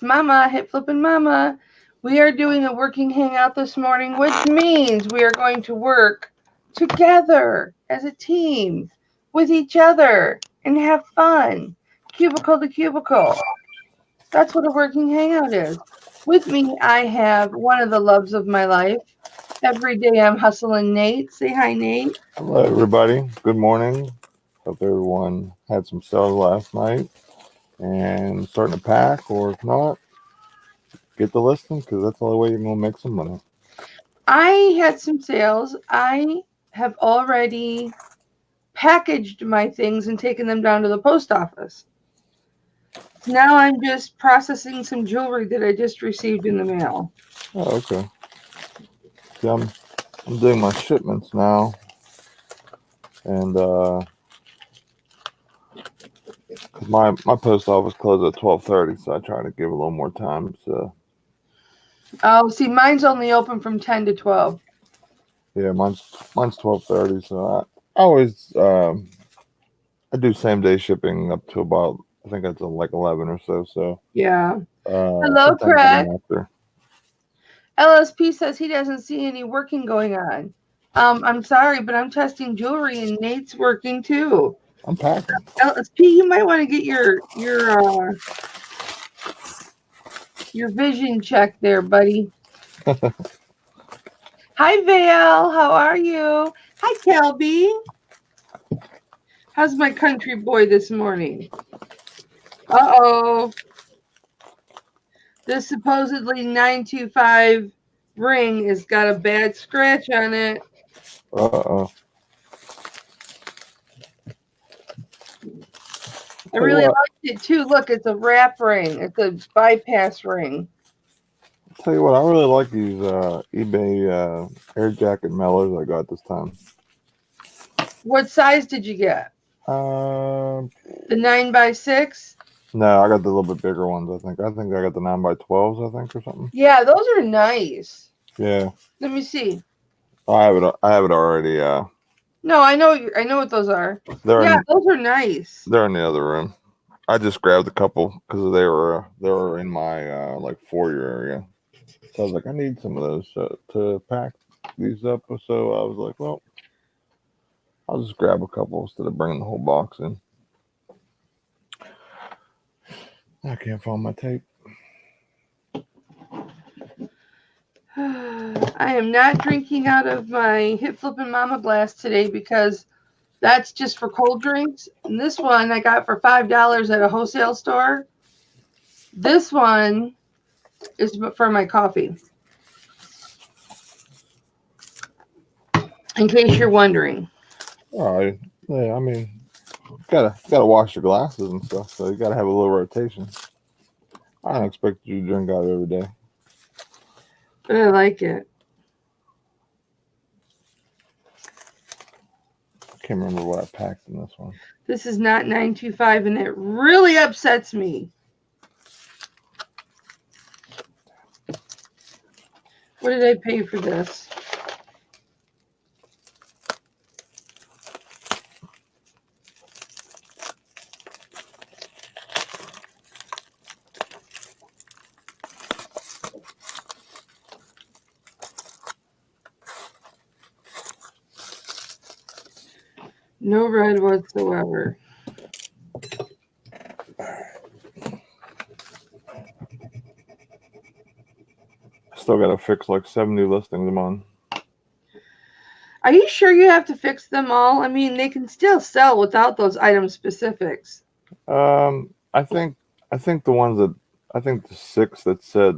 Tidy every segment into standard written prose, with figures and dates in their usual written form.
Mama, Hip Flippin' Mama. We are doing a working hangout this morning, which means we are going to work together as a team with each other and have fun. Cubicle to cubicle. That's what a working hangout is. With me, I have one of the loves of my life. Every day I'm hustling Nate. Say hi, Nate. Hello, everybody. Good morning. Hope everyone had some sales last night and starting to pack, or if not, get the listing because that's the only way you're going to make some money. I had some sales. I have already packaged my things and taken them down to the post office. Now I'm just processing some jewelry that I just received in the mail. Oh, okay. See, I'm doing my shipments now, and cause my post office closes at 12:30, so I try to give a little more time. So Oh, see, mine's only open from 10 to 12. yeah, mine's 12:30. So I always I do same day shipping up to about, I think it's like 11 or so. So Yeah. Hello, sometimes Craig. even after. LSP says he doesn't see any working going on. I'm sorry, but I'm testing jewelry and Nate's working too. I'm packing. LSP, you might want to get your vision checked there, buddy. Hi, Vale. How are you? Hi, Kelby. How's my country boy this morning? Uh-oh. This supposedly 925 ring has got a bad scratch on it. Uh-oh. I Tell you really what, liked it too. Look, it's a wrap ring. It's a bypass ring. I really like these eBay air jacket mellows I got this time. What size did you get? Uh, The 9x6? no, I got the little bit bigger ones. I think I got the 9x12s. I think or something. Yeah, those are nice. Yeah, Let me see. I have it. I have it already. No, I know what those are. They're Yeah, in those are nice. they're in the other room. I just grabbed a couple because they were in my like foyer area. So I was like, I need some of those to pack these up. So I was like, well, I'll just grab a couple instead of bringing the whole box in. I can't find my tape. I am not drinking out of my Hip Flippin' Mama glass today because that's just for cold drinks. And this one I got for $5 at a wholesale store. This one is for my coffee. In case you're wondering. All right. Yeah, I mean, gotta wash your glasses and stuff, so you gotta have a little rotation. I don't expect you to drink out every day. But I like it. I can't remember what I packed in this one. This is not 925 and it really upsets me. What did I pay for this? No red whatsoever. Still gotta fix like 7 new listings I'm on. Are you sure you have to fix them all? I mean, they can still sell without those item specifics. I think the ones that I think the 6 that said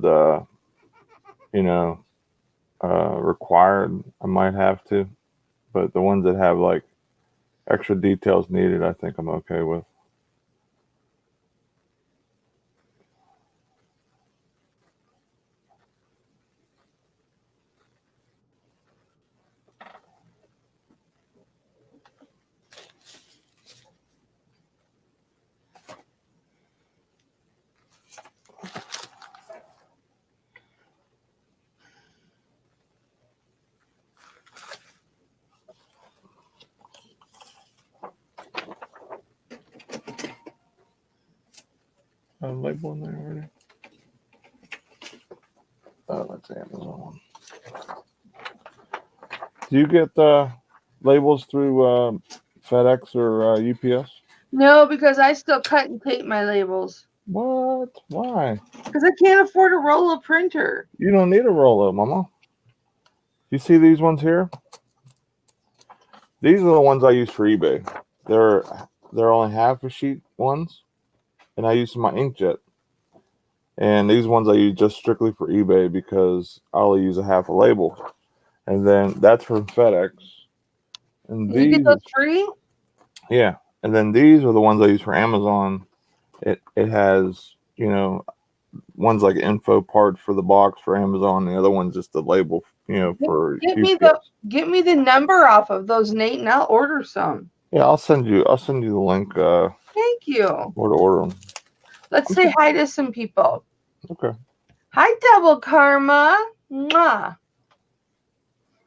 you know required, I might have to, but the ones that have like extra details needed, I think I'm okay with. Label in there already. That's Amazon. Do you get labels through FedEx or UPS? No, because I still cut and tape my labels. What? Why? Because I can't afford a roll of printer. You don't need a roller, Mama. You see these ones here? These are the ones I use for eBay. They're only half a sheet ones, and I use my inkjet. And these ones I use just strictly for eBay because I only use a half a label. And then that's from FedEx. And You get these, those free? yeah. And then these are the ones I use for Amazon. It has, one's like info part for the box for Amazon. The other one's just the label, for Get me UPS. the number off of those, Nate, and I'll order some. Yeah, I'll send you the link. Thank you. Where to order them. Let's say hi to some people. Okay. Hi, Double Karma. Mwah.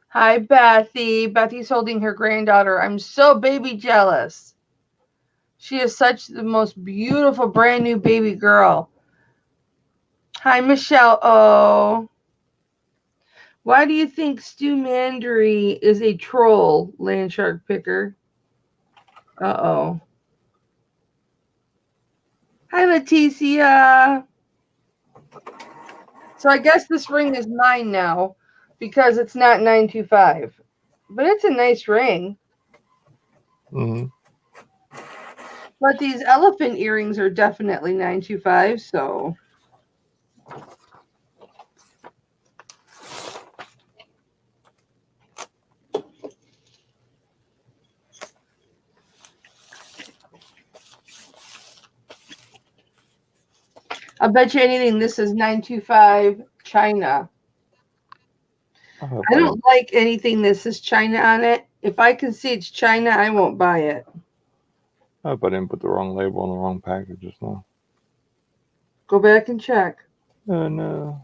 Hi, Bethy. Bethy's holding her granddaughter. I'm so baby jealous. She is such the most beautiful brand new baby girl. Hi, Michelle. Oh. Why do you think Stu Mandery is a troll, Landshark Picker? Uh-oh. Hi, Leticia. So I guess this ring is mine now because it's not 925. But it's a nice ring. Mm-hmm. But these elephant earrings are definitely 925, so. I bet you anything this is 925 China. I don't like anything that says China on it. If I can see it's China, I won't buy it. I hope I didn't put the wrong label on the wrong package just now. Go back and check. Oh, no.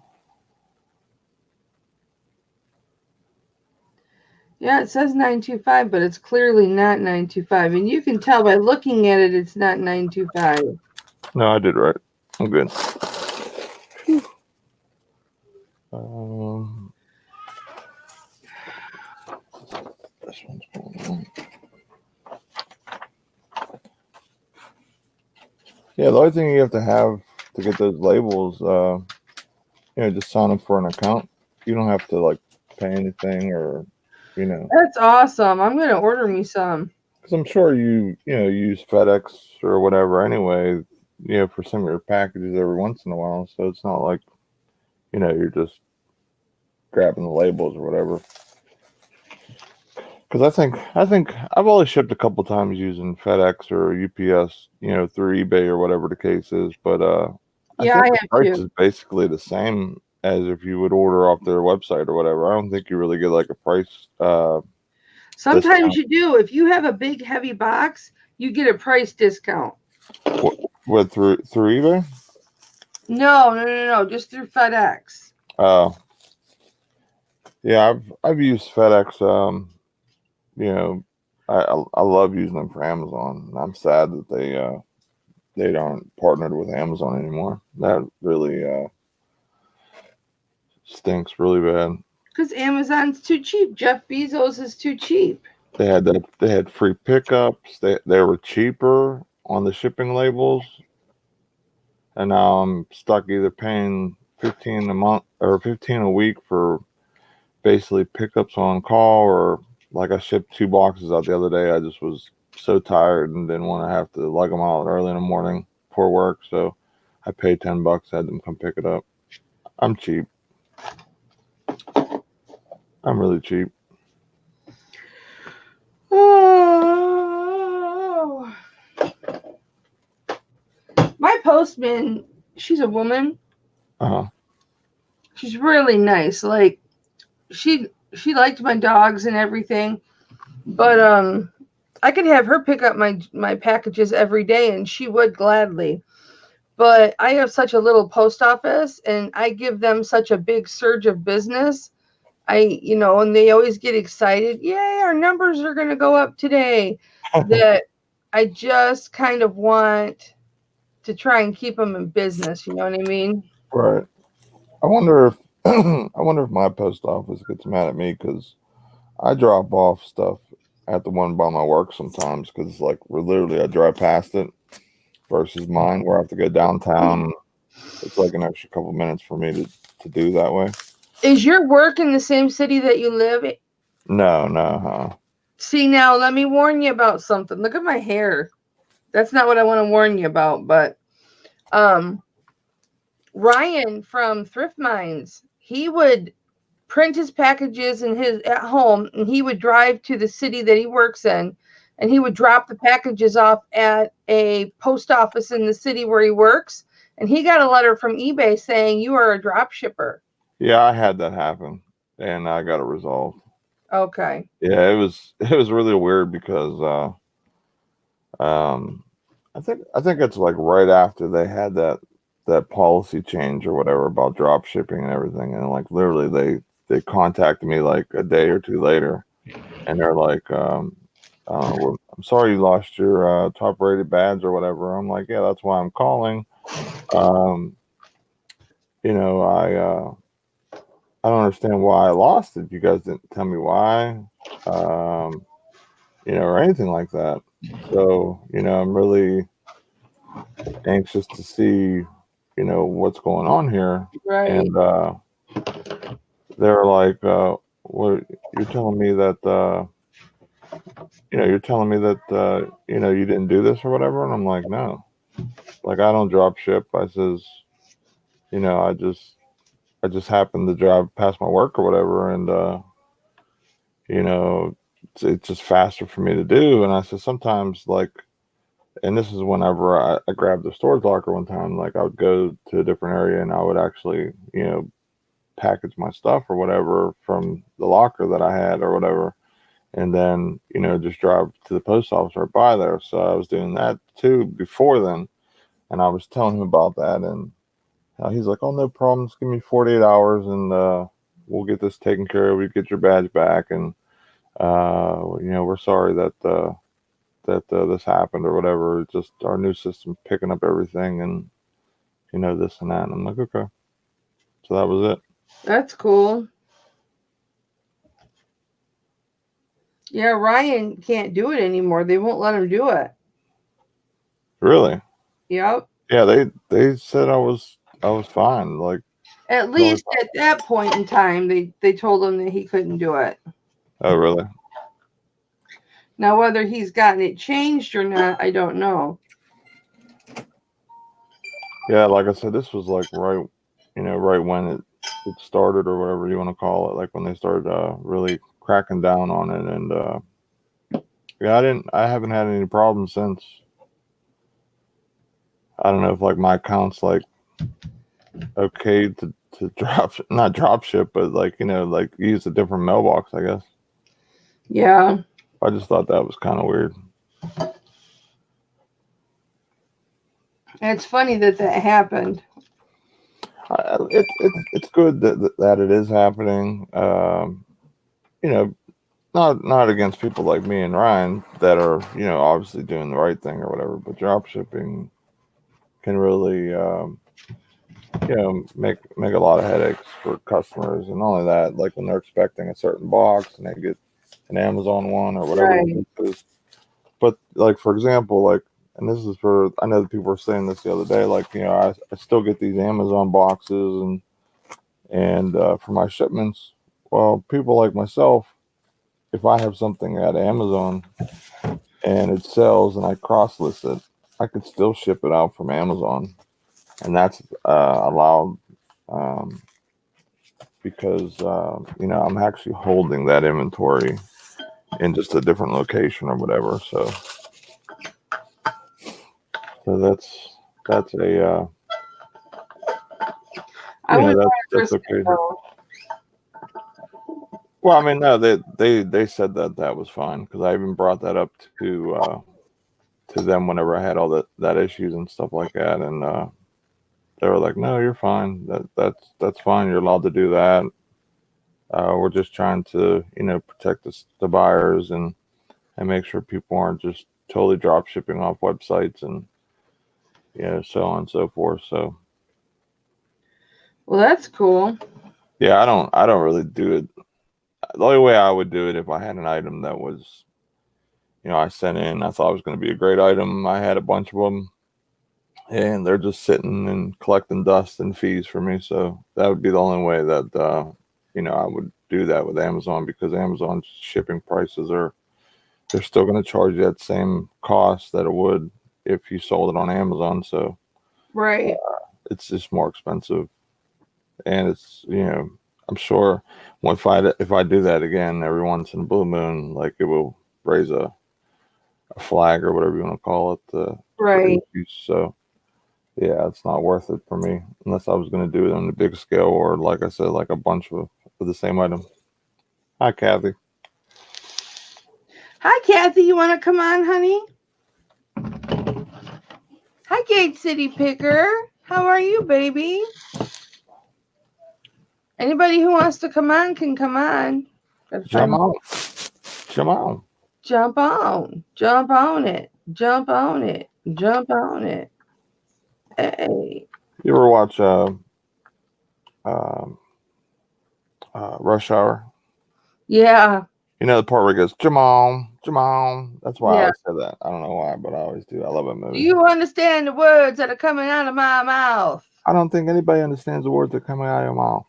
Yeah, it says 925, but it's clearly not 925. And you can tell by looking at it, it's not 925. No, I did right. I'm good. This one's going on. Yeah, the only thing you have to get those labels, just sign up for an account. You don't have to pay anything or. That's awesome. I'm going to order me some. Because I'm sure you use FedEx or whatever anyway, for some of your packages every once in a while. So it's not like, you're just grabbing the labels or whatever. Because I think I've only shipped a couple times using FedEx or UPS, through eBay or whatever the case is. But I think the price is basically the same as if you would order off their website or whatever. I don't think you really get a price. Sometimes you do. If you have a big heavy box, you get a price discount. What through eBay? No. Just through FedEx. Yeah, I've used FedEx. I love using them for Amazon. I'm sad that they don't partnered with Amazon anymore. That really stinks really bad. Because Amazon's too cheap. Jeff Bezos is too cheap. They had free pickups. They were cheaper on the shipping labels. And now I'm stuck either paying $15 a month or $15 a week for basically pickups on call, or I shipped 2 boxes out the other day. I just was so tired and didn't want to have to lug them out early in the morning for work. So I paid $10, had them come pick it up. I'm cheap. I'm really cheap. Oh. My postman, she's a woman. She's really nice. She liked my dogs and everything, but I could have her pick up my packages every day, and she would gladly. But I have such a little post office, and I give them such a big surge of business. And they always get excited. Yay, our numbers are going to go up today. That I just kind of want to try and keep them in business. You know what I mean? Right. I wonder I wonder if my post office gets mad at me because I drop off stuff at the one by my work sometimes because like literally I drive past it versus mine where I have to go downtown. It's like an extra couple minutes for me to do that way. Is your work in the same city that you live? No. See, now let me warn you about something. Look at my hair. That's not what I want to warn you about, but Ryan from Thrift Minds, he would print his packages in his at home, and he would drive to the city that he works in, and he would drop the packages off at a post office in the city where he works, and he got a letter from eBay saying you are a drop shipper. Yeah, I had that happen and I got it resolved. Okay. Yeah, it was really weird because um I think it's like right after they had that policy change or whatever about drop shipping and everything, and like literally they contacted me like a day or two later, and they're like, I'm sorry you lost your top rated badge or whatever. I'm like, yeah, that's why I'm calling. Um, you know, I don't understand why I lost it. You guys didn't tell me why, um, or anything like that. So, I'm really anxious to see, what's going on here. Right. And they're like, "What you're telling me that, you didn't do this or whatever?" And I'm like, "No, like I don't drop ship." I says, you know, I just happened to drive past my work or whatever, and you know, it's just faster for me to do. And I said sometimes like, and this is whenever I grabbed the storage locker one time, like I would go to a different area and I would actually, package my stuff or whatever from the locker that I had or whatever, and then just drive to the post office right by there. So I was doing that too before then, and I was telling him about that, and he's like, "Oh, no problems. Give me 48 hours, and we'll get this taken care of. We get your badge back, and we're sorry that this happened or whatever. It's just our new system picking up everything, and this and that." And I'm like, "Okay." So that was it. That's cool. Yeah, Ryan can't do it anymore. They won't let him do it. Really? Yep. Yeah, they said I was fine. Like, At the only least at that point in time, they told him that he couldn't do it. oh really? Now, whether he's gotten it changed or not, I don't know. Yeah, like I said, this was like right, right when it started or whatever you want to call it. Like when they started really cracking down on it, and yeah, I haven't had any problems since. I don't know if like my account's like okay to not drop ship, but like like use a different mailbox. I guess Yeah. I just thought that was kind of weird. It's funny that that happened. It's good that it is happening. You know, not against people like me and Ryan that are obviously doing the right thing or whatever, but drop shipping can really make a lot of headaches for customers, and not only that, like when they're expecting a certain box and they get an Amazon one or whatever Right. the case is. But like for example, like, and this is for, I know that people were saying this the other day, like I still get these Amazon boxes and for my shipments. Well, people like myself, if I have something at Amazon and it sells and I cross list it, I could still ship it out from Amazon, and that's allowed um, because I'm actually holding that inventory in just a different location or whatever. So that's a I wouldn't want to that's risk it okay. though. Well, I mean, no, they said that was fine because I even brought that up to them whenever I had all that issues and stuff like that, and they were like, "No, you're fine. That's fine. You're allowed to do that. We're just trying to protect the buyers and make sure people aren't just totally drop shipping off websites and so on and so forth." So Well, that's cool. Yeah, I don't really do it. The only way I would do it if I had an item that was, I sent in, I thought it was going to be a great item. I had a bunch of them, and they're just sitting and collecting dust and fees for me. So that would be the only way that, I would do that with Amazon, because Amazon's shipping prices they're still going to charge you that same cost that it would if you sold it on Amazon. So Right. it's just more expensive. And it's, I'm sure if I do that again every once in a blue moon, like it will raise a flag or whatever you want to call it, for Right. issues. So yeah, it's not worth it for me unless I was going to do it on a big scale, or like I said, like a bunch of the same item. Hi, Kathy. Hi, Kathy. You want to come on, honey? Hi, Gate City Picker. How are you, baby? Anybody who wants to come on can come on. Jump on. Jump on. Jump on. Jump on it. Jump on it. Jump on it. Hey. You ever watch Rush Hour? Yeah. You know the part where it goes, Jamal, Jamal. That's why I Yeah. always say that. I don't know why, but I always do. I love that Do movie. you understand the words that are coming out of my mouth? I don't think anybody understands the words that are coming out of your mouth.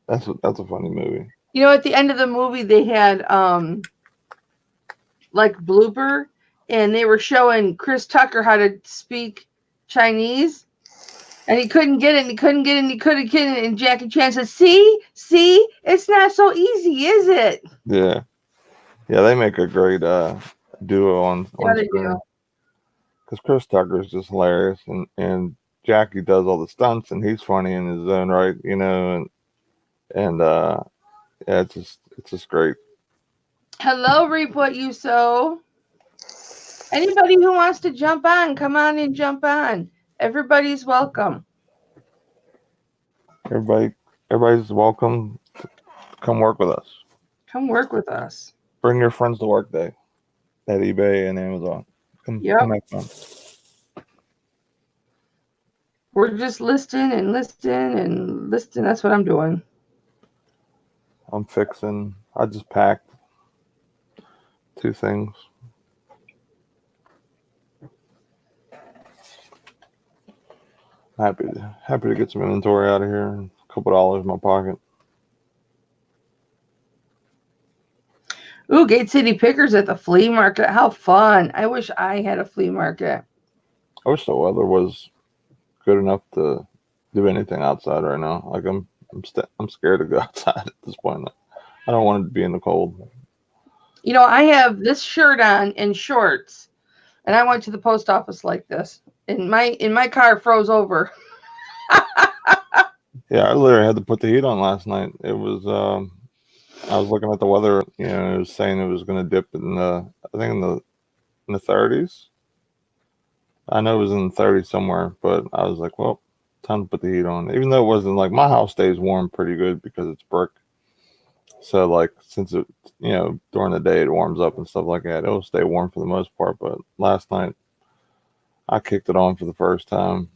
That's a funny movie. You know, at the end of the movie, they had like blooper, and they were showing Chris Tucker how to speak Chinese, and he couldn't get it, and he couldn't get it, and he couldn't get it, and Jackie Chan said, see, it's not so easy, is it? Yeah, yeah, they make a great duo Yeah, on they screen, do. because Chris Tucker is just hilarious, and Jackie does all the stunts, and he's funny in his own right, and yeah, it's just great. Hello, reap what you sow. Anybody who wants to jump on, come on and jump on. Everybody's welcome. Everybody, everybody's welcome to come work with us. Come work with us. Bring your friends to work day at eBay and Amazon. Come Yep. have fun. We're just listing and listing and listing. That's what I'm doing. I'm fixing. I just packed 2 things. Happy to get some inventory out of here. A couple dollars in my pocket. Ooh, Gate City Pickers at the flea market. How fun. I wish I had a flea market. I wish the weather was good enough to do anything outside right now. Like I'm scared to go outside at this point. I don't want to be in the cold. You know, I have this shirt on and shorts, and I went to the post office like this. And my car froze over. Yeah, I literally had to put the heat on last night. It was I was looking at the weather. It was saying it was going to dip in I think in the 30s. I know it was in the 30s somewhere, but I was like, well, time to put the heat on. Even though it wasn't, like, my house stays warm pretty good because it's brick. So, like, since it, during the day it warms up and stuff like that, it'll stay warm for the most part. But last night I kicked it on for the first time.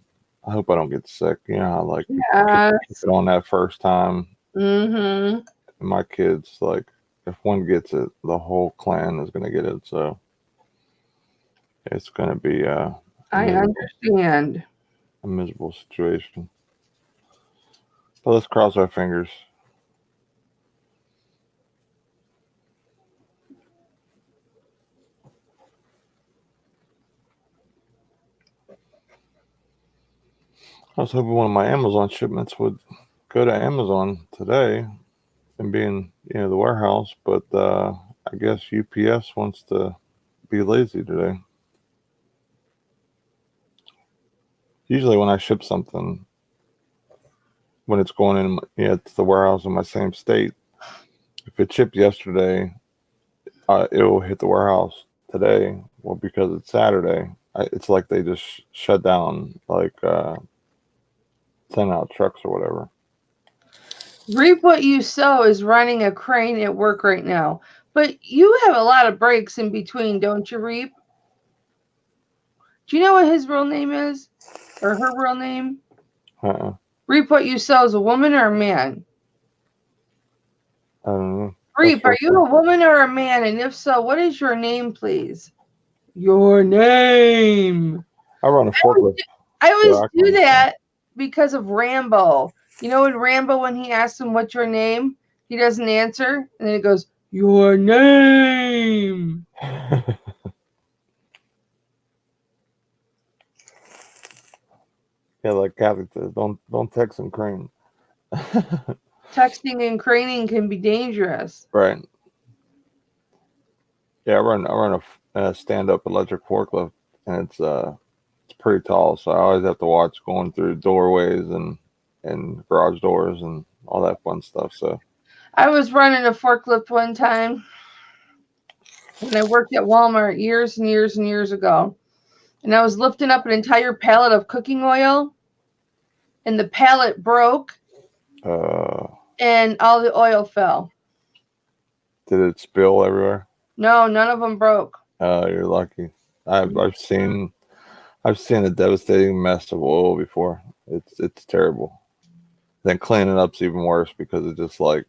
I hope I don't get sick. You know how, like, you kick it on that first time. Mm-hmm. And my kids, like, if one gets it, the whole clan is going to get it. So it's going to be I understand. a miserable situation. But let's cross our fingers. I was hoping one of my Amazon shipments would go to Amazon today and be in, the warehouse, but I guess UPS wants to be lazy today. Usually, when I ship something, when it's going in, to the warehouse in my same state, if it shipped yesterday, it will hit the warehouse today. Well, because it's Saturday, it's like they just shut down, like, send out trucks or whatever. Reap What You Sow is running a crane at work right now. But you have a lot of breaks in between, don't you, Reap? Do you know what his real name is? Or her real name? Uh-uh. Reap what you sow is a woman or a man? I don't know. Reap, are you a woman or a man? And if so, what is your name, please? Your name. I run a forklift. I always so do that because of Rambo. You know, in Rambo, when he asks him, what's your name? He doesn't answer. And then he goes, your name. Yeah, like Kathy says, don't text and crane. Texting and craning can be dangerous. Right. Yeah, I run a stand up electric forklift, and it's pretty tall, so I always have to watch going through doorways and garage doors and all that fun stuff. So I was running a forklift one time when I worked at Walmart years and years and years ago. And I was lifting up an entire pallet of cooking oil, and the pallet broke, and all the oil fell. Did it spill everywhere? No, none of them broke. You're lucky. I've seen a devastating mess of oil before. It's terrible. Then cleaning up's even worse because it's just like,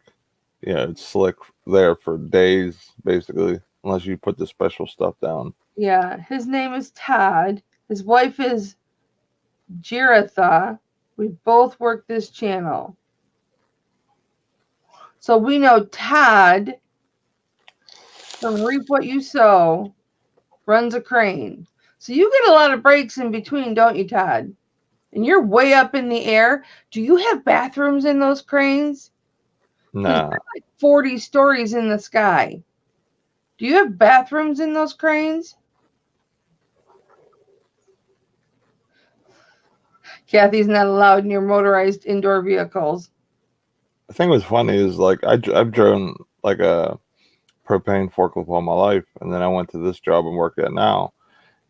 it's slick there for days basically, unless you put the special stuff down. Yeah, his name is Todd. His wife is Jiratha. We both work this channel. So we know Todd from Reap What You Sow runs a crane. So you get a lot of breaks in between, don't you, Todd? And you're way up in the air. Do you have bathrooms in those cranes? Nah. Like 40 stories in the sky. Do you have bathrooms in those cranes? Kathy's not allowed in your motorized indoor vehicles. The thing was funny is like I've driven like a propane forklift all my life, and then I went to this job and work at now,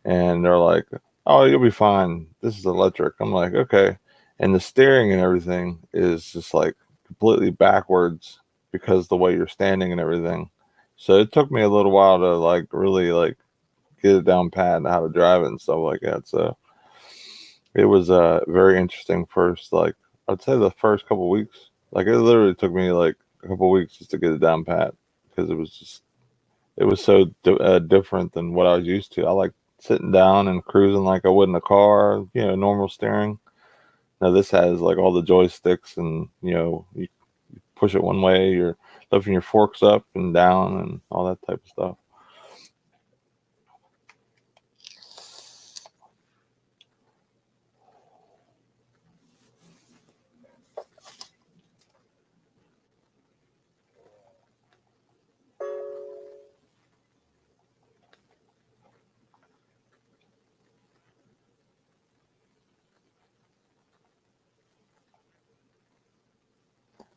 and they're like, "Oh, you'll be fine. This is electric." I'm like, "Okay," and the steering and everything is just like completely backwards because the way you're standing and everything. So it took me a little while to like really like get it down pat and how to drive it and stuff like that. So it was very interesting first, like I'd say the first couple of weeks. Like it literally took me like a couple of weeks just to get it down pat because it was so different than what I was used to. I like sitting down and cruising like I would in a car, normal steering. Now this has like all the joysticks and you push it one way, you're lifting your forks up and down and all that type of stuff.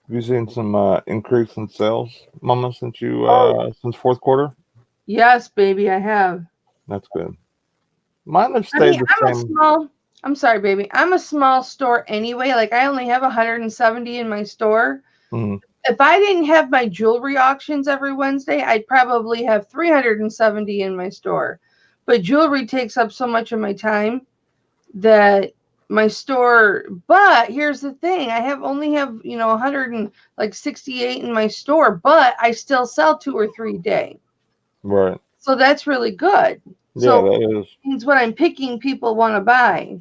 Have you seen some increase in sales, Mama, since since fourth quarter? Yes, baby, I have. That's good. Mine have stayed the same. I'm sorry, baby. I'm a small store anyway. Like I only have 170 in my store. Mm-hmm. If I didn't have my jewelry auctions every Wednesday, I'd probably have 370 in my store. But jewelry takes up so much of my time that my store, but here's the thing, I only have 168 in my store, but I still sell 2 or 3 a day. Right. So that's really good. Yeah, so that is. Means what I'm picking people want to buy.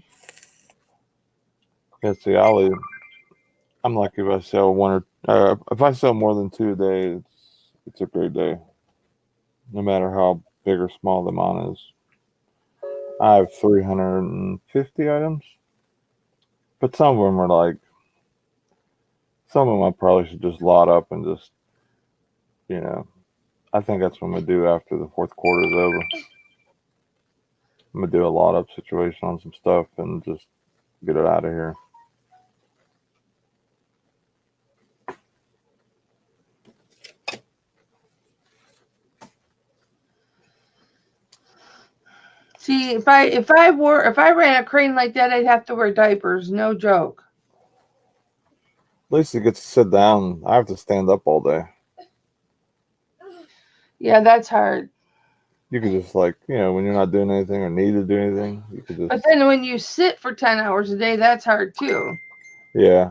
Yeah, see, I'm lucky if I sell one or if I sell more than 2 a day, it's a great day. No matter how big or small the amount is. I have 350 items, but some of them are like, some of them I probably should just lot up and just, I think that's what I'm gonna do after the fourth quarter is over. I'm gonna do a lot up situation on some stuff and just get it out of here. See, if I ran a crane like that, I'd have to wear diapers. No joke. At least you get to sit down. I have to stand up all day. Yeah, that's hard. You could just when you're not doing anything or need to do anything, you could just. But then when you sit for 10 hours a day, that's hard too. Yeah,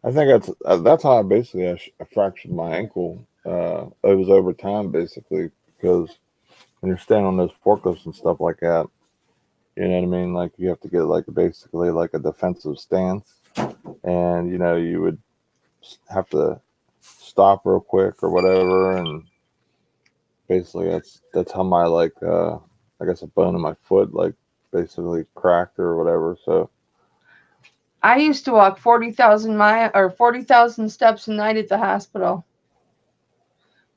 I think that's how I basically I fractured my ankle. It was over time basically because when you're standing on those forklifts and stuff like that, you know what I mean. Like you have to get like basically like a defensive stance, and you would have to stop real quick or whatever, and basically that's how my like I guess a bone in my foot like basically cracked or whatever. So I used to walk 40,000 steps a night at the hospital.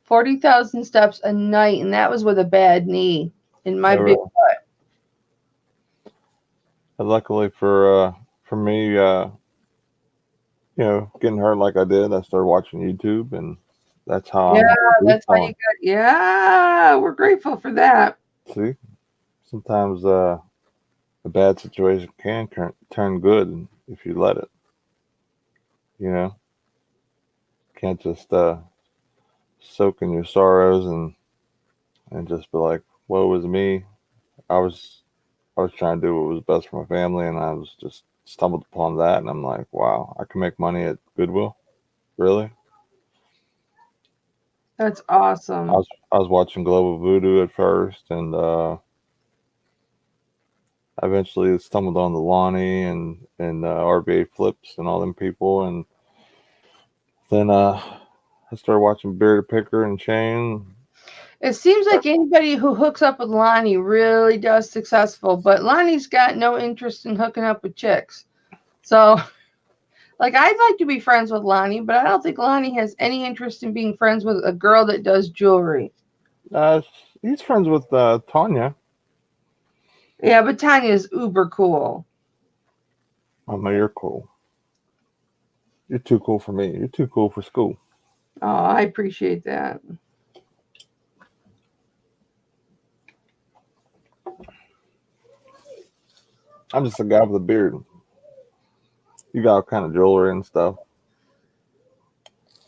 40,000 steps a night, and that was with a bad knee in my big really, butt. luckily for me, getting hurt like I did, I started watching YouTube, and that's how Yeah, I'm having these that's how you on. got. Yeah, we're grateful for that. See, sometimes a bad situation can turn good if you let it. You know, can't just soak in your sorrows and just be like, "Woe is me." I was I was trying to do what was best for my family, and I was just stumbled upon that, and I'm like, "Wow, I can make money at Goodwill, really?" That's I awesome. was I was watching Global Voodoo at first, and I eventually stumbled on the Lonnie and RBA Flips and all them people, and then I started watching Bearded Picker and Shane. It seems like anybody who hooks up with Lonnie really does successful, but Lonnie's got no interest in hooking up with chicks. So, like, I'd like to be friends with Lonnie, but I don't think Lonnie has any interest in being friends with a girl that does jewelry. Uh, he's friends with Tanya. Yeah, but Tanya's uber cool. Oh, no, you're cool. You're too cool for me. You're too cool for school. Oh, I appreciate that. I'm just a guy with a beard. You got all kind of jewelry and stuff.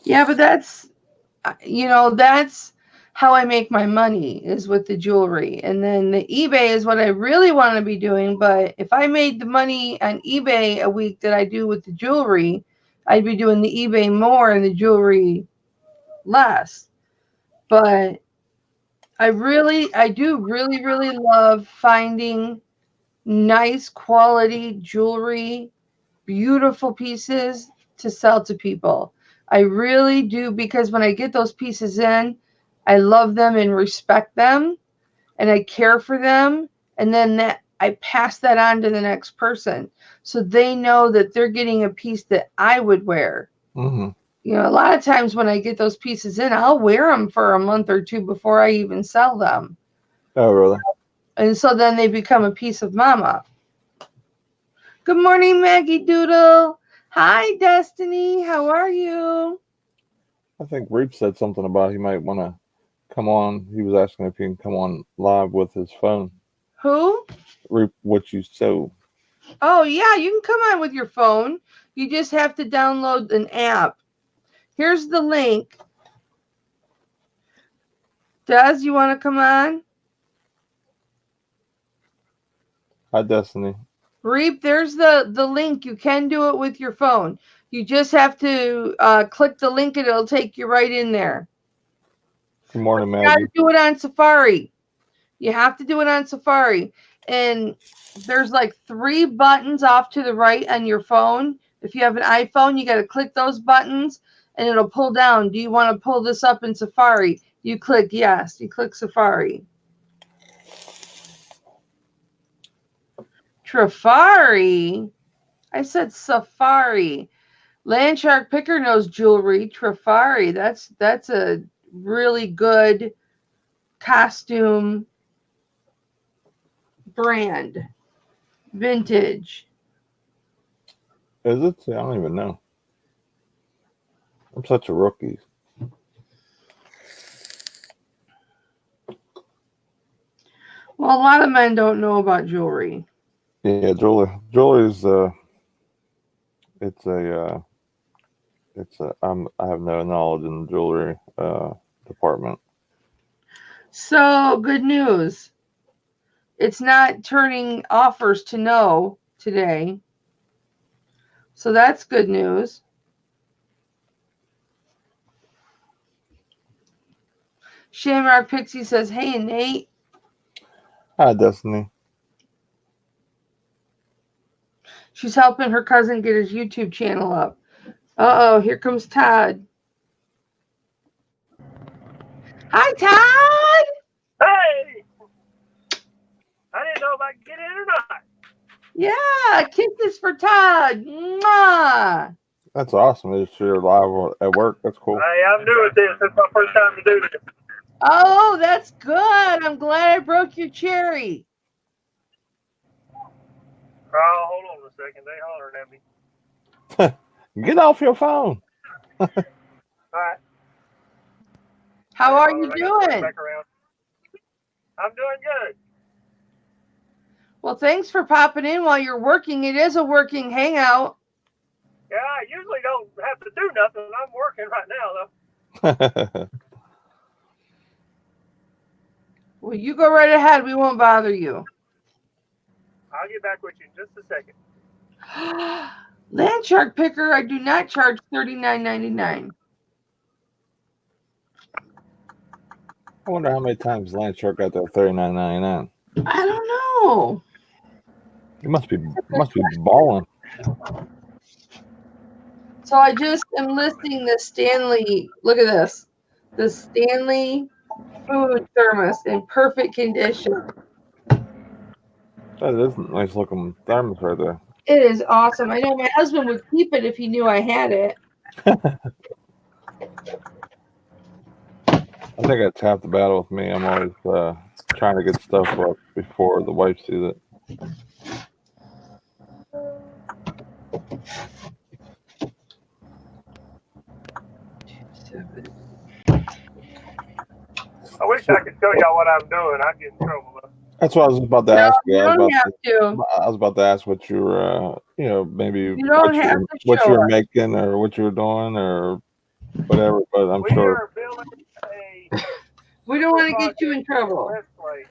Yeah, but that's how I make my money is with the jewelry. And then the eBay is what I really want to be doing. But if I made the money on eBay a week that I do with the jewelry, I'd be doing the eBay more and the jewelry less. But I do really, really love finding nice quality jewelry, beautiful pieces to sell to people. I really do because when I get those pieces in, I love them and respect them and I care for them and then that I pass that on to the next person so they know that they're getting a piece that I would wear. Mm-hmm. A lot of times when I get those pieces in, I'll wear them for a month or two before I even sell them. Oh, really? And so then they become a piece of mama. Good morning, Maggie Doodle. Hi, Destiny. How are you? I think Reap said something about he might want to come on. He was asking if he can come on live with his phone. Who? Reap what you sow. Oh, yeah, you can come on with your phone. You just have to download an app. Here's the link. Des, you want to come on? Hi, Destiny. Reap, there's the link. You can do it with your phone. You just have to click the link and it'll take you right in there. Good morning, You got to Maggie. do it on Safari. You have to do it on Safari. And there's like 3 buttons off to the right on your phone. If you have an iPhone, you got to click those buttons and it'll pull down. Do you want to pull this up in Safari? You click yes. You click Safari. Trafari? I said Safari. Landshark Picker knows jewelry. Trafari. That's a really good costume brand. Vintage. Is it? I don't even know. I'm such a rookie. Well, a lot of men don't know about jewelry. Yeah, jewelry. Jewelry is it's a I have no knowledge in the jewelry department. So, good news. It's not turning offers to no today. So that's good news. Shamrock Pixie says, "Hey, Nate." Hi, Destiny. She's helping her cousin get his YouTube channel up. Uh-oh, here comes Todd. Hi, Todd! Hey! I didn't know if I could get in or not. Yeah, kisses for Todd. Mwah! That's awesome. It's you're live at work. That's cool. Hey, I'm new at this. It's my first time to do this. Oh, that's good. I'm glad I broke your cherry. Oh, hold on a second. They hollering at me. Get off your phone. All right. How Hey, are hold you on, I gotta turn doing? back around. I'm doing good. Well, thanks for popping in while you're working. It is a working hangout. Yeah, I usually don't have to do nothing. I'm working right now, though. Well, you go right ahead. We won't bother you. I'll get back with you in just a second. Land Shark Picker, I do not charge $39.99. I wonder how many times Lance Shark got that $39.99. I don't know. He must be balling. So I just am listing the Stanley. Look at this. The Stanley food thermos in perfect condition. That is a nice looking thermos right there. It is awesome. I know my husband would keep it if he knew I had it. I think that's half the battle with me. I'm always trying to get stuff up before the wife sees it. I wish I could show y'all what I'm doing. I'd get in trouble, though. That's what I was about to No, ask you. you don't have to. I was about to ask what you were, maybe You don't have to what show you were us. making or what you were doing or whatever. But I'm We sure. are building a We don't want to get you in project trouble. West Lake.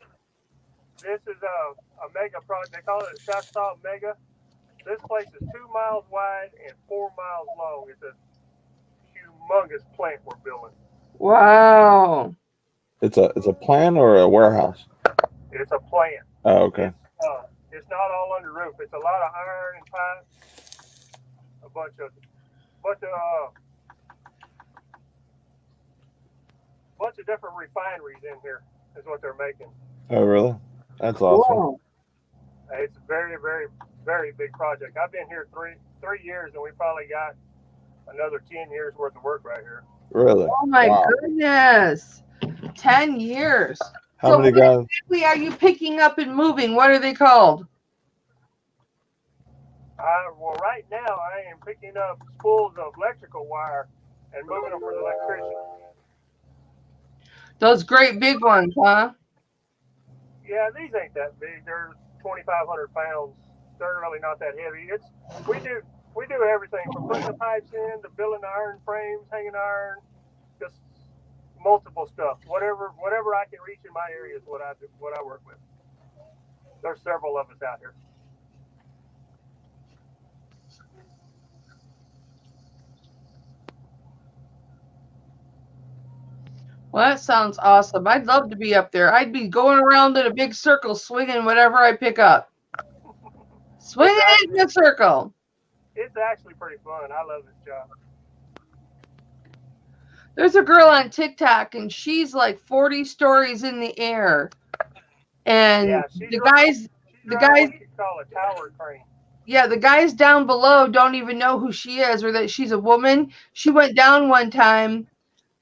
This is a mega project. They call it a South Salt Mega. This place is 2 miles wide and 4 miles long. It's a humongous plant we're building. Wow. It's a plant or a warehouse. It's a plant. Oh, okay. It's not all under roof. It's a lot of iron and pipe. A bunch of different refineries in here is what they're making. Oh, really? That's awesome. Wow. It's a very, very, very big project. I've been here three years, and we probably got another 10 years worth of work right here. Really? Oh my goodness. 10 years. How many guys? Exactly are you picking up and moving? What are they called? Well, right now I am picking up spools of electrical wire and moving them for the electrician. Those great big ones, huh? Yeah, these ain't that big. They're 2,500 pounds. They're really not that heavy. We do everything from putting the pipes in to building the iron frames, hanging iron, just multiple stuff. Whatever I can reach in my area is what I do, what I work with. There's several of us out here. Well, that sounds awesome. I'd love to be up there. I'd be going around in a big circle, swinging whatever I pick up. Swinging it in a circle. It's actually pretty fun. I love this job. There's a girl on TikTok, and she's like 40 stories in the air. And Yeah, the guys, what you call a tower crane. Yeah, the guys down below don't even know who she is or that she's a woman. She went down one time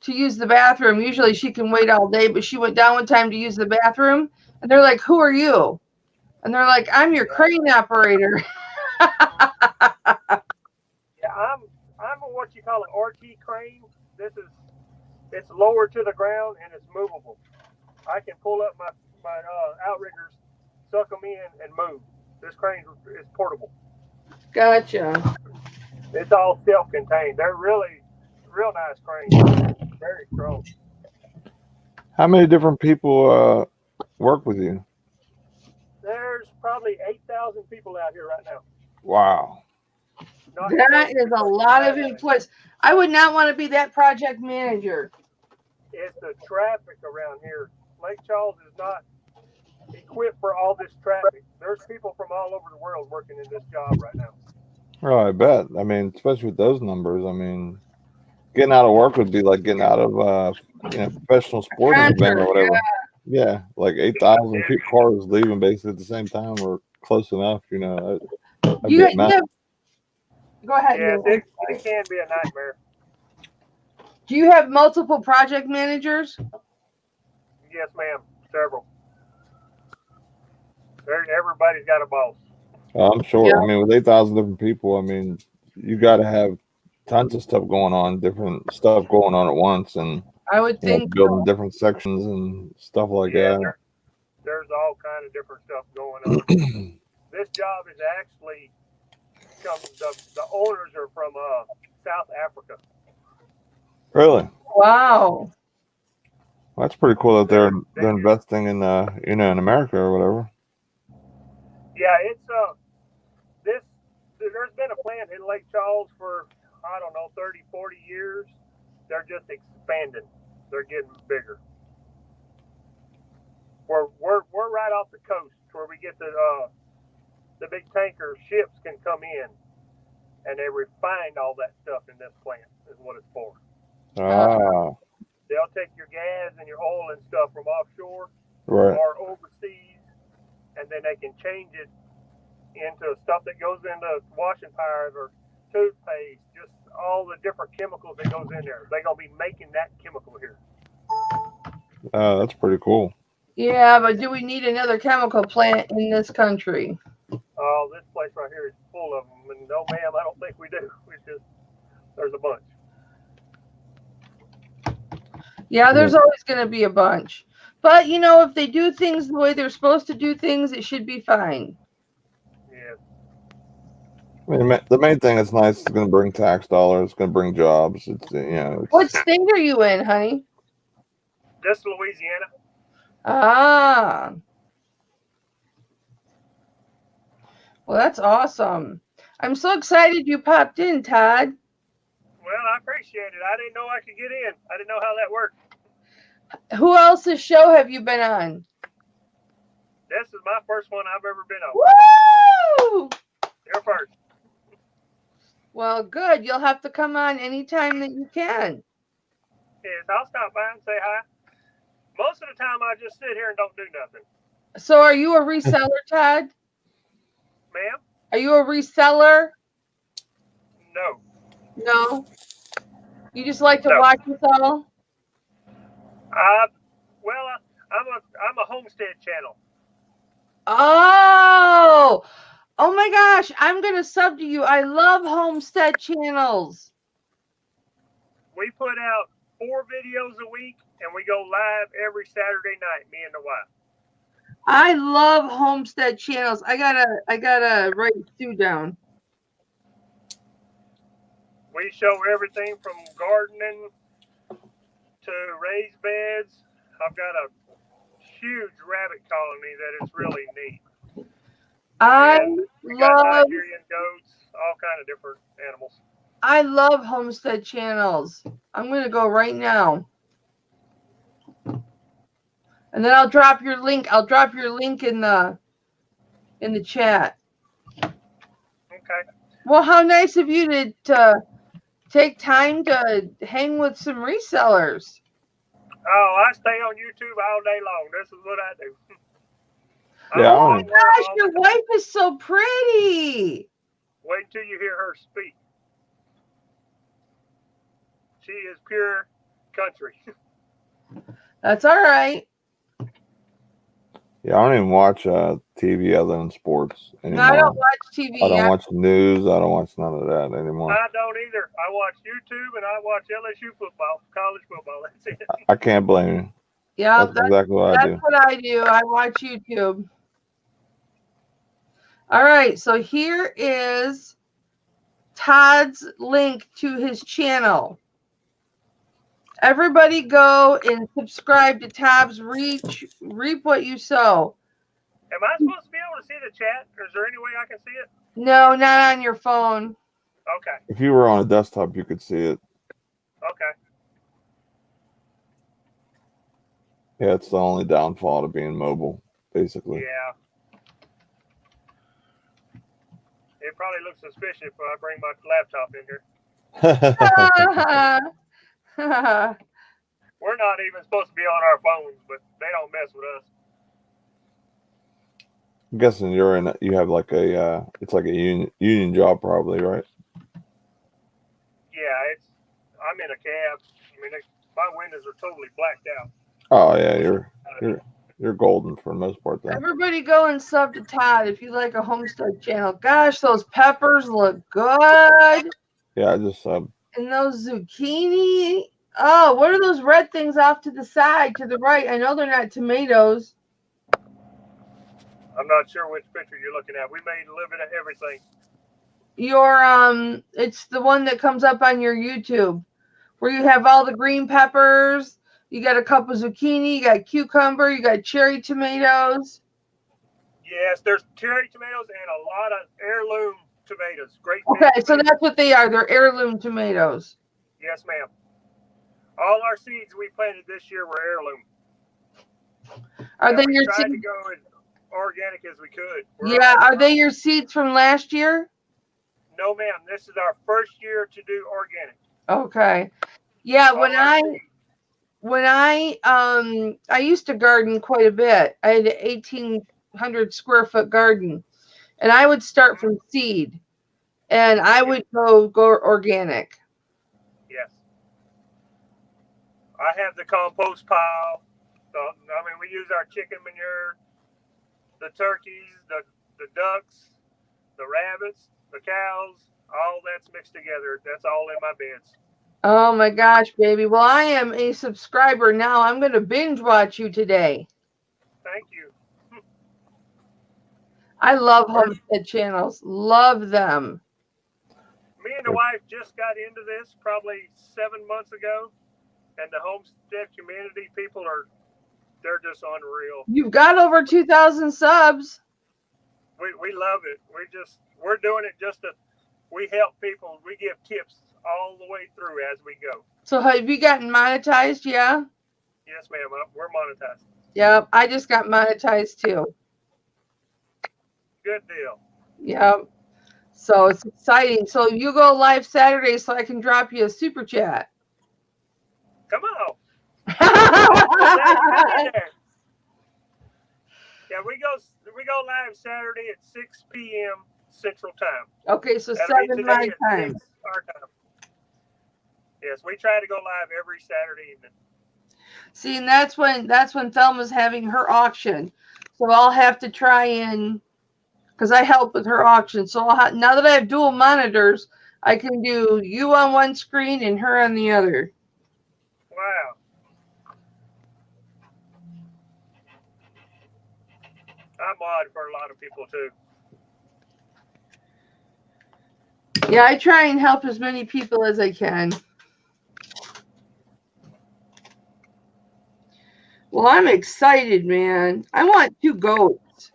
to use the bathroom. Usually she can wait all day, but she went down one time to use the bathroom. And they're like, "Who are you?" And they're like, "I'm your crane operator." Yeah, I'm a what you call an RT crane. It's lower to the ground and it's movable. I can pull up my outriggers, suck them in, and move. This crane is portable. Gotcha. It's all self-contained. They're really real nice cranes. Very strong. How many different people work with you? There's probably 8,000 people out here right now. Wow. not That close is to a lot of traffic. employees. I would not want to be that project manager. It's the traffic around here. Lake Charles is not equipped for all this traffic. There's people from all over the world working in this job right now. Oh, I bet. I mean, especially with those numbers. I mean, getting out of work would be like getting out of professional sporting event or whatever. Yeah, like 8,000 cars leaving basically at the same time or close enough. That'd be a mess. Go ahead. Yes, it can be a nightmare. Do you have multiple project managers? Yes, ma'am. Several. Everybody's got a boss. I'm sure. Yeah. I mean, with 8,000 different people, I mean, you got to have tons of stuff going on, different stuff going on at once, and I would think building different sections and stuff like that. There's all kind of different stuff going on. This job is actually the owners are from South Africa. Really? Wow. That's pretty cool that they're investing in in America or whatever. Yeah, it's there's been a plant in Lake Charles for I don't know 30, 40 years. They're just expanding. They're getting bigger. We're right off the coast where we get the big tanker ships can come in, and they refine all that stuff in this plant. Is what it's for. They'll take your gas and your oil and stuff from offshore or overseas, and then they can change it into stuff that goes into washing powders or toothpaste, just all the different chemicals that goes in there. They're going to be making that chemical here. That's pretty cool. Yeah, but do we need another chemical plant in this country? Oh, this place right here is full of them. And no, ma'am, I don't think we do. There's a bunch. Yeah, there's always going to be a bunch. But, if they do things the way they're supposed to do things, it should be fine. Yeah. I mean, the main thing is nice. It's going to bring tax dollars. It's going to bring jobs. What state are you in, honey? This is Louisiana. Ah. Well, that's awesome. I'm so excited you popped in, Todd. Well, I appreciate it. I didn't know I could get in. I didn't know how that worked. Who else's show have you been on? This is my first one I've ever been on. Woo! You're first. Well, good. You'll have to come on anytime that you can. Yes, I'll stop by and say hi. Most of the time, I just sit here and don't do nothing. So are you a reseller, Todd? Ma'am? Are you a reseller? No. No? You just like to watch us all? I'm a homestead channel. Oh my gosh. I'm going to sub to you. I love homestead channels. We put out 4 videos a week, and we go live every Saturday night, me and the wife. I love homestead channels. I gotta write Sue down. We show everything from gardening to raised beds. I've got a huge rabbit colony that is really neat. We got Nigerian goats, all kind of different animals. I love homestead channels. I'm gonna go right now. And then I'll drop your link. I'll drop your link in the chat. Okay. Well, how nice of you to take time to hang with some resellers. Oh, I stay on YouTube all day long. This is what I do. Yeah. Oh my gosh, your wife is so pretty. Wait till you hear her speak. She is pure country. That's all right. Yeah, I don't even watch TV other than sports anymore. No, I don't watch TV. I don't watch the news. I don't watch none of that anymore. I don't either. I watch YouTube and I watch LSU football, college football. That's it. I can't blame you. Yeah, that's exactly what I do. That's what I do. I watch YouTube. All right, so here is Todd's link to his channel. Everybody go and subscribe to Todd's Reap What You Sow. Am I supposed to be able to see the chat? Or is there any way I can see it? No, not on your phone. Okay. If you were on a desktop, you could see it. Okay. Yeah, it's the only downfall to being mobile, basically. Yeah. It probably looks suspicious if I bring my laptop in here. We're not even supposed to be on our phones, but they don't mess with us. I'm guessing you have like a, it's like a union job probably, right? Yeah, I'm in a cab. I mean, my windows are totally blacked out. Oh yeah, you're golden for the most part then. Everybody go and sub to Todd if you like a homestead channel. Gosh, those peppers look good. Yeah, I just And those zucchini. Oh, what are those red things off to the side, to the right? I know they're not tomatoes. I'm not sure which picture you're looking at. We made a little bit of everything. It's the one that comes up on your YouTube where you have all the green peppers. You got a cup of zucchini, you got cucumber, you got cherry tomatoes. Yes, there's cherry tomatoes and a lot of heirloom tomatoes. Great. Okay, so that's what they are. They're heirloom tomatoes. Yes, ma'am. All our seeds we planted this year were heirloom. Are they we your tried seeds? to go as organic as we could. Are they your seeds from last year? No, ma'am. This is our first year to do organic. Okay. Yeah, when I used to garden quite a bit. I had an 1,800 square foot garden, and I would start from seed, and I would go organic. Yes. I have the compost pile. We use our chicken manure, the turkeys, the ducks, the rabbits, the cows. All that's mixed together. That's all in my beds. Oh my gosh, baby. Well, I am a subscriber now. I'm going to binge watch you today. Thank you. I love homestead channels. Love them. Me and the wife just got into this probably 7 months ago, and the homestead community people they're just unreal. You've got over 2,000 subs. We love it. We're doing it we help people. We give tips all the way through as we go. So have you gotten monetized? Yeah. Yes, ma'am. We're monetized. Yep. I just got monetized too. Good deal. Yep. So it's exciting. So you go live Saturday so I can drop you a super chat. Come on. Yeah, we go live Saturday at 6 p.m. Central Time. Okay, so That'll 7 my time. Our time. Yes, we try to go live every Saturday evening. See, and that's when Thelma's having her auction. So I'll have to try and, because I help with her auction. So now that I have dual monitors, I can do you on one screen and her on the other. Wow. I'm odd for a lot of people too. Yeah, I try and help as many people as I can. Well, I'm excited, man. I want 2 goats.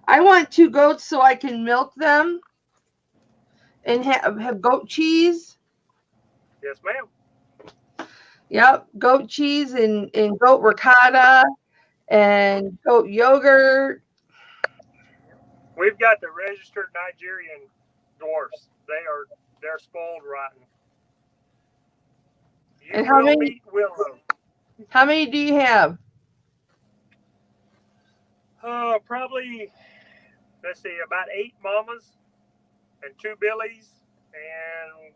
I want 2 goats so I can milk them and have goat cheese. Yes, ma'am. Yep, goat cheese and goat ricotta and goat yogurt. We've got the registered Nigerian dwarfs. They're spoiled rotten. And how many? How many do you have? Probably, let's see, about 8 mamas and 2 billies and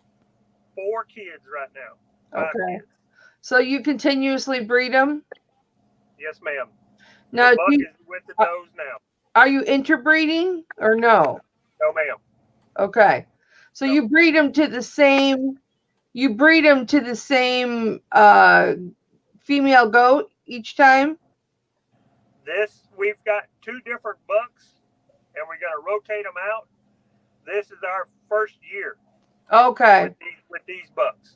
4 kids right now. Okay. So you continuously breed them? Yes, ma'am. Now, the buck is with the does now. Are you interbreeding or no? No, ma'am. Okay. So you breed them to the same. You breed them to the same female goat each time. We've got 2 different bucks, and we're going to rotate them out. This is our first year. Okay. With these bucks.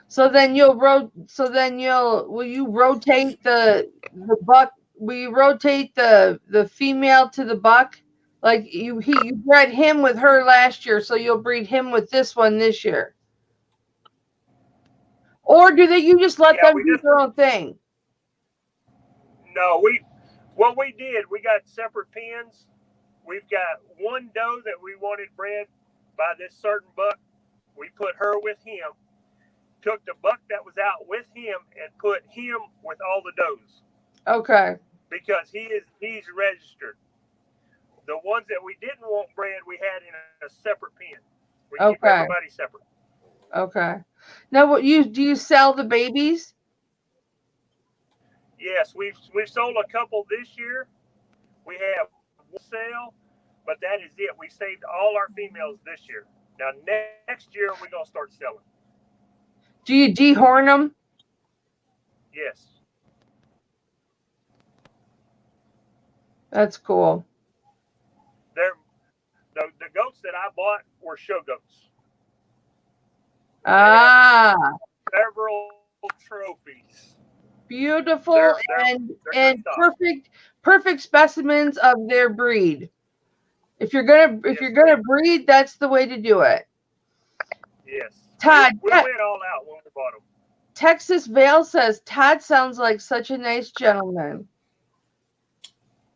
So then will you rotate the buck? Will you rotate the female to the buck Like you bred him with her last year, so you'll breed him with this one this year. Or you just let them do their own thing? No, what we did, we got separate pens. We've got one doe that we wanted bred by this certain buck. We put her with him. Took the buck that was out with him and put him with all the does. Okay. Because he's registered. The ones that we didn't want bred, we had in a separate pen. We keep everybody separate. Okay. Now, do you sell the babies? Yes, we've sold a couple this year. We have one sale, but that is it. We saved all our females this year. Now next year we're gonna start selling. Do you dehorn them? Yes. That's cool. The goats that I bought were show goats. Several trophies. Beautiful they're perfect specimens of their breed. If you're gonna breed, that's the way to do it. Yes. Todd, we went all out when we bought them. Texas Vale says Todd sounds like such a nice gentleman.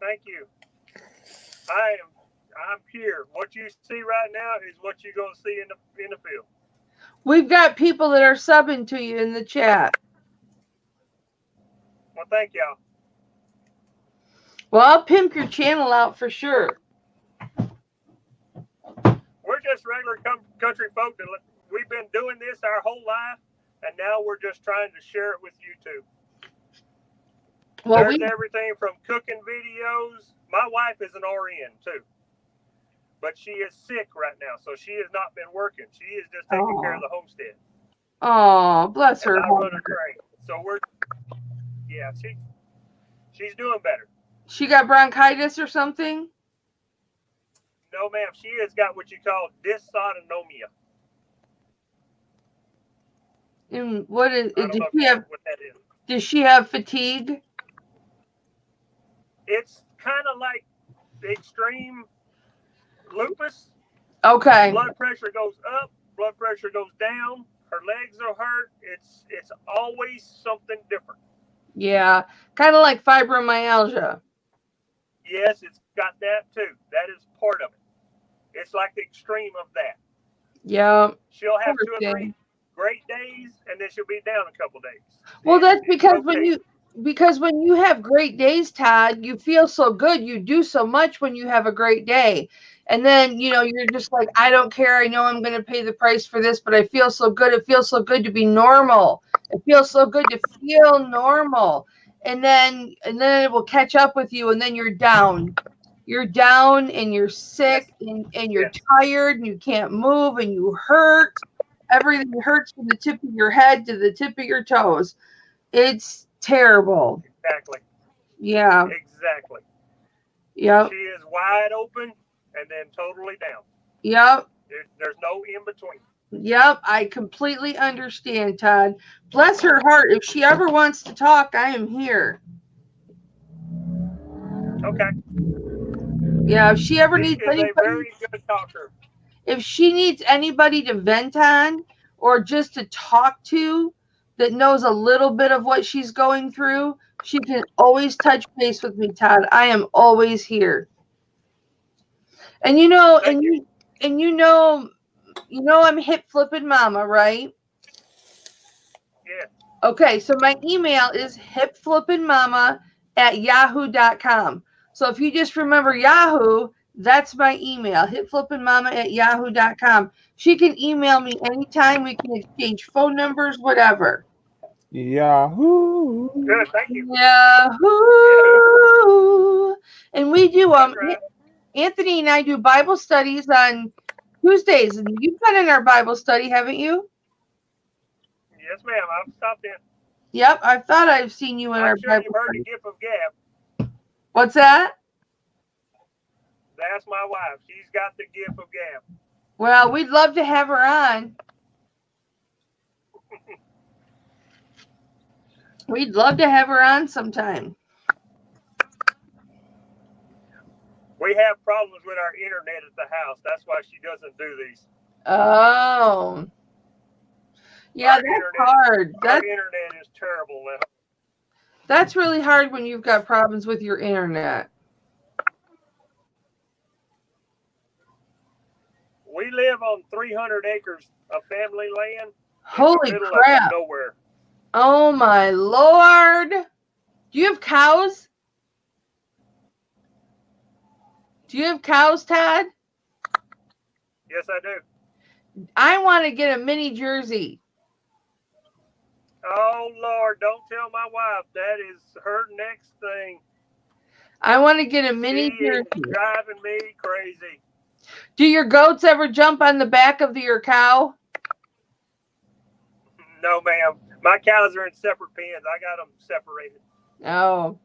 Thank you. I'm here. What you see right now is what you're gonna see in the field. We've got people that are subbing to you in the chat. Well, thank y'all. Well, I'll pimp your channel out for sure. We're just regular country folk. We've been doing this our whole life, and now we're just trying to share it with you too. Well, there's everything from cooking videos. My wife is an RN too, but she is sick right now, so she has not been working. She is just taking care of the homestead. Oh, bless her. I run a crane, so she's doing better. She got bronchitis or something? No, ma'am. She has got what you call dysautonomia. And what is? What that is. Does she have fatigue? It's kind of like the extreme lupus. Okay. Blood pressure goes up. Blood pressure goes down. Her legs are hurt. It's always something different. Yeah, kind of like fibromyalgia. Yes, it's got that too. That is part of it. It's like the extreme of that. Yeah. She'll have 2 or 3 great days, and then she'll be down a couple days. Well, that's because when you have great days, Todd, you feel so good. You do so much when you have a great day. And then, you're just like, I don't care. I know I'm going to pay the price for this, but I feel so good. It feels so good to be normal. It feels so good to feel normal. And then it will catch up with you, and then you're down. You're down and you're sick and you're tired and you can't move and you hurt. Everything hurts from the tip of your head to the tip of your toes. It's terrible. Exactly. Yeah. Exactly. Yep. She is wide open and then totally down. Yep. There's no in between. Yep. I completely understand, Todd. Bless her heart. If she ever wants to talk, I am here. Okay. Yeah. If she ever needs anybody, a very good talker. If she needs anybody to vent on or just to talk to that knows a little bit of what she's going through, she can always touch base with me, Todd. I am always here. And I'm hip flipping mama, right? Yeah. Okay, so my email is hipflippingmama@yahoo.com. So if you just remember Yahoo, that's my email, hipflippingmama@yahoo.com. She can email me anytime. We can exchange phone numbers, whatever. Yahoo. Good, thank you. Yahoo. And we do Anthony and I do Bible studies on Tuesdays, and you've been in our Bible study, haven't you? Yes, ma'am. I've stopped in. Yep, I thought I've seen you in our Bible study. You've heard the gift of gab. What's that? That's my wife. She's got the gift of gab. Well, we'd love to have her on. We'd love to have her on sometime. We have problems with our internet at the house. That's why she doesn't do these. Oh. Yeah, that's hard. Our internet is terrible now. That's really hard when you've got problems with your internet. We live on 300 acres of family land. Holy in the middle crap. Of nowhere. Oh my Lord. Do you have cows? Do you have cows, Todd? Yes, I do. I want to get a mini Jersey. Oh, Lord, don't tell my wife. That is her next thing. I want to get a mini She Jersey. is driving me crazy. Do your goats ever jump on the back of your cow? No, ma'am. My cows are in separate pens. I got them separated. Oh.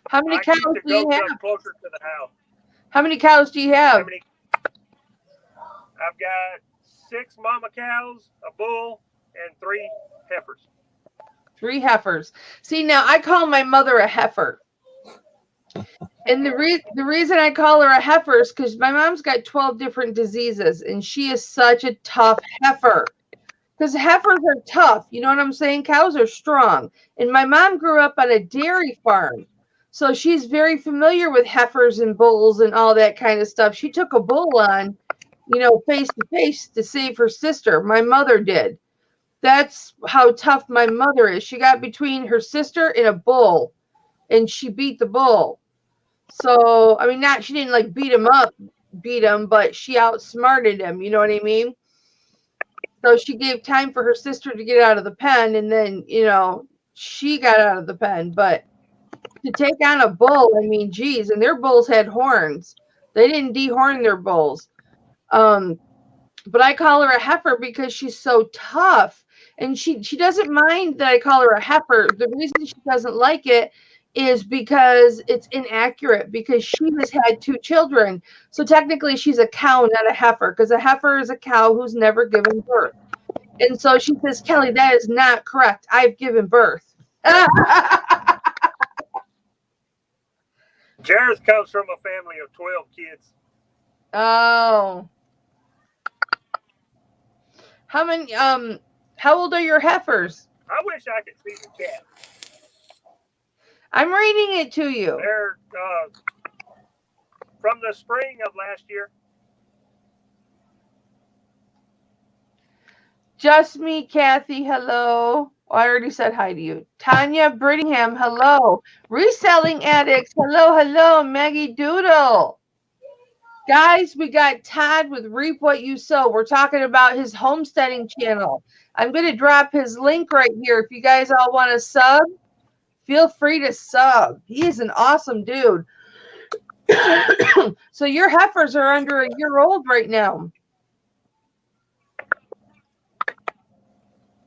How many cows do you have? Closer to the house. How many cows do you have? I've got 6 mama cows, a bull, and 3 heifers. 3 heifers. See, now I call my mother a heifer. And the reason I call her a heifer is because my mom's got 12 different diseases, and she is such a tough heifer. Because heifers are tough. You know what I'm saying? Cows are strong. And my mom grew up on a dairy farm. So she's very familiar with heifers and bulls and all that kind of stuff. She took a bull on, face to face to save her sister. My mother did. That's how tough my mother is. She got between her sister and a bull, and she beat the bull. So, I mean, she didn't like beat him, but she outsmarted him. You know what I mean? So she gave time for her sister to get out of the pen, and then, she got out of the pen. But to take on a bull, I mean, geez, and their bulls had horns. They didn't dehorn their bulls. But I call her a heifer because she's so tough. And she doesn't mind that I call her a heifer. The reason she doesn't like it is because it's inaccurate, because she has had 2 children. So technically she's a cow, not a heifer, because a heifer is a cow who's never given birth. And so she says, Kelly, that is not correct. I've given birth. Jairus comes from a family of 12 kids. Oh. How old are your heifers? I wish I could see the chat. I'm reading it to you. They're from the spring of last year. Just me, Kathy, hello. Oh, I already said hi to you. Tanya Brittingham, hello. Reselling Addicts, hello. Maggie Doodle. Guys, we got Todd with Reap What You Sow. We're talking about his homesteading channel. I'm going to drop his link right here. If you guys all want to sub, feel free to sub. He is an awesome dude. So your heifers are under a year old right now.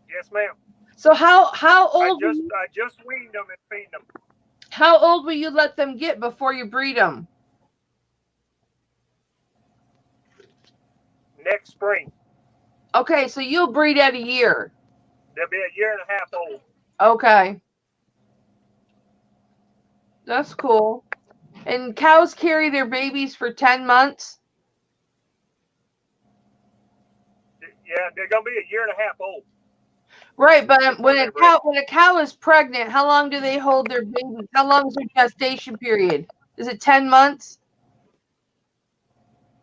Yes, ma'am. So how old? I just weaned them and feed them. How old will you let them get before you breed them? Next spring. Okay, so you'll breed at a year. They'll be a year and a half old. Okay. That's cool. And cows carry their babies for 10 months? Yeah, they're going to be a year and a half old. Right, but when a cow is pregnant, how long do they hold their babies? How long is their gestation period? Is it 10 months?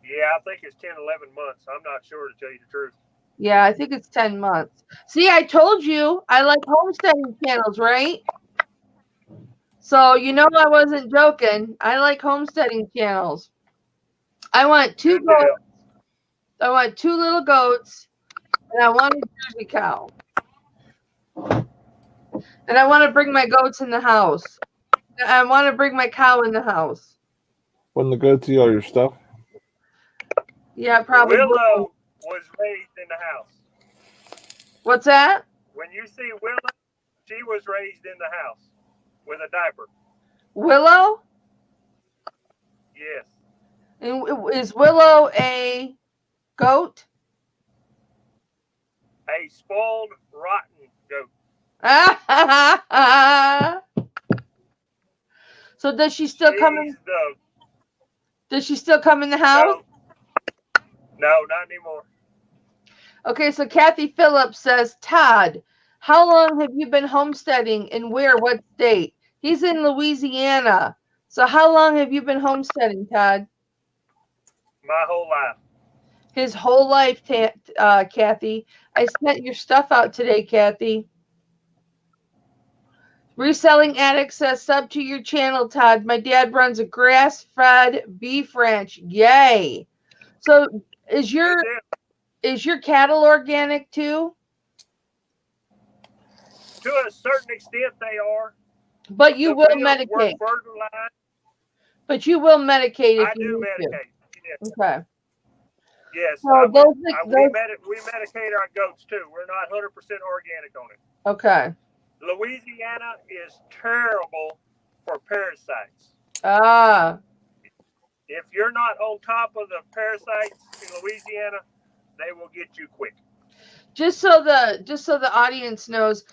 Yeah, I think it's 10, 11 months. I'm not sure, to tell you the truth. Yeah, I think it's 10 months. See, I told you I like homesteading channels, right? So, I wasn't joking. I like homesteading channels. I want 2 goats. I want 2 little goats. And I want a Jersey cow. And I want to bring my goats in the house. I want to bring my cow in the house. When the goats eat all your stuff? Yeah, probably. Willow was raised in the house. What's that? When you see Willow, she was raised in the house with a diaper. Willow? Yes. And is Willow a goat? A spoiled, rotten goat. So does she still come in? Does she still come in the house? No, not anymore. Okay, so Kathy Phillips says, Todd, how long have you been homesteading and where, what state? He's in Louisiana. So how long have you been homesteading, Todd? My whole life. His whole life, Kathy. I sent your stuff out today, Kathy. Reselling Addict says, sub to your channel, Todd. My dad runs a grass-fed beef ranch. Yay. So is your cattle organic too? To a certain extent, they are. But you will medicate. But you will medicate if you need to. Yes. Okay. Yes. So we medicate our goats too. We're not 100% organic on it. Okay. Louisiana is terrible for parasites. Ah. If you're not on top of the parasites in Louisiana, they will get you quick. Just so the audience knows,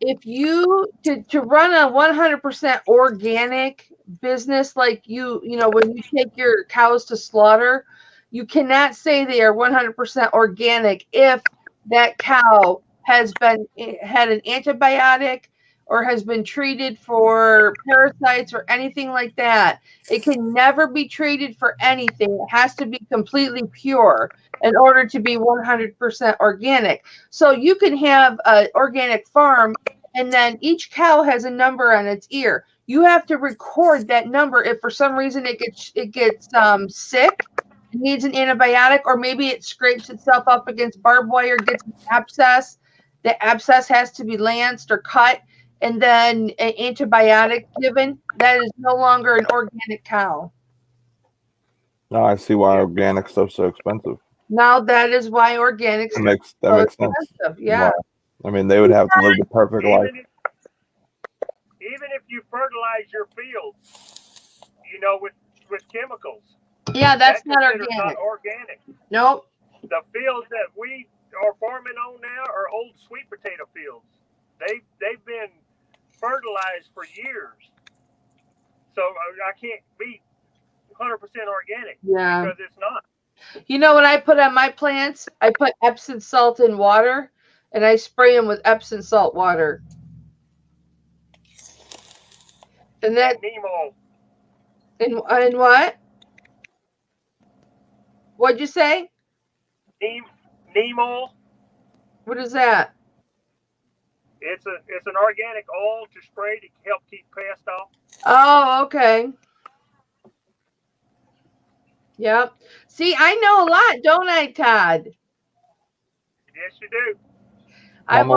if you to run a 100% organic business, like you know when you take your cows to slaughter, you cannot say they are 100% organic if that cow had an antibiotic or has been treated for parasites or anything like that. It can never be treated for anything. It has to be completely pure in order to be 100% organic. So you can have an organic farm and then each cow has a number on its ear. You have to record that number if for some reason it gets sick, it needs an antibiotic, or maybe it scrapes itself up against barbed wire, gets an abscess. The abscess has to be lanced or cut, and then an antibiotic given. That is no longer an organic cow. Now I see why organic stuff's so expensive. Now that is why organic that makes sense. Yeah. Wow. I mean, they would have to live the perfect life. Even if you fertilize your fields, you know, with chemicals. Yeah, that's not organic. Nope. The fields that we are farming on now are old sweet potato fields. They've been fertilized for years. So I can't be 100% organic. Yeah. Because it's not. You know what I put on my plants? I put Epsom salt in water, and I spray them with Epsom salt water. And that Nemo. In what? What'd you say? Nemo. What is that? It's an organic oil to spray to help keep pests off. Oh, okay. Yep. See, I know a lot, don't I, Todd? Yes, you do. Mama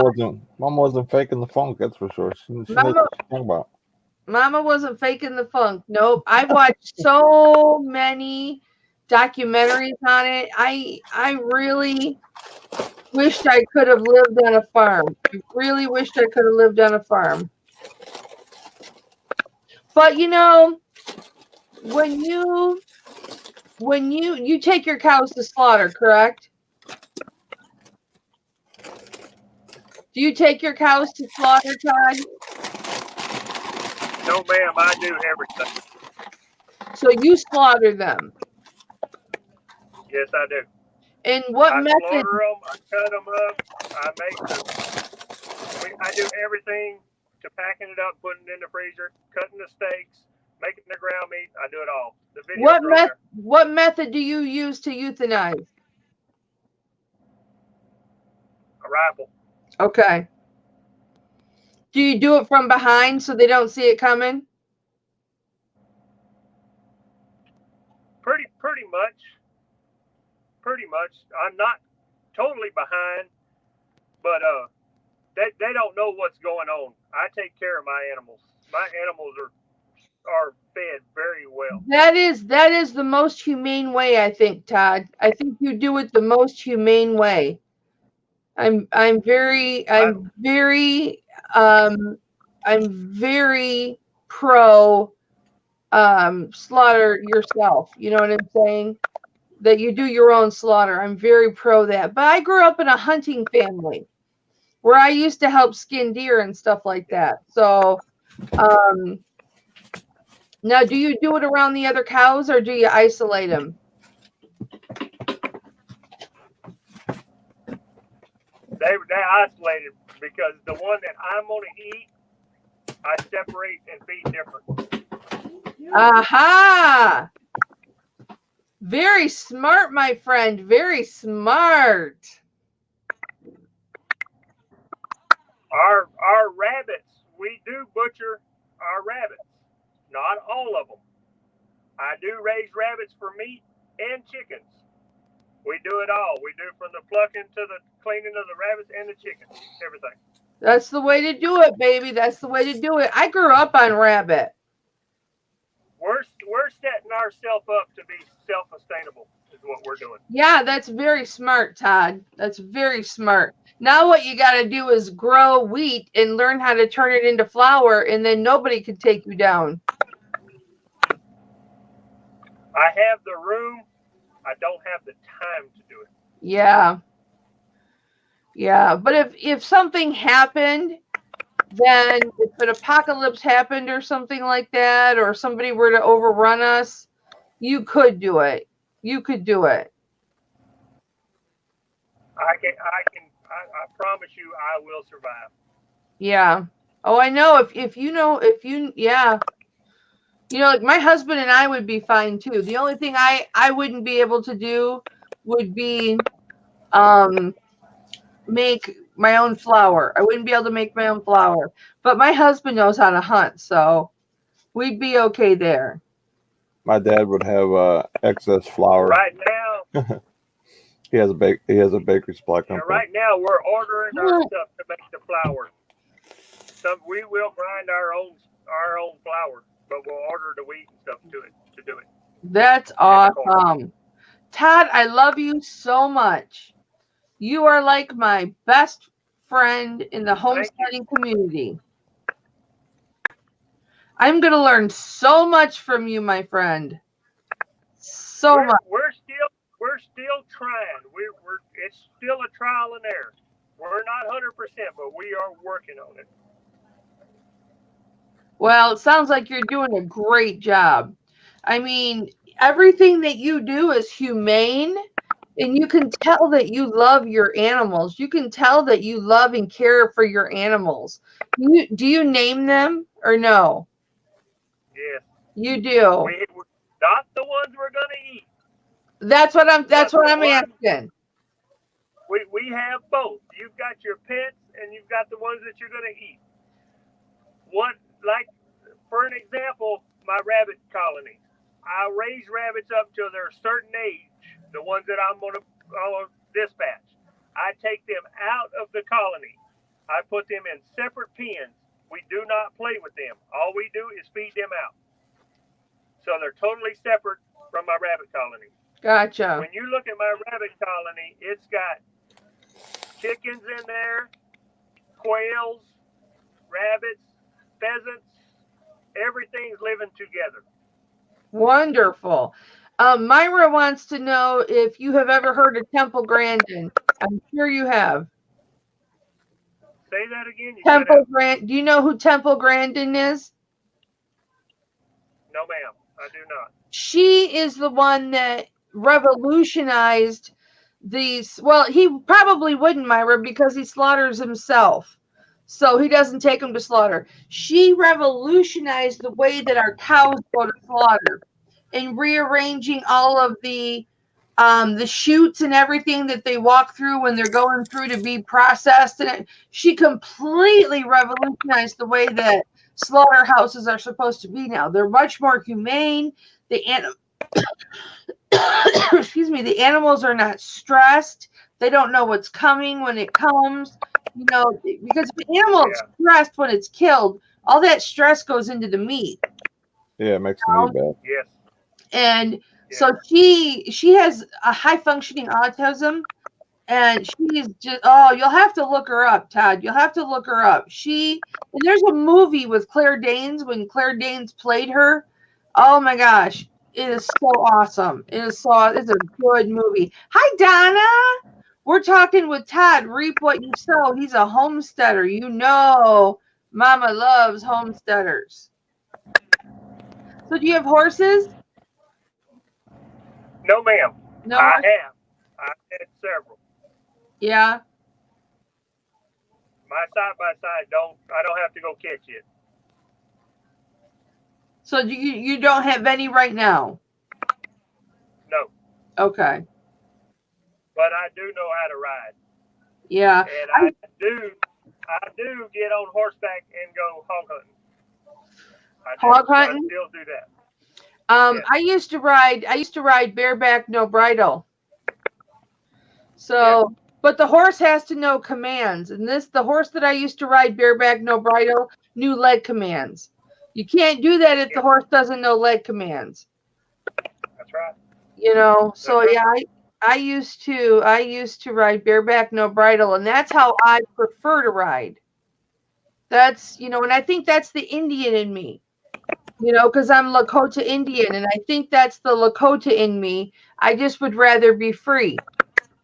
wasn't faking the funk, that's for sure. She knows what she's talking about. Mama wasn't faking the funk. Nope. I watched so many documentaries on it. I really wished I could have lived on a farm. I really wished I could have lived on a farm. But you know, when you take your cows to slaughter, correct? Do you take your cows to slaughter, Todd? No, ma'am. I do everything. So you slaughter them? Yes, I do. In what method? I slaughter them. I cut them up. I do everything to packing it up, putting it in the freezer, cutting the steaks, making the ground meat. I do it all. The what method do you use to euthanize? A rifle. Okay. Do you do it from behind so they don't see it coming? Pretty much. Pretty much. I'm not totally behind, but they don't know what's going on. I take care of my animals. My animals are fed very well. That is the most humane way, I think, Todd. I think you do it the most humane way. I'm very pro slaughter yourself. You know what I'm saying? That you do your own slaughter. I'm very pro that. But I grew up in a hunting family where I used to help skin deer and stuff like that. So Now, do you do it around the other cows or do you isolate them? They isolated because the one that I'm gonna eat, I separate and feed different. Aha! Very smart, my friend. Very smart. Our rabbits, we do butcher our rabbits. Not all of them. I do raise rabbits for meat and chickens. We do it all. We do from the plucking to the cleaning of the rabbits and the chickens. Everything. That's the way to do it, baby. That's the way to do it. I grew up on rabbit. We're setting ourselves up to be self-sustainable is what we're doing. Yeah, that's very smart, Todd. That's very smart. Now what you got to do is grow wheat and learn how to turn it into flour, and then nobody can take you down. I have the room. I don't have the time to do it. Yeah. Yeah, but if something happened, then if an apocalypse happened or something like that, or somebody were to overrun us, you could do it. You could do it. I promise you I will survive. Yeah. Oh, I know. If you yeah. You know, like my husband and I would be fine too. The only thing I wouldn't be able to do would be make my own flour. I wouldn't be able to make my own flour. But my husband knows how to hunt, so we'd be okay there. My dad would have excess flour. Right now, he has a bakery supply company. right now we're ordering our stuff to make the flour. We will grind our own flour, but we'll order the wheat and stuff to do it. That's awesome. Todd, I love you so much. You are like my best friend in the homesteading community. I'm going to learn so much from you, my friend. So much. We're still trying. It's still a trial and error. We're not 100%, but we are working on it. Well, it sounds like you're doing a great job. I mean, everything that you do is humane, and you can tell that you love your animals. You can tell that you love and care for your animals. Do you name them or no? Yes. You do. Not the ones we're gonna eat. That's what I'm asking. We have both. You've got your pets and you've got the ones that you're gonna eat. Like for an example, my rabbit colony. I raise rabbits up till they're a certain age. The ones that I'm gonna dispatch. I take them out of the colony. I put them in separate pens. We do not play with them. All we do is feed them out. So they're totally separate from my rabbit colony. Gotcha. When you look at my rabbit colony, it's got chickens in there, quails, rabbits, pheasants. Everything's living together. Wonderful. Myra wants to know if you have ever heard of Temple Grandin. I'm sure you have. Say that again. Do you know who Temple Grandin is? No, ma'am. I do not. She is the one that revolutionized these. Well, he probably wouldn't, Myra, because he slaughters himself. So he doesn't take them to slaughter. She revolutionized the way that our cows go to slaughter and rearranging all of the chutes and everything that they walk through when they're going through to be processed. And she completely revolutionized the way that slaughterhouses are supposed to be now. They're much more humane. Excuse me, the animals are not stressed. They don't know what's coming when it comes. You know, because if an animal is stressed when it's killed, all that stress goes into the meat. Yeah, it makes the meat bad. Yes. And so she has a high functioning autism, and she's just you'll have to look her up, Todd. You'll have to look her up. And there's a movie with Claire Danes when Claire Danes played her. Oh my gosh, it is so awesome. It's a good movie. Hi, Donna. We're talking with Todd. Reap what you sow. He's a homesteader. You know, Mama loves homesteaders. So do you have horses? No, ma'am. No. I have. I've had several. Yeah. My side by side I don't have to go catch it. So you don't have any right now? No. Okay. But I do know how to ride. Yeah. And I do get on horseback and go hog hunting. Hog hunting? I still do that. Yes. I used to ride bareback, no bridle. So, but the horse has to know commands. And the horse that I used to ride bareback, no bridle, knew leg commands. You can't do that if the horse doesn't know leg commands. That's right. You know, so yeah, I used to ride bareback, no bridle, and that's how I prefer to ride. That's, and I think that's the Indian in me. Because I'm Lakota Indian, and I think that's the Lakota in me. I just would rather be free.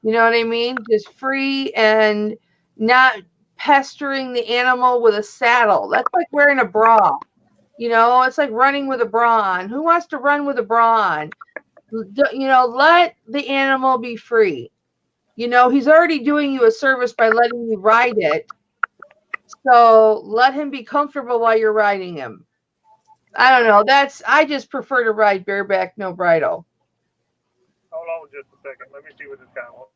You know what I mean? Just free and not pestering the animal with a saddle. That's like wearing a bra. It's like running with a bra on. Who wants to run with a bra on? Let the animal be free. He's already doing you a service by letting you ride it. So let him be comfortable while you're riding him. I don't know. I just prefer to ride bareback, no bridle. Hold on just a second. Let me see what this guy wants.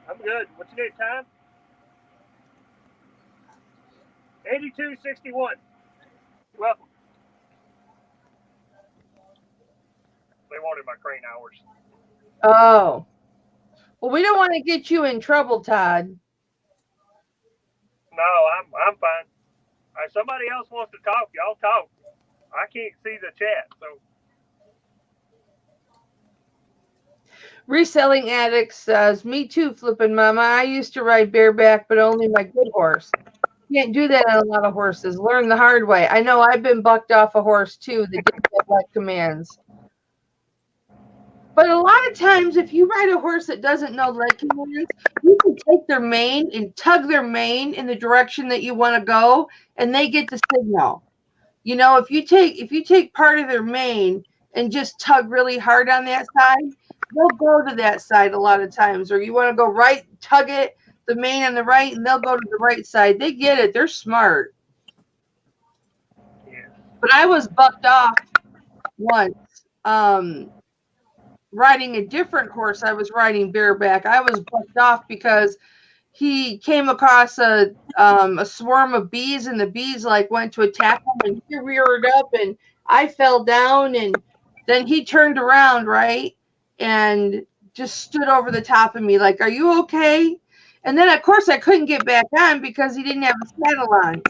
I'm good. What you need, time? 8261. Welcome. They wanted my crane hours. Oh. Well, we don't want to get you in trouble, Todd. No, I'm fine. If somebody else wants to talk, y'all talk. I can't see the chat, so. Reselling Addict says, me too, flipping mama. I used to ride bareback, but only my good horse. Can't do that on a lot of horses. Learn the hard way. I know I've been bucked off a horse too that didn't have leg commands. But a lot of times, if you ride a horse that doesn't know leg commands, you can take their mane and tug their mane in the direction that you want to go, and they get the signal. If you take part of their mane and just tug really hard on that side, they'll go to that side a lot of times. Or you want to go right, tug it, the mane on the right, and they'll go to the right side. They get it. They're smart. Yeah. But I was bucked off once. Riding a different horse. I was riding bareback. I was bucked off because he came across a swarm of bees, and the bees went to attack him, and he reared up, and I fell down, and then he turned around, right, and just stood over the top of me like, are you okay? And then of course I couldn't get back on because he didn't have a saddle on.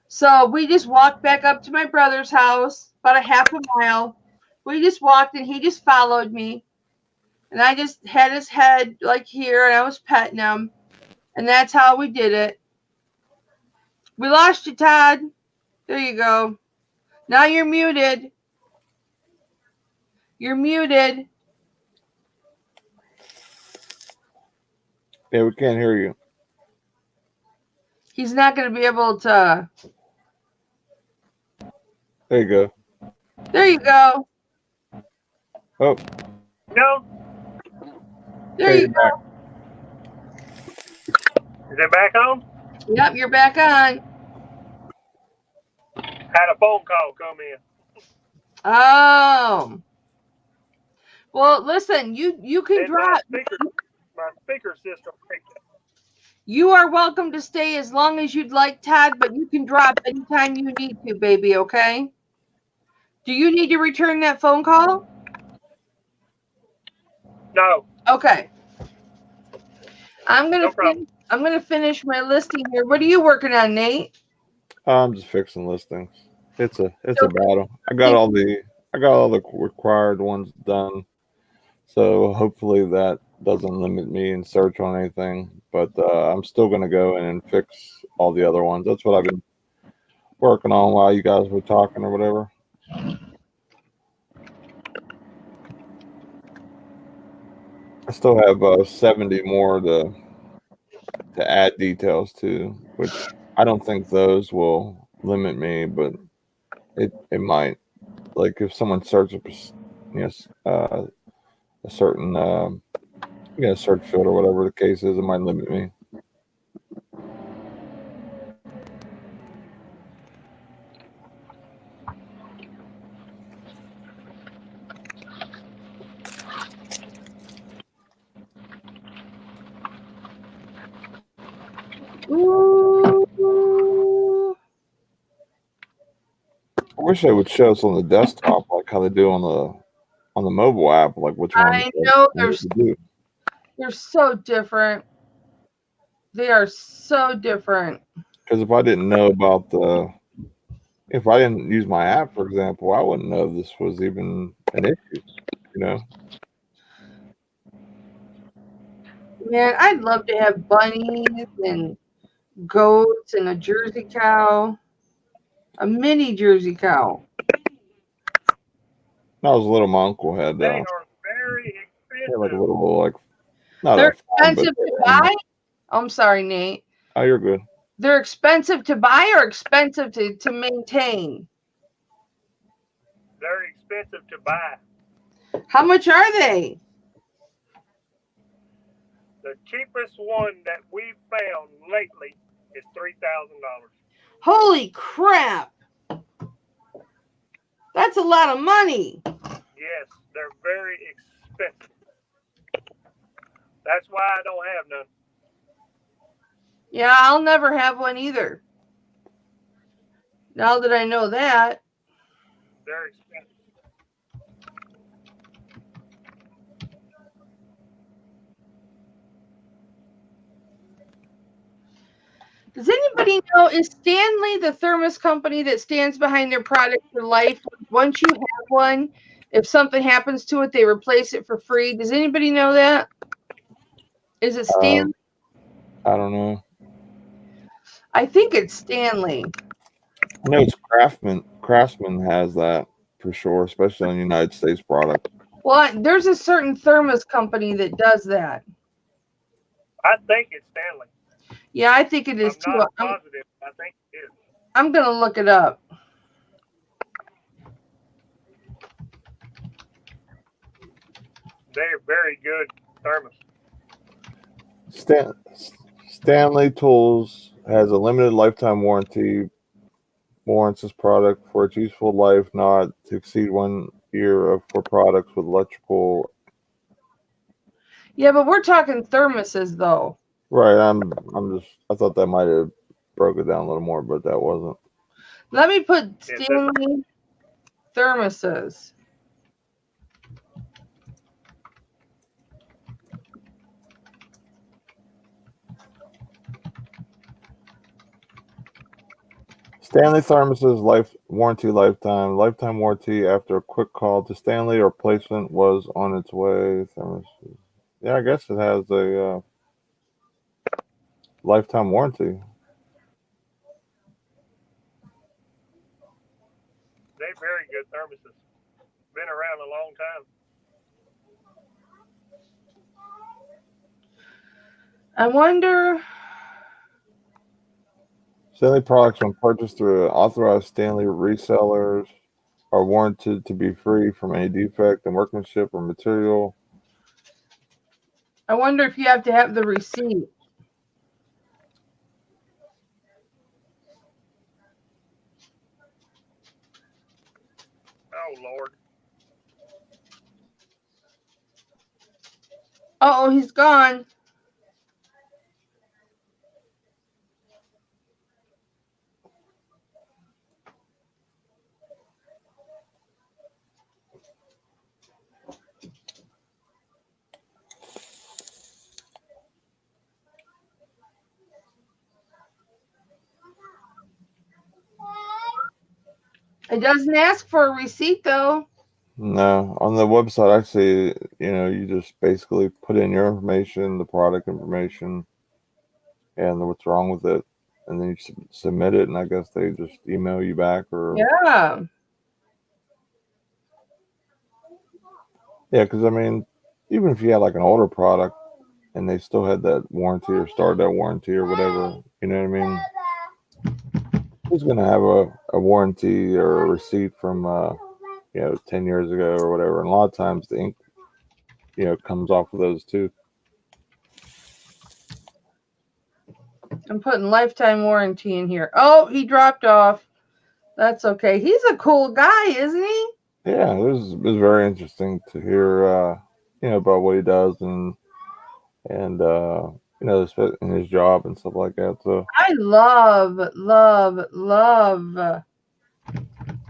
So we just walked back up to my brother's house, about a half a mile. We just walked, and he just followed me, and I just had his head here, and I was petting him. And that's how we did it. We lost you, Todd. There you go. Now you're muted. You're muted. Yeah, we can't hear you. He's not going to be able to. There you go. There you go. Oh. No. There you go. Is it back on? Yep, you're back on. Had a phone call come in. Oh. Well, listen, you can drop. My speaker system picked up. You are welcome to stay as long as you'd like, Todd, but you can drop anytime you need to, baby, okay? Do you need to return that phone call? No. Okay. I'm gonna finish my listing here. What are you working on, Nate? I'm just fixing listings. It's a battle. I got all the required ones done. So hopefully that doesn't limit me in search on anything. But I'm still gonna go in and fix all the other ones. That's what I've been working on while you guys were talking or whatever. I still have 70 more to add details to, which I don't think those will limit me, but it might, like if someone searches, a certain search field or whatever the case is, it might limit me. Ooh. I wish they would show us on the desktop like how they do on the mobile app, like which one I know to do. they're so different. They are so different. Because if I didn't know about if I didn't use my app, for example, I wouldn't know this was even an issue. You know, Man, I'd love to have bunnies and goats and a Jersey cow, a mini Jersey cow. when I was little, my uncle had They are very like a expensive. little like not They're a farm, but expensive to buy. I'm sorry, Nate. oh, you're good. They're expensive to buy or expensive to maintain? They're expensive to buy. How much are they? The cheapest one that we've found lately is $3,000. Holy crap. That's a lot of money. Yes, they're very expensive. That's why I don't have none. Yeah, I'll never have one either. Now that I know that. They're expensive. Does anybody know, is Stanley the thermos company that stands behind their product for life? Once you have one, if something happens to it, they replace it for free. Does anybody know that? Is it Stanley? I don't know. I think it's Stanley. I know it's Craftsman. Craftsman has that for sure, especially on United States product. Well, there's a certain thermos company that does that. I think it's Stanley. Yeah, I think it is I'm too. not positive. I think it is. I'm going to look it up. They're very good thermos. Stanley Tools has a limited lifetime warranty. Warrants this product for its useful life not to exceed 1 year for products with electrical. Yeah, but we're talking thermoses though. Right. I thought that might have broke it down a little more, but that wasn't. Let me put Stanley thermoses. Stanley Thermos's lifetime warranty after a quick call to Stanley, replacement was on its way. Thermoses. Yeah, I guess it has a lifetime warranty. They're very good thermoses. Been around a long time. I wonder. Stanley products, when purchased through authorized Stanley resellers, are warranted to be free from any defect in workmanship or material. I wonder if you have to have the receipt. Oh, Lord. Uh-oh, he's gone. It doesn't ask for a receipt though. No, on the website I see, you just basically put in your information, the product information, and what's wrong with it, and then you submit it, and I guess they just email you back or Yeah. yeah, because I mean, even if you had like an older product and they still had that warranty or started that warranty or whatever, you know what I mean? who's going to have a warranty or a receipt from 10 years ago or whatever? And a lot of times the ink comes off of those too. I'm putting lifetime warranty in here. Oh, he dropped off. That's okay. He's a cool guy, isn't he? Yeah, it was very interesting to hear about what he does and in his job and stuff like that. So I love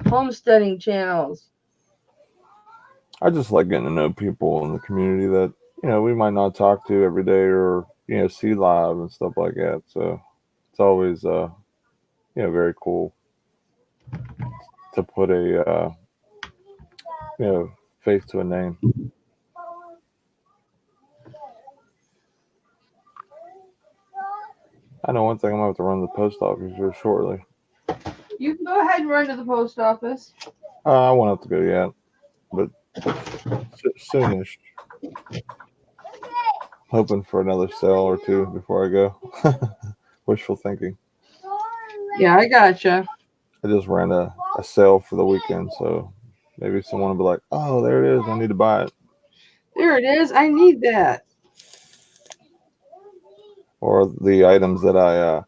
homesteading channels. I just like getting to know people in the community that we might not talk to every day or see live and stuff like that. So it's always very cool to put a face to a name. I know one thing, I'm gonna have to run to the post office here shortly. You can go ahead and run to the post office. I won't have to go yet, but soonish. Hoping for another sale or two before I go. Wishful thinking. Yeah, I gotcha. I just ran a sale for the weekend, so maybe someone will be like, "Oh, there it is. I need to buy it." There it is. I need that. Or the items that I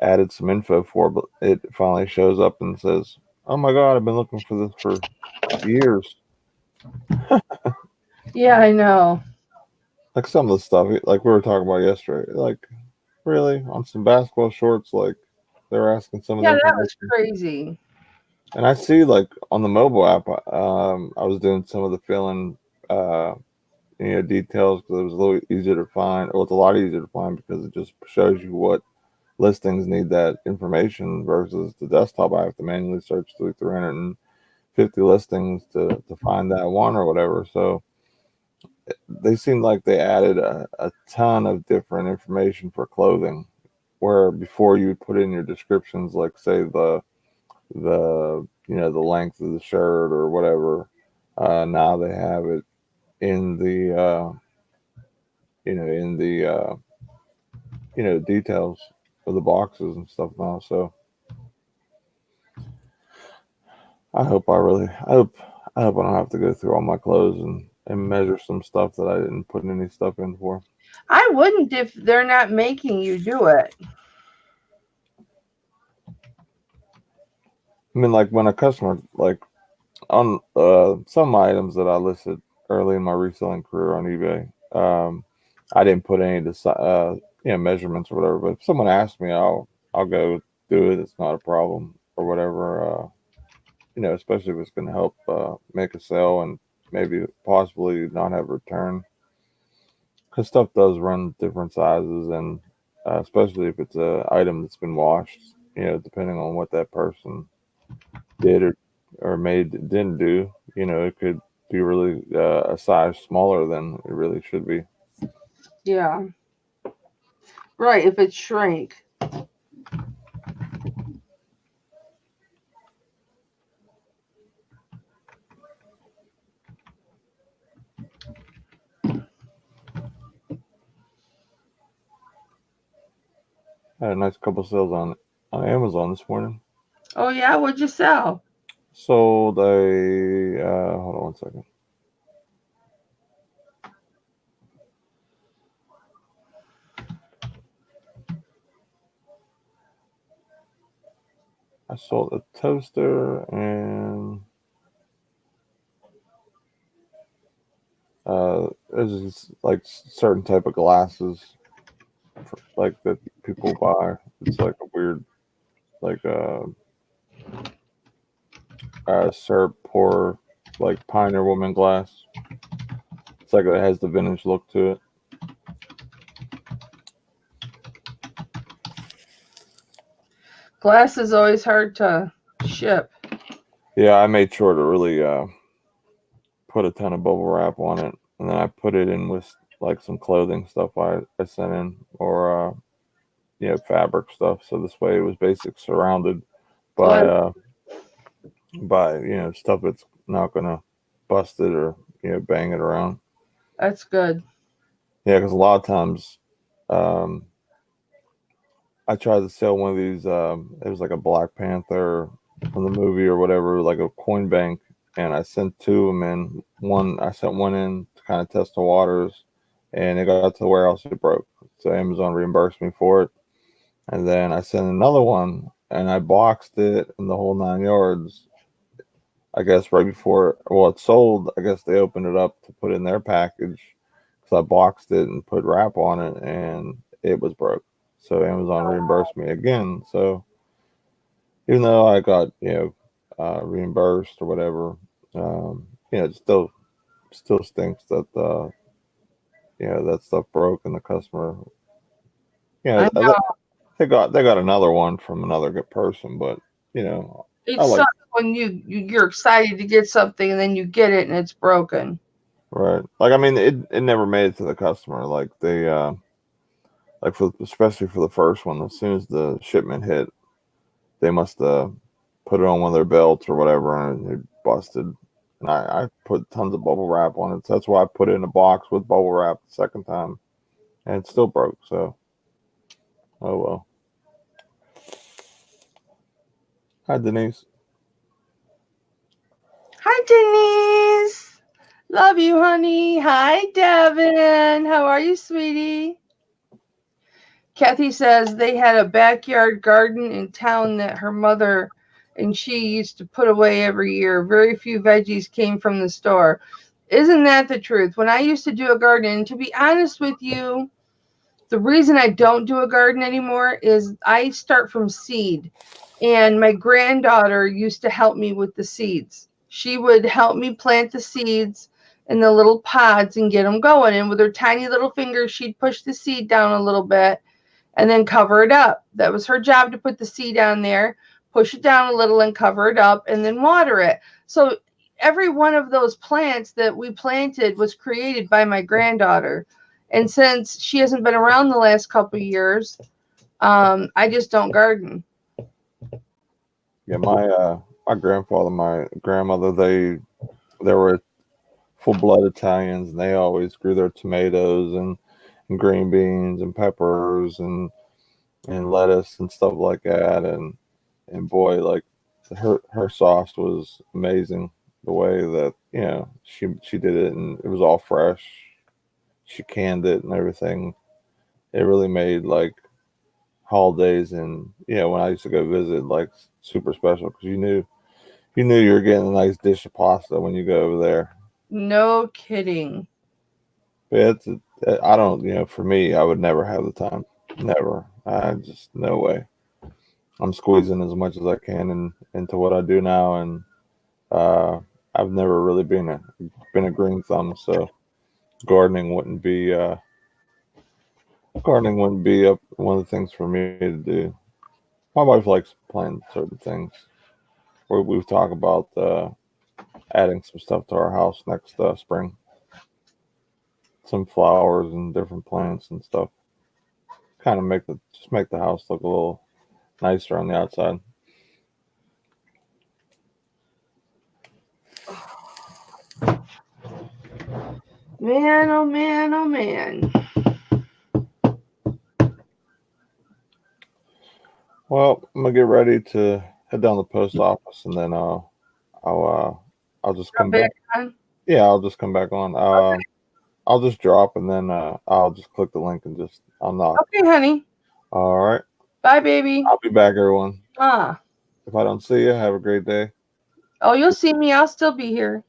added some info for, but it finally shows up and says, "Oh my God, I've been looking for this for years." Yeah, I know. Like some of the stuff, like we were talking about yesterday, like really on some basketball shorts, like they're asking some of the Yeah, that was information. crazy. And I see like on the mobile app, I was doing some of the filling, details because it was a little easier to find. Well, it's a lot easier to find because it just shows you what listings need that information versus the desktop. I have to manually search through 350 listings to find that one or whatever. So they seemed like they added a ton of different information for clothing, where before you would put in your descriptions, like say the length of the shirt or whatever. Now they have it in the details of the boxes and stuff now. So I hope I don't have to go through all my clothes and measure some stuff that I didn't put any stuff in for. I wouldn't if they're not making you do it. I mean, like when a customer like on some items that I listed early in my reselling career on eBay, I didn't put any measurements or whatever. But if someone asks me, I'll go do it. It's not a problem or whatever. Especially if it's going to help make a sale and maybe possibly not have a return, because stuff does run different sizes, and especially if it's a item that's been washed. Depending on what that person did or didn't do, it could be really a size smaller than it really should be. Yeah. Right, if it shrank. I had a nice couple sales on Amazon this morning. Oh yeah, what'd you sell? Sold a hold on one second. I sold a toaster and there's just like certain type of glasses like that people buy. It's like a weird like syrup pour like Pioneer Woman glass. It's like it has the vintage look to it. Glass is always hard to ship. Yeah, I made sure to really put a ton of bubble wrap on it, and then I put it in with like some clothing stuff I sent in, or fabric stuff. So this way it was basically surrounded by stuff that's not gonna bust it or bang it around. That's good. Yeah, because a lot of times, um, I tried to sell one of these. It was like a Black Panther from the movie or whatever, like a coin bank, and I sent two of them in. I sent one in to kind of test the waters, and it got to the warehouse. It broke, so Amazon reimbursed me for it. And then I sent another one, and I boxed it in the whole 9 yards. I guess right before, well, it sold. I guess they opened it up to put in their package. So I boxed it and put wrap on it, and it was broke. So Amazon reimbursed me again. So even though I got reimbursed or whatever, it still stinks that that stuff broke and the customer. I know. They got another one from another good person, but It I like. sucks when you're excited to get something and then you get it and it's broken. Right. Like I mean, it never made it to the customer. Like they like especially for the first one, as soon as the shipment hit, they must put it on one of their belts or whatever, and it busted. And I put tons of bubble wrap on it. So that's why I put it in a box with bubble wrap the second time, and it still broke. So oh well. Hi Denise. Hi, Denise. Love you, honey. Hi, Devin. How are you, sweetie? Kathy says they had a backyard garden in town that her mother and she used to put away every year. Very few veggies came from the store. Isn't that the truth? When I used to do a garden, and to be honest with you, the reason I don't do a garden anymore is I start from seed. And my granddaughter used to help me with the seeds. She would help me plant the seeds in the little pods and get them going. And with her tiny little fingers, she'd push the seed down a little bit and then cover it up. That was her job, to put the seed down there, push it down a little and cover it up, and then water it. So every one of those plants that we planted was created by my granddaughter. And since she hasn't been around the last couple of years, I just don't garden. Yeah, my grandfather, my grandmother, they were full blood Italians, and they always grew their tomatoes and green beans and peppers and lettuce and stuff like that. And boy, like her sauce was amazing. The way that she did it, and it was all fresh. She canned it and everything. It really made like holidays and when I used to go visit, like super special because you knew you were getting a nice dish of pasta when you go over there. No kidding. But I don't, for me, I would never have the time. Never. I just, no way. I'm squeezing as much as I can into what I do now, and uh, I've never really been a green thumb, so gardening wouldn't be up one of the things for me to do. My wife likes planting certain things. We've talked about adding some stuff to our house next spring, some flowers and different plants and stuff. Kind of make the house look a little nicer on the outside. Man, oh man, oh man. Well, I'm gonna get ready to head down to the post office, and then I'll I'll just Come come back back. on. Yeah, I'll just come back on. I'll just drop, and then I'll just click the link and just I'll knock. Okay, honey. All right, Bye, baby. I'll be back, everyone. Ah. If I don't see you, have a great day. Oh, you'll see me. I'll still be here.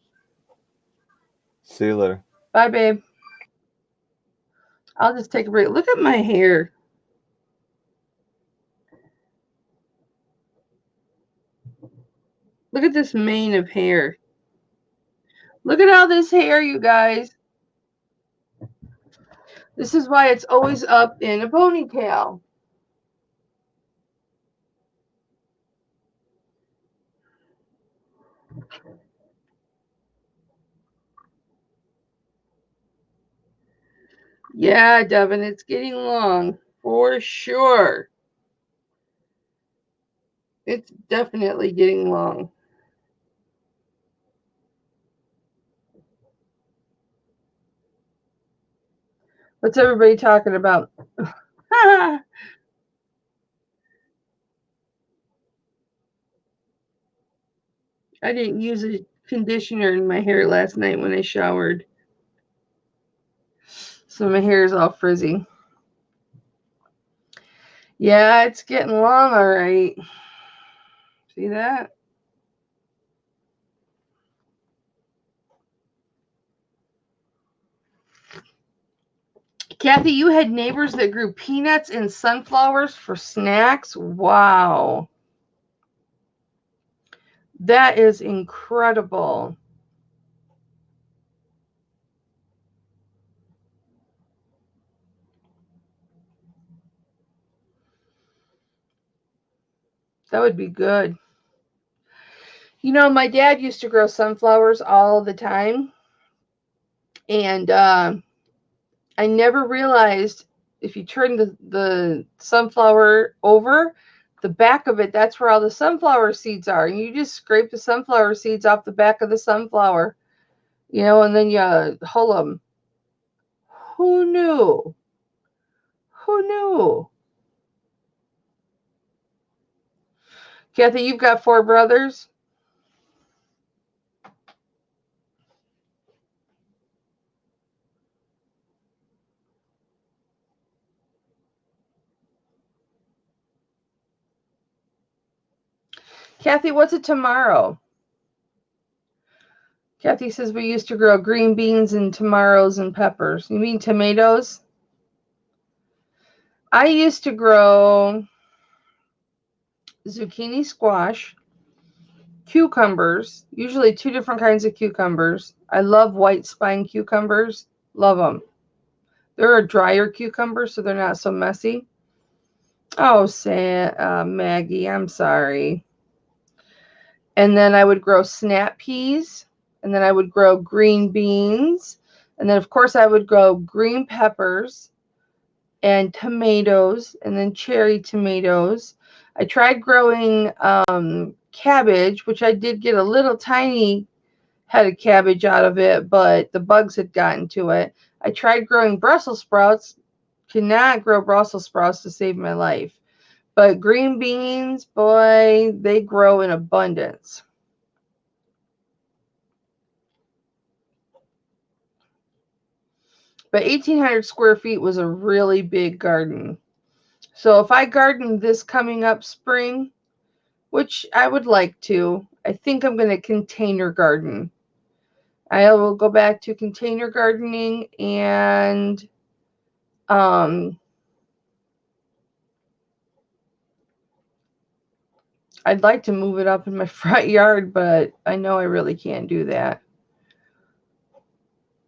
See you later. Bye, babe. I'll just take a break. Look at my hair. Look at this mane of hair. Look at all this hair, you guys. This is why it's always up in a ponytail. Yeah, Devin, it's getting long. For sure. It's definitely getting long. What's everybody talking about? I didn't use a conditioner in my hair last night when I showered. So my hair is all frizzy. Yeah, it's getting long, all right. See that? Kathy, you had neighbors that grew peanuts and sunflowers for snacks? Wow. That is incredible. That would be good. You know, my dad used to grow sunflowers all the time. And I never realized if you turn the sunflower over, the back of it, that's where all the sunflower seeds are. And you just scrape the sunflower seeds off the back of the sunflower, you know, and then you hull them. Who knew? Who knew? Kathy, you've got 4 brothers? Kathy, what's a tomorrow? Kathy says we used to grow green beans and tomatoes and peppers. You mean tomatoes? I used to grow zucchini squash, cucumbers, usually 2 different kinds of cucumbers. I love white spine cucumbers. Love them. They're a drier cucumber, so they're not so messy. Oh, Maggie, I'm sorry. And then I would grow snap peas, and then I would grow green beans, and then of course I would grow green peppers and tomatoes, and then cherry tomatoes. I tried growing cabbage, which I did get a little tiny head of cabbage out of it, but the bugs had gotten to it. I tried growing Brussels sprouts, cannot grow Brussels sprouts to save my life. But green beans, boy, they grow in abundance. But 1,800 square feet was a really big garden. So if I garden this coming up spring, which I would like to, I think I'm going to container garden. I will go back to container gardening, and I'd like to move it up in my front yard, but I know I really can't do that.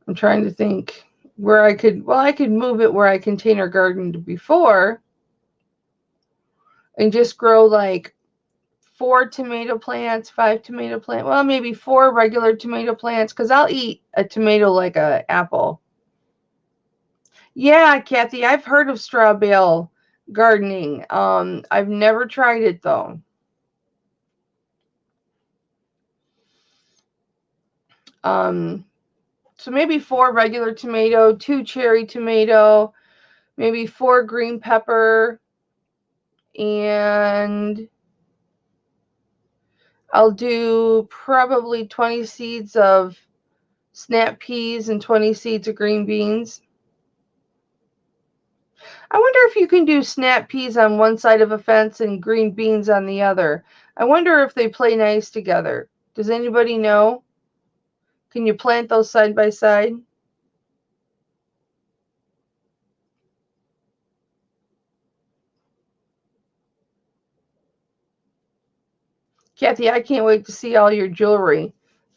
I'm trying to think where I could move it where I container gardened before and just grow like 4 tomato plants, 5 tomato plants, well, maybe 4 regular tomato plants, because I'll eat a tomato like an apple. Yeah, Kathy, I've heard of straw bale gardening. I've never tried it though. So maybe 4 regular tomato, 2 cherry tomato, maybe 4 green pepper, and I'll do probably 20 seeds of snap peas and 20 seeds of green beans. I wonder if you can do snap peas on one side of a fence and green beans on the other. I wonder if they play nice together. Does anybody know? Can you plant those side by side? Kathy, I can't wait to see all your jewelry.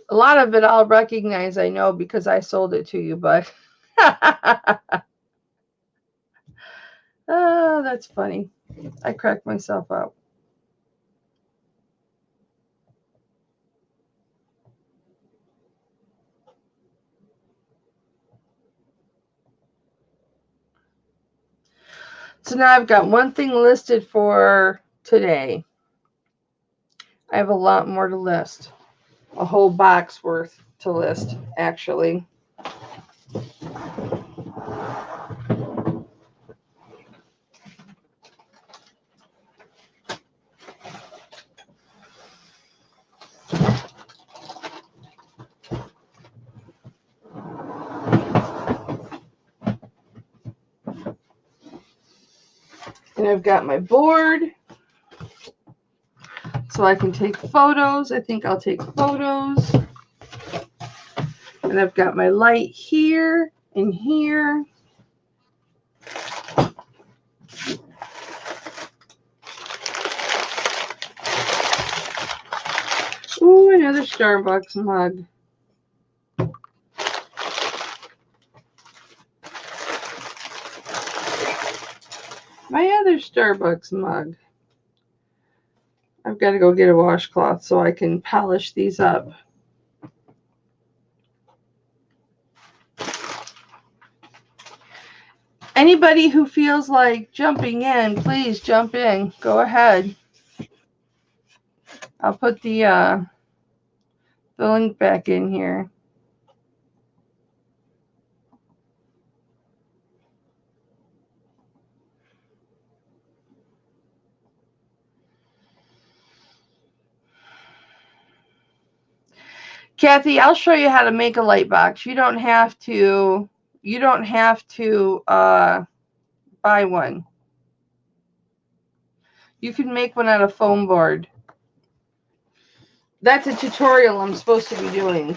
A lot of it I'll recognize, I know, because I sold it to you, but oh, that's funny. I cracked myself up. So now I've got one thing listed for today. I have a lot more to list. A whole box worth to list, actually. And I've got my board so I can take photos. I think I'll take photos. And I've got my light here and here. Ooh, another Starbucks mug. My other Starbucks mug. I've got to go get a washcloth so I can polish these up. Anybody who feels like jumping in, please jump in. Go ahead. I'll put the link back in here. Kathy, I'll show you how to make a light box. You don't have to buy one. You can make one out of foam board. That's a tutorial I'm supposed to be doing.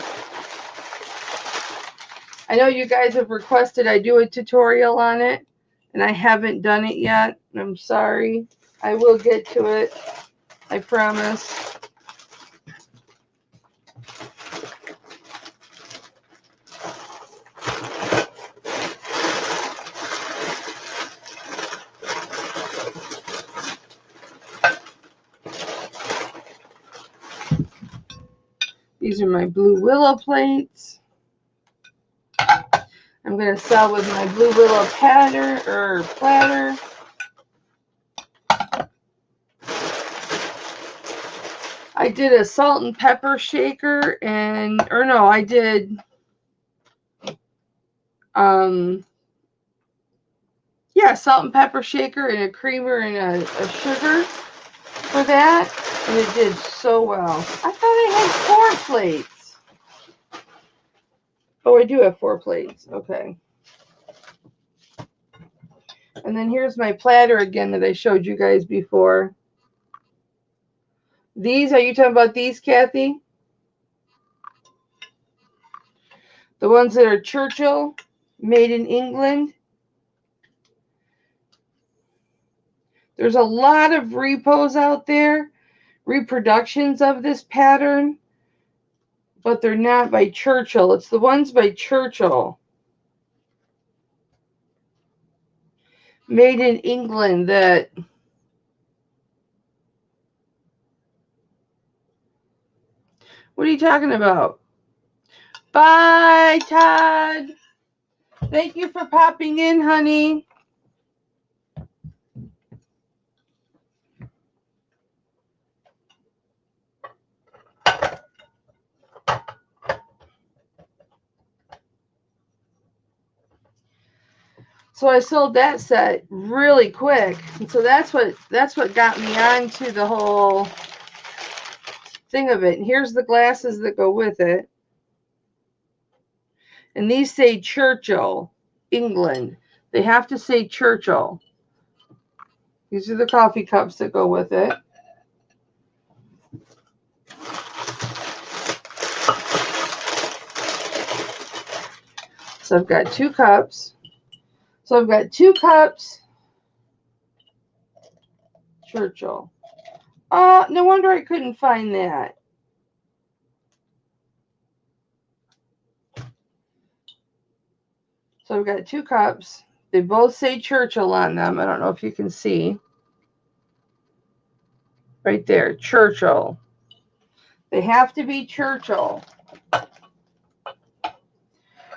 I know you guys have requested I do a tutorial on it, and I haven't done it yet. I'm sorry. I will get to it. I promise. These are my blue willow plates. I'm going to sell with my blue willow platter. I did a salt and pepper shaker I did salt and pepper shaker and a creamer and a sugar for that, and it did so well. I thought I had 4 plates. Oh, I do have 4 plates. Okay. And then here's my platter again that I showed you guys before. These, are you talking about these, Kathy? The ones that are Churchill, made in England. There's a lot of repos out there, reproductions of this pattern, but they're not by Churchill. It's the ones by Churchill, made in England, that what are you talking about? Bye, Todd. Thank you for popping in, honey. So I sold that set really quick. And so that's what got me onto the whole thing of it. And here's the glasses that go with it. And these say Churchill, England. They have to say Churchill. These are the coffee cups that go with it. So I've got 2 cups. Churchill. No wonder I couldn't find that. So I've got 2 cups. They both say Churchill on them. I don't know if you can see. Right there, Churchill. They have to be Churchill.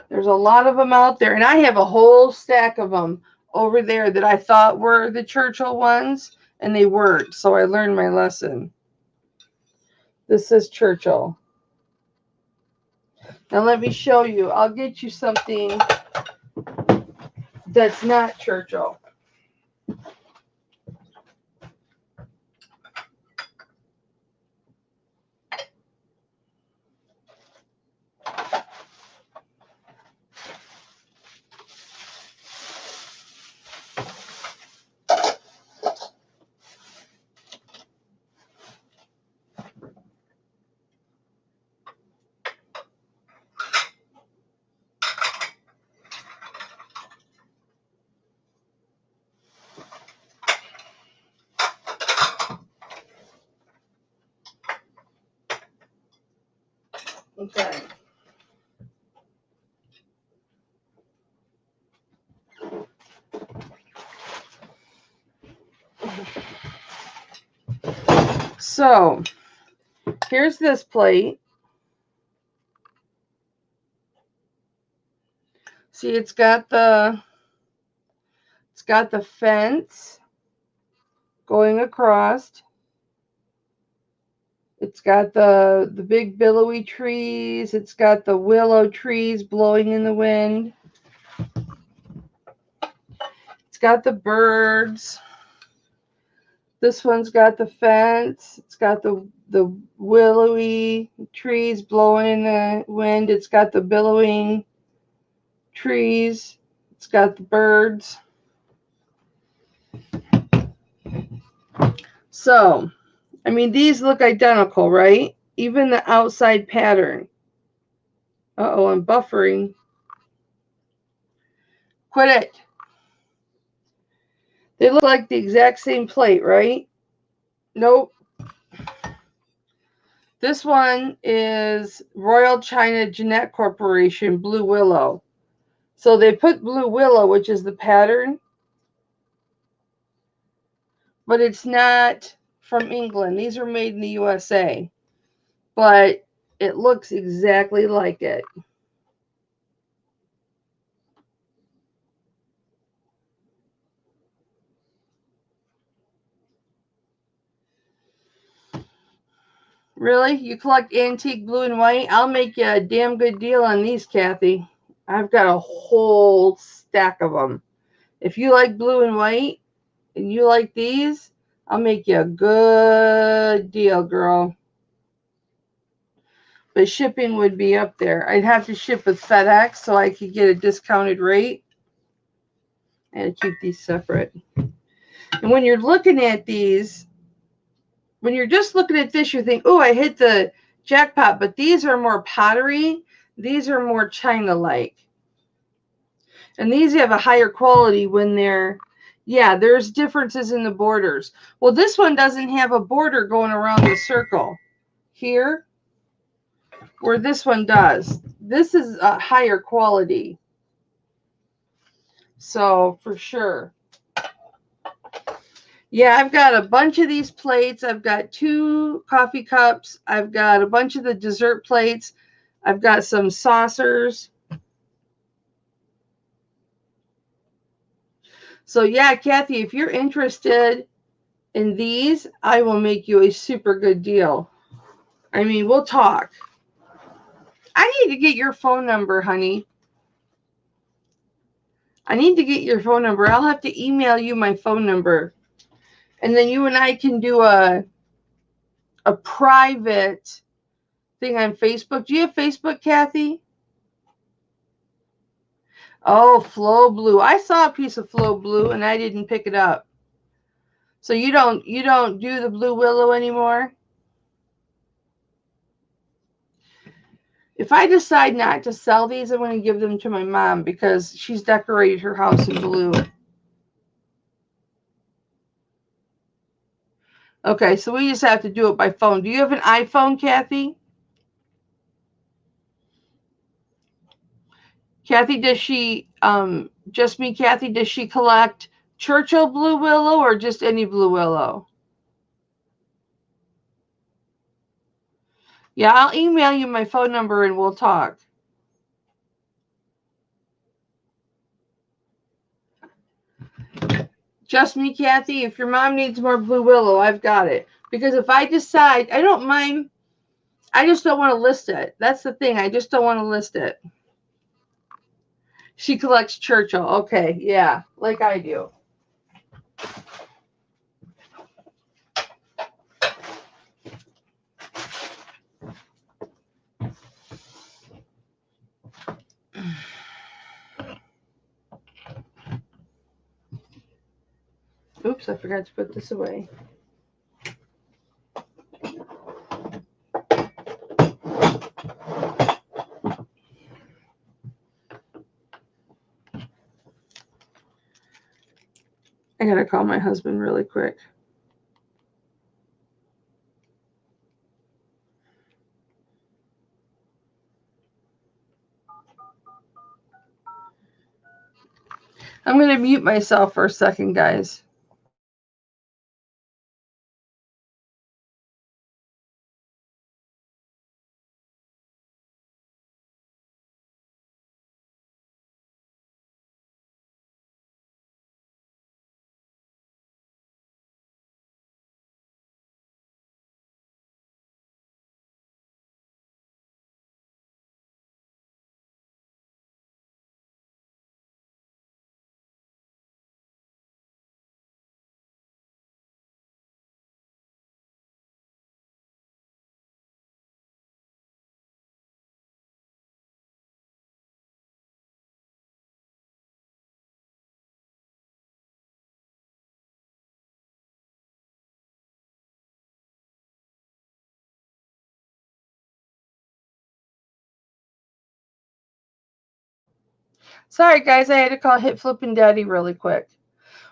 There's a lot of them out there. And I have a whole stack of them over there that I thought were the Churchill ones, and they weren't. So I learned my lesson. This is Churchill. Now let me show you. I'll get you something that's not Churchill. Okay. So, here's this plate. See, it's got the fence going across. It's got the big billowy trees. It's got the willow trees blowing in the wind. It's got the birds. This one's got the fence. It's got the willowy trees blowing in the wind. It's got the billowing trees. It's got the birds. So, I mean, these look identical, right? Even the outside pattern. Uh-oh, I'm buffering. Quit it. They look like the exact same plate, right? Nope. This one is Royal China Jeanette Corporation Blue Willow. So they put Blue Willow, which is the pattern, but it's not from England. These are made in the USA, but it looks exactly like it. Really? You collect antique blue and white? I'll make you a damn good deal on these, Kathy. I've got a whole stack of them. If you like blue and white and you like these, I'll make you a good deal, girl. But shipping would be up there. I'd have to ship with FedEx so I could get a discounted rate. And keep these separate. And when you're looking at these, when you're just looking at this, you think, oh, I hit the jackpot. But these are more pottery. These are more China-like. And these have a higher quality when they're, yeah, there's differences in the borders. Well, this one doesn't have a border going around the circle here, where this one does. This is a higher quality. So, for sure. Yeah, I've got a bunch of these plates. I've got 2 coffee cups. I've got a bunch of the dessert plates. I've got some saucers. So yeah, Kathy, if you're interested in these, I will make you a super good deal. I mean, we'll talk. I need to get your phone number, honey. I need to get your phone number. I'll have to email you my phone number. And then you and I can do a private thing on Facebook. Do you have Facebook, Kathy? Oh, Flow Blue. I saw a piece of Flow Blue and I didn't pick it up. So you don't do the Blue Willow anymore? If I decide not to sell these, I'm going to give them to my mom because she's decorated her house in blue. Okay, so we just have to do it by phone. Do you have an iPhone, Kathy? Kathy, does she, just me, Kathy, does she collect Churchill Blue Willow or just any Blue Willow? Yeah, I'll email you my phone number and we'll talk. Just me, Kathy. If your mom needs more Blue Willow, I've got it. Because if I decide, I don't mind. I just don't want to list it. That's the thing. I just don't want to list it. She collects Churchill. Okay, yeah, like I do. Oops, I forgot to put this away. I gotta call my husband really quick. I'm going to mute myself for a second, guys. Sorry, guys, I had to call Hit Flippin' Daddy really quick.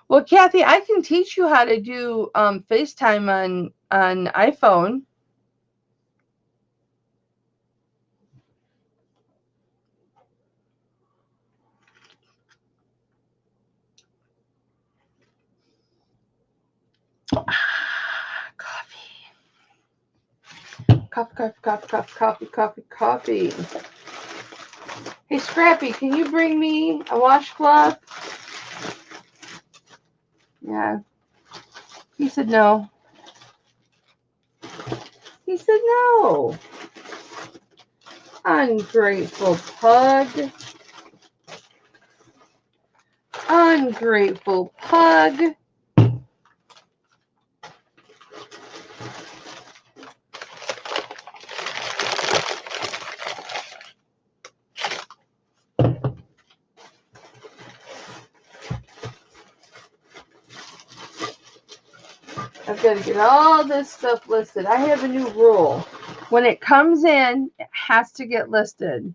Well, Kathy, I can teach you how to do FaceTime on iPhone. Coffee. Hey, Scrappy, can you bring me a washcloth? Yeah. He said no. He said no. Ungrateful pug. Ungrateful pug. I've got to get all this stuff listed. I have a new rule. When it comes in, it has to get listed.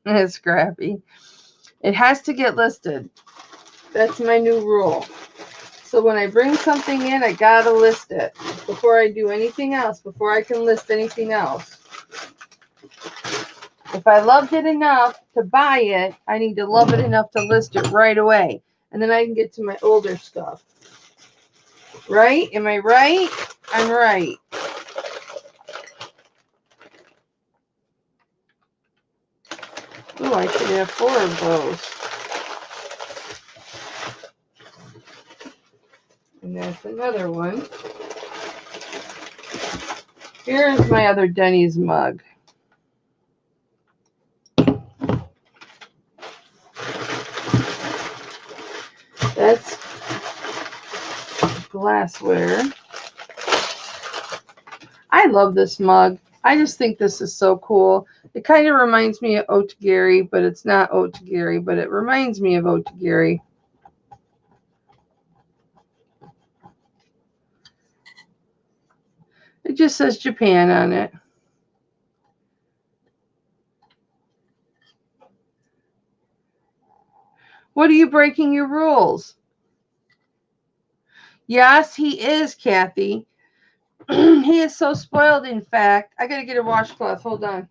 It's Scrappy. It has to get listed. That's my new rule. So when I bring something in, I gotta list it before I do anything else, before I can list anything else. If I loved it enough to buy it, I need to love it enough to list it right away. And then I can get to my older stuff. Right? Am I right? I'm right. Ooh, I should have 4 of those. And that's another one. Here's my other Denny's mug. That's glassware. I love this mug. I just think this is so cool. It kind of reminds me of Otagiri, but it's not Otagiri, but it reminds me of Otagiri. It just says Japan on it. What are you breaking your rules? Yes, he is, Kathy. He is so spoiled, in fact. I got to get a washcloth. Hold on.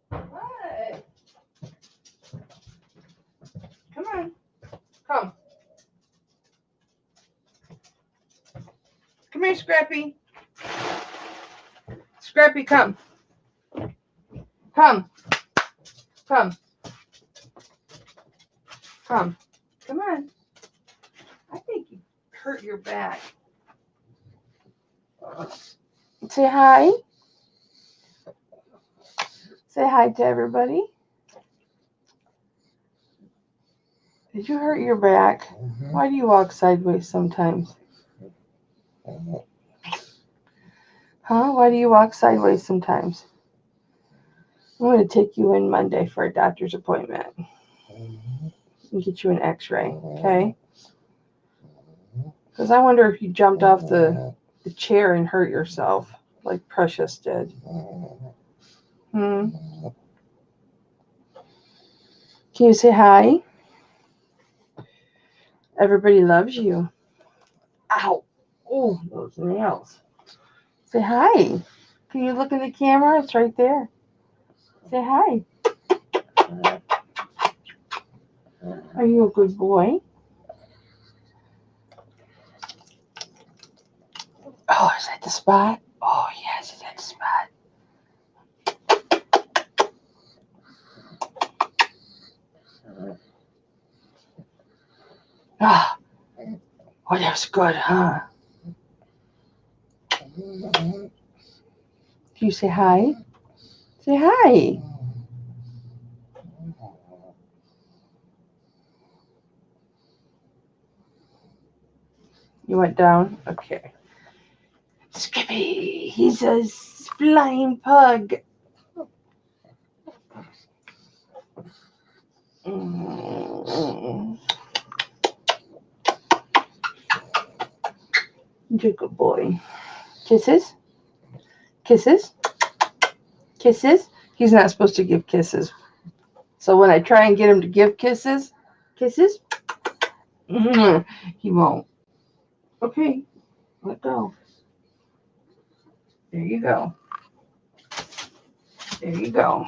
What? Come on. Come. Come here, Scrappy. Scrappy, come. Come. Come. Come. Come on. I think you hurt your back. Say hi. Say hi to everybody. Did you hurt your back? Mm-hmm. Why do you walk sideways sometimes? Huh? Why do you walk sideways sometimes? I'm going to take you in Monday for a doctor's appointment and get you an x-ray, okay? Because I wonder if you jumped off the chair and hurt yourself like Precious did. Can you say hi? Everybody loves you. Ow. Oh, those nails. Say hi. Can you look in the camera? It's right there. Say hi. Are you a good boy? Oh, is that the spot? Oh, yes, is that the spot? Ah, oh, that was good, huh? Can you say hi? Say hi. You went down? Okay. Skippy, he's a flying pug. You're a good boy. Kisses? Kisses? Kisses? He's not supposed to give kisses. So when I try and get him to give kisses, he won't. Okay, let go. There you go. There you go.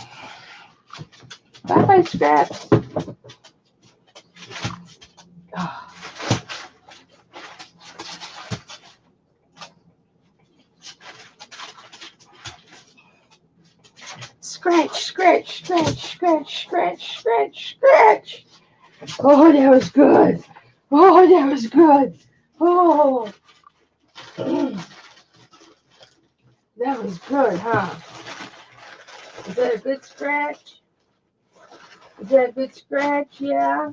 Bye-bye, Scraps. Oh. Scratch, scratch, scratch, scratch, scratch, scratch, scratch. Oh, that was good. Oh, that was good. Oh. That was good, huh? Is that a good scratch? Is that a good scratch? Yeah.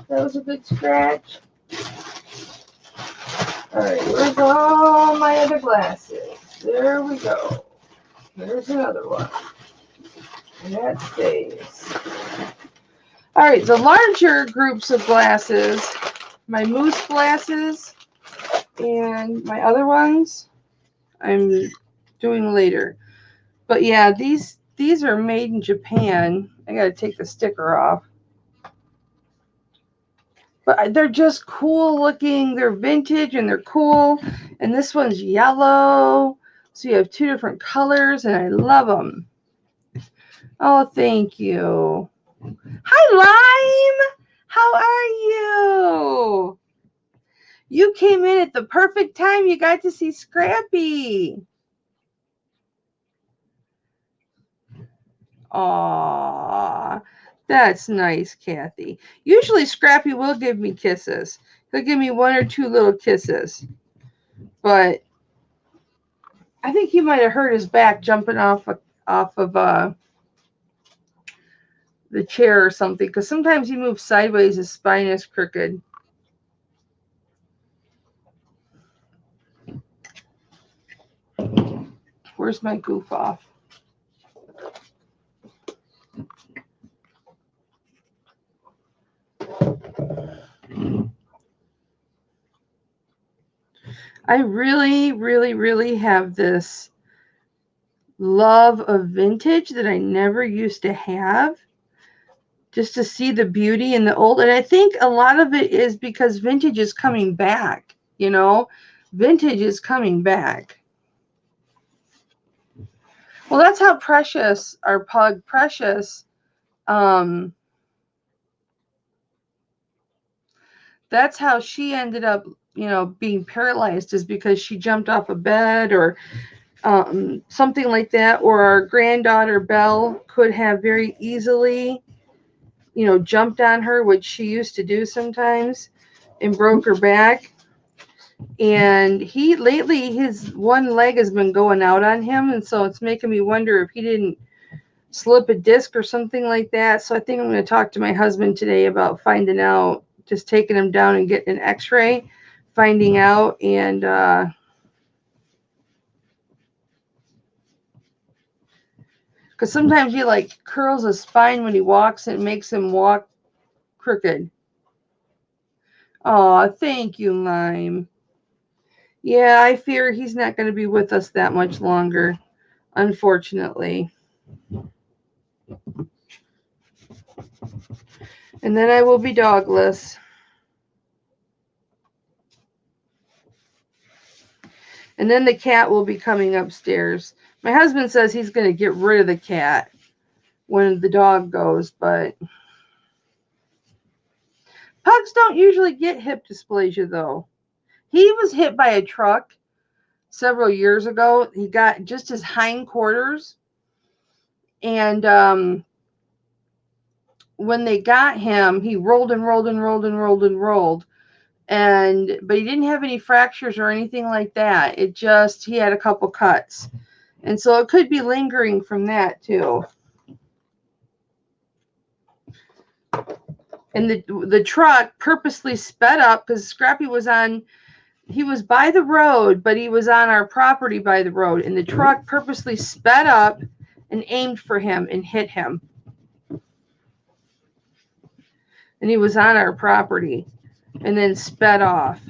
That was a good scratch. Alright, where's all my other glasses? There we go. There's another one. And that stays. Alright, the larger groups of glasses, my moose glasses and my other ones, I'm doing later. But yeah, these are made in Japan. I gotta take the sticker off. But they're just cool looking. They're vintage and they're cool. And this one's yellow. So you have two different colors and I love them. Oh, thank you. Hi, Lime. How are you? You came in at the perfect time. You got to see Scrappy. Aww. That's nice, Kathy. Usually Scrappy will give me kisses. He'll give me one or two little kisses. But I think he might have hurt his back jumping off of the chair or something. Because sometimes he moves sideways, his spine is crooked. Where's my goof off? I really, really, really have this love of vintage that I never used to have. Just to see the beauty in the old. And I think a lot of it is because vintage is coming back. You know, vintage is coming back. Well, that's how Precious, our pug Precious, that's how she ended up, you know, being paralyzed, is because she jumped off a bed or something like that. Or our granddaughter Belle could have very easily, you know, jumped on her, which she used to do sometimes, and broke her back. And lately his one leg has been going out on him, and so it's making me wonder if he didn't slip a disc or something like that. So I think I'm going to talk to my husband today about finding out, just taking him down and getting an x-ray, finding out. And because sometimes he like curls his spine when he walks and it makes him walk crooked. Oh, thank you, Lime. Yeah, I fear he's not going to be with us that much longer, unfortunately. And then I will be dogless. And then the cat will be coming upstairs. My husband says he's going to get rid of the cat when the dog goes, but pugs don't usually get hip dysplasia, though. He was hit by a truck several years ago. He got just his hindquarters, and when they got him, he rolled and rolled and rolled and rolled and rolled. But he didn't have any fractures or anything like that. It just, he had a couple cuts. And so it could be lingering from that too. And the truck purposely sped up because Scrappy was he was by the road, but he was on our property by the road. And the truck purposely sped up and aimed for him and hit him. And he was on our property and then sped off.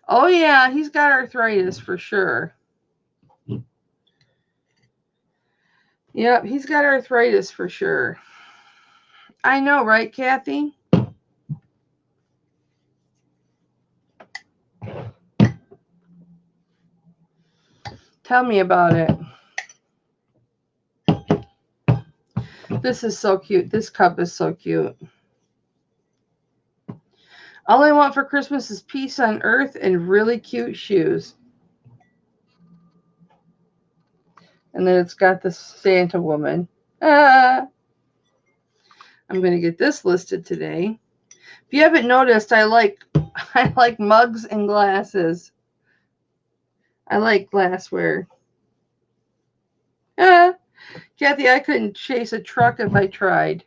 Oh, yeah, he's got arthritis for sure. Yep, he's got arthritis for sure. I know, right, Kathy? Tell me about it. This is so cute. This cup is so cute. All I want for Christmas is peace on earth and really cute shoes. And then it's got the Santa woman. I'm going to get this listed today. If you haven't noticed, I like mugs and glasses. I like glassware. Kathy, I couldn't chase a truck if I tried.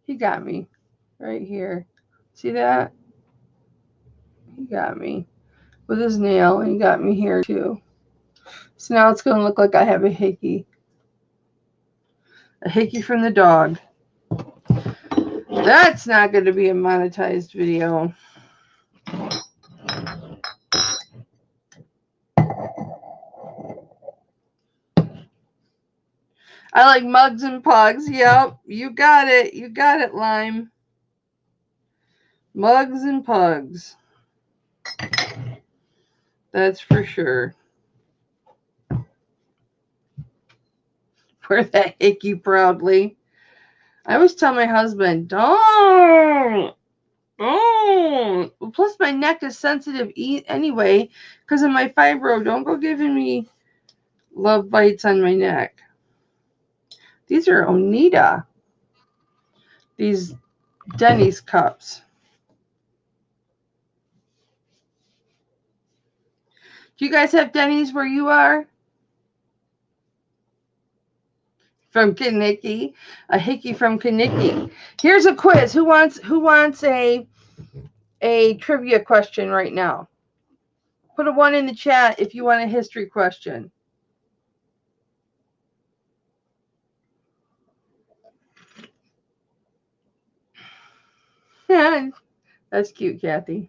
He got me right here. See that? He got me with his nail, and he got me here too. So now it's going to look like I have a hickey. A hickey from the dog. That's not going to be a monetized video. I like mugs and pugs. Yep, you got it. You got it, Lime. Mugs and pugs. That's for sure. Wear that hickey proudly. I always tell my husband, don't. Plus, my neck is sensitive anyway because of my fibro. Don't go giving me love bites on my neck. These are Oneida. These Denny's cups. Do you guys have Denny's where you are? From Kaniki. A hickey from Kaniki. Here's a quiz. Who wants a trivia question right now? Put a 1 in the chat if you want a history question. That's cute, Kathy.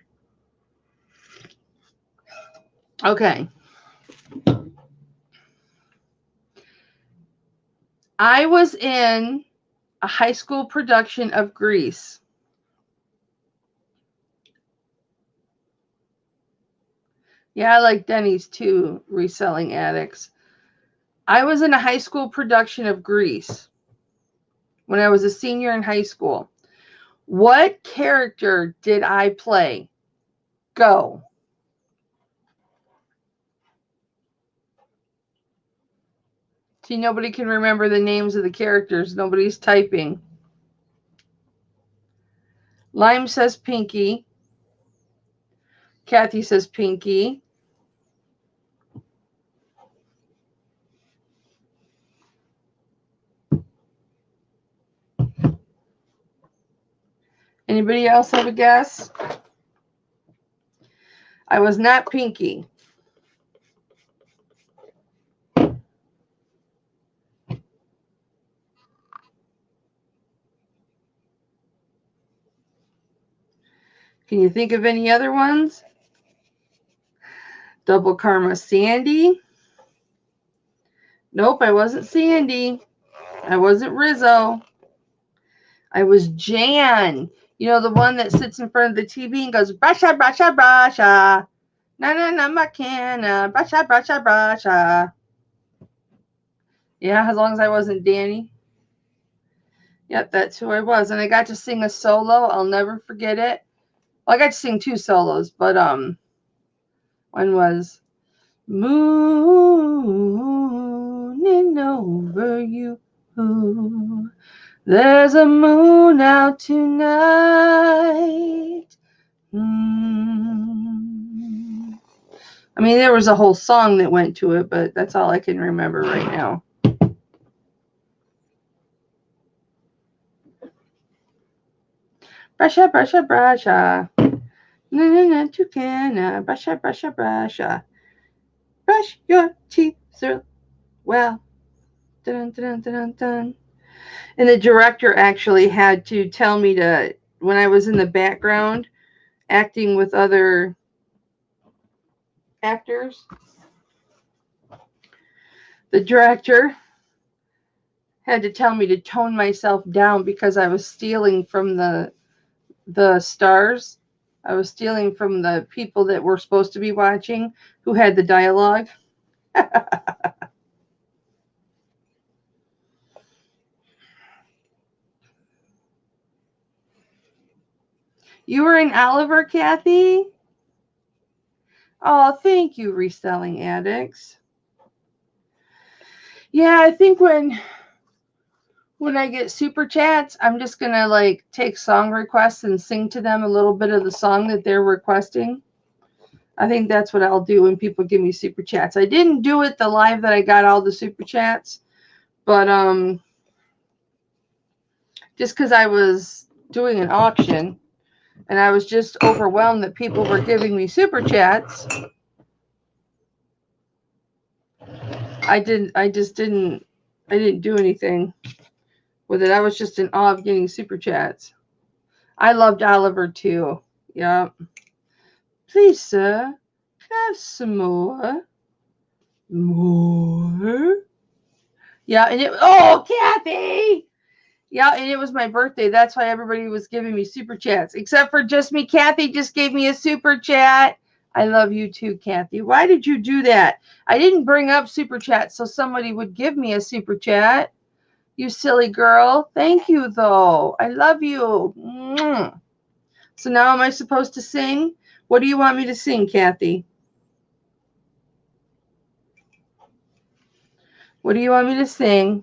Okay. I was in a high school production of Grease. Yeah, I like Denny's too, reselling addicts. I was in a high school production of Grease when I was a senior in high school. What character did I play? Go. See, nobody can remember the names of the characters. Nobody's typing. Lime says Pinky. Kathy says Pinky. Anybody else have a guess? I was not Pinky. Can you think of any other ones? Double Karma Sandy. Nope, I wasn't Sandy. I wasn't Rizzo. I was Jan. You know, the one that sits in front of the TV and goes, brasha, brasha, brasha. Na na na makana, brasha, brasha, brasha. Yeah, as long as I wasn't Danny. Yep, that's who I was. And I got to sing a solo. I'll never forget it. Well, I got to sing 2 solos, but one was mooning over you. There's a moon out tonight. I mean, there was a whole song that went to it, but that's all I can remember right now. Brasha, brasha, brasha. Na na na, toucana. Brasha, brasha, brasha. Brush your teeth through. Well, dun dun dun dun dun. And the director actually had to tell me to, when I was in the background acting with other actors, the director had to tell me to tone myself down because I was stealing from the stars. I was stealing from the people that were supposed to be watching who had the dialogue. You were in Oliver, Kathy? Oh, thank you, Reselling Addicts. Yeah, I think when I get super chats, I'm just going to like take song requests and sing to them a little bit of the song that they're requesting. I think that's what I'll do when people give me super chats. I didn't do it the live that I got all the super chats, but just because I was doing an auction and I was just overwhelmed that people were giving me super chats, I didn't do anything with it. I was just in awe of getting super chats. I loved Oliver too. Yeah. Please, sir, can I have some more? More? Yeah, and Kathy! Yeah, and it was my birthday. That's why everybody was giving me super chats. Except for just me. Kathy just gave me a super chat. I love you too, Kathy. Why did you do that? I didn't bring up super chat so somebody would give me a super chat. You silly girl. Thank you, though. I love you. So now am I supposed to sing? What do you want me to sing, Kathy? What do you want me to sing?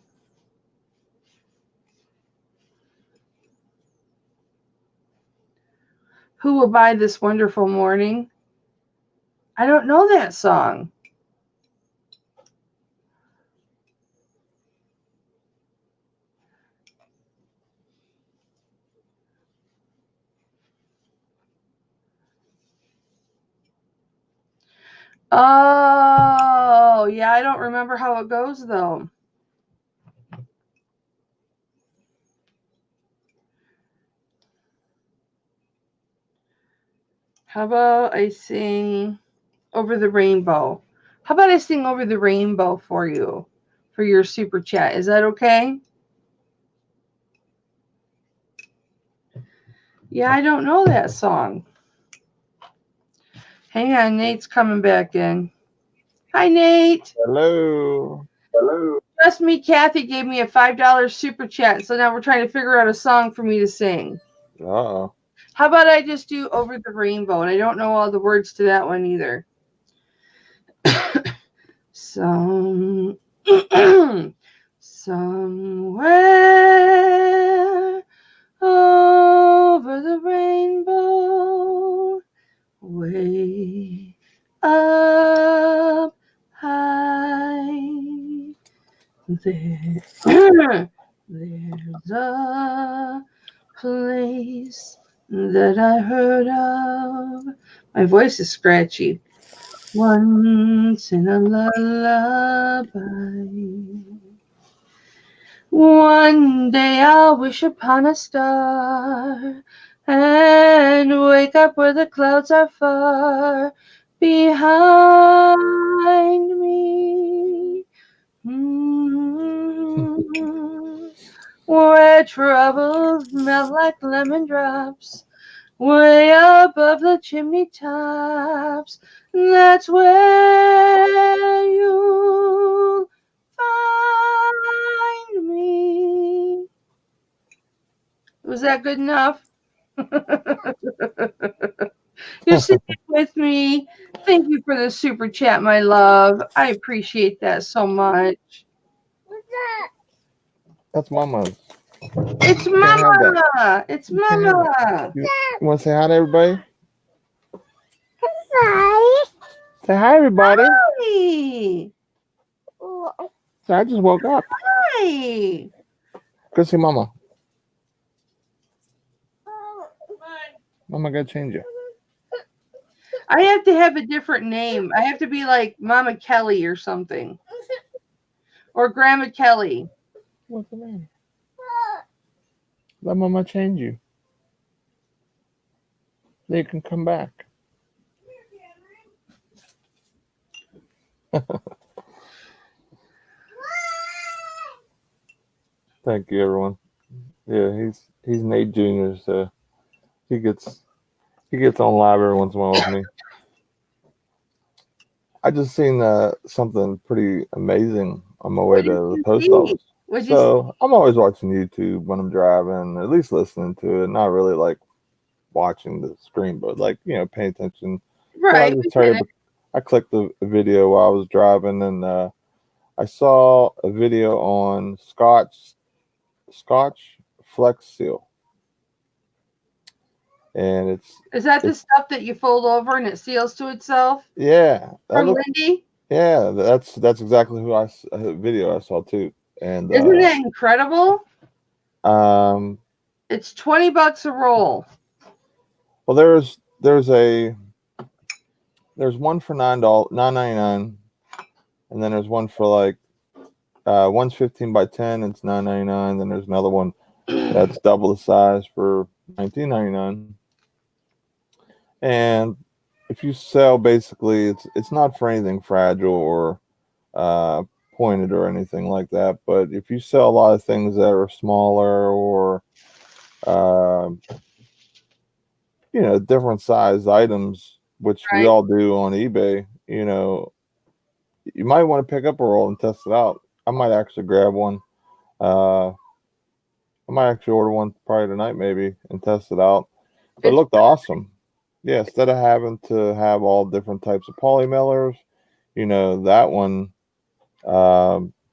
Who will buy this wonderful morning? I don't know that song. Oh, yeah, I don't remember how it goes, though. How about I sing Over the Rainbow? How about I sing Over the Rainbow for you, for your super chat? Is that okay? Yeah, I don't know that song. Hang on, Nate's coming back in. Hi, Nate. Hello. Hello. Trust me, Kathy gave me a $5 super chat, so now we're trying to figure out a song for me to sing. Uh-oh. How about I just do Over the Rainbow? And I don't know all the words to that one either. Somewhere over the rainbow, way up high, there's a place that I heard of. My voice is scratchy. Once in a lullaby. One day I'll wish upon a star and wake up where the clouds are far behind me. where troubles melt like lemon drops, way above the chimney tops. That's where you'll find me. Was that good enough? You're sitting with me. Thank you for the super chat, my love. I appreciate that so much. That's Mama's. It's You can't have that. Mama. It's You can't have Mama. that. You want to say hi to everybody? Hi. Say hi, everybody. Hi. So I just woke up. Hi. Go see Mama. Mama gotta change you. I have to have a different name. I have to be like Mama Kelly or something. Or Grandma Kelly. What's the name? Let Mama change you. Then you can come back. Thank you, everyone. Yeah, he's Nate Jr., so he gets on live every once in a while with me. I just seen something pretty amazing on my way to the post office. So I'm always watching YouTube when I'm driving, at least listening to it. Not really like watching the screen, but like paying attention. Right. So I clicked the video while I was driving, and I saw a video on Scotch Flex Seal. And is that the stuff that you fold over and it seals to itself? Yeah. From Lindy? Yeah, that's exactly video I saw too. And isn't that incredible? It's $20 a roll. Well, there's one for $9.99, and then there's one for like one's 15 by 10, it's $9.99. Then there's another one that's double the size for $19.99. And if you sell, basically, it's not for anything fragile or pointed or anything like that. But if you sell a lot of things that are smaller or different size items, which we all do on eBay, you might want to pick up a roll and test it out. I might actually grab one. I might actually order one probably tonight, maybe, and test it out. But it looked awesome. Yeah, instead of having to have all different types of poly mailers, that one,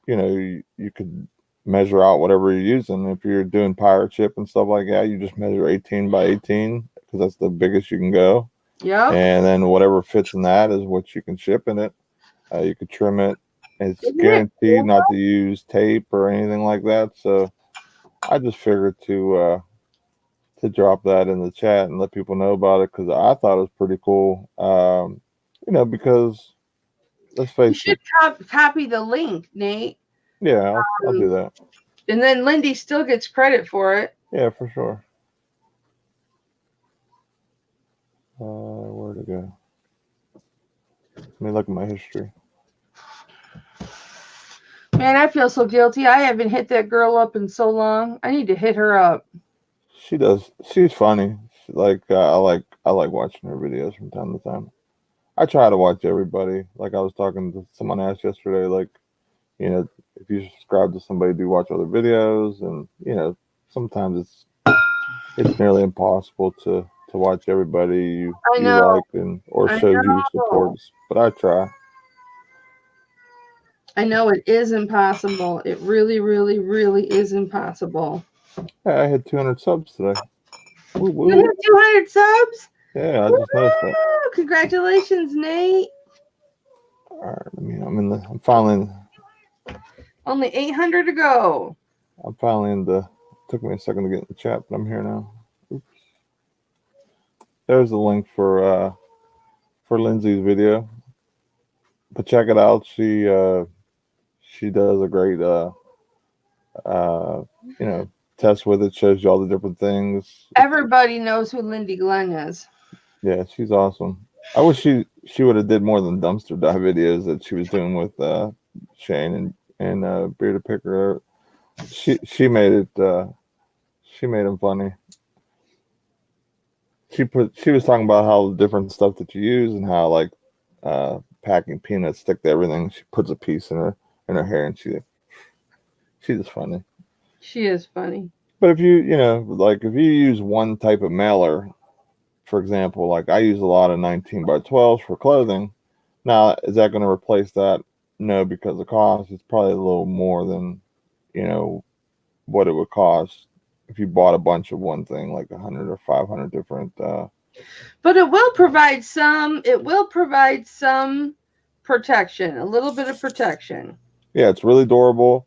you could measure out whatever you're using. If you're doing pirate ship and stuff like that, you just measure 18 by 18 because that's the biggest you can go. Yeah. And then whatever fits in that is what you can ship in it. You could trim it. It's guaranteed not to use tape or anything like that. So I just figured to drop that in the chat and let people know about it because I thought it was pretty cool. Because let's face it. You should copy the link, Nate. Yeah, I'll do that. And then Lindy still gets credit for it. Yeah, for sure. Where'd it go? Let me look at my history. Man, I feel so guilty. I haven't hit that girl up in so long. I need to hit her up. She does. She's funny. I like watching her videos from time to time. I try to watch everybody. Like I was talking to someone asked yesterday, like, if you subscribe to somebody, do you watch other videos? And sometimes it's nearly impossible to watch everybody you like or shows you support. But I try. I know it is impossible. It really, really, really is impossible. Yeah, I had 200 subs today. Woo, woo. You had 200 subs? Yeah, I just noticed that. Congratulations, Nate. All right, I'm finally. Only 800 to go. I'm finally in the. Took me a second to get in the chat, but I'm here now. Oops. There's the link for Lindsay's video. But check it out. She does a great test with it. Shows you all the different things. Everybody knows who Lindy Glenn is. Yeah, she's awesome. I wish she would have did more than dumpster dive videos that she was doing with Shane and Bearded Picker. She made it. She made him funny. She was talking about how the different stuff that you use and how like packing peanuts stick to everything. She puts a piece in her hair and she's just funny. She is funny. But if if you use one type of mailer, for example, like I use a lot of 19 by 12s for clothing. Now, is that going to replace that? No, because the cost is probably a little more than you know what it would cost if you bought a bunch of one thing, like 100 or 500 different. But it will provide some. It will provide some protection, a little bit of protection. Yeah, it's really durable.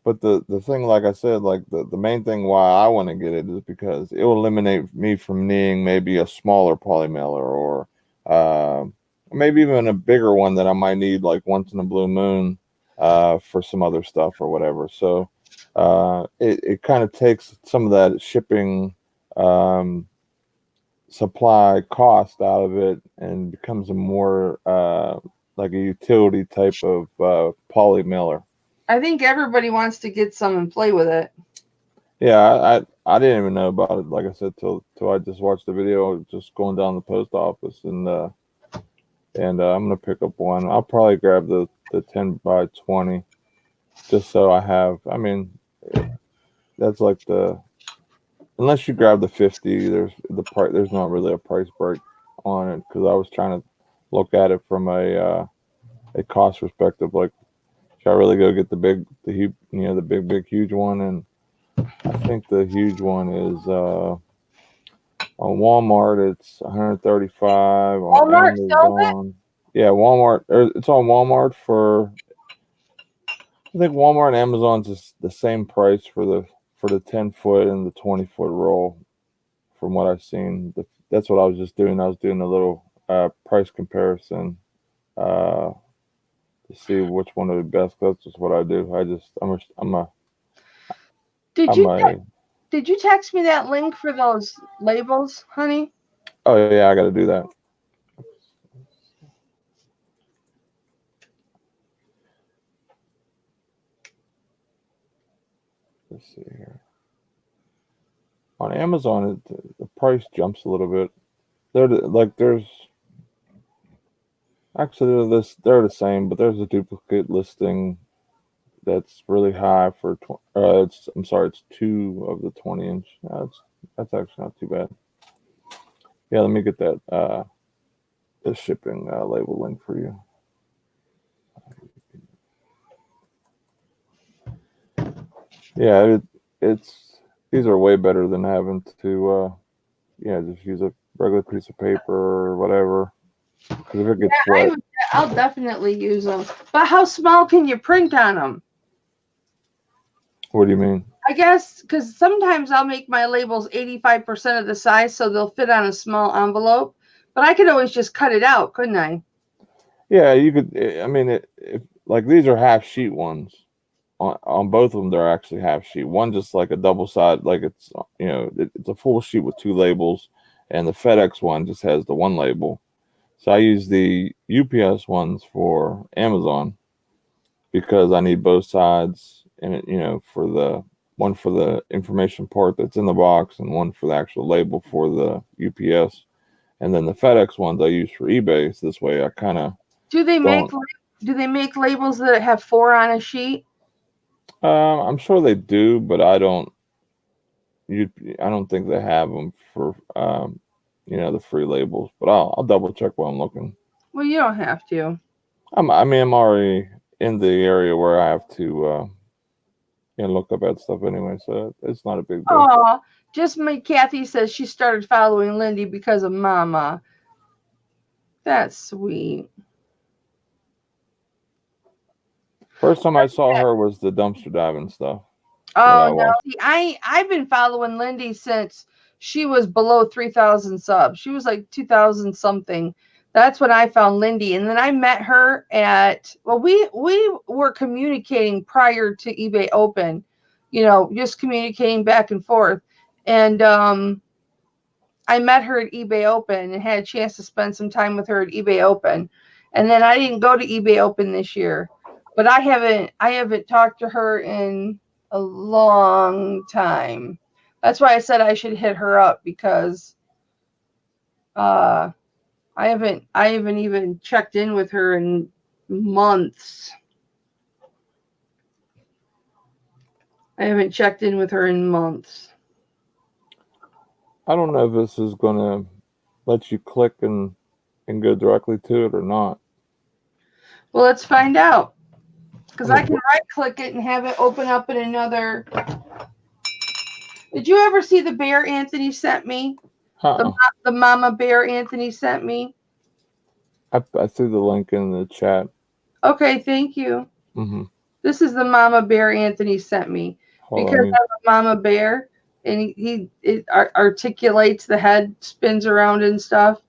But the thing, like I said, like the main thing why I want to get it is because it will eliminate me from needing maybe a smaller poly mailer or uh, maybe even a bigger one that I might need like once in a blue moon for some other stuff or whatever. So it kind of takes some of that shipping um, supply cost out of it and becomes a more like a utility type of poly mailer. I think everybody wants to get some and play with it. Yeah, I didn't even know about it. Like I said, till I just watched the video, just going down the post office, and I'm gonna pick up one. I'll probably grab the 10 by 20, just so I have. I mean, that's like unless you grab the 50, there's the price. There's not really a price break on it because I was trying to look at it from a cost perspective. Like, should I really go get the big huge one? And I think the huge one is on Walmart. It's 135 on Walmart sells it. Amazon. Yeah, Walmart. It's on Walmart for. I think Walmart and Amazon's just the same price for the 10 foot and the 20 foot roll. From what I've seen, that's what I was just doing. I was doing a little price comparison uh, to see which one would be best. That's just what I do. Did I'm you a. did you text me that link for those labels, honey? Oh yeah, I got to do that. Let's see here. On Amazon, the price jumps a little bit. There's actually they're the same, but there's a duplicate listing that's really high for it's I'm sorry, it's two of the 20 inch. That's actually not too bad. Yeah, let me get that the shipping label link for you. Yeah, it's these are way better than having to just use a regular piece of paper or whatever. Because if it gets wet, I'll definitely use them. But how small can you print on them? what do you mean? I guess because sometimes I'll make my labels 85% of the size so they'll fit on a small envelope. But I could always just cut it out, couldn't I? Yeah, you could. I mean, if like these are half sheet ones. On both of them, they're actually half sheet. One just like a double side, like it's a full sheet with two labels, and the FedEx one just has the one label. So I use the UPS ones for Amazon because I need both sides, and for the one for the information part that's in the box, and one for the actual label for the UPS, and then the FedEx ones I use for eBay. So this way, I kind of Do they make don't. labels that have 4 on a sheet? I'm sure they do, but I don't. I don't think they have them for the free labels. But I'll double check while I'm looking. Well, you don't have to. I'm already in the area where I have to look up that stuff anyway, so it's not a big deal. Oh, just my Kathy says she started following Lindy because of Mama. That's sweet. First time I saw her was the dumpster diving stuff. Oh no, I've been following Lindy since she was below 3,000 subs. She was like 2,000 something. That's when I found Lindy, and then I met her at we were communicating prior to eBay Open, just communicating back and forth, and I met her at eBay Open and had a chance to spend some time with her at eBay Open, and then I didn't go to eBay Open this year, but I haven't talked to her in a long time. That's why I said I should hit her up, because I haven't even checked in with her in months. I haven't checked in with her in months. I don't know if this is gonna let you click and go directly to it or not. Well, let's find out. Because I can right click it and have it open up in another. Did you ever see the bear Anthony sent me? The mama bear Anthony sent me? I threw the link in the chat. Okay, thank you. Mm-hmm. This is the mama bear Anthony sent me. Because I'm a mama bear, and it articulates, the head spins around and stuff.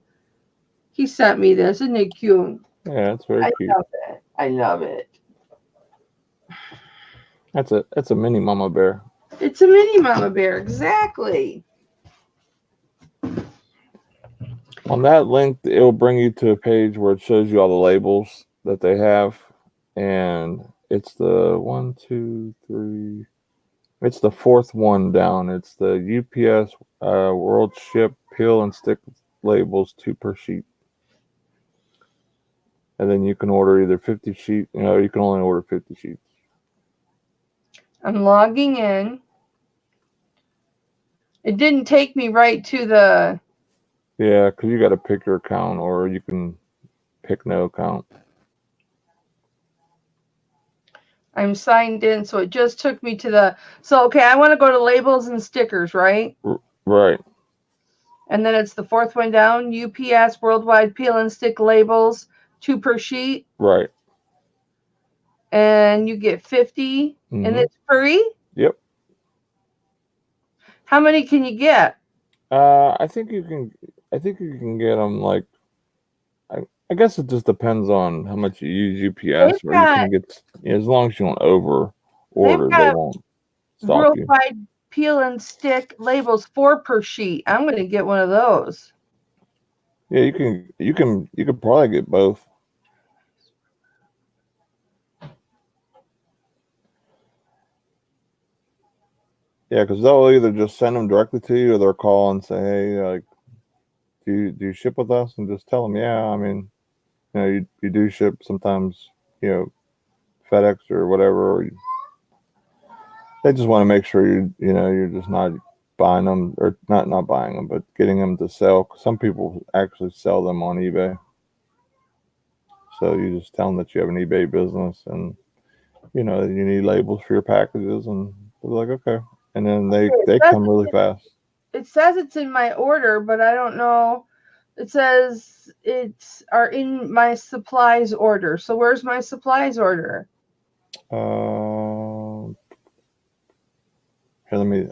He sent me this. Isn't it cute? Yeah, it's very cute. I love it. That's a mini mama bear. It's a mini mama bear, exactly. On that link, it'll bring you to a page where it shows you all the labels that they have, and it's the 1, 2, 3. It's the fourth one down. It's the UPS World Ship peel and stick labels, 2 per sheet. And then you can order either 50 sheets. You can only order 50 sheets. I'm logging in. It didn't take me right to the... Yeah, because you got to pick your account, or you can pick no account. I'm signed in, so it just took me to the... So, okay, I want to go to labels and stickers, right? Right. And then it's the fourth one down, UPS Worldwide Peel and Stick Labels, 2 per sheet. Right. And you get 50, Mm-hmm. and it's free? Yep. How many can you get? I think you can get them, like, I guess it just depends on how much you use UPS, or you can get, as long as you don't over order, they won't stop you. Worldwide Peel and Stick Labels, 4 per sheet. I'm going to get one of those. Yeah, you can probably get both. Yeah, because they'll either just send them directly to you, or they'll call and say, hey, like, do you ship with us? And just tell them, yeah, I mean, you do ship sometimes, FedEx or whatever. Or they just want to make sure you're just not buying them, or not buying them, but getting them to sell. Some people actually sell them on eBay. So you just tell them that you have an eBay business, and you need labels for your packages, and they're like, okay. And then they come really fast. It says it's in my order, but I don't know. It says are in my supplies order. So where's my supplies order? Here,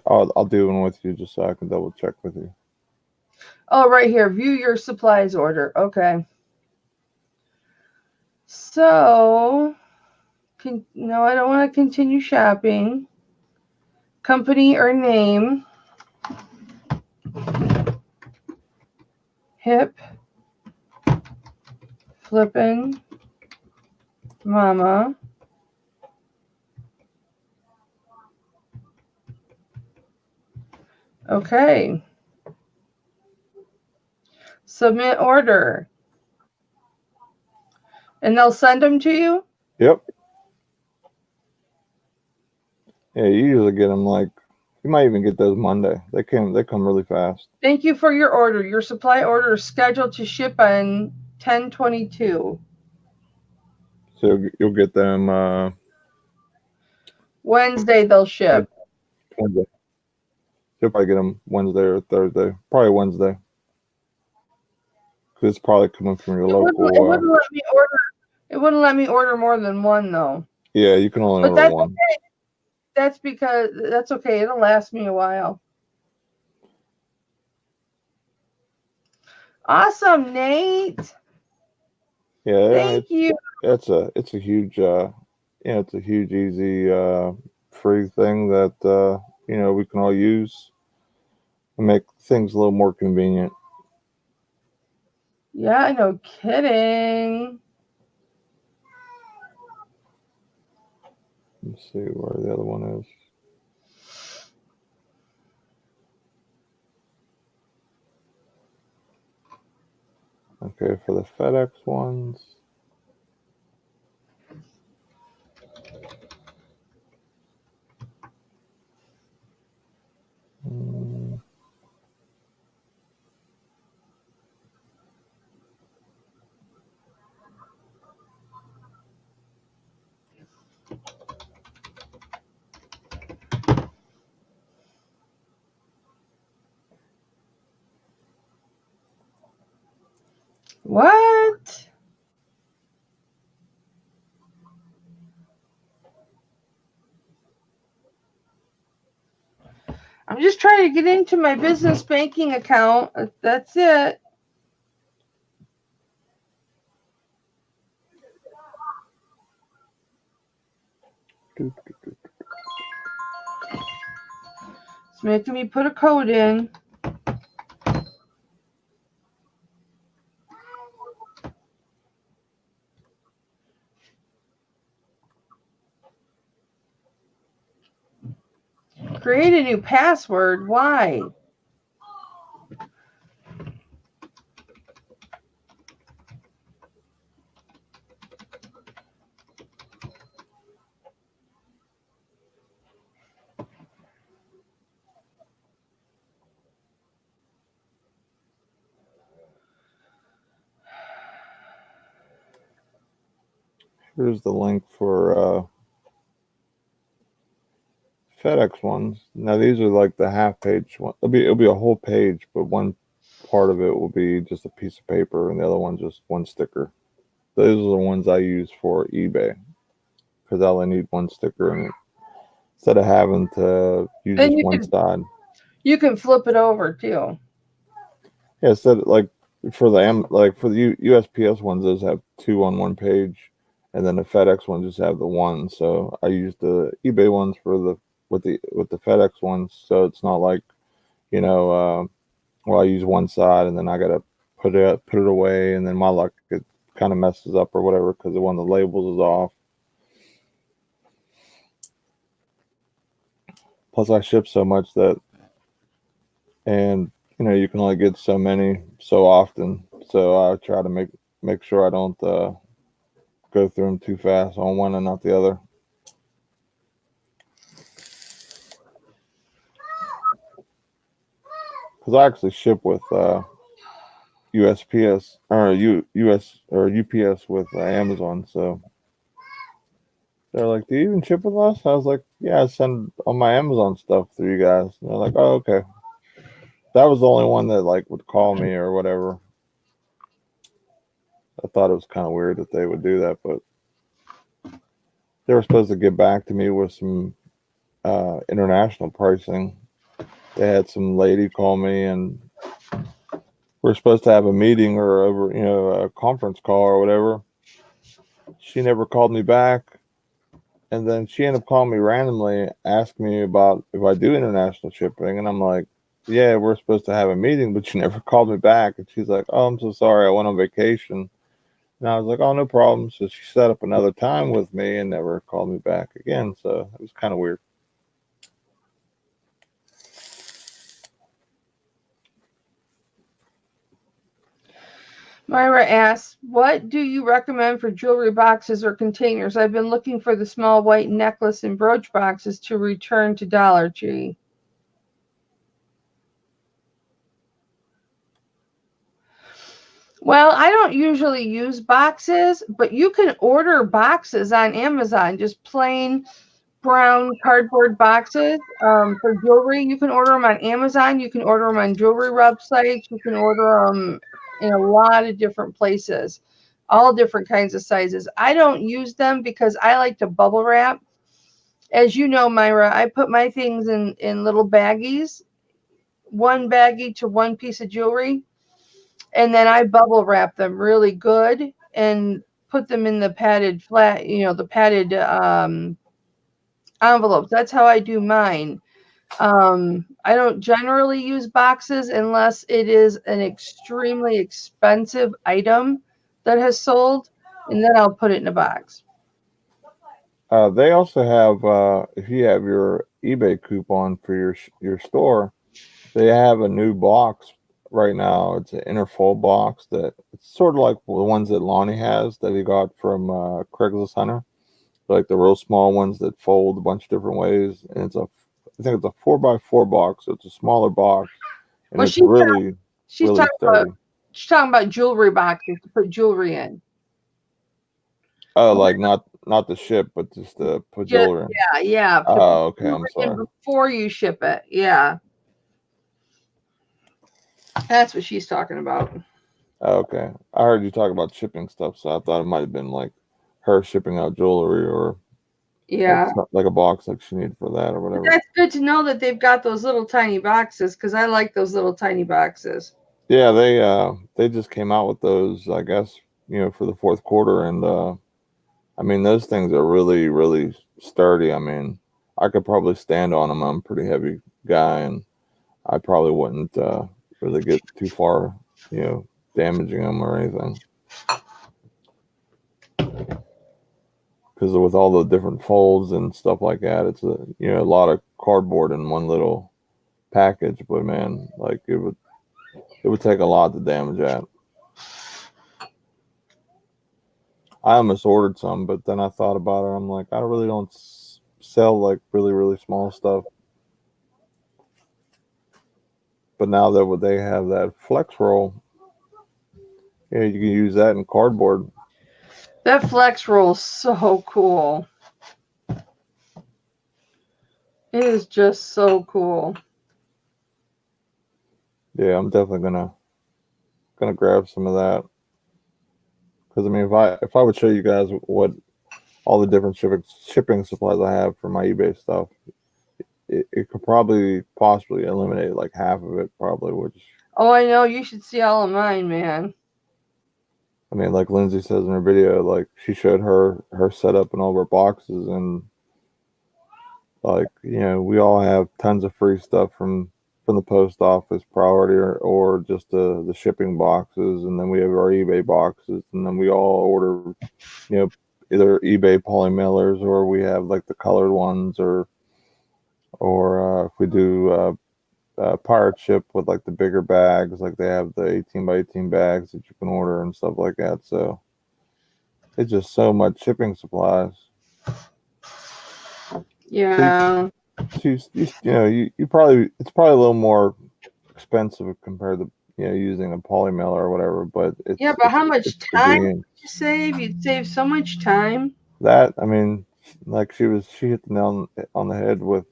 I'll do one with you just so I can double check with you. Oh, right here. View your supplies order. Okay. So, no, I don't want to continue shopping. Company or name. Hip. Flippin'. Mama. Okay. Submit order. And they'll send them to you? Yep. Yeah, you usually get them, like, you might even get those Monday. They come really fast. Thank you for your order. Your supply order is scheduled to ship on 10/22. So you'll get them Wednesday they'll ship. Wednesday. You'll probably get them Wednesday or Thursday. Probably Wednesday. Because it's probably coming from your local. It wouldn't let me order. It wouldn't let me order more than one, though. Yeah, you can only order one. Okay. That's because that's okay. It'll last me a while. Awesome, Nate. Yeah, thank you. It's a huge it's a huge, easy, free thing that we can all use and make things a little more convenient. Yeah, no kidding. Let's see where the other one is. Okay, for the FedEx ones. Mm, What? I'm just trying to get into my business banking account. That's it. It's making me put a code in. Create a new password. Why? Here's the link for FedEx ones. Now these are like the half page one. It'll be a whole page, but one part of it will be just a piece of paper, and the other one just one sticker. Those are the ones I use for eBay because I only need one sticker, and instead of having to use Then just one side. you can flip it over too. Yeah, instead like for the USPS ones, those have two on one page, and then the FedEx ones just have the one. So I use the eBay ones for the with the FedEx ones, so it's not like you know, well I use one side and then I gotta put it away, and then my luck it kind of messes up or whatever because the one of the labels is off. Plus I ship so much that, and you can only get so many so often, so I try to make sure I don't go through them too fast on one and not the other. Because I actually ship with USPS or US or UPS with Amazon, so they're like, "Do you even ship with us?" I was like, "Yeah, I send all my Amazon stuff through you guys." And they're like, "Oh, okay." That was the only one that like would call me or whatever. I thought it was kind of weird that they would do that, but they were supposed to get back to me with some international pricing. They had some lady call me, and we're supposed to have a meeting or over, a conference call or whatever. She never called me back, and then she ended up calling me randomly, asking me about if I do international shipping, and I'm like, "Yeah, we're supposed to have a meeting, but you never called me back." And she's like, "Oh, I'm so sorry, I went on vacation." And I was like, "Oh, no problem." So she set up another time with me and never called me back again. So it was kind of weird. Myra asks, what do you recommend for jewelry boxes or containers? I've been looking for the small white necklace and brooch boxes to return to Dollar Tree. Well, I don't usually use boxes, but you can order boxes on Amazon, just plain brown cardboard boxes for jewelry. You can order them on Amazon. You can order them on jewelry websites. You can order them in a lot of different places, all different kinds of sizes. I don't use them because I like to bubble wrap. As you know, Myra, I put my things in little baggies, one baggie to one piece of jewelry, and then I bubble wrap them really good and put them in the padded the padded envelopes. That's how I do mine. I don't generally use boxes unless it is an extremely expensive item that has sold, and then I'll put it in a box. They also have, if you have your eBay coupon for your store, they have a new box right now. It's an inner fold box that it's sort of like the ones that Lonnie has that he got from Craigslist Hunter, like the real small ones that fold a bunch of different ways. And I think it's a 4x4 box, so it's a smaller box, and Well, it's really, she's really sturdy. talking about jewelry boxes to put jewelry in. Oh, like not the ship, but just to put Just, jewelry in. yeah. To put Oh, okay. I'm jewelry in sorry. before you ship it. Yeah. That's what she's talking about. Oh, okay. I heard you talk about shipping stuff, so I thought it might have been like her shipping out jewelry or Yeah. like a box like she needed for that or But whatever. that's good to know that they've got those little tiny boxes because I like those little tiny boxes. Yeah, they just came out with those, I guess, for the fourth quarter, and I mean those things are really, really sturdy. I mean, I could probably stand on them. I'm a pretty heavy guy, and I probably wouldn't really get too far, damaging them or anything. Because with all the different folds and stuff like that, it's a lot of cardboard in one little package. But man, like it would take a lot to damage that. I almost ordered some, but then I thought about it. I'm like, I really don't sell like really, really small stuff. But now that they have that flex roll, you can use that in cardboard. That flex roll is so cool. It is just so cool. Yeah, I'm definitely gonna grab some of that. Because I mean, if I would show you guys what all the different shipping supplies I have for my eBay stuff, it could probably possibly eliminate like half of it, probably. Which Oh, I know. You should see all of mine, man. I mean, like Lindsay says in her video, like she showed her setup and all of her boxes, and like we all have tons of free stuff from the post office priority or just the shipping boxes, and then we have our eBay boxes, and then we all order either eBay poly mailers or we have like the colored ones or if we do pirate ship with like the bigger bags, like they have the 18x18 bags that you can order and stuff like that. So it's just so much shipping supplies. Yeah. So you probably it's probably a little more expensive compared to using a poly mailer or whatever, but Yeah, but how much it's time would convenient. you save? You'd save so much time. That I mean, like she hit the nail on the head with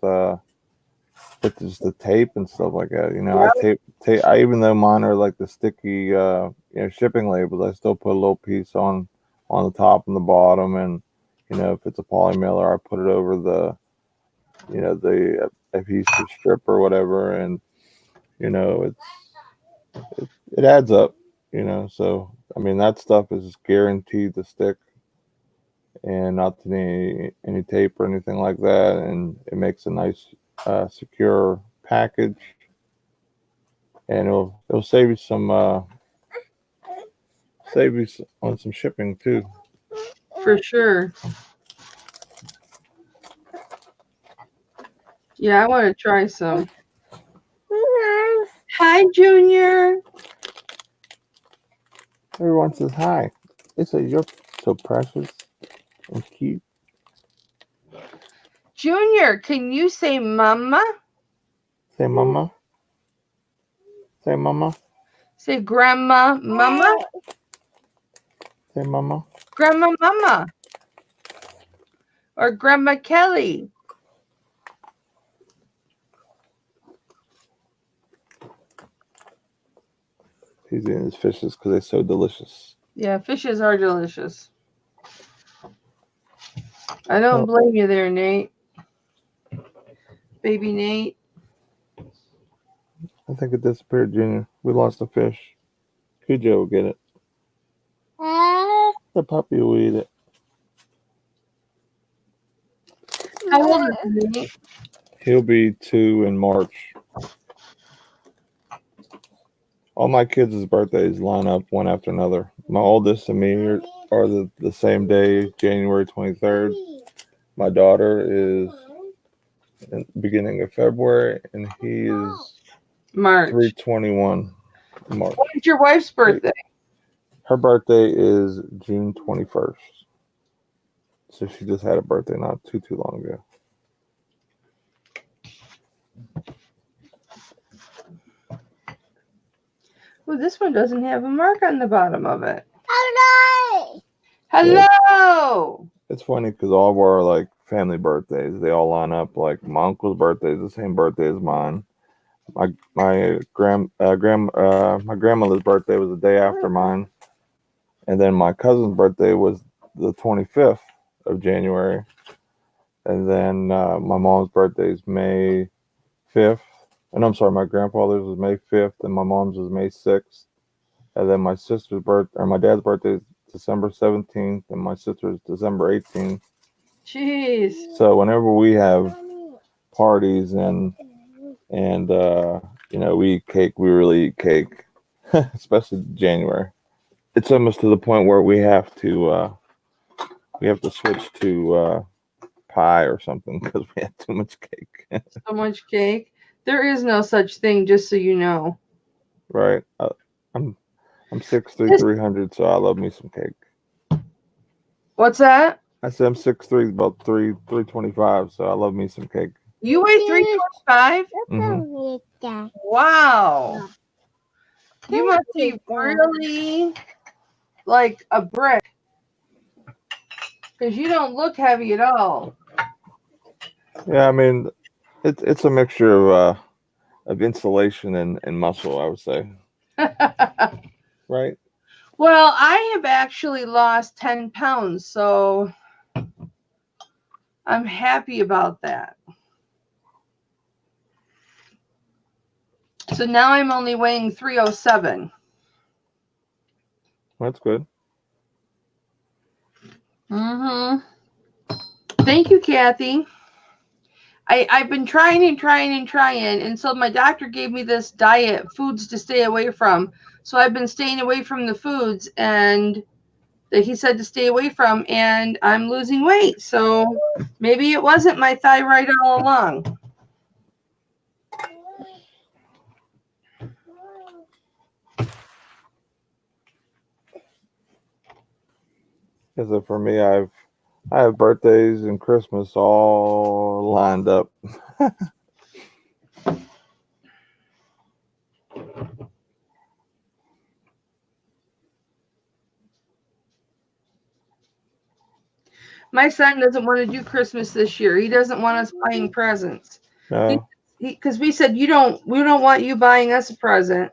just the tape and stuff like that. I Yeah. tape. I even though mine are like the sticky, shipping labels, I still put a little piece on the top and the bottom, and if it's a poly mailer, I put it over the adhesive strip or whatever, and it adds up. So I mean that stuff is guaranteed to stick and not to any tape or anything like that, and it makes a nice secure package, and it'll save you on some shipping too. For sure. Yeah, I want to try some. Hi, Junior. Everyone says hi. They say you're so precious and cute. Junior, can you say mama? Say mama. Say mama. Say grandma, mama? Say mama. Grandma, mama. Or Grandma Kelly. He's eating his fishes because they're so delicious. Yeah, fishes are delicious. I don't blame you there, Nate. Baby Nate. I think it disappeared, Junior. We lost a fish. Cujo will get it. The puppy will eat it. How old is Nate? He'll be 2 in March. All my kids' birthdays line up one after another. My oldest and me are the same day, January 23rd. My daughter is in the beginning of February, and he is March. 3/21. March. When's your wife's birthday? Her birthday is June 21st. So she just had a birthday not too long ago. Well, this one doesn't have a mark on the bottom of it. Hello. Hello. It's funny because all of our like family birthdays, they all line up. Like my uncle's birthday is the same birthday as mine. My grandmother's birthday was the day after mine, and then my cousin's birthday was the 25th of January, and then my mom's birthday is May 5th. And I'm sorry, my grandfather's was May 5th, and my mom's was May 6th, and then my sister's birthday or my dad's birthday is December 17th, and my sister's December 18th. Jeez. So whenever we have parties and you know, we eat cake, we really eat cake, especially January. It's almost to the point where we have to switch to pie or something because we had too much cake. So much cake. There is no such thing, just so you know. Right. I'm 6'3", 300, so I love me some cake. What's that? I said I'm 6'3", about 325, so I love me some cake. You weigh 325? Mhm. Wow. You must be really like a brick. Because you don't look heavy at all. Yeah, I mean, it's a mixture of insulation and muscle, I would say. Right? Well, I have actually lost 10 pounds, so I'm happy about that. So now I'm only weighing 307. That's good. Mm-hmm. Thank you, Kathy. I've been trying, and so my doctor gave me this diet, foods to stay away from. So I've been staying away from the foods and that he said to stay away from, and I'm losing weight. So maybe it wasn't my thyroid all along. So for me, I have birthdays and Christmas all lined up. My son doesn't want to do Christmas this year. He doesn't want us buying presents. No. Because we said we don't want you buying us a present.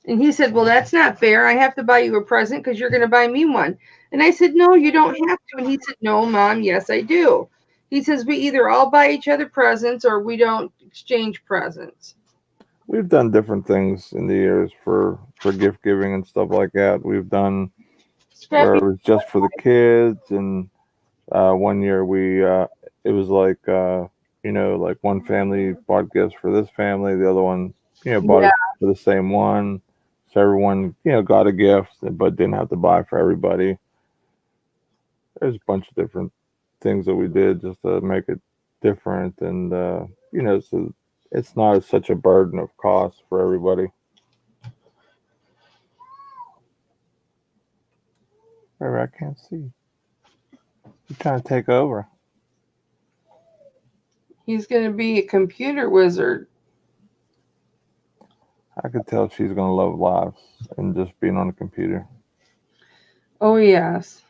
And he said, well, that's not fair. I have to buy you a present because you're going to buy me one. And I said, no, you don't have to. And he said, no, Mom, yes, I do. He says, we either all buy each other presents or we don't exchange presents. We've done different things in the years for gift giving and stuff like that. We've done where it was just for the kids, and one year it was like you know, like one family bought gifts for this family, the other one, you know, bought it for the same one, so everyone, you know, got a gift but didn't have to buy for everybody. There's a bunch of different things that we did just to make it different, and you know, so it's not such a burden of cost for everybody. Maybe I can't see. You're trying to take over. He's going to be a computer wizard. I could tell she's gonna love lives and just being on the computer. Oh, yes.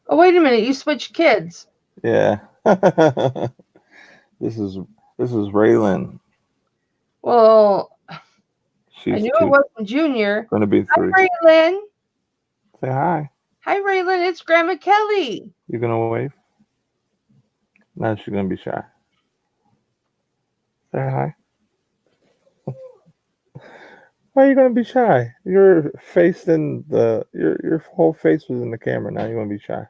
Oh, wait a minute. You switched kids. Yeah. This is Raylan. Well, I She's knew it wasn't Junior. gonna be 3. Hi, Raylan. Say hi. Hi, Raylan. It's Grandma Kelly. You gonna wave? No, she's gonna be shy. Say hi. Why are you gonna be shy? Your face in your whole face was in the camera. Now you wanna be shy.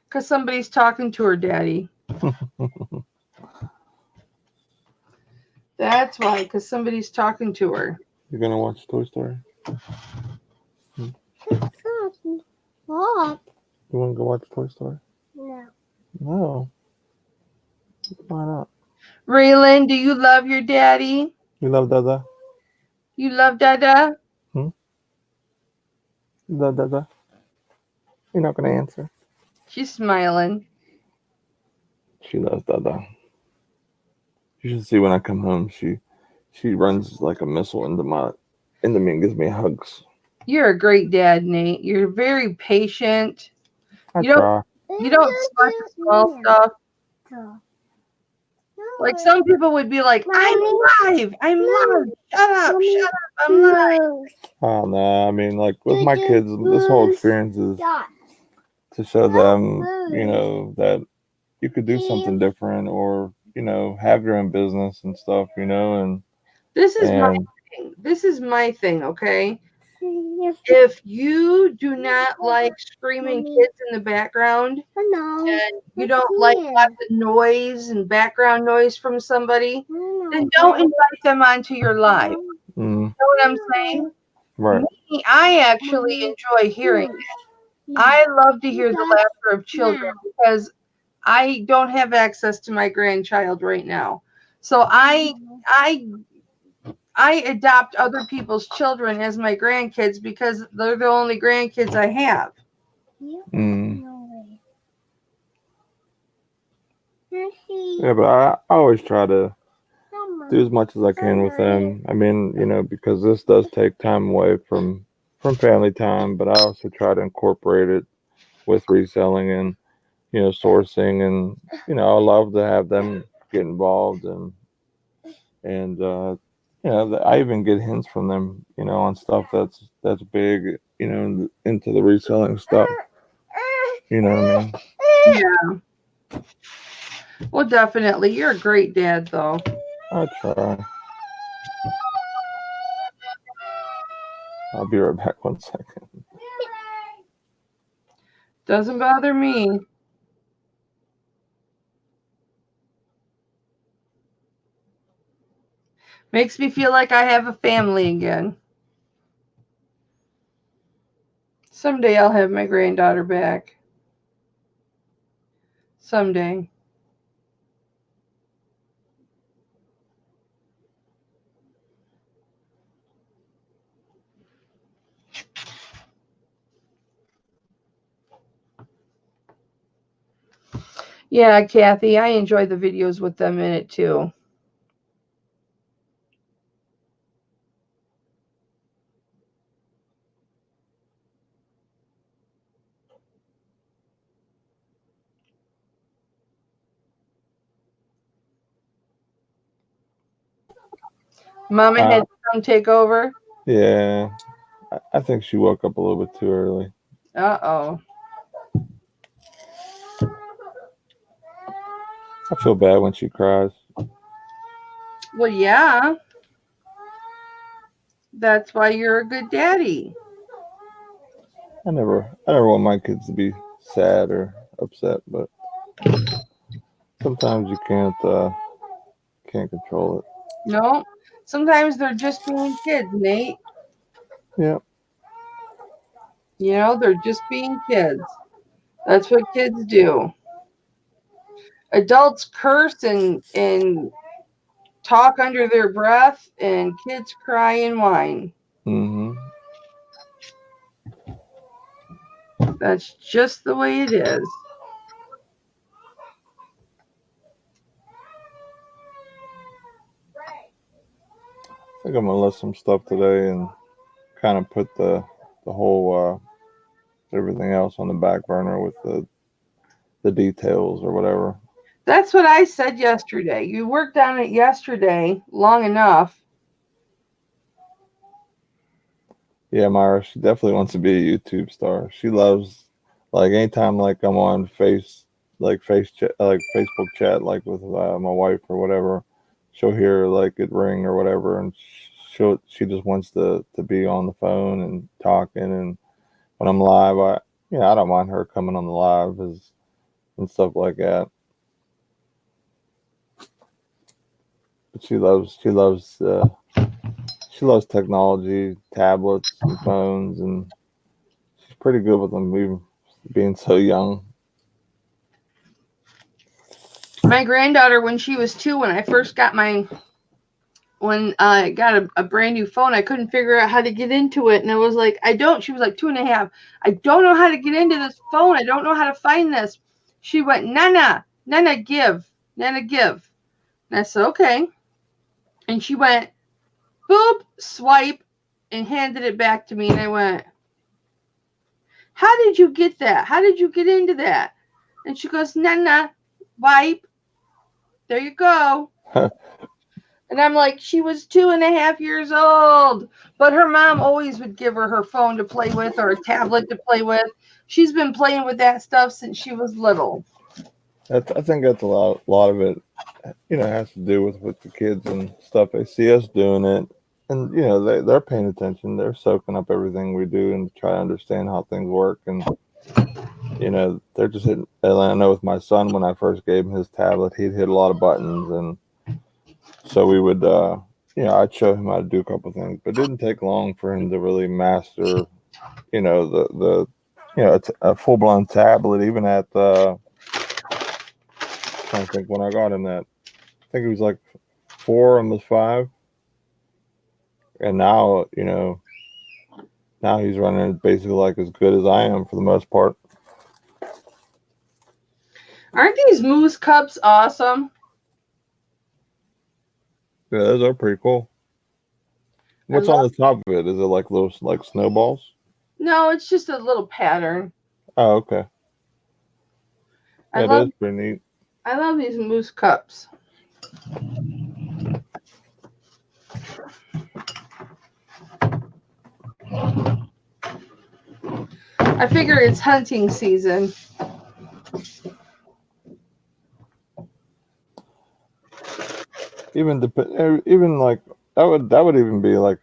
Because somebody's talking to her, Daddy. That's why, because somebody's talking to her. You're gonna watch Toy Story? What? You wanna go watch Toy Story? No. No. Why not? Raylan, do you love your daddy? You love Dada? You love Dada? You love Dada? You're not gonna answer. She's smiling. She loves Dada. You should see when I come home. She runs like a missile into me and gives me hugs. You're a great dad, Nate. You're very patient. I You don't try. you don't sweat the small stuff. Like some people would be like, I'm live. I'm live. Shut up. Shut up. I'm live. Oh no, I mean like with my kids, this whole experience is to show them, that you could do something different or, have your own business and stuff, and This is my and thing. This is my thing, okay? If you do not like screaming kids in the background and you don't like lots of noise and background noise from somebody, then don't invite them onto your live. You know what I'm saying? right. Me, I actually enjoy hearing it. I love to hear the laughter of children because I don't have access to my grandchild right now. So I adopt other people's children as my grandkids because they're the only grandkids I have. Yeah, but I always try to do as much as I can with them. I mean, because this does take time away from family time, but I also try to incorporate it with reselling and sourcing, and I love to have them get involved, and I even get hints from them, on stuff that's big, into the reselling stuff. You know what I mean? Yeah. Well, definitely. You're a great dad, though. I try. I'll be right back 1 second. Doesn't bother me. Makes me feel like I have a family again. Someday I'll have my granddaughter back. Someday. Yeah, Kathy, I enjoy the videos with them in it too. Mama had to come take over. Yeah, I think she woke up a little bit too early. Uh-oh. I feel bad when she cries. Well, yeah. That's why you're a good daddy. I never want my kids to be sad or upset, but sometimes you can't control it. No. Sometimes they're just being kids, Nate. Yeah. They're just being kids. That's what kids do. Adults curse and talk under their breath, and kids cry and whine. Mm-hmm. That's just the way it is. I think I'm gonna list some stuff today and kind of put the whole everything else on the back burner with the details or whatever. That's what I said yesterday. You worked on it yesterday long enough. Yeah, Myra, she definitely wants to be a YouTube star. She loves, like, anytime like I'm on face chat, like Facebook chat, like with my wife or whatever, she'll hear like it ring or whatever, and she just wants to be on the phone and talking. And when I'm live, I don't mind her coming on the live and stuff like that. But she loves technology, tablets and phones, and she's pretty good with them, even being so young. My granddaughter, when she was 2, when I first got when I got a brand new phone, I couldn't figure out how to get into it. And I was like, she was like 2.5. I don't know how to get into this phone. I don't know how to find this. She went, Nana, give. Nana, give. And I said, okay. And she went, boop, swipe, and handed it back to me. And I went, how did you get that? How did you get into that? And she goes, Nana, wipe. There you go. And I'm like, she was 2.5 years old. But her mom always would give her phone to play with or a tablet to play with. She's been playing with that stuff since she was little. I think that's a lot of it, has to do with the kids and stuff. They see us doing it, and they're paying attention. They're soaking up everything we do and try to understand how things work. And they're just hitting. And I know with my son, when I first gave him his tablet, he'd hit a lot of buttons, and so we would, I'd show him how to do a couple of things, but it didn't take long for him to really master, a full blown tablet. Even at trying to think when I got him that. I think he was like 4, almost 5, and now now he's running basically like as good as I am for the most part. Aren't these moose cups awesome? Yeah, those are pretty cool. What's on the top of it? Is it like little snowballs? No, it's just a little pattern. Oh, okay. Yeah, that is pretty neat. I love these moose cups. I figure it's hunting season. Even like that would even be like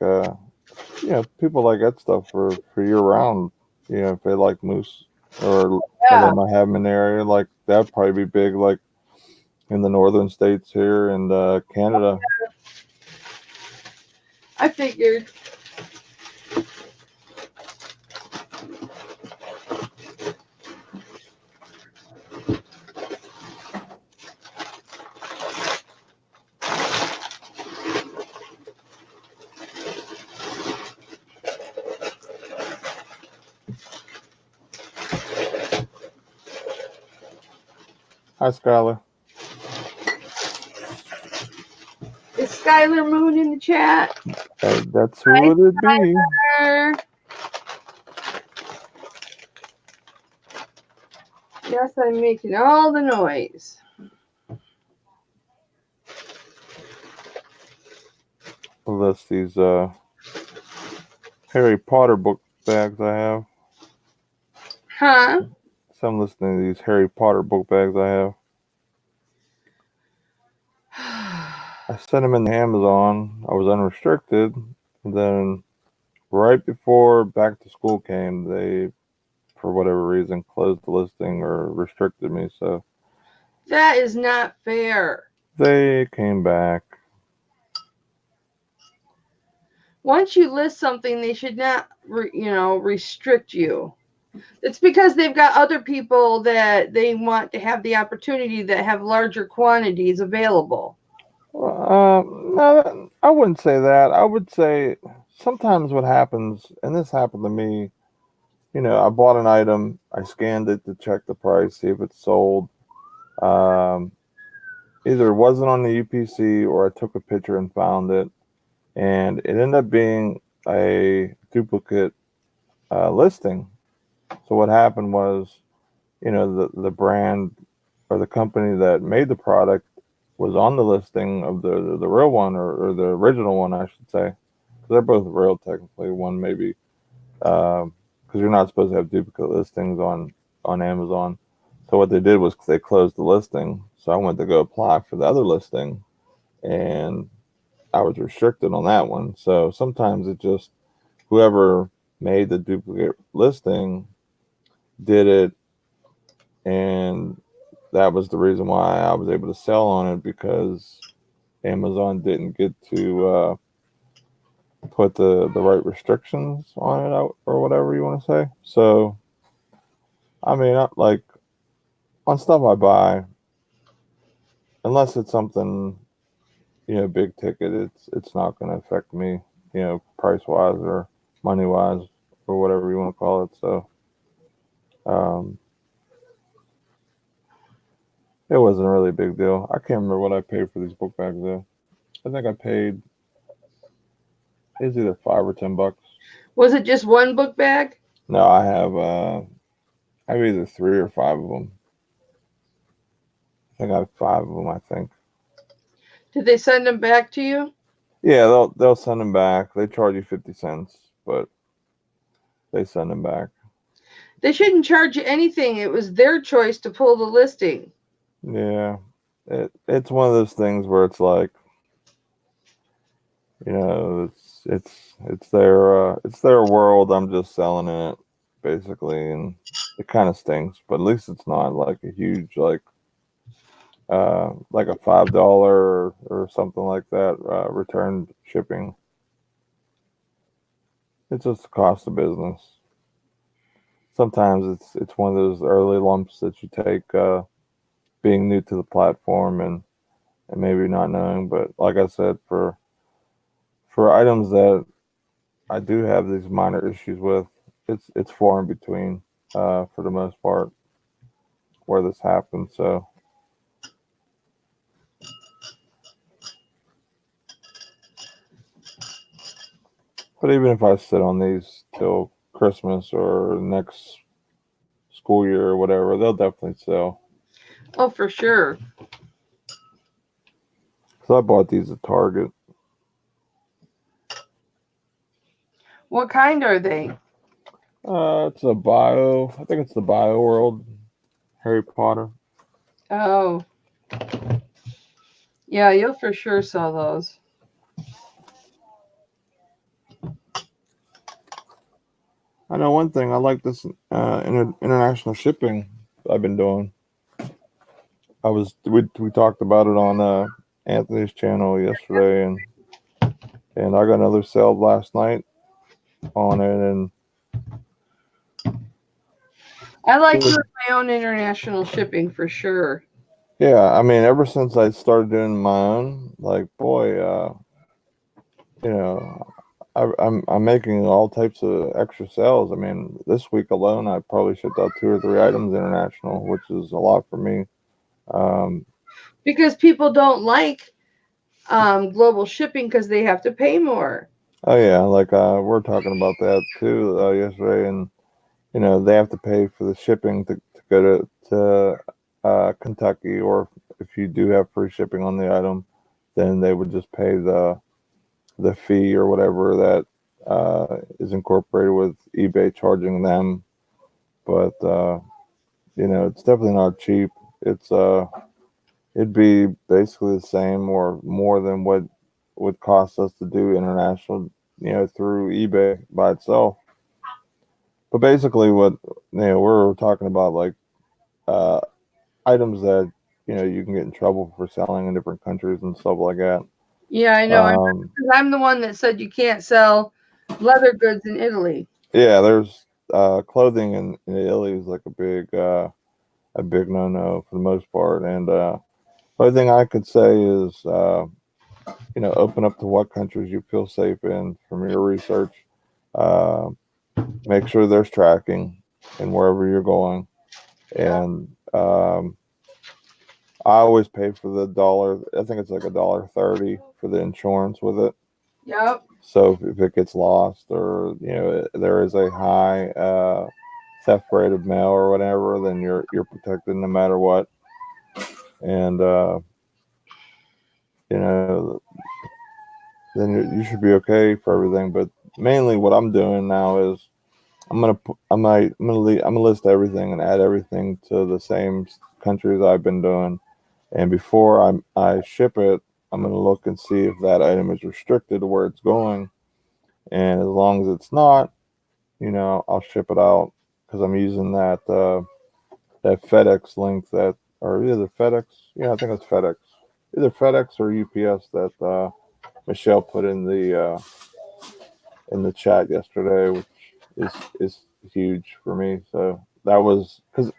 people like that stuff for year round. If they like moose or they might have them in the area, like that'd probably be big, like in the northern states here and Canada. I figured. Hi, Skylar. Is Skylar Moon in the chat? That's who it would be. Yes, I'm making all the noise. Well, that's these Harry Potter book bags I have. Huh? So I'm listening to these Harry Potter book bags I have. I sent them in the Amazon. I was unrestricted. And then right before back to school came, they, for whatever reason, closed the listing or restricted me. So that is not fair. They came back. Once you list something, they should not, restrict you. It's because they've got other people that they want to have the opportunity that have larger quantities available. No, I wouldn't say that. I would say sometimes what happens, and this happened to me, I bought an item, I scanned it to check the price, see if it's sold. Either it wasn't on the UPC or I took a picture and found it, and it ended up being a duplicate listing. So what happened was, the brand or the company that made the product was on the listing of the real one or the original one, I should say, because they're both real technically. One maybe because you're not supposed to have duplicate listings on Amazon. So what they did was they closed the listing. So I went to go apply for the other listing, and I was restricted on that one. So sometimes it just whoever made the duplicate listing did it, and that was the reason why I was able to sell on it, because Amazon didn't get to put the right restrictions on it or whatever you want to say. So, I mean, like on stuff I buy, unless it's something, big ticket, it's not going to affect me, price wise or money wise or whatever you want to call it. So um, it wasn't really a big deal. I can't remember what I paid for these book bags though. I think I paid it's either $5 or $10. Was it just one book bag? No, I have either 3 or 5 of them. I think I have 5 of them. I think. Did they send them back to you? Yeah, they'll send them back. They charge you 50 cents, but they send them back. They shouldn't charge you anything. It was their choice to pull the listing. Yeah, it's one of those things where it's like, it's their world. I'm just selling in it basically, and it kind of stinks. But at least it's not like a huge like a $5 or something like that return shipping. It's just the cost of business. Sometimes it's one of those early lumps that you take being new to the platform and maybe not knowing. But like I said, for items that I do have these minor issues with, it's far in between for the most part where this happens. So but even if I sit on these till Christmas or next school year or whatever, they'll definitely sell. Oh, for sure. So I bought these at Target. What kind are they? It's a bio. I think it's the Bio World Harry Potter. Oh, yeah, you'll for sure sell those. I know one thing. I like this international shipping I've been doing. We talked about it on Anthony's channel yesterday, and I got another sale last night on it, and I like doing my own international shipping for sure. yeah, I mean, ever since I started doing my own, like boy, you know, I'm making all types of extra sales. I mean, this week alone, I probably shipped out 2 or 3 items international, which is a lot for me. Um, Because people don't like global shipping because they have to pay more. oh yeah, like we're talking about that too yesterday, and they have to pay for the shipping to go to Kentucky, or if you do have free shipping on the item, then they would just pay the fee or whatever that is incorporated with eBay charging them. But it's definitely not cheap. It'd be basically the same or more than what would cost us to do international, through eBay by itself. But basically, what we're talking about, like uh, items that you can get in trouble for selling in different countries and stuff like that. Yeah, I know. I'm the one that said you can't sell leather goods in Italy. Yeah, there's clothing in Italy is like a big no-no for the most part. And the only thing I could say is open up to what countries you feel safe in from your research. Uh, Make sure there's tracking and wherever you're going. And I always pay for the dollar. I think it's like $1.30 for the insurance with it. Yep. So if it gets lost or there is a high theft rate of mail or whatever, then you're protected no matter what. And you know then you should be okay for everything. But mainly, what I'm doing now is I'm gonna list everything and add everything to the same countries I've been doing. And before I ship it, I'm gonna look and see if that item is restricted to where it's going. And as long as it's not, I'll ship it out because I'm using that FedEx link or either FedEx. Yeah, I think it's FedEx. Either FedEx or UPS that Michelle put in the chat yesterday, which is huge for me. So that was because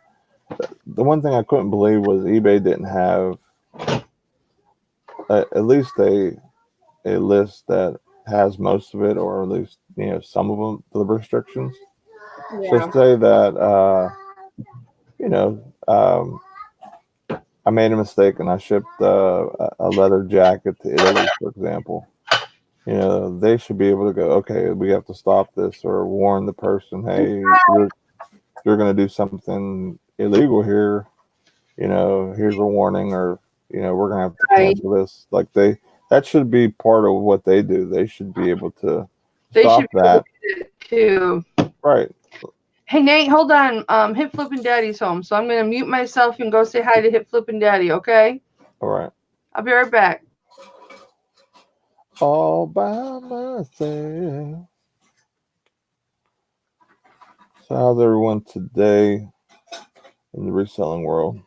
the one thing I couldn't believe was eBay didn't have at least a list that has most of it, or at least some of them, the restrictions. Yeah. So say that you know I made a mistake and I shipped a leather jacket to Italy, for example. They should be able to go, okay, we have to stop this, or warn the person, hey, you're going to do something illegal here. Here's a warning, or we're going to have to Right. cancel this. Like that should be part of what they do. They should be able to They stop should be that. too. Right. Hey Nate, hold on. Hip Flippin' Daddy's home, so I'm gonna mute myself and go say hi to Hip Flippin' Daddy. Okay? All right. I'll be right back. All by myself. So how's everyone today in the reselling world?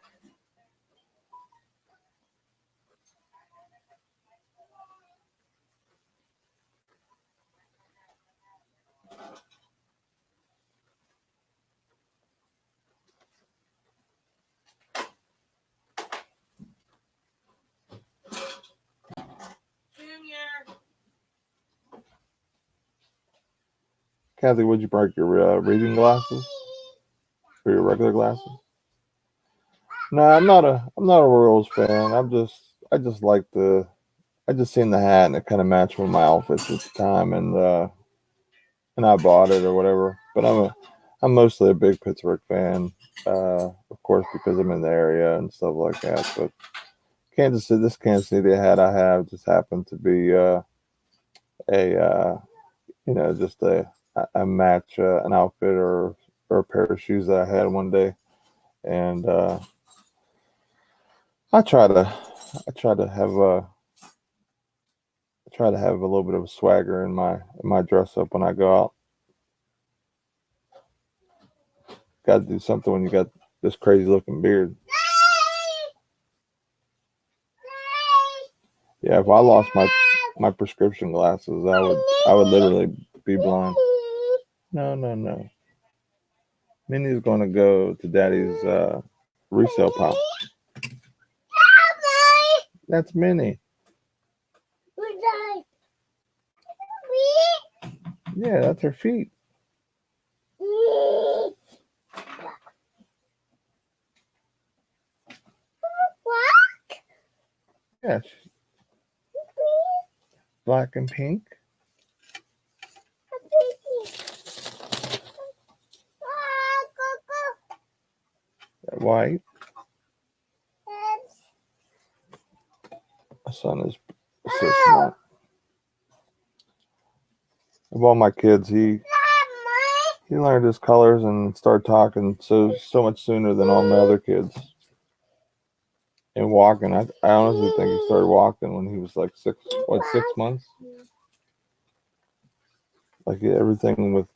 Kathy, would you break your reading glasses or your regular glasses? No, I'm not a Royals fan. I just like I just seen the hat and it kind of matched with my outfits at the time, and I bought it or whatever. But I'm mostly a big Pittsburgh fan, of course, because I'm in the area and stuff like that. But this Kansas City hat I have just happened to be just a match an outfit or a pair of shoes that I had one day, and I try to have a little bit of a swagger in my dress up when I go out. Got to do something when you got this crazy looking beard. Yeah, if I lost my prescription glasses, I would literally be blind. No. Minnie's gonna go to Daddy's resale pile. That's Minnie. Yeah, that's her feet. Yeah, black and pink. White. My son is so smart. Of all my kids, he learned his colors and started talking so much sooner than all my other kids. And walking, I honestly think he started walking when he was like 6 months. Like everything with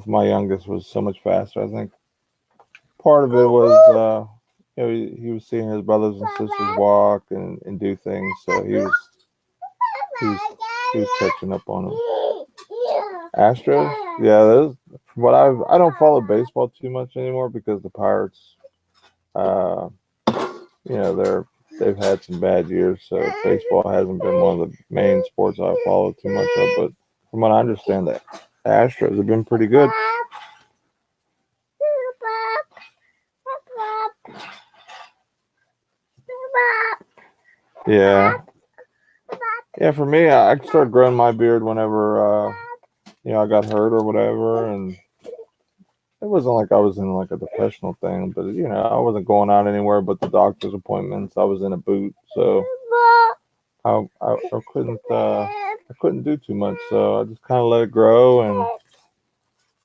my youngest was so much faster. I think part of it was he was seeing his brothers and sisters walk and do things, so he was catching up on them. Astros, yeah, those. But I don't follow baseball too much anymore because the Pirates, they've had some bad years, so baseball hasn't been one of the main sports I follow too much of. But from what I understand, the Astros have been pretty good. Yeah. Yeah, for me, I started growing my beard whenever I got hurt or whatever, and it wasn't like I was in like a depressional thing, but I wasn't going out anywhere but the doctor's appointments. I was in a boot, so I couldn't do too much, so I just kind of let it grow,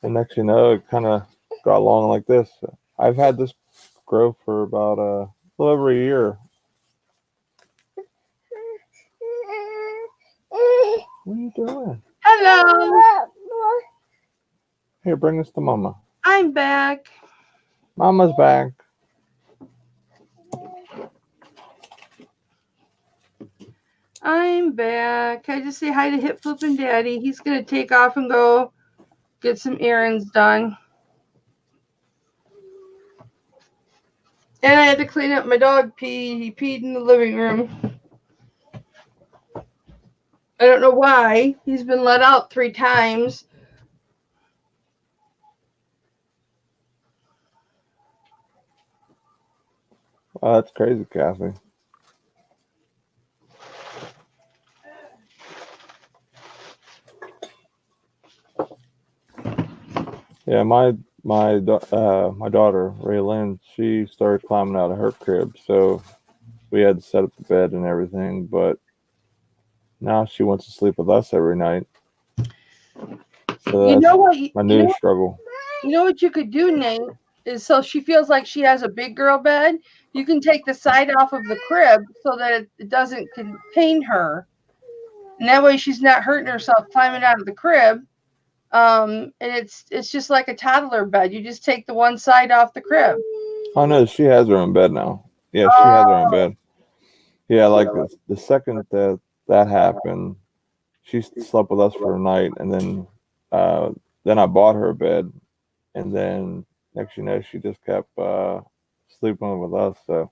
and next you know, it kind of got long like this. I've had this grow for about a little over a year. What are you doing? Hello. Here, bring this to Mama. I'm back. Mama's back. I'm back. I just say hi to Hip Flippin' Daddy. He's gonna take off and go get some errands done. And I had to clean up my dog pee. He peed in the living room. I don't know why. He's been let out 3 times. Oh, that's crazy, Kathy. Yeah, my daughter Raylyn, she started climbing out of her crib, so we had to set up the bed and everything. But now she wants to sleep with us every night. So You that's know what? my new struggle. You know what you could do, Nate, is so she feels like she has a big girl bed. You can take the side off of the crib so that it doesn't contain her, and that way she's not hurting herself climbing out of the crib. And it's just like a toddler bed. You just take the one side off the crib. Oh no, she has her own bed now. Yeah, she has her own bed. Yeah, like the second that happened, she slept with us for a night, and then I bought her a bed, and then next you know she just kept sleeping with us. So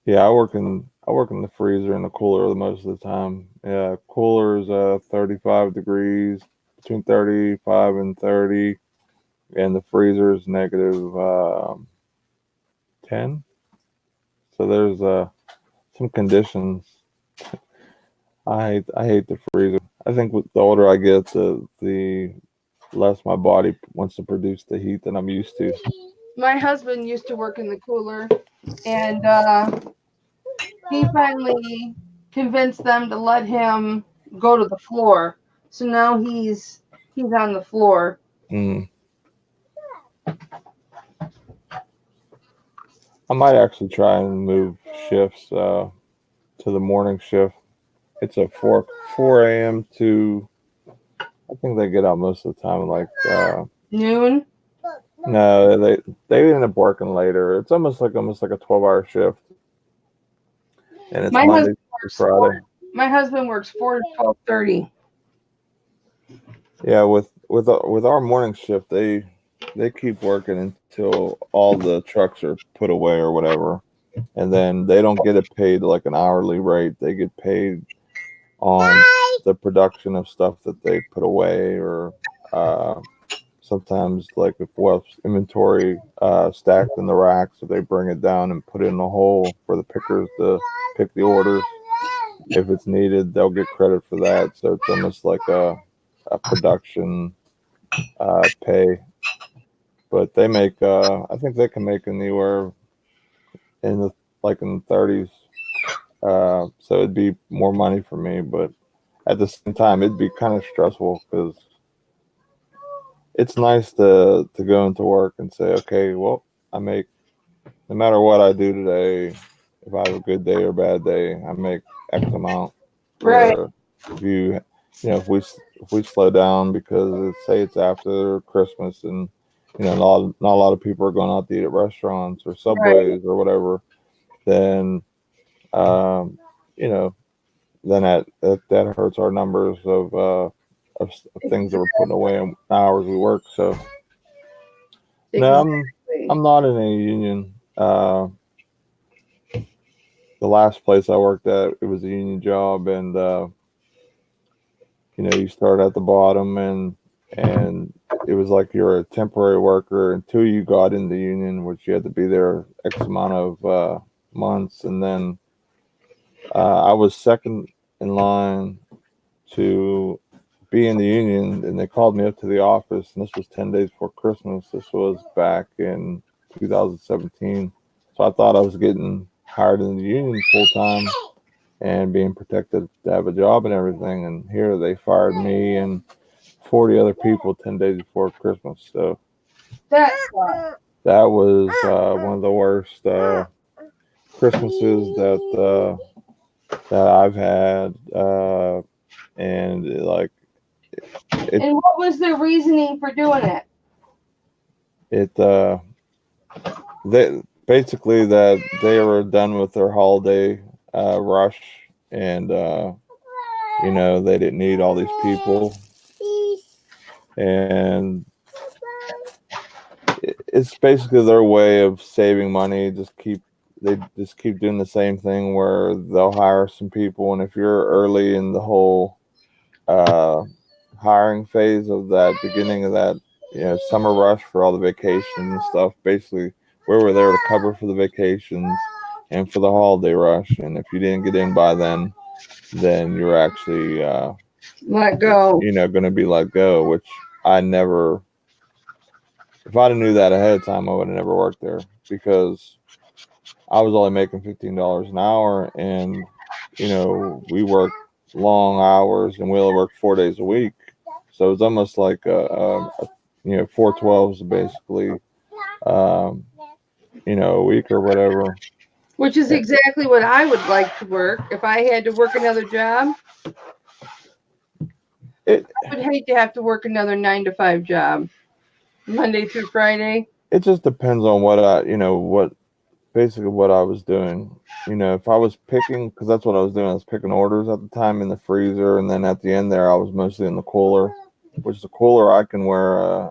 yeah, I work in the freezer and the cooler the most of the time. Yeah, cooler's 35 degrees, between 35 and 30, and the freezer's negative 10. So there's some conditions. I hate the freezer. I think with the older I get, the less my body wants to produce the heat that I'm used to. My husband used to work in the cooler, and he finally convinced them to let him go to the floor. So now he's on the floor. Mm. I might actually try and move shifts to the morning shift. It's a 4 a.m. to, I think they get out most of the time like Noon. no, they end up working later. It's almost like a 12-hour shift, and it's My Monday husband through Friday. My husband works 4 to 12:30. Yeah, with our morning shift, they keep working until all the trucks are put away or whatever, and then they don't get it paid like an hourly rate. They get paid on the production of stuff that they put away, or sometimes like if inventory stacked in the racks, so they bring it down and put it in a hole for the pickers to pick the orders. If it's needed, they'll get credit for that. So it's almost like a production pay. But they make, I think they can make anywhere in the in the 30s. So it'd be more money for me, but at the same time, it'd be kind of stressful because it's nice to go into work and say, okay, well, I make, no matter what I do today, if I have a good day or bad day, I make X amount. Right. Where if if we slow down because say it's after Christmas and not a lot of people are going out to eat at restaurants or Subways or whatever, then um, you know then that hurts our numbers of things that we're putting away in hours we work. So no, I'm not in a union. The last place I worked at, it was a union job, and you start at the bottom, and it was like you're a temporary worker until you got in the union, which you had to be there X amount of months, and then I was second in line to be in the union, and they called me up to the office, and this was 10 days before Christmas. This was back in 2017. So I thought I was getting hired in the union full time and being protected to have a job and everything. And here they fired me and 40 other people 10 days before Christmas. So that was one of the worst Christmases that I've had. And and what was their reasoning for doing it? They basically that they were done with their holiday rush, and they didn't need all these people, and it's basically their way of saving money. Just keep they just keep doing the same thing where they'll hire some people, and if you're early in the whole hiring phase of that beginning of that summer rush for all the vacations and stuff, basically we were there to cover for the vacations and for the holiday rush, and if you didn't get in by then you're actually Let go. going to be let go, which I never. If I'd have knew that ahead of time, I would have never worked there because I was only making $15 an hour, and we worked long hours, and we only worked 4 days a week, so it was almost like 4 12s basically, a week or whatever. Which is exactly what I would like to work if I had to work another job. I would hate to have to work another 9 to 5 job, Monday through Friday. It just depends on what basically what I was doing. If I was picking, because that's what I was doing, I was picking orders at the time in the freezer, and then at the end there, I was mostly in the cooler, which the cooler I can wear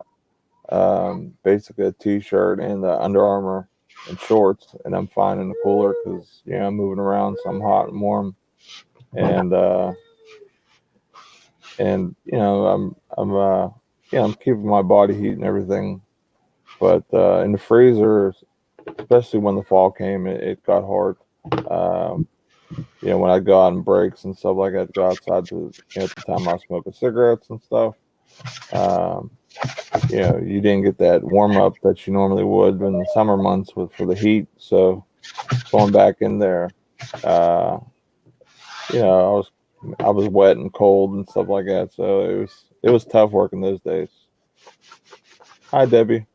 basically a t-shirt and Under Armour and shorts, and I'm fine in the cooler because I'm moving around, so I'm hot and warm, and I'm keeping my body heat and everything, but in the freezer, especially when the fall came, it got hard. When I go out on breaks and stuff like that, to go outside at the time I was smoking cigarettes and stuff. You didn't get that warm up that you normally would in the summer months for the heat. So going back in there, I was wet and cold and stuff like that. So it was tough working those days. Hi, Debbie.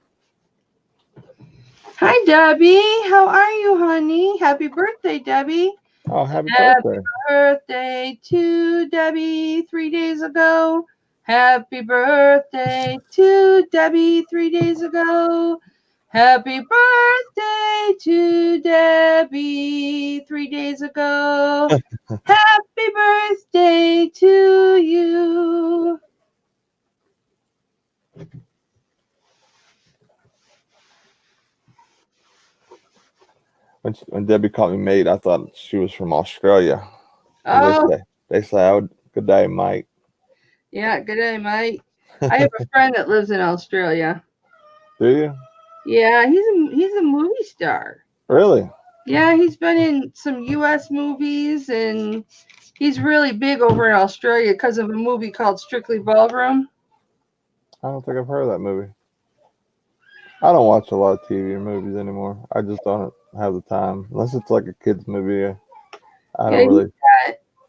Hi, Debbie. How are you, honey? Happy birthday, Debbie. Oh, happy birthday. Birthday to Debbie 3 days ago. Happy birthday to Debbie 3 days ago. Happy birthday to Debbie 3 days ago. Happy birthday to you. When Debbie called me mate, I thought she was from Australia. Oh, They say, "Oh, good day, mate." yeah, good day, mate. I have a friend that lives in Australia. Do you? Yeah, he's a movie star. Really? Yeah, he's been in some U.S. movies, and he's really big over in Australia because of a movie called Strictly Ballroom. I don't think I've heard of that movie. I don't watch a lot of TV or movies anymore. I just don't have the time, unless it's like a kids movie. I don't really.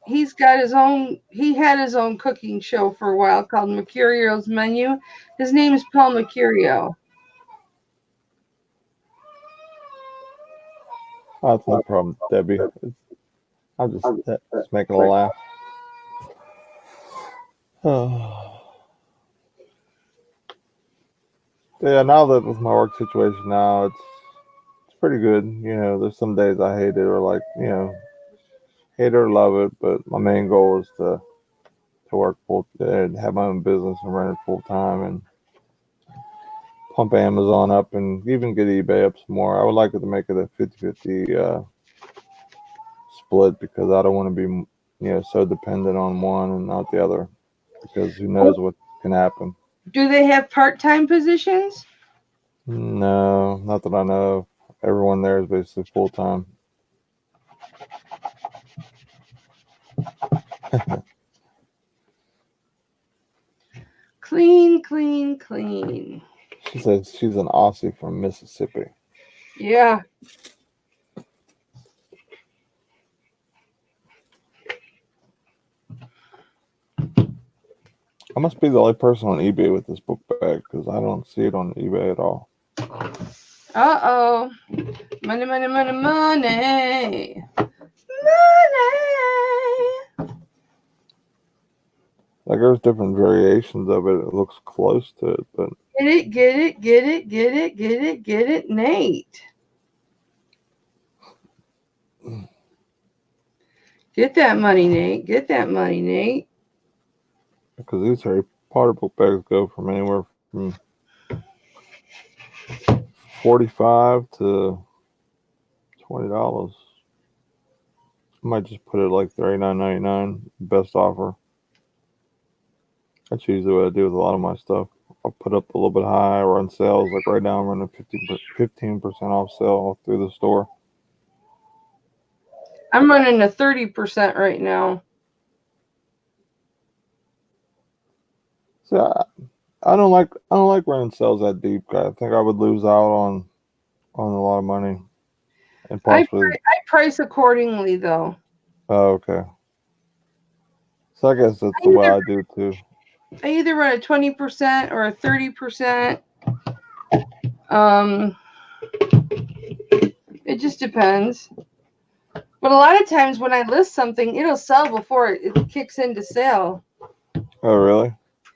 He's got his own. He had his own cooking show for a while called Mercurio's Menu. His name is Paul Mercurio. Oh, it's no problem, Debbie. I'm just making a laugh. Yeah, now that with my work situation now, it's pretty good. There's some days I hate it or hate it or love it, but my main goal is to work and have my own business and run it full time and pump Amazon up and even get eBay up some more. I would like it to make it a 50-50 split because I don't want to be so dependent on one and not the other, because who knows what can happen. Do they have part-time positions? No, not that I know of. Everyone there is basically full time. Clean, clean, clean. She says she's an Aussie from Mississippi. Yeah. I must be the only person on eBay with this book bag because I don't see it on eBay at all. Uh-oh. Money, money, money, money. Money. Like there's different variations of it. It looks close to it, but Get it, get it, get it, get it, get it, get it, Nate. Get that money, Nate. Get that money, Nate. because these Harry Potter book bags go from anywhere from $45 to $20. I might just put it like $39.99. Best offer. That's usually what I do with a lot of my stuff. I'll put up a little bit high, run sales. Like right now, I'm running 15% off sale through the store. I'm running a 30% right now. So I don't like running sales that deep. I think I would lose out on a lot of money, and possibly. I price accordingly though. Oh, okay. So I guess that's the way I do too. I either run a 20% or a 30%. It just depends. But a lot of times when I list something, it'll sell before it kicks into sale. Oh, really?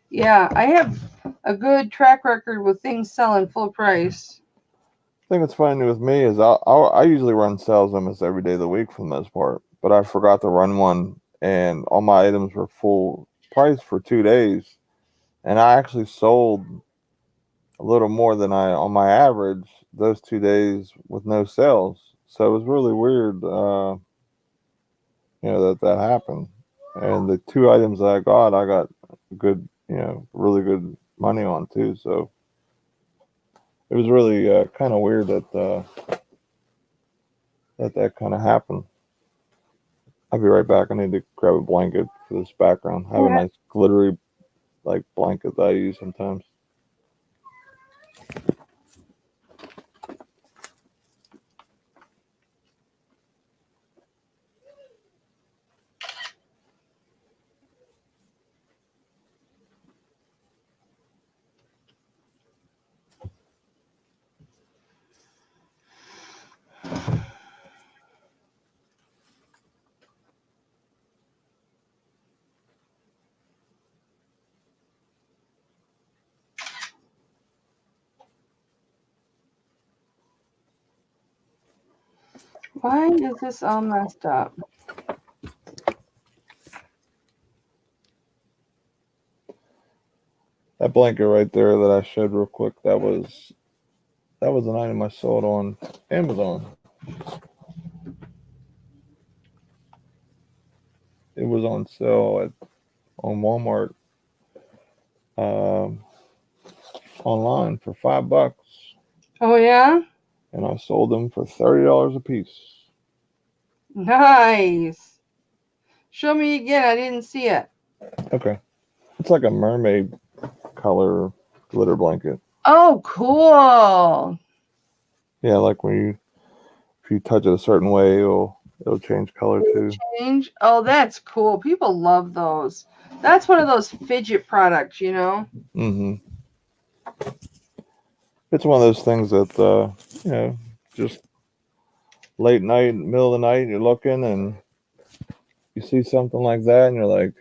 Yeah, I have a good track record with things selling full price. The thing that's funny with me is I usually run sales almost every day of the week for the most part, but I forgot to run one, and all my items were full price for 2 days, and I actually sold a little more than I on my average those 2 days with no sales. So it was really weird, that happened. And the two items that I got good, really good money on too. So it was really kind of weird that kind of happened. I'll be right back. I need to grab a blanket for this background. I have a nice glittery like blanket that I use sometimes. Why is this all messed up? That blanket right there that I showed real quick, that was an item I sold on Amazon. It was on sale on Walmart um, online for $5, Oh yeah? and I sold them for $30 a piece. Nice. Show me again. I didn't see it. Okay, it's like a mermaid color glitter blanket. Oh, cool. Yeah, like if you touch it a certain way, it'll change color too. Change. Oh, that's cool. People love those. That's one of those fidget products, Mm-hmm. It's one of those things that just late night, middle of the night, you're looking and you see something like that, and you're like,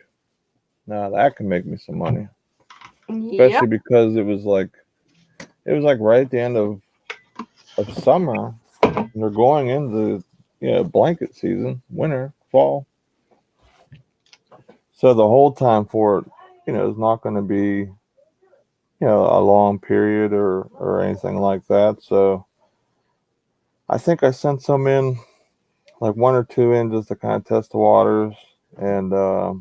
"Nah, that can make me some money." Yep. Especially because it was like right at the end of summer, and they're going into blanket season, winter, fall. So the whole time for it, is not going to be a long period or anything like that. So I think I sent some in, like one or two in, just to kind of test the waters, and a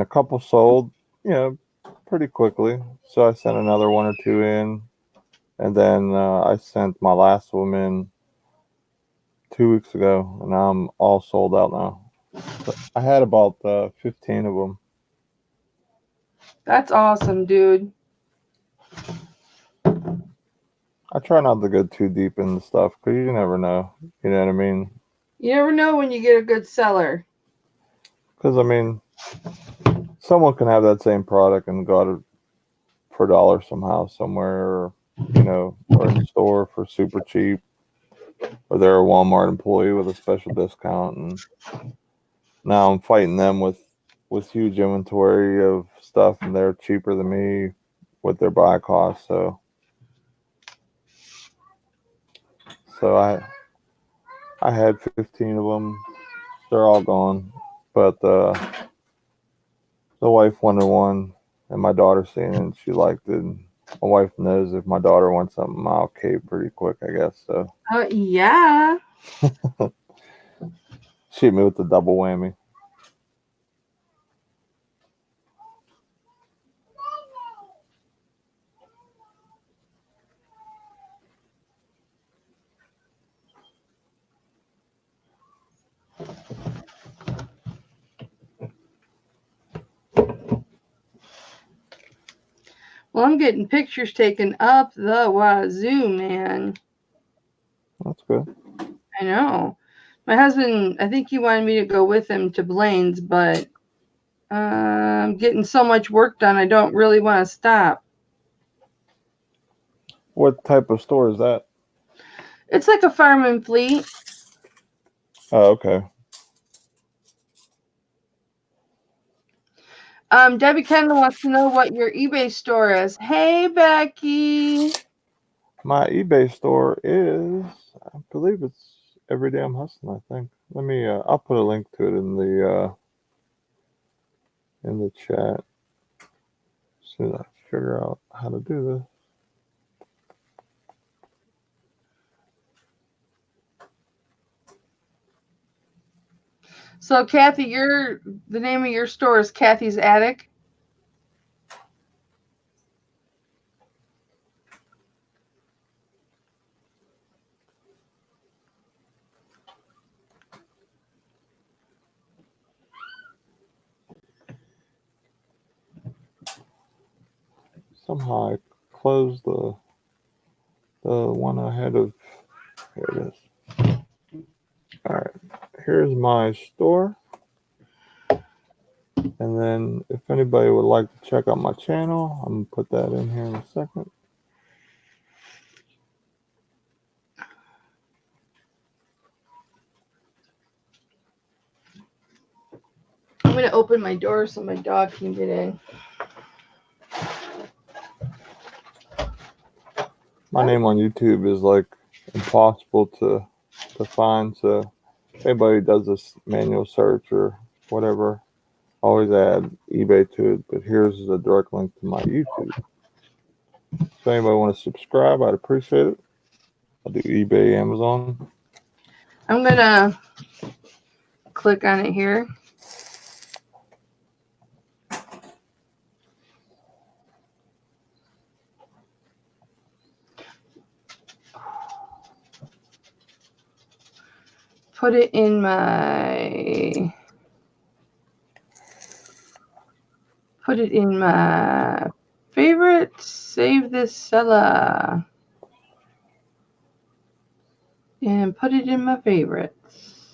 couple sold, pretty quickly. So I sent another one or two in, and then I sent my last one in 2 weeks ago, and I'm all sold out now. So I had about 15 of them. That's awesome, dude. I try not to go too deep into stuff because you never know. You know what I mean? You never know when you get a good seller. Because I mean, someone can have that same product and got it for $1 somehow somewhere, or or in the store for super cheap, or they're a Walmart employee with a special discount, and now I'm fighting them with huge inventory of stuff, and they're cheaper than me with their buy cost. So I had 15 of them. They're all gone, but the wife wanted one, and my daughter seen it, and she liked it. And my wife knows if my daughter wants something, I'll cave pretty quick, I guess. So Yeah. shoot me with the double whammy. Well, I'm getting pictures taken up the wazoo, man. That's good. I know. My husband, I think he wanted me to go with him to Blaine's, but I'm getting so much work done, I don't really want to stop. What type of store is that? It's like a farm and fleet. Oh, okay. Debbie Kendall wants to know what your eBay store is. Hey, Becky. My eBay store is, I believe it's Everyday I'm Hustling, I think. Let me, I'll put a link to it in the chat. As soon as I figure out how to do this. So, Kathy, the name of your store is Kathy's Attic. Somehow I closed the one ahead of, here it is. All right, here's my store. And then if anybody would like to check out my channel, I'm going to put that in here in a second. I'm going to open my door so my dog can get in. My name on YouTube is like impossible to find. So if anybody does this manual search or whatever, always add eBay to it. But here's a direct link to my YouTube. So anybody want to subscribe, I'd appreciate it. I do eBay, Amazon. I'm going to click on it here. Put it in my favorites. Save this seller. And put it in my favorites.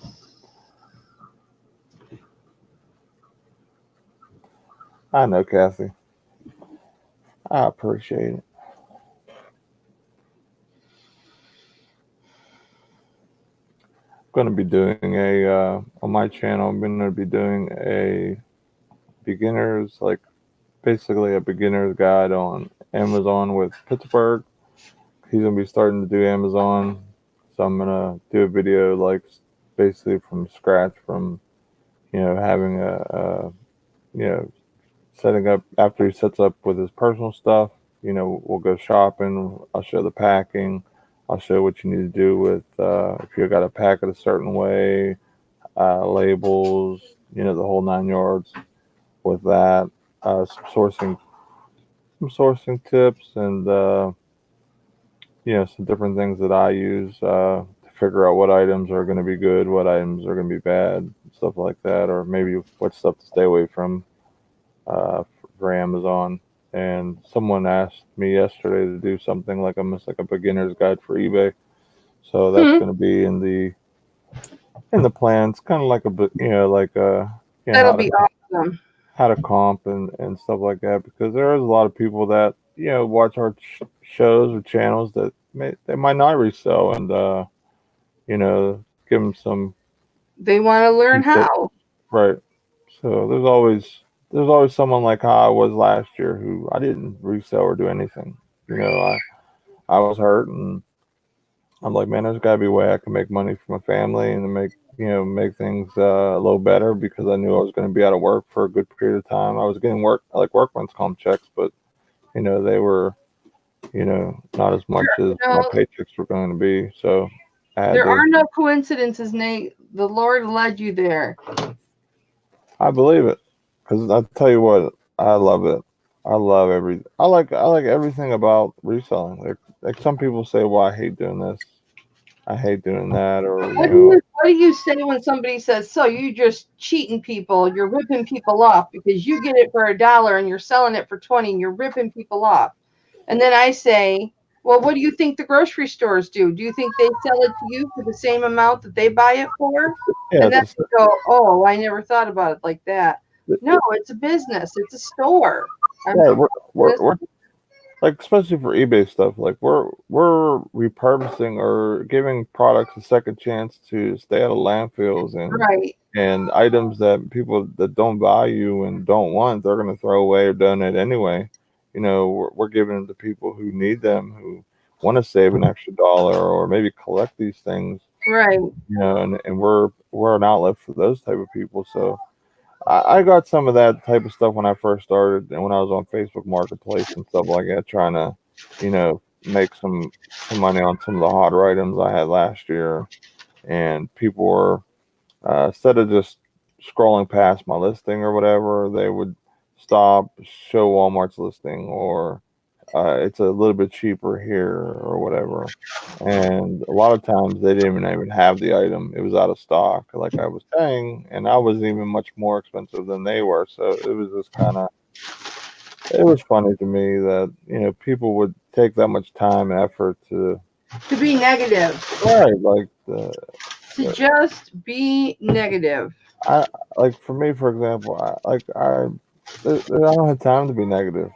I know, Kathy. I appreciate it. Going to be doing on my channel, I'm going to be doing a beginner's, like basically a beginner's guide on Amazon with Pittsburgh. He's going to be starting to do Amazon. So I'm going to do a video like basically from scratch, from, having setting up, after he sets up with his personal stuff, we'll go shopping. I'll show the packing. I'll show what you need to do with, if you got to pack it a certain way, labels, the whole 9 yards with that, some sourcing tips and, some different things that I use, to figure out what items are going to be good, what items are going to be bad, stuff like that, or maybe what stuff to stay away from, for Amazon. And someone asked me yesterday to do something like almost like a beginner's guide for eBay. So that's going to be in the plans, kind of like That'll be awesome. how to comp and stuff like that, because there is a lot of people that watch our shows or channels that they might not resell, and give them some. They want to learn how. Right. So there's always someone like how I was last year, who I didn't resell or do anything. I was hurt, and I'm like, man, there's got to be a way I can make money for my family and to make things a little better, because I knew I was going to be out of work for a good period of time. I was getting workman's comp checks, but they were not as much as my No, paychecks were going to be. So I had there to. are no coincidences, Nate. The Lord led you there. I believe it, because I tell you what, I love it. I like everything about reselling. Like some people say, "Well, I hate doing this. I hate doing that," or What do you say when somebody says, "So you just cheating people? You're ripping people off because you get it for $1 and you're selling it for 20 and you're ripping people off?" And then I say, "Well, what do you think the grocery stores do? Do you think they sell it to you for the same amount that they buy it for?" yeah, And then they go, "Oh, I never thought about it like that." No, it's a business. It's a store. I'm right. a We're like, especially for eBay stuff, like we're repurposing or giving products a second chance to stay out of landfills, right. and items that people that don't value and don't want, they're going to throw away or donate anyway. We're giving them to people who need them, who want to save an extra dollar or maybe collect these things. Right. And we're an outlet for those type of people. So I got some of that type of stuff when I first started, and when I was on Facebook Marketplace and stuff like that, trying to, make some money on some of the hotter items I had last year. And people were, instead of just scrolling past my listing or whatever, they would stop, show Walmart's listing, or it's a little bit cheaper here or whatever. And a lot of times they didn't even have the item. It was out of stock, like I was saying, and I was even much more expensive than they were. So it was just it was funny to me that, people would take that much time and effort to, To be negative. right, like To just be negative. I like for me, for example, I don't have time to be negative.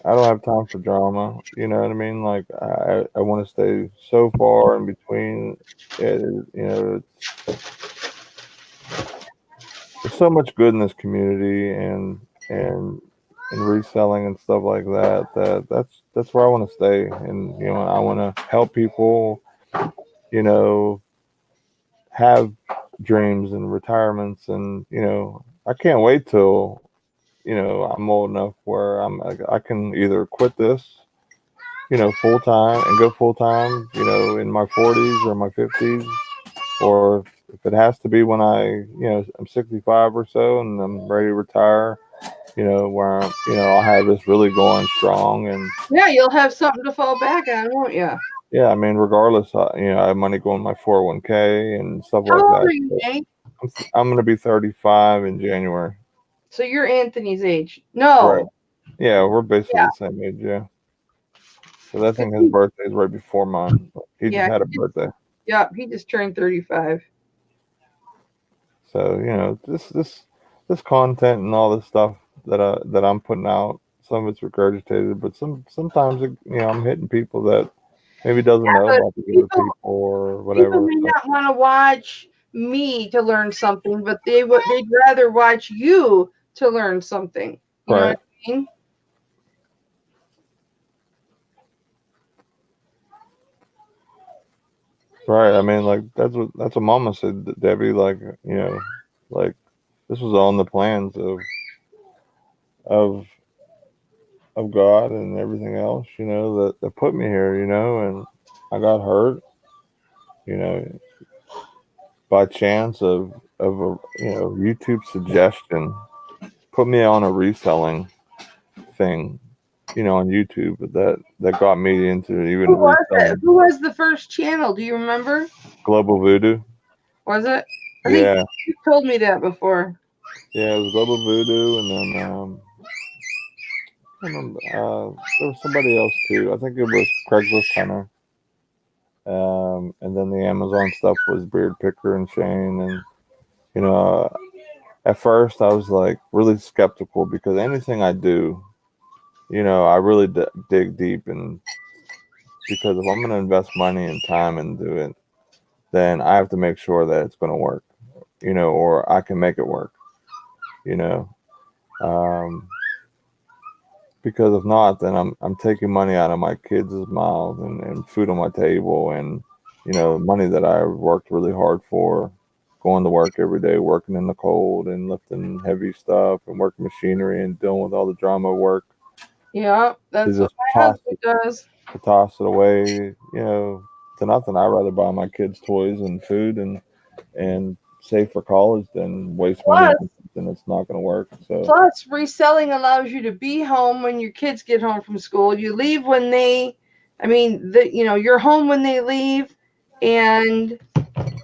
I don't have time for drama. You know what I mean? Like I want to stay so far in between. It, there's so much good in this community and and reselling and stuff like that. That's where I want to stay. And I want to help people. You know, have dreams and retirements, and I can't wait till I'm old enough where I can either quit this full time and go full time, in my 40s or my 50s, or if it has to be when I'm 65 or so and I'm ready to retire, where I'll have this really going strong. And Yeah, you'll have something to fall back on, won't you? yeah, I mean, regardless, I have money going in my 401k and stuff How like old that. are you, Nate? I'm going to be 35 in January. So you're Anthony's age. Right. No. Yeah, we're basically Yeah. the same age. Yeah. Because I think his birthday is right before mine. He just Yeah. had a birthday. Yep. He just turned 35. So this content and all this stuff that I'm putting out, some of it's regurgitated, but sometimes I'm hitting people that maybe doesn't know But about the other people or people whatever. may So, not want to watch me to learn something, but they'd rather watch you to learn something. You know right, what I mean? right. I mean, like that's what Mama said, Debbie. Like like this was all in the plans of of God and everything else. That put me here. And I got hurt. You know, by chance of a YouTube suggestion, put me on a reselling thing, on YouTube that got me into Who even was it? reselling. Who was the first channel? Do you remember? Global Voodoo. Was it? I think Yeah, you told me that before. yeah, it was Global Voodoo, and then I remember there was somebody else too. I think it was Craigslist Hunter. And then the Amazon stuff was Beard Picker and Shane, and you know, at first I was like really skeptical because anything I do, I really dig deep, and because if I'm going to invest money and time into it, then I have to make sure that it's going to work, or I can make it work, you know. Um, because if not, then I'm taking money out of my kids' mouths and food on my table, and money that I worked really hard for, going to work every day, working in the cold and lifting heavy stuff and working machinery and dealing with all the drama work. Yeah, To that's what just my toss husband does. to toss it away, to nothing. I'd rather buy my kids toys and food and save for college than waste money Plus, on something that's not going to work. So plus, reselling allows you to be home when your kids get home from school. You leave when you're home when they leave, and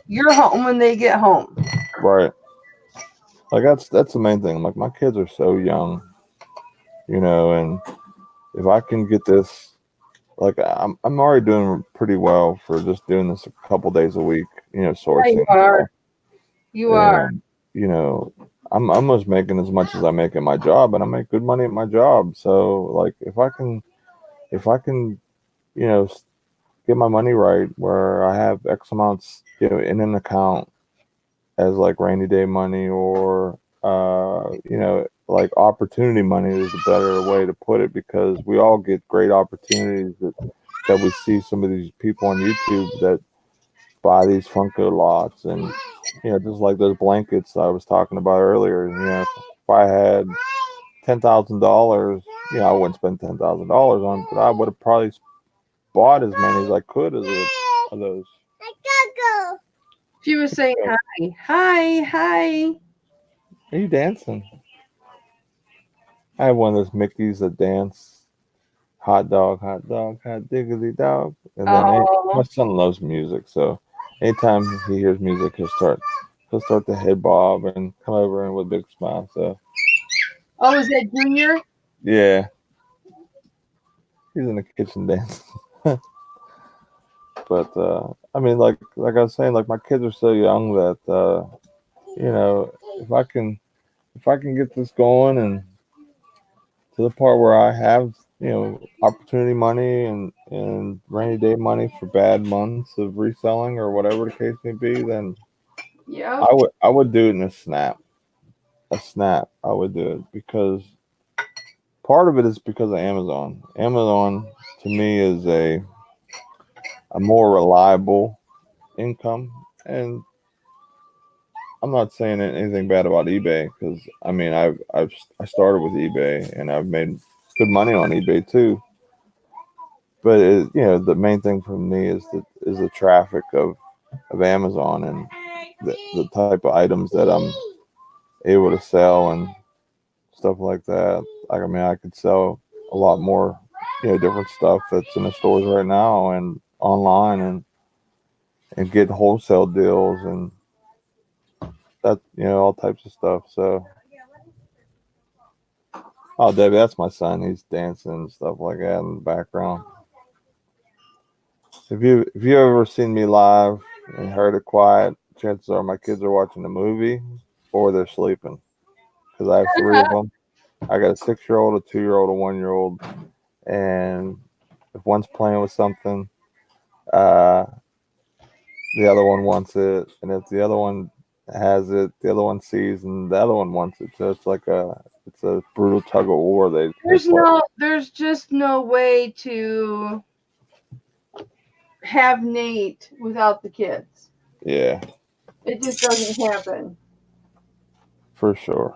you're home when they get home. right, like that's the main thing. Like my kids are so young, and if I can get this, like I'm already doing pretty well for just doing this a couple days a week, Yeah, you sourcing are. stuff. You are. And I'm almost making as much as I make at my job, and I make good money at my job. So like if I can you know s- get my money right where I have X amounts in an account as like rainy day money, or like opportunity money is a better way to put it, because we all get great opportunities that we see some of these people on YouTube that buy these Funko lots, and just like those blankets I was talking about earlier. If I had $10,000, I wouldn't spend $10,000 on it, but I would have probably bought as many as I could of those. She was saying So, hi. Hi, hi. are you dancing? I have one of those Mickeys that dance. Hot dog, hot diggity dog. And then my Oh. son loves music, so anytime he hears music, he'll start to head bob and come over and with a big smile. So Oh, is that Junior? yeah, he's in the kitchen dancing. But I mean, like I was saying, like my kids are so young that you know, if I can get this going and to the part where I have opportunity money and rainy day money for bad months of reselling or whatever the case may be, then Yep. I would do it in a snap. A snap. I would do it because part of it is because of Amazon. Amazon to me is a more reliable income, and I'm not saying anything bad about eBay, because I mean I started with eBay and I've made good money on eBay too. But the main thing for me is the traffic of Amazon, and the type of items that I'm able to sell and stuff like that. Like I mean, I could sell a lot more, different stuff that's in the stores right now and online, and get wholesale deals and that, all types of stuff. So, oh, Debbie, that's my son. He's dancing and stuff like that in the background. If you ever seen me live and heard it quiet, chances are my kids are watching a movie or they're sleeping, because I have three of them. I got a 6-year-old, a 2-year-old, a 1-year-old, and if one's playing with something, uh, the other one wants it, and if the other one has it, the other one sees, and the other one wants it. So it's a brutal tug of war. They play. There's just no way to have Nate without the kids. Yeah, It just doesn't happen. for sure.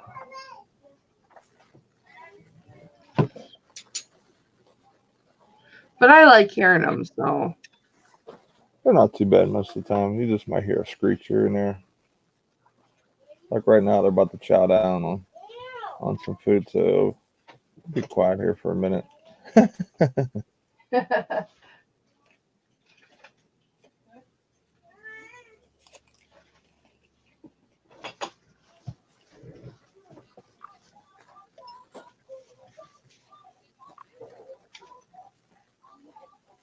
But I like hearing them, so. They're not too bad most of the time. You just might hear a screech here and there. Like right now, they're about to chow down on some food, so be quiet here for a minute.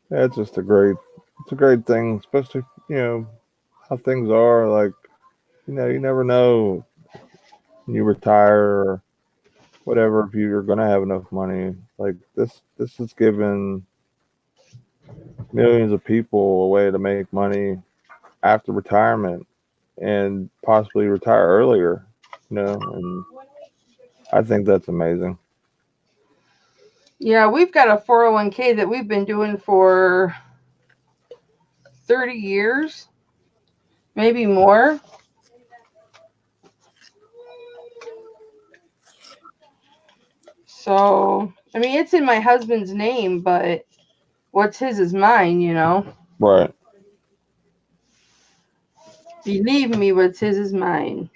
Yeah, it's a great thing, especially how things are. Like you never know when you retire or whatever, if you're gonna have enough money. Like this is giving millions of people a way to make money after retirement and possibly retire earlier. And I think that's amazing. Yeah, we've got a 401k that we've been doing for 30 years, maybe more. So, I mean, it's in my husband's name, but what's his is mine, you know. Right. Believe me, what's his is mine.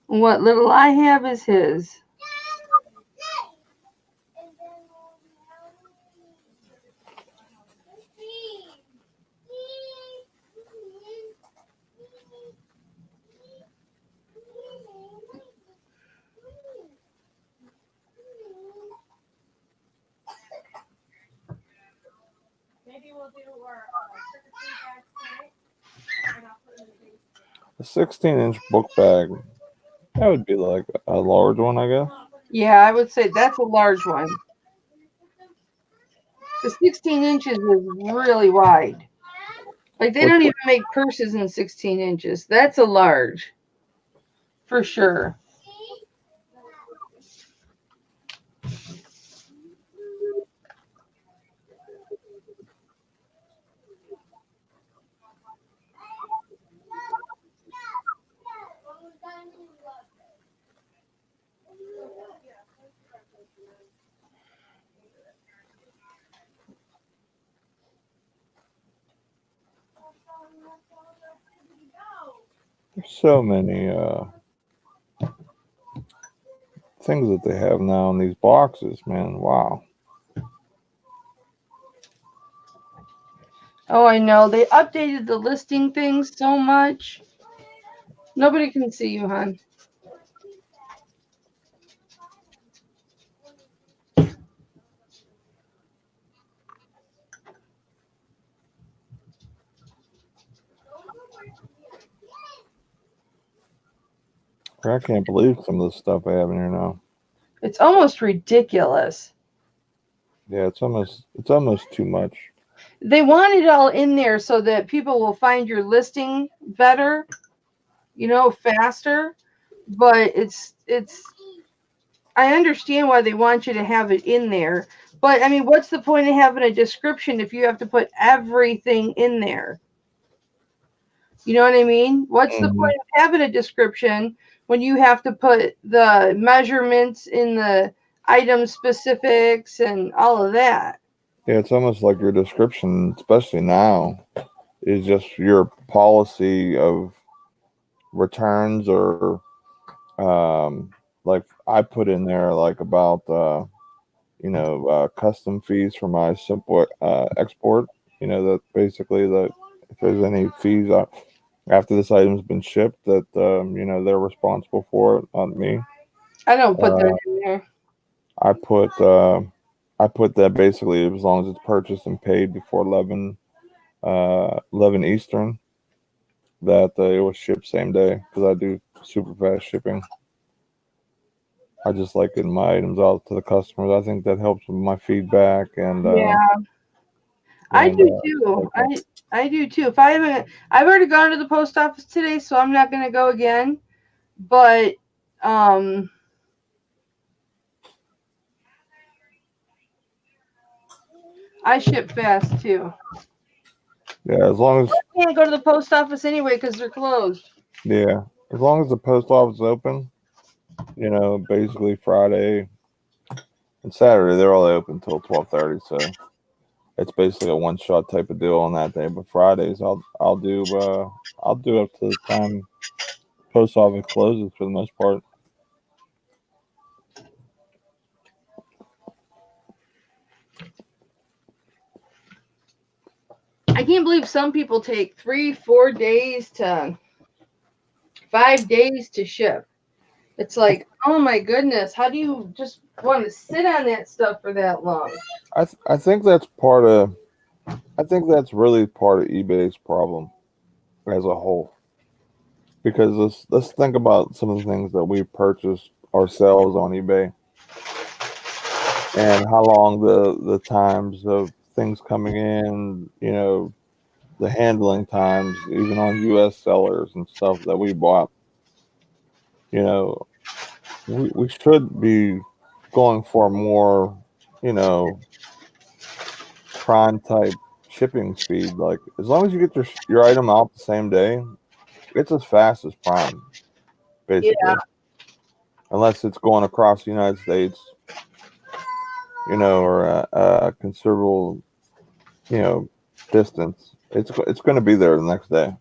What little I have is his. Maybe we'll do our trick-or-treat bags tonight. And I'll put them in the base. A 16-inch book bag. That would be like a large one, I guess. Yeah, I would say that's a large one. The 16 inches is really wide. Like they don't even make purses in 16 inches. That's a large. For sure. There's so many things that they have now in these boxes, man. Wow. Oh, I know. They updated the listing things so much. Nobody can see you, hon. I can't believe some of the stuff I have in here now. It's almost ridiculous. Yeah, it's almost too much. They want it all in there so that people will find your listing better, you know, faster. But it's I understand why they want you to have it in there. But I mean, what's the point of having a description if you have to put everything in there? You know what I mean? What's the point of having a description when you have to put the measurements in the item specifics and all of that? Yeah, it's almost like your description, especially now, is just your policy of returns or like I put in there like about custom fees for my simple export. You know that basically that if there's any fees after this item's been shipped, that they're responsible for it, not me. I don't put that in there. I put that basically as long as it's purchased and paid before 11 Eastern, that it was shipped same day because I do super fast shipping. I just like getting my items out to the customers. I think that helps with my feedback and Yeah, I do too. I do too. If I haven't, I've already gone to the post office today, so I'm not going to go again. But I ship fast too. yeah, as long as I can't go to the post office anyway because they're closed. yeah, as long as the post office is open, basically Friday and Saturday they're all open until 12:30. So it's basically a one shot type of deal on that day. But Fridays I'll do up to the time post office closes for the most part. I can't believe some people take 3-4 days to 5 days to ship. It's like, oh my goodness, how do you just want to sit on that stuff for that long? I think that's part of. I think that's really part of eBay's problem as a whole. Because let's think about some of the things that we purchased ourselves on eBay and how long the times of things coming in, the handling times, even on U.S. sellers and stuff that we bought. We should be going for more, prime type shipping speed. Like as long as you get your item out the same day, it's as fast as prime, basically. Yeah. Unless it's going across the United States, or a considerable distance, it's going to be there the next day.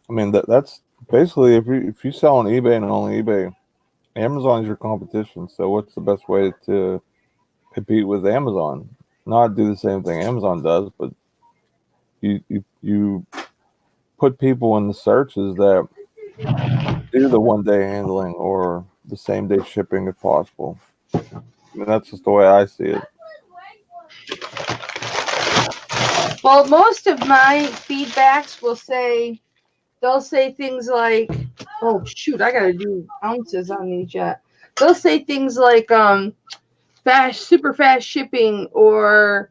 I mean that's basically if you sell on eBay and only eBay, Amazon is your competition. So what's the best way to compete with Amazon? Not do the same thing Amazon does, but you put people in the searches that do the 1 day handling or the same day shipping if possible. I mean, that's just the way I see it. Well, most of my feedbacks they'll say things like, oh shoot, I gotta do ounces on these yet. They'll say things like super fast shipping or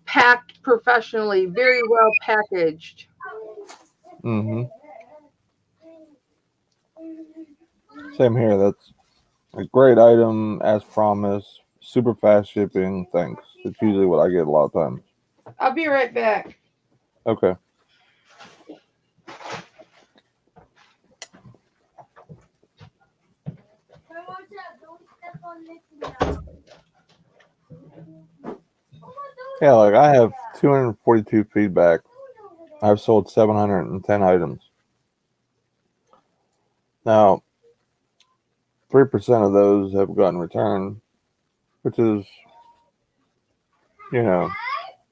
packed professionally, very well packaged. Mm-hmm. Same here. That's a great item as promised. Super fast shipping. Thanks. It's usually what I get a lot of times. I'll be right back. Okay. Yeah, like I have 242 feedback. I've sold 710 items. Now, 3% of those have gotten returned, which is, it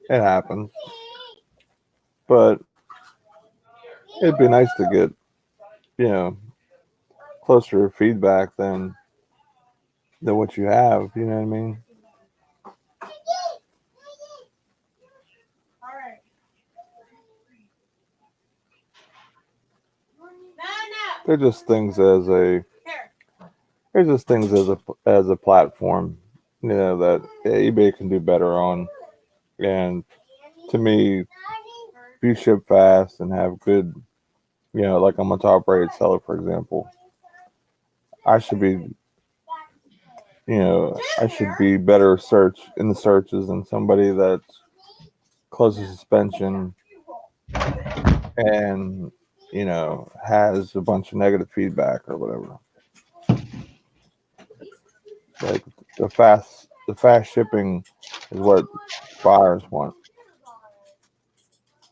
happens. But it'd be nice to get, you know, closer feedback than what you have. You know what I mean? They're just things as a platform, that eBay can do better on. And to me, if you ship fast and have good, like I'm a top rated seller, for example, I should be, I should be better search in the searches than somebody that's close to suspension and, has a bunch of negative feedback or whatever. Like the fast shipping is what buyers want.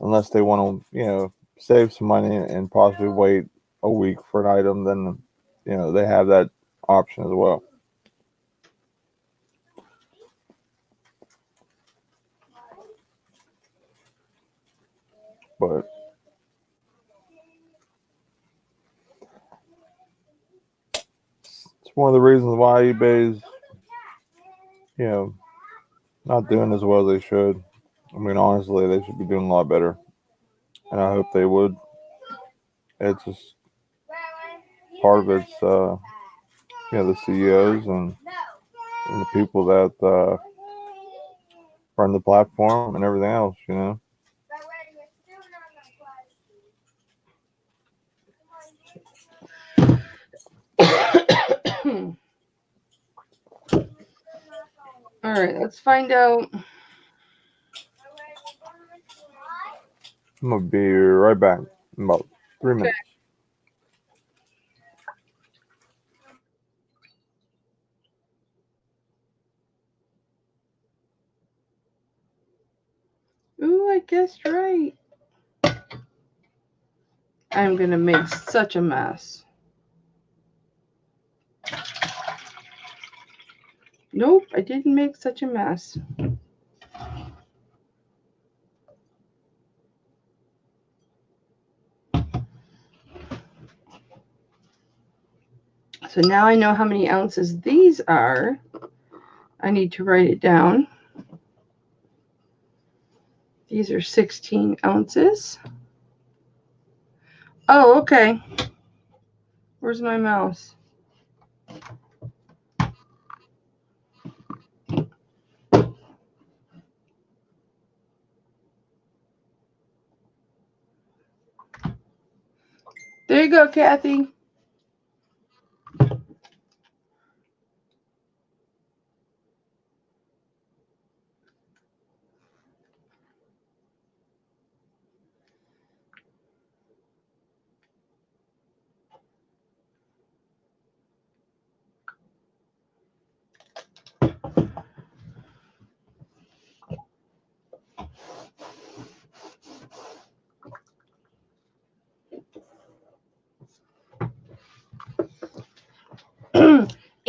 Unless they want to, save some money and possibly wait a week for an item, then, they have that option as well. But it's one of the reasons why eBay's, you know, not doing as well as they should. I mean, honestly, they should be doing a lot better, and I hope they would. It's just part of it's, the CEOs and the people that run the platform and everything else. All right, let's find out. I'm gonna be right back in about 3 minutes. Ooh, I guessed right. I'm gonna make such a mess. Nope, I didn't make such a mess. So now I know how many ounces these are. I need to write it down. These are 16 ounces. Oh, okay. Where's my mouse? There you go, Kathy.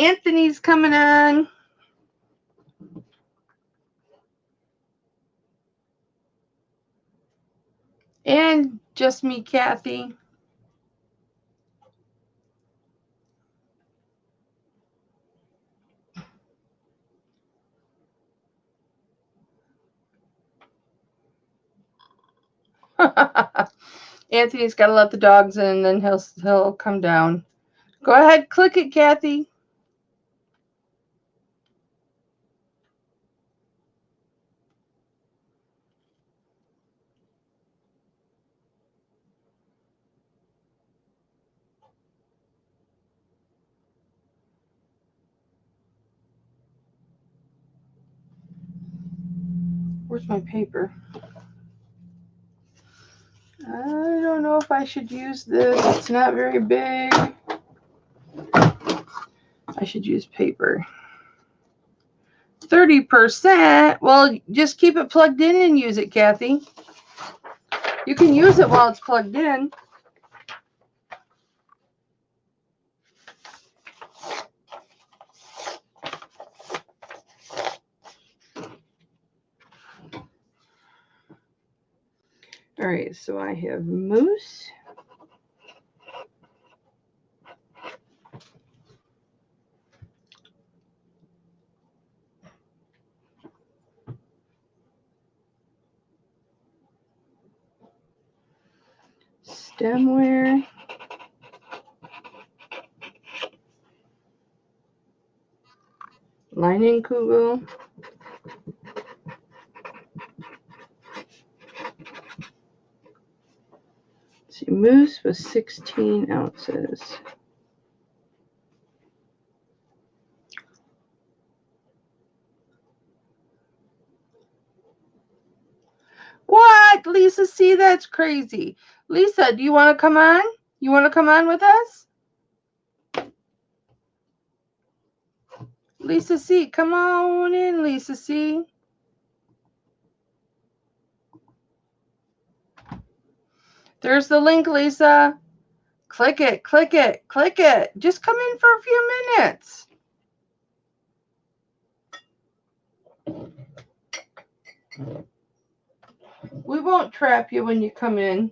Anthony's coming on. And just me, Kathy. Anthony's got to let the dogs in, then he'll come down. Go ahead, click it, Kathy. Where's my paper? I don't know if I should use this. It's not very big. I should use paper. 30%. Well, just keep it plugged in and use it, Kathy. You can use it while it's plugged in. All right, so I have moose. Stemware. Leinenkugel. See, moose was 16 ounces. What? Lisa, see, that's crazy. Lisa, do you want to come on? You want to come on with us? Lisa C, come on in, Lisa C. There's the link, Lisa. Click it, click it, click it. Just come in for a few minutes. We won't trap you when you come in.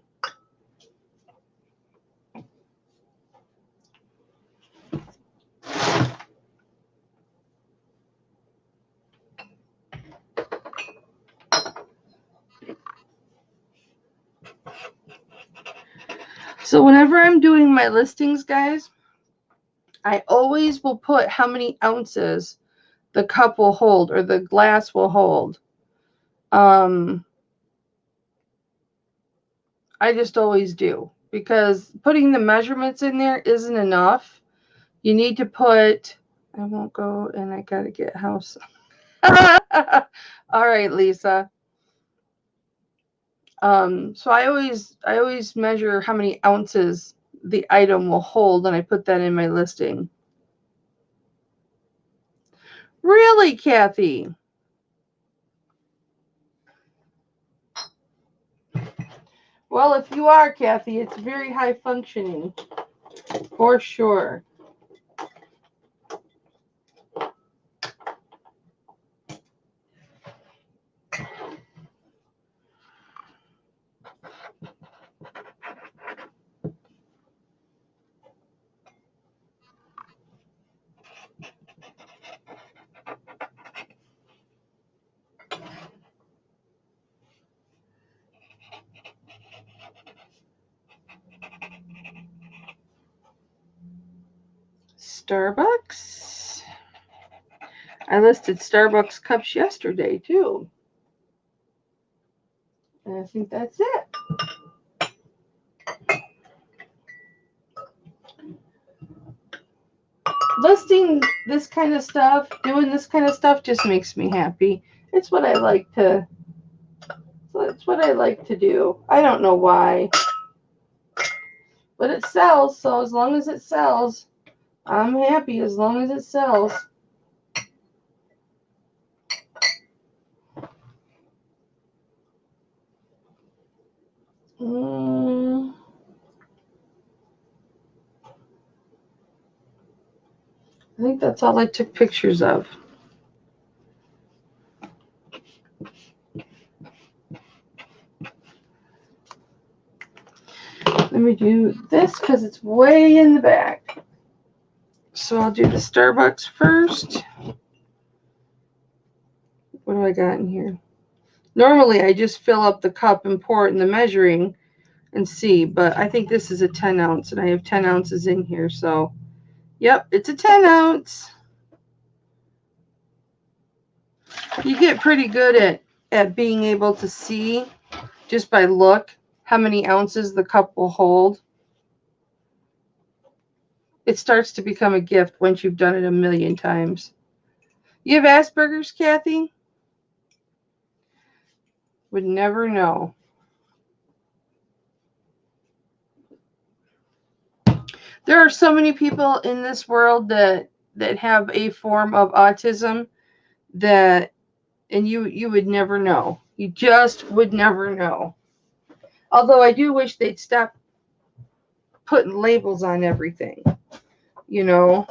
So whenever I'm doing my listings, guys, I always will put how many ounces the cup will hold or the glass will hold. I just always do, because putting the measurements in there isn't enough. You need to put, I won't go, and I got to get house. All right, Lisa. So I always measure how many ounces the item will hold, and I put that in my listing. Really, Kathy? Well, if you are, Kathy, it's very high functioning, for sure. Starbucks. I listed Starbucks cups yesterday, too. And I think that's it. Listing this kind of stuff, doing this kind of stuff just makes me happy. It's what I like to do. I don't know why. But it sells, so as long as it sells, I'm happy as long as it sells. I think that's all I took pictures of. Let me do this because it's way in the back. So I'll do the Starbucks first. What do I got in here? Normally I just fill up the cup and pour it in the measuring and see, but I think this is a 10 ounce and I have 10 ounces in here. So, yep, it's a 10 ounce. You get pretty good at being able to see just by look how many ounces the cup will hold. It starts to become a gift once you've done it a million times. You have Asperger's, Kathy? Would never know. There are so many people in this world that have a form of autism that, and you would never know. You just would never know. Although I do wish they'd stop putting labels on everything, you know.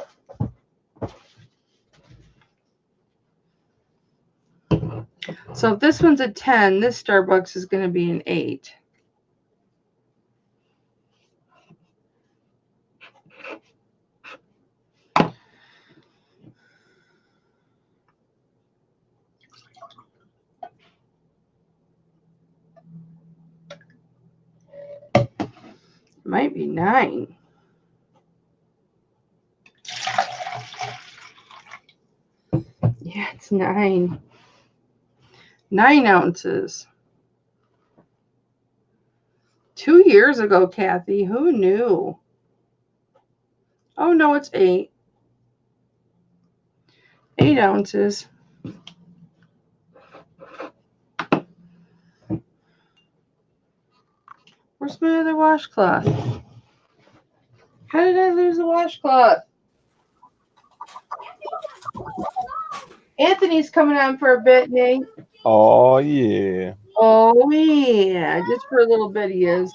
So if this one's a 10, this Starbucks is going to be an 8. Might be 9. Yeah, it's 9. 9 ounces. 2 years ago, Kathy. Who knew? Oh, no, it's 8. 8 ounces. Where's my other washcloth? How did I lose the washcloth? Anthony's coming on for a bit, Nate. Oh yeah. Oh, yeah. Just for a little bit he is.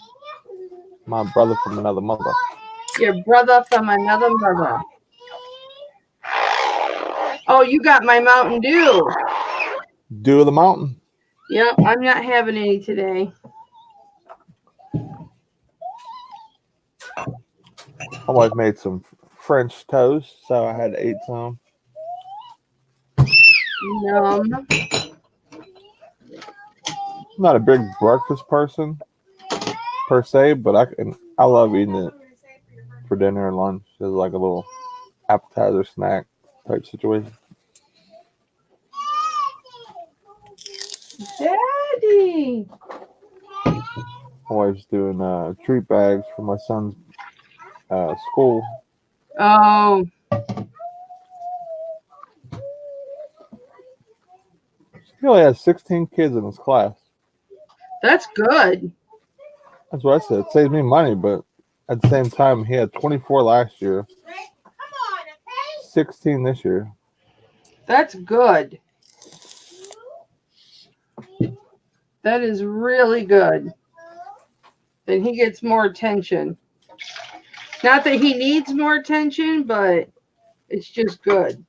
My brother from another mother. Your brother from another mother. Oh, you got my Mountain Dew. Dew of the mountain. Yep, I'm not having any today. My wife made some French toast, so I had to eat some. Yum. I'm not a big breakfast person per se, but I love eating it for dinner and lunch as like a little appetizer snack type situation. Daddy. My wife's doing treat bags for my son's school. Oh, He only has 16 kids in his class. that's good. That's what I said. It saves me money, but at the same time, he had 24 last year, 16 this year. That's good. That is really good. Then he gets more attention. Not that he needs more attention, but it's just good.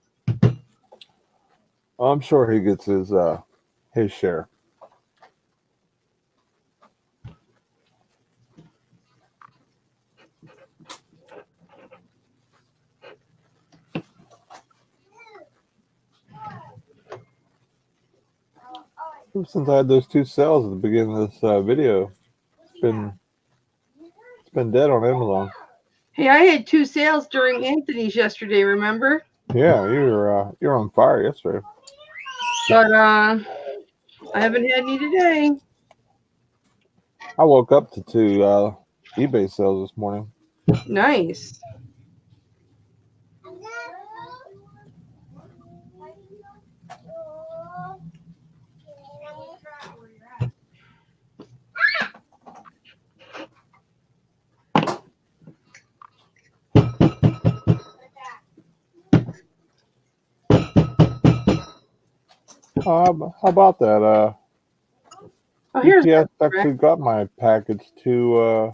I'm sure he gets his share. Ever since I had those 2 sales at the beginning of this video, it's been dead on Amazon. Hey, I had 2 sales during Anthony's yesterday, remember? Yeah, you're on fire yesterday. But I haven't had any today. I woke up to 2 eBay sales this morning. Nice. How about that? Oh, here's UPS actually got my package to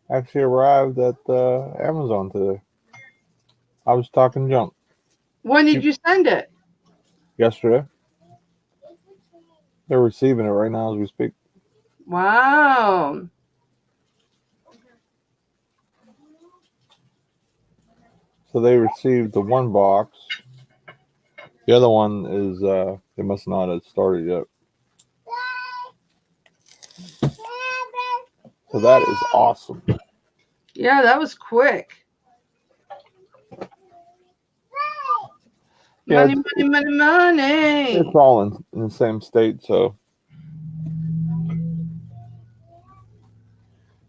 actually arrived at Amazon today. I was talking junk When did you send it? yesterday. They're receiving it right now as we speak. Wow. So they received the one box. The other one is they must not have started yet. So that is awesome. Yeah, that was quick. Yeah, Money, money, money, money. it's all in the same state. So,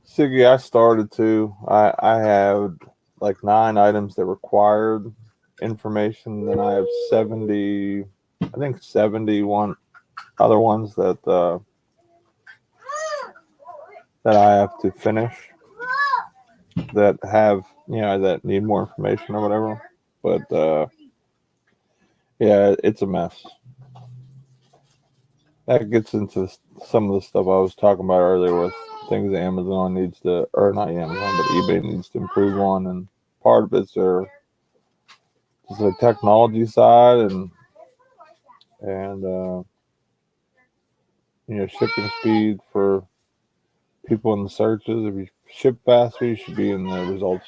Siggy, I started to. I have like 9 items that required information. Then I have 70. I think 71 other ones that that I have to finish that have that need more information or whatever. But yeah, it's a mess. That gets into some of the stuff I was talking about earlier with things that Amazon needs to, or not Amazon, but eBay needs to improve on. And part of it's just the technology side and shipping speed for people in the searches. If you ship faster, you should be in the results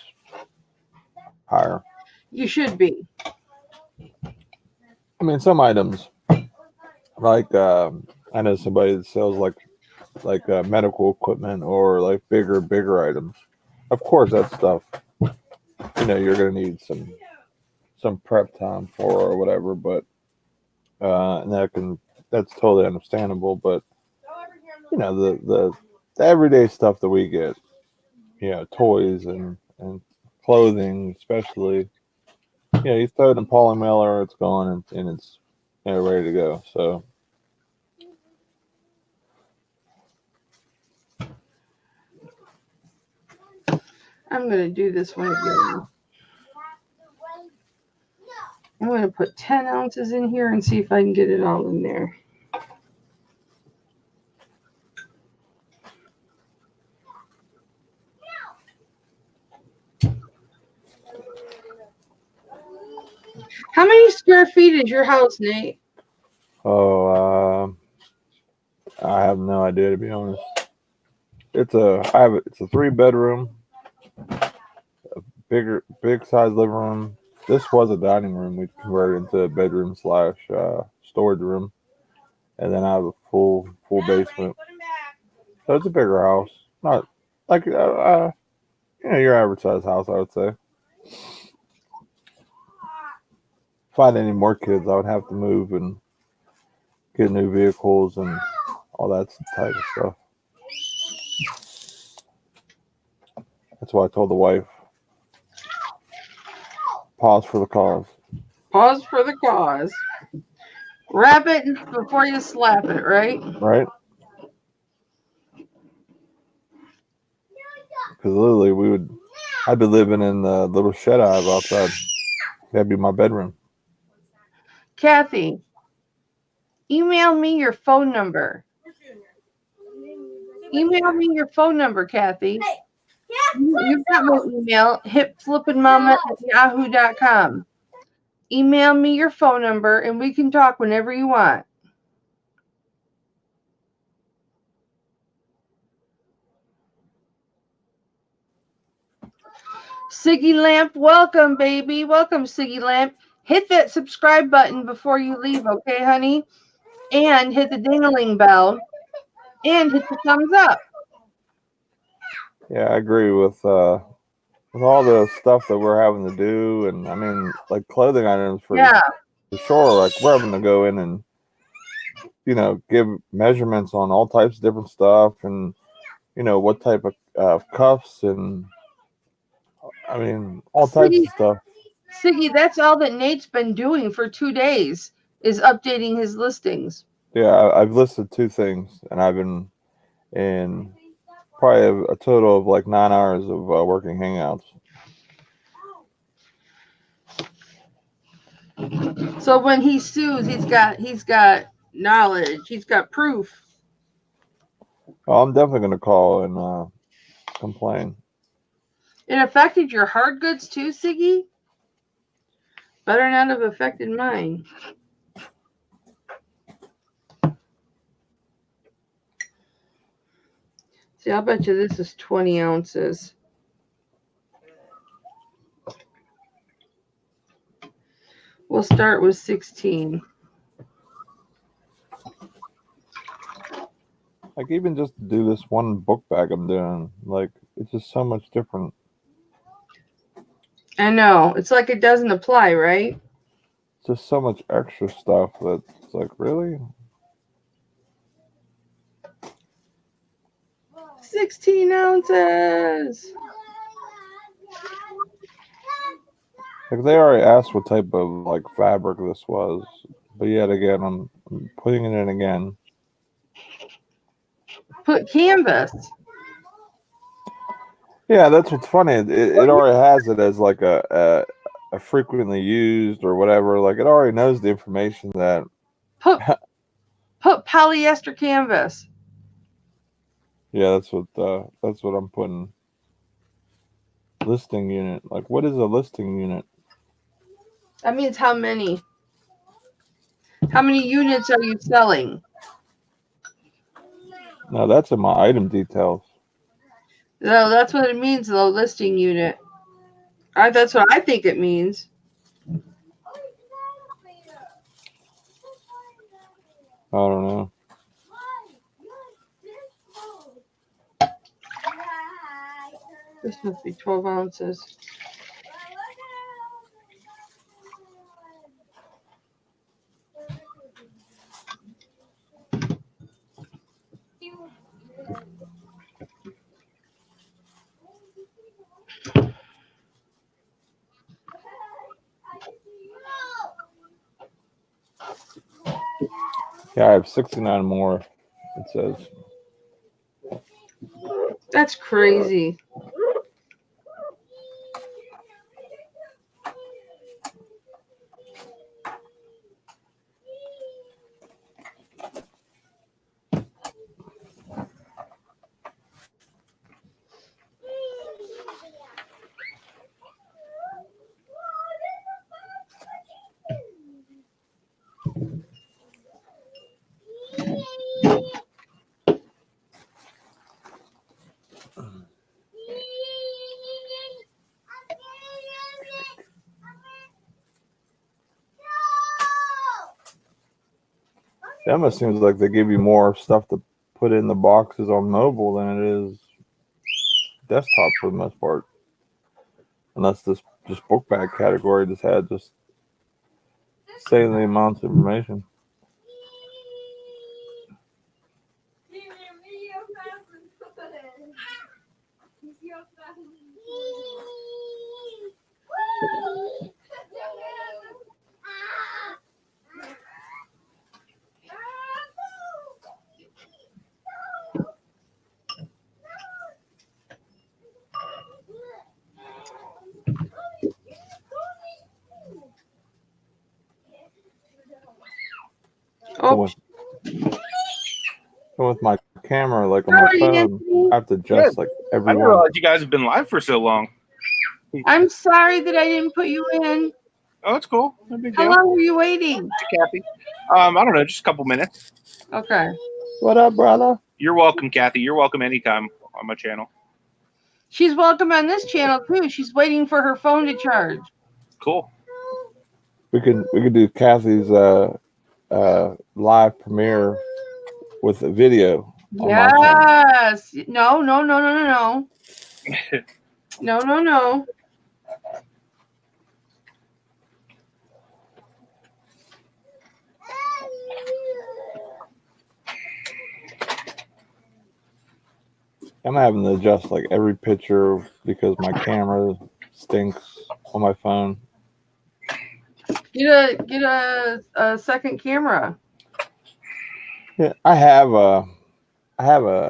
higher. You should be. I mean, some items like I know somebody that sells like medical equipment or like bigger items. Of course, that stuff you're gonna need some prep time for or whatever, but and that's totally understandable. But the everyday stuff that we get, toys and clothing, especially, you throw it in poly mailer, it's gone and it's ready to go. So. I'm going to do this one again. I'm going to put 10 ounces in here and see if I can get it all in there. How many square feet is your house, Nate? Oh, I have no idea, to be honest. It's a 3-bedroom, big size living room. This was a dining room. We converted into a bedroom / storage room, and then I have a full basement. So it's a bigger house, not like your average size house, I would say. If I had any more kids, I would have to move and get new vehicles and all that type of stuff. That's why I told the wife, pause for the cause. Pause for the cause. Wrap it before you slap it, right? Right? Because literally, I'd be living in the little shed I have outside. That'd be my bedroom. Kathy, email me your phone number. Email me your phone number, Kathy. You've got my email, hipflippinmama@yahoo.com. Email me your phone number and we can talk whenever you want. Siggy Lamp, welcome, baby. Welcome, Siggy Lamp. Hit that subscribe button before you leave, okay, honey? And hit the ding-a-ling bell. And hit the thumbs up. Yeah, I agree with all the stuff that we're having to do, and I mean, like clothing items for sure. Like we're having to go in and give measurements on all types of different stuff, and what type of cuffs, and I mean all types of stuff. Siggy, that's all that Nate's been doing for 2 days is updating his listings. Yeah, I've listed 2 things, and I've been in probably a total of like 9 hours of working Hangouts. So when he sues, he's got knowledge. He's got proof. Well, I'm definitely going to call and complain. It affected your hard goods too, Siggy? Better not have affected mine. See, I'll bet you this is 20 ounces. We'll start with 16. Like even just to do this one book bag I'm doing, like it's just so much different. I know. It's like it doesn't apply, right? Just so much extra stuff that's like, really? 16 ounces. Like they already asked what type of like fabric this was, but yet again, I'm putting it in again. Put canvas. Yeah, that's what's funny. It already has it as like a frequently used or whatever. Like it already knows the information that. Put polyester canvas. Yeah, that's what I'm putting. Listing unit. Like, what is a listing unit? That means how many? How many units are you selling? No, that's in my item details. No, that's what it means, the listing unit. That's what I think it means. I don't know. This must be 12 ounces. Yeah, I have 69 more. It says. That's crazy. It almost seems like they give you more stuff to put in the boxes on mobile than it is desktop for the most part. Unless this just book bag category just had just insanely amounts of information. Oh, So with my camera, like on how my are you, phone, Anthony? I have to adjust like I every didn't one. realize you guys have been live for so long. I'm sorry that I didn't put you in. Oh, that's cool. No big How deal. long were you waiting? Hey, Kathy. I don't know, just a couple minutes. Okay. What up, brother? You're welcome, Kathy. You're welcome anytime on my channel. She's welcome on this channel too. She's waiting for her phone to charge. Cool. We could do Kathy's live premiere with a video on my channel. Yes. No. No. I'm having to adjust like every picture because my camera stinks on my phone. Get a second camera. Yeah, I have a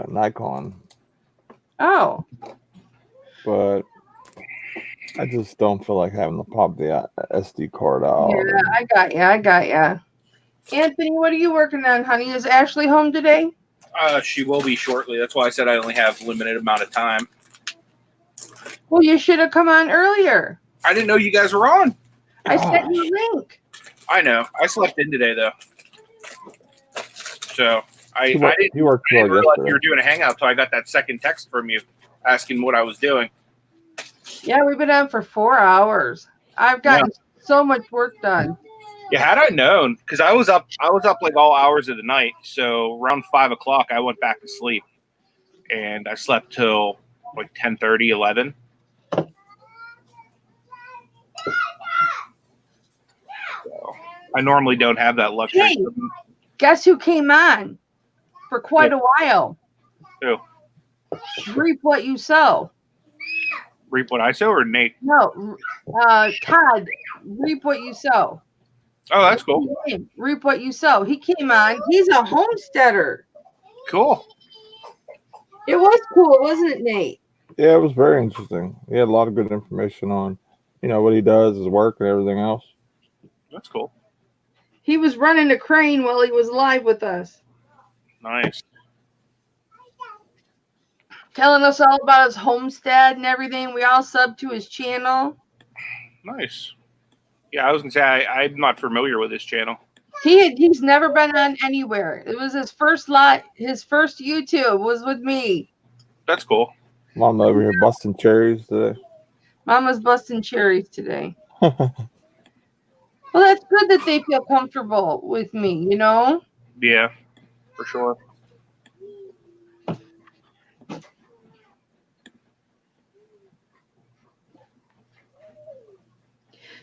Nikon, Oh. but I just don't feel like having to pop the SD card out. Yeah, I got ya. Anthony, what are you working on, honey? Is Ashley home today? She will be shortly. That's why I said I only have a limited amount of time. Well, you should have come on earlier. I didn't know you guys were on. I sent you a link. I know. I slept in today though, so I He worked too hard didn't realize yesterday. you were doing a hangout till I got that second text from you asking what I was doing. Yeah, we've been on for 4 hours. I've gotten so much work done. Yeah, had I known, because I was up like all hours of the night. So around 5 o'clock, I went back to sleep, and I slept till like 10:30, 11. So I normally don't have that luxury. Hey, guess who came on for quite a while? Who? Reap what you sow. Reap what I sow, or Nate? No, Todd. Reap what you sow. Oh, that's cool. Reap what you sow. He came on. He's a homesteader. Cool. It was cool, wasn't it, Nate? Yeah, it was very interesting. He had a lot of good information on, what he does, his work, and everything else. That's cool. He was running a crane while he was live with us. Nice. Telling us all about his homestead and everything. We all subbed to his channel. Nice. Yeah, I was gonna say I'm not familiar with this channel. He's never been on anywhere. It was his first his first YouTube was with me. That's cool. Mom over here busting cherries today. Mama's busting cherries today. Well, that's good that they feel comfortable with me, Yeah, for sure.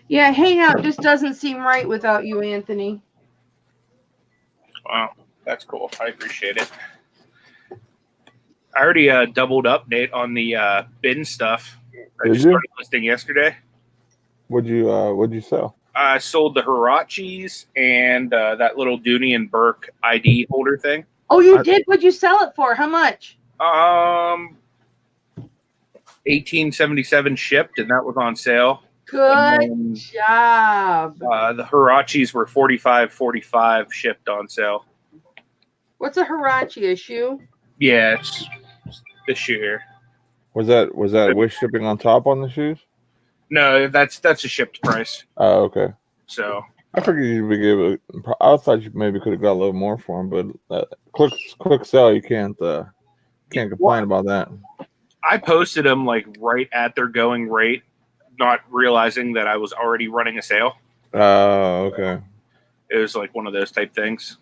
Yeah, Hangout just doesn't seem right without you, Anthony. Wow, that's cool. I appreciate it. I already doubled up, Nate, on the bin stuff. I Did just you? started listing yesterday. What'd you sell? I sold the Hirachis and that little Dooney and Burke ID holder thing. Oh, you did? What'd you sell it for? How much? $18.77 shipped, and that was on sale. Good job. The Hirachis were $45.45 shipped on sale. What's a Hirachi? A shoe? Yeah, it's this shoe here. Was that with shipping on top on the shoes? No, that's a shipped price. Oh, okay. So I figured you'd be able. I thought you maybe could have got a little more for them, but quick sell, you can't complain about that. I posted them like right at their going rate, not realizing that I was already running a sale. Oh, okay. It was like one of those type things.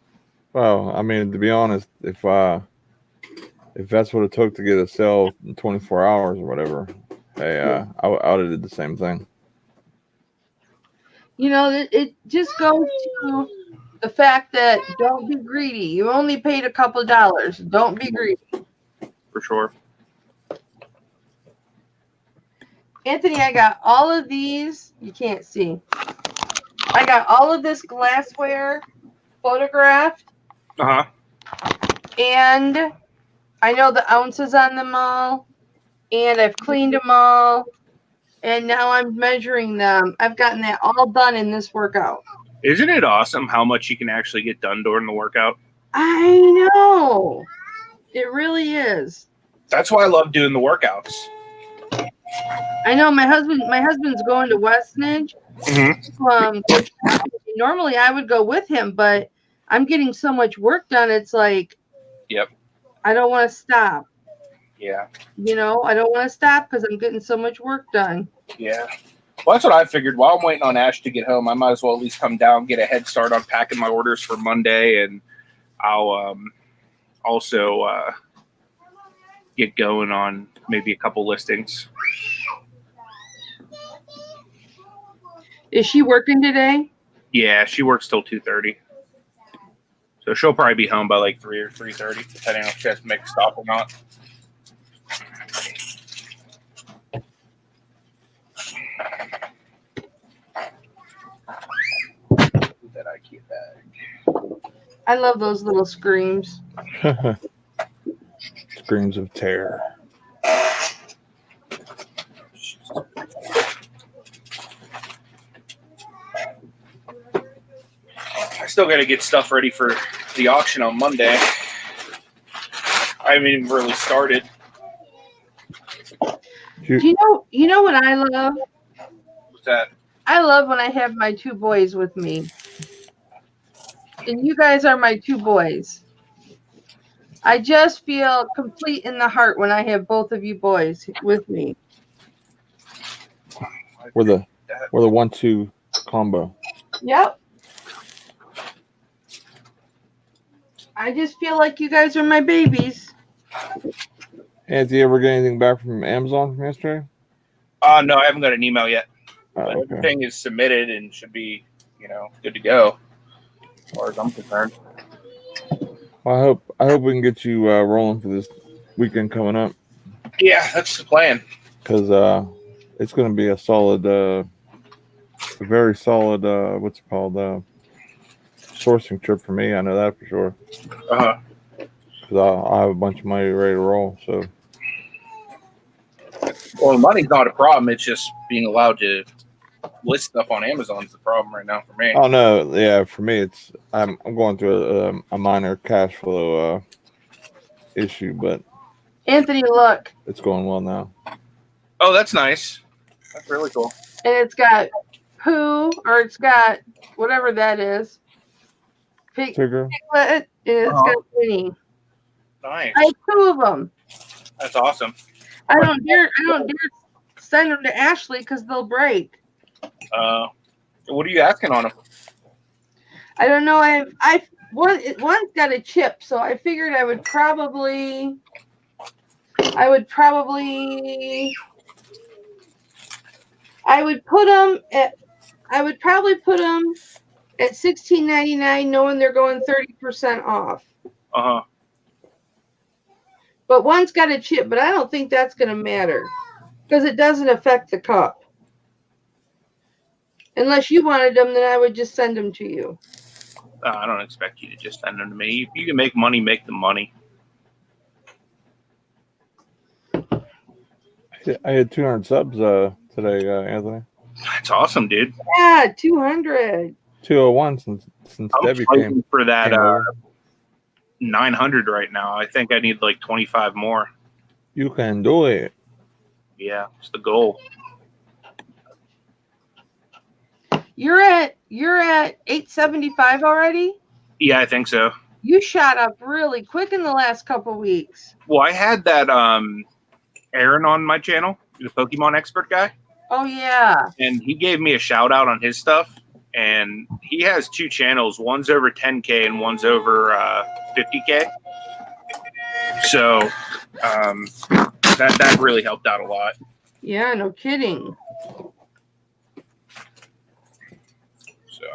Well, I mean, to be honest, if that's what it took to get a sale in 24 hours or whatever, hey, I would have did the same thing. It just goes to the fact that don't be greedy. You only paid a couple dollars. Don't be greedy. For sure. Anthony, I got all of these. You can't see. I got all of this glassware photographed. Uh-huh. And I know the ounces on them all. And I've cleaned them all. And now I'm measuring them. I've gotten that all done in this workout. Isn't it awesome how much you can actually get done during the workout? I know. It really is. That's why I love doing the workouts. I know my husband's going to Westnedge. Mm-hmm. Normally I would go with him, but I'm getting so much work done. It's like, Yep. I don't want to stop. Yeah. I don't want to stop because I'm getting so much work done. Yeah. Well, that's what I figured. While I'm waiting on Ash to get home, I might as well at least come down, get a head start on packing my orders for Monday, and I'll also get going on maybe a couple listings. Is she working today? Yeah, she works till 2:30. So she'll probably be home by like 3 or 3:30, depending on if she has to make a stop or not. That IKEA bag. I love those little screams. Screams of terror. I still got to get stuff ready for the auction on Monday. I haven't even really started. Do you know what I love? What's that? I love when I have my two boys with me. And you guys are my two boys. I just feel complete in the heart when I have both of you boys with me. We're the 1-2 combo. Yep. I just feel like you guys are my babies. Anthony, you ever get anything back from Amazon from yesterday? No, I haven't got an email yet. Oh, But okay. everything is submitted and should be, good to go, as far as I'm concerned. Well, I hope we can get you rolling for this weekend coming up. Yeah, that's the plan. Because it's going to be a solid, a very solid, what's it called, sourcing trip for me. I know that for sure. Uh-huh. Because I have a bunch of money ready to roll. So. Well, money's not a problem. It's just being allowed to list stuff on Amazon is the problem right now for me. Oh no, yeah, for me I'm going through a minor cash flow issue, but Anthony, look. it's going well now. Oh, that's nice. That's really cool. And it's got poo, or it's got whatever that is. Tigger. Piglet, and it's got Winnie. Nice. I have two of them. That's awesome. I don't dare send them to Ashley because they'll break. What are you asking on them? I don't know. One's got a chip, so I figured I would probably put them at $16.99, knowing they're going 30% off. Uh-huh. But one's got a chip, but I don't think that's going to matter because it doesn't affect the cup. Unless you wanted them, then I would just send them to you. I don't expect you to just send them to me. If you can make money, make the money. I had 200 subs today, Anthony. That's awesome, dude. Yeah, 200. 201 since I'm Debbie fighting came for that over. 900 right now. I think I need like 25 more. You can do it. Yeah, it's the goal. You're at 875 already? Yeah, I think so. You shot up really quick in the last couple weeks. Well, I had that Aaron on my channel, the Pokemon expert guy, Oh yeah. and he gave me a shout out on his stuff. And he has two channels. One's over 10K and one's over 50K. So that really helped out a lot. Yeah, no kidding. So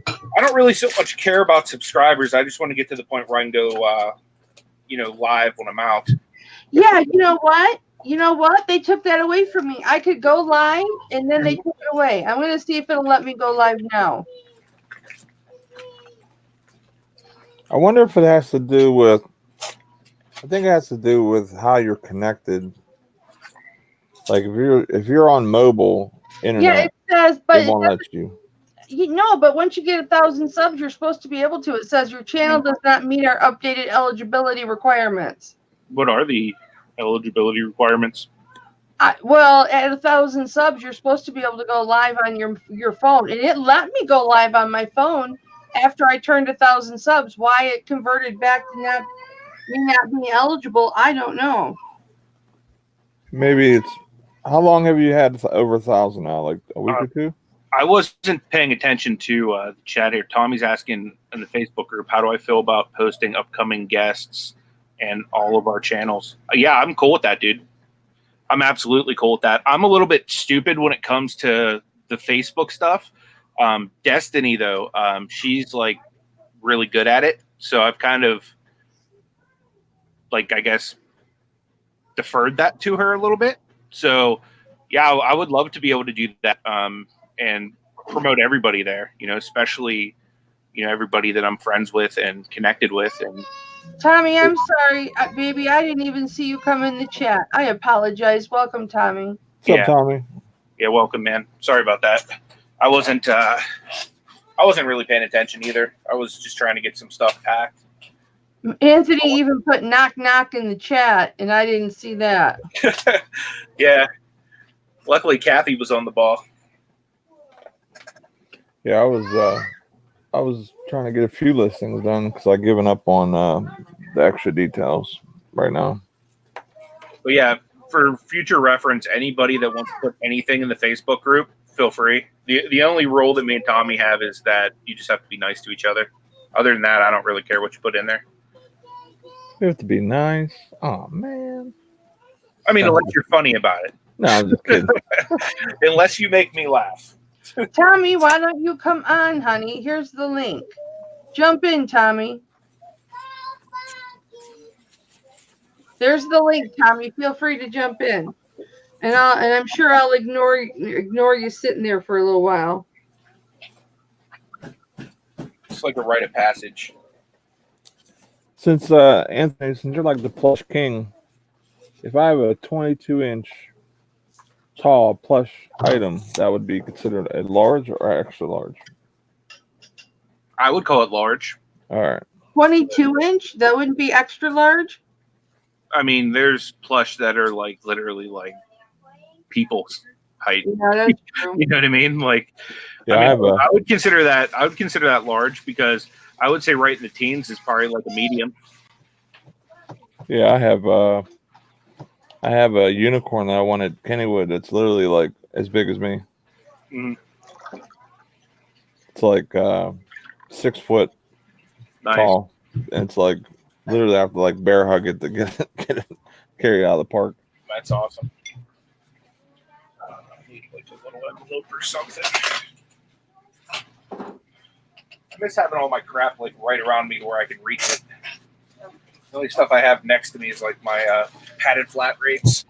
I don't really so much care about subscribers. I just want to get to the point where I can go, live when I'm out. Yeah, you know what? They took that away from me. I could go live, and then they took it away. I'm going to see if it'll let me go live now. I wonder if it has to do with. I think it has to do with how you're connected. Like if you're on mobile internet, Yeah, it says, but it won't let you. But once you get 1,000 subs, you're supposed to be able to. It says your channel does not meet our updated eligibility requirements. What are the eligibility requirements? At 1,000 subs, you're supposed to be able to go live on your phone, and it let me go live on my phone after I turned 1,000 subs. Why it converted back to not being eligible, I don't know. Maybe it's. How long have you had over 1,000 now? Like a week or two? I wasn't paying attention to the chat here. Tommy's asking in the Facebook group, how do I feel about posting upcoming guests and all of our channels? Yeah, I'm cool with that, dude. I'm absolutely cool with that. I'm a little bit stupid when it comes to the Facebook stuff. Destiny, though, she's like really good at it. So I've kind of I guess deferred that to her a little bit. So yeah, I would love to be able to do that and promote everybody there, especially, everybody that I'm friends with and connected with. And Tommy, I'm sorry, baby. I didn't even see you come in the chat. I apologize. Welcome, Tommy. What's up, Tommy? Yeah, welcome, man. Sorry about that. I wasn't really paying attention either. I was just trying to get some stuff packed. Anthony even put knock knock in the chat, and I didn't see that. Yeah. Luckily, Kathy was on the ball. Yeah, I was trying to get a few listings done because I've given up on the extra details right now. But yeah, for future reference, anybody that wants to put anything in the Facebook group, feel free. The only rule that me and Tommy have is that you just have to be nice to each other. Other than that, I don't really care what you put in there. You have to be nice. Oh man. I mean, unless you're funny about it. No, I'm just kidding. Unless you make me laugh. Tommy, why don't you come on, honey? Here's the link. Jump in, Tommy. There's the link, Tommy. Feel free to jump in. And I'm sure I'll ignore you sitting there for a little while. It's like a rite of passage. Since Anthony, since you're like the plush king, if I have a 22-inch tall plush item, that would be considered a large or extra large? I would call it large. All right. 22-inch? That wouldn't be extra large? I mean, there's plush that are like literally like people's height. Yeah, that's true. You know what I mean? Like, Yeah, I would consider that. I would consider that large because I would say right in the teens is probably like a medium. Yeah, I have a unicorn that I want at Kennywood that's literally like as big as me. Mhm. It's like 6 foot Nice. tall. And it's like literally I have to like bear hug it to get it carry it out of the park. That's awesome. I need like a little envelope or something. I miss having all my crap like right around me where I can reach it. The only stuff I have next to me is like my padded flat rates.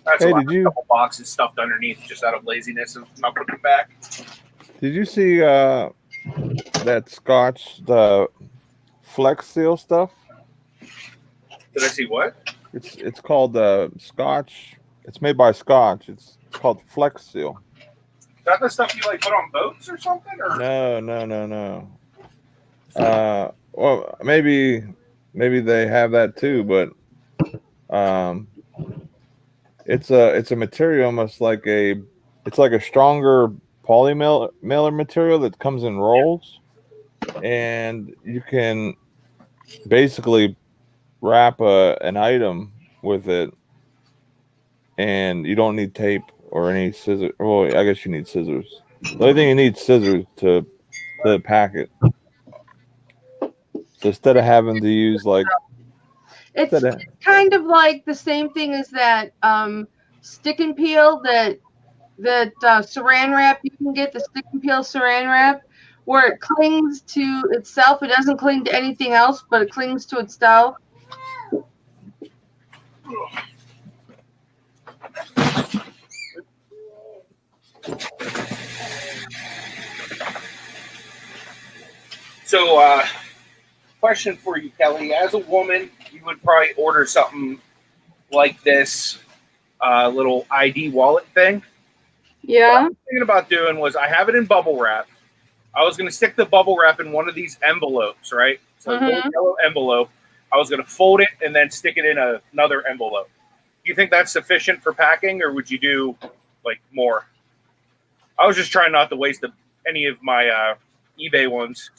That's Hey, a did you- couple boxes stuffed underneath just out of laziness of not putting them back. Did you see that Scotch, the Flex Seal stuff? Did I see what? It's called Scotch. It's made by Scotch. It's called Flex Seal. Is that the stuff you like put on boats or something? Or No. Well, maybe they have that too, but it's a material almost like it's like a stronger polymailer material that comes in rolls, and you can basically wrap an item with it, and you don't need tape or any scissors. Well, I guess you need scissors. The only thing you need is scissors to pack it. So instead of having to use like, It's kind of like the same thing as that stick and peel that saran wrap. You can get the stick and peel saran wrap where it clings to itself. It doesn't cling to anything else, but it clings to itself. so, question for you, Kelly. As a woman, you would probably order something like this little ID wallet thing. Yeah. What I was thinking about doing was I have it in bubble wrap. I was going to stick the bubble wrap in one of these envelopes, right? So a little yellow envelope. I was going to fold it and then stick it in another envelope. Do you think that's sufficient for packing, or would you do like more? I was just trying not to waste any of my eBay ones.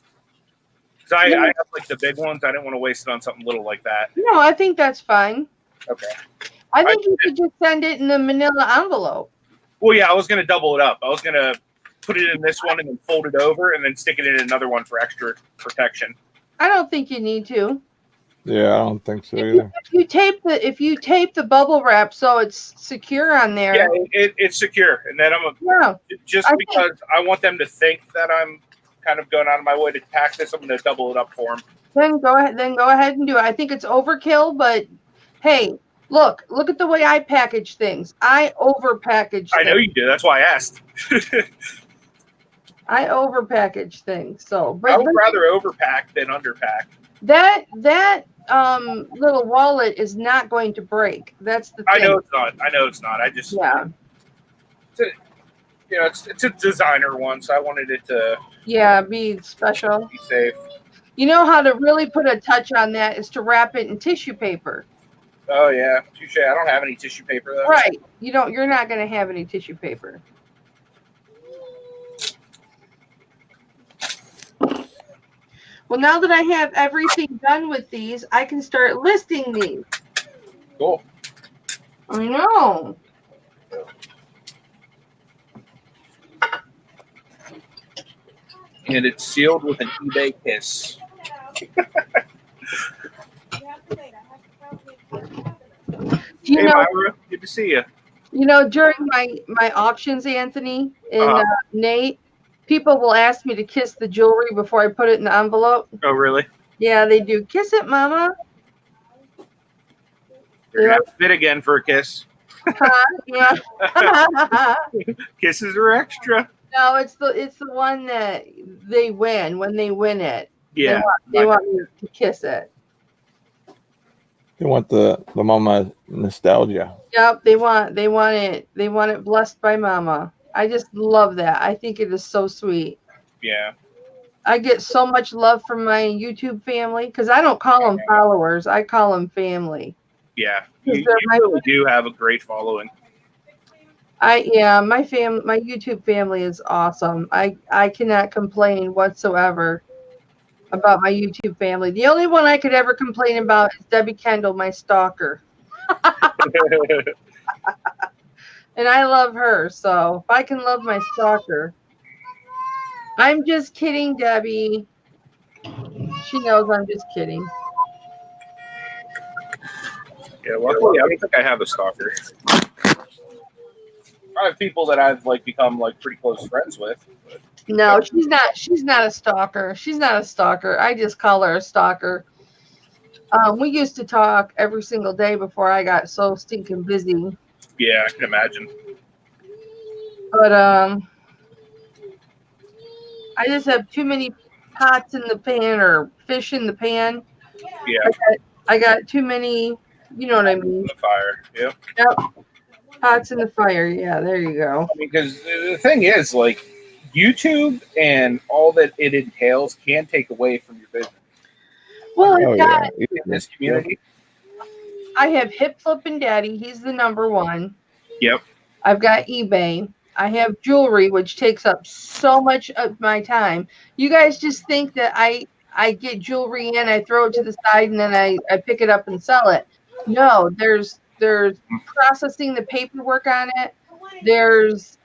Because I have like the big ones. I didn't want to waste it on something little like that. No, I think that's fine. Okay. I think you could just send it in the manila envelope. Well, yeah, I was going to double it up. I was going to put it in this one and then fold it over and then stick it in another one for extra protection. I don't think you need to. Yeah, I don't think so either. If you tape the bubble wrap so it's secure on there. Yeah, it's secure. And then because I want them to think that I'm kind of going out of my way to pack this, I'm going to double it up for them. Then go ahead and do it. I think it's overkill, but hey, look at the way I package things. I overpackage. I know you do. That's why I asked. I overpackage things. So, I would rather overpack than underpack. That little wallet is not going to break. That's the thing. I know it's not. I just it's a designer one, so I wanted it to be special. Be safe. You know how to really put a touch on that is to wrap it in tissue paper. Oh yeah, touche. I don't have any tissue paper though. Right. You're not going to have any tissue paper. Well, now that I have everything done with these, I can start listing these. Cool. I know. And it's sealed with an eBay kiss. Do you Hey know? Myra, good to see you. During my auctions, Anthony and Nate, people will ask me to kiss the jewelry before I put it in the envelope. Oh really? Yeah, they do. Kiss it, Mama. You're gonna have to fit again for a kiss. Yeah. Kisses are extra. No, it's the one that they win when they win it. Yeah. They want me to kiss it. They want the mama nostalgia. Yep, they want it blessed by Mama. I just love that. I think it is so sweet. Yeah. I get so much love from my YouTube family because I don't call them followers. I call them family. Yeah. You really do have a great following. My YouTube family is awesome. I cannot complain whatsoever about my YouTube family. The only one I could ever complain about is Debbie Kendall, my stalker. And I love her, so if I can love my stalker. I'm just kidding, Debbie. She knows I'm just kidding. Yeah, luckily I don't think I have a stalker. I have people that I've become pretty close friends with. But... No, she's not a stalker. She's not a stalker. I just call her a stalker. We used to talk every single day before I got so stinking busy. Yeah, I can imagine. But I just have too many pots in the pan or fish in the pan. Yeah. I got too many, you know what I mean. The fire. Yeah. Yep. Pots in the fire. Yeah, there you go. Because the thing is, YouTube and all that it entails can take away from your business. Well, in this community. I have Hip Flippin' Daddy. He's the number one. Yep. I've got eBay. I have jewelry, which takes up so much of my time. You guys just think that I get jewelry in, I throw it to the side, and then I pick it up and sell it. No, there's processing the paperwork on it. There's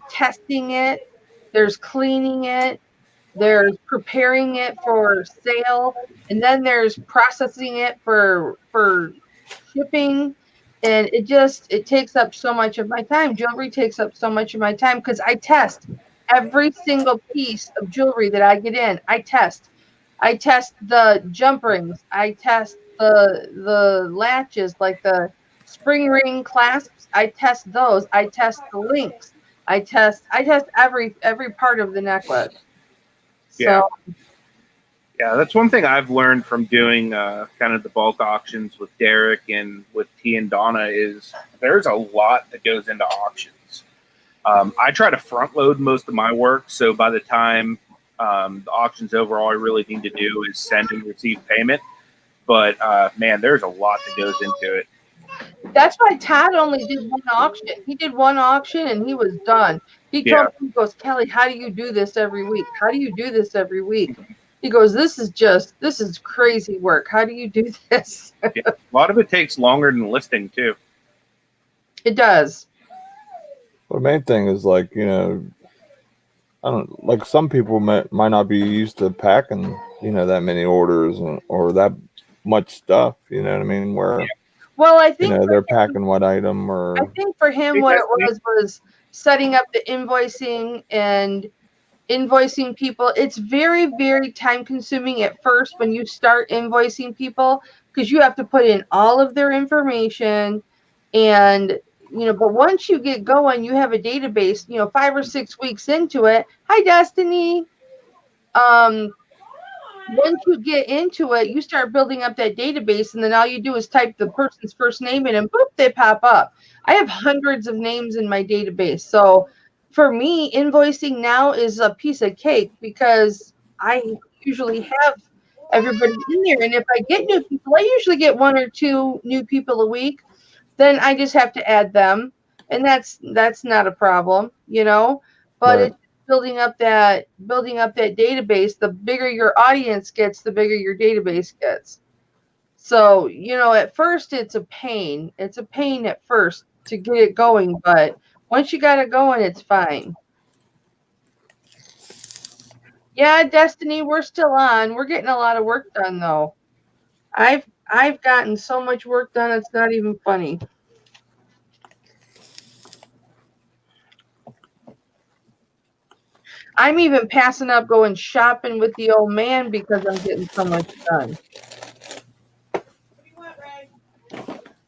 testing it. There's cleaning it. There's preparing it for sale, and then there's processing it for shipping. And it takes up so much of my time. Jewelry takes up so much of my time because I test every single piece of jewelry that I get in. I test the jump rings. I test the latches, like the spring ring clasps. I test those. I test the links. I test every part of the necklace. Yeah. So, yeah, that's one thing I've learned from doing kind of the bulk auctions with Derek and with T and Donna is there's a lot that goes into auctions. I try to front load most of my work, so by the time the auction's over, all I really need to do is send and receive payment. But man, there's a lot that goes into it. that's why Todd only did one auction. He did one auction and he was done. He told me, he goes, Kelly, how do you do this every week? How do you do this every week? He goes, this is crazy work. How do you do this? Yeah, a lot of it takes longer than listing too. It does. Well, the main thing is I don't some people might not be used to packing, that many orders or that much stuff. You know what I mean? Where well, I think they're packing what item or. I think for him, what it was setting up the invoicing and invoicing people. It's very, very time consuming at first when you start invoicing people because you have to put in all of their information and but once you get going, you have a database, 5 or 6 weeks into it. Hi, Destiny. Once you get into it, you start building up that database, and then all you do is type the person's first name in, and boop, they pop up. I have hundreds of names in my database. So for me, invoicing now is a piece of cake because I usually have everybody in there. And if I get new people, I usually get 1 or 2 new people a week. Then I just have to add them, and that's not a problem, you know. But Right. it's building up that database. The bigger your audience gets, the bigger your database gets. So, you know, at first it's a pain. It's a pain at first to get it going, but once you got it going, it's fine. Yeah, Destiny, we're still on. We're getting a lot of work done though. I've gotten so much work done, it's not even funny. I'm even passing up going shopping with the old man because I'm getting so much done. What do you want, Ray?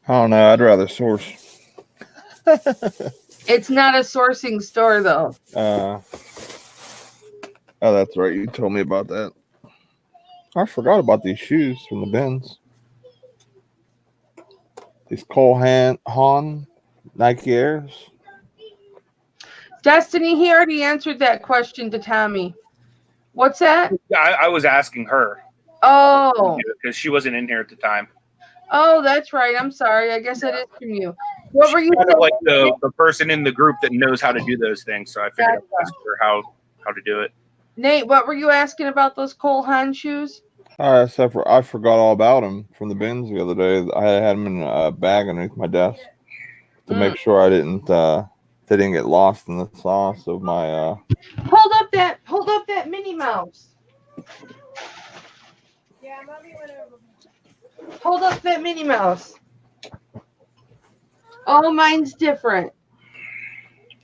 I don't know. I'd rather source. It's not a sourcing store though. Oh, that's right. You told me about that. I forgot about these shoes from the bins. These Cole Haan Nike Airs. Destiny, he already answered that question to Tommy. What's that? I was asking her Oh. because she wasn't in here at the time. Oh, that's right. I'm sorry. I guess it is from you. What were you Kind saying? of like the person in the group that knows how to do those things. So I figured I'd ask her how to do it. Nate, what were you asking about those Cole Haan shoes? I forgot all about them from the bins the other day. I had them in a bag underneath my desk to make sure I didn't they didn't get lost in the sauce of my. Hold up that Minnie Mouse. Yeah, mommy went over. Hold up that Minnie Mouse. Oh, mine's different.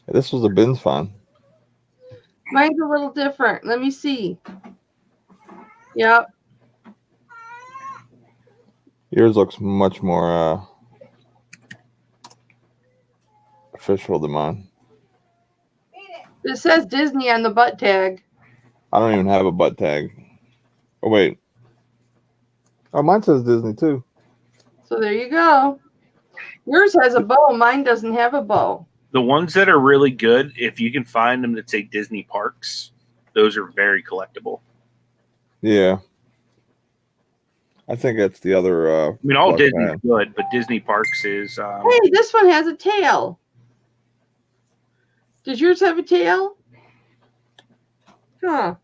This was a bins find. Mine's a little different. Let me see. Yep. Yours looks much more official than mine. It says Disney on the butt tag. I don't even have a butt tag. Oh, wait. Oh, mine says Disney, too. So there you go. Yours has a bow. Mine doesn't have a bow. The ones that are really good, if you can find them that say Disney Parks, those are very collectible. Yeah. I think that's the other. I mean, all Disney's good, but Disney Parks is. Hey, this one has a tail. Does yours have a tail? Huh.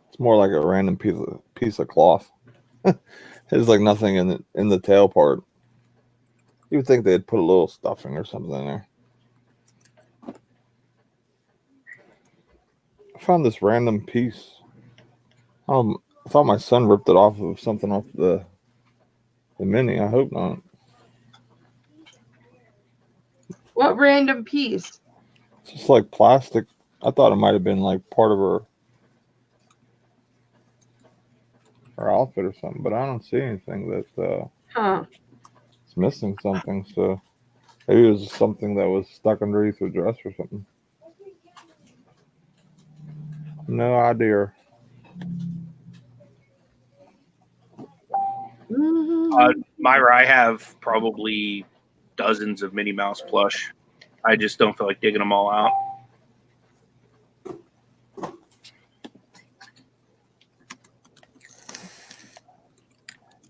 It's more like a random piece of cloth. There's like nothing in the tail part. You would think they'd put a little stuffing or something in there. I found this random piece. I thought my son ripped it off of something off the Mini. I hope not. What random piece? It's just like plastic. I thought it might have been like part of her outfit or something, but I don't see anything that it's missing something. So maybe it was something that was stuck underneath her dress or something. No idea. Myra, I have probably dozens of Minnie Mouse plush. I just don't feel like digging them all out.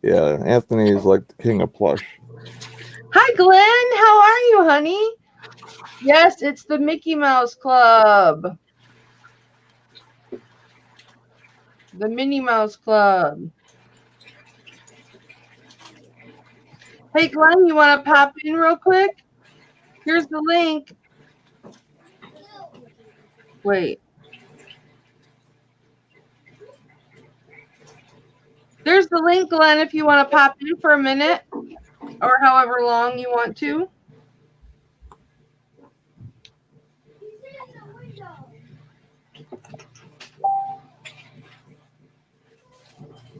Yeah, Anthony is like the king of plush. Hi, Glenn. How are you, honey? Yes, it's the Mickey Mouse Club. The Minnie Mouse Club. Hey, Glenn, you want to pop in real quick? Here's the link. Wait. There's the link, Glenn, if you want to pop in for a minute or however long you want to.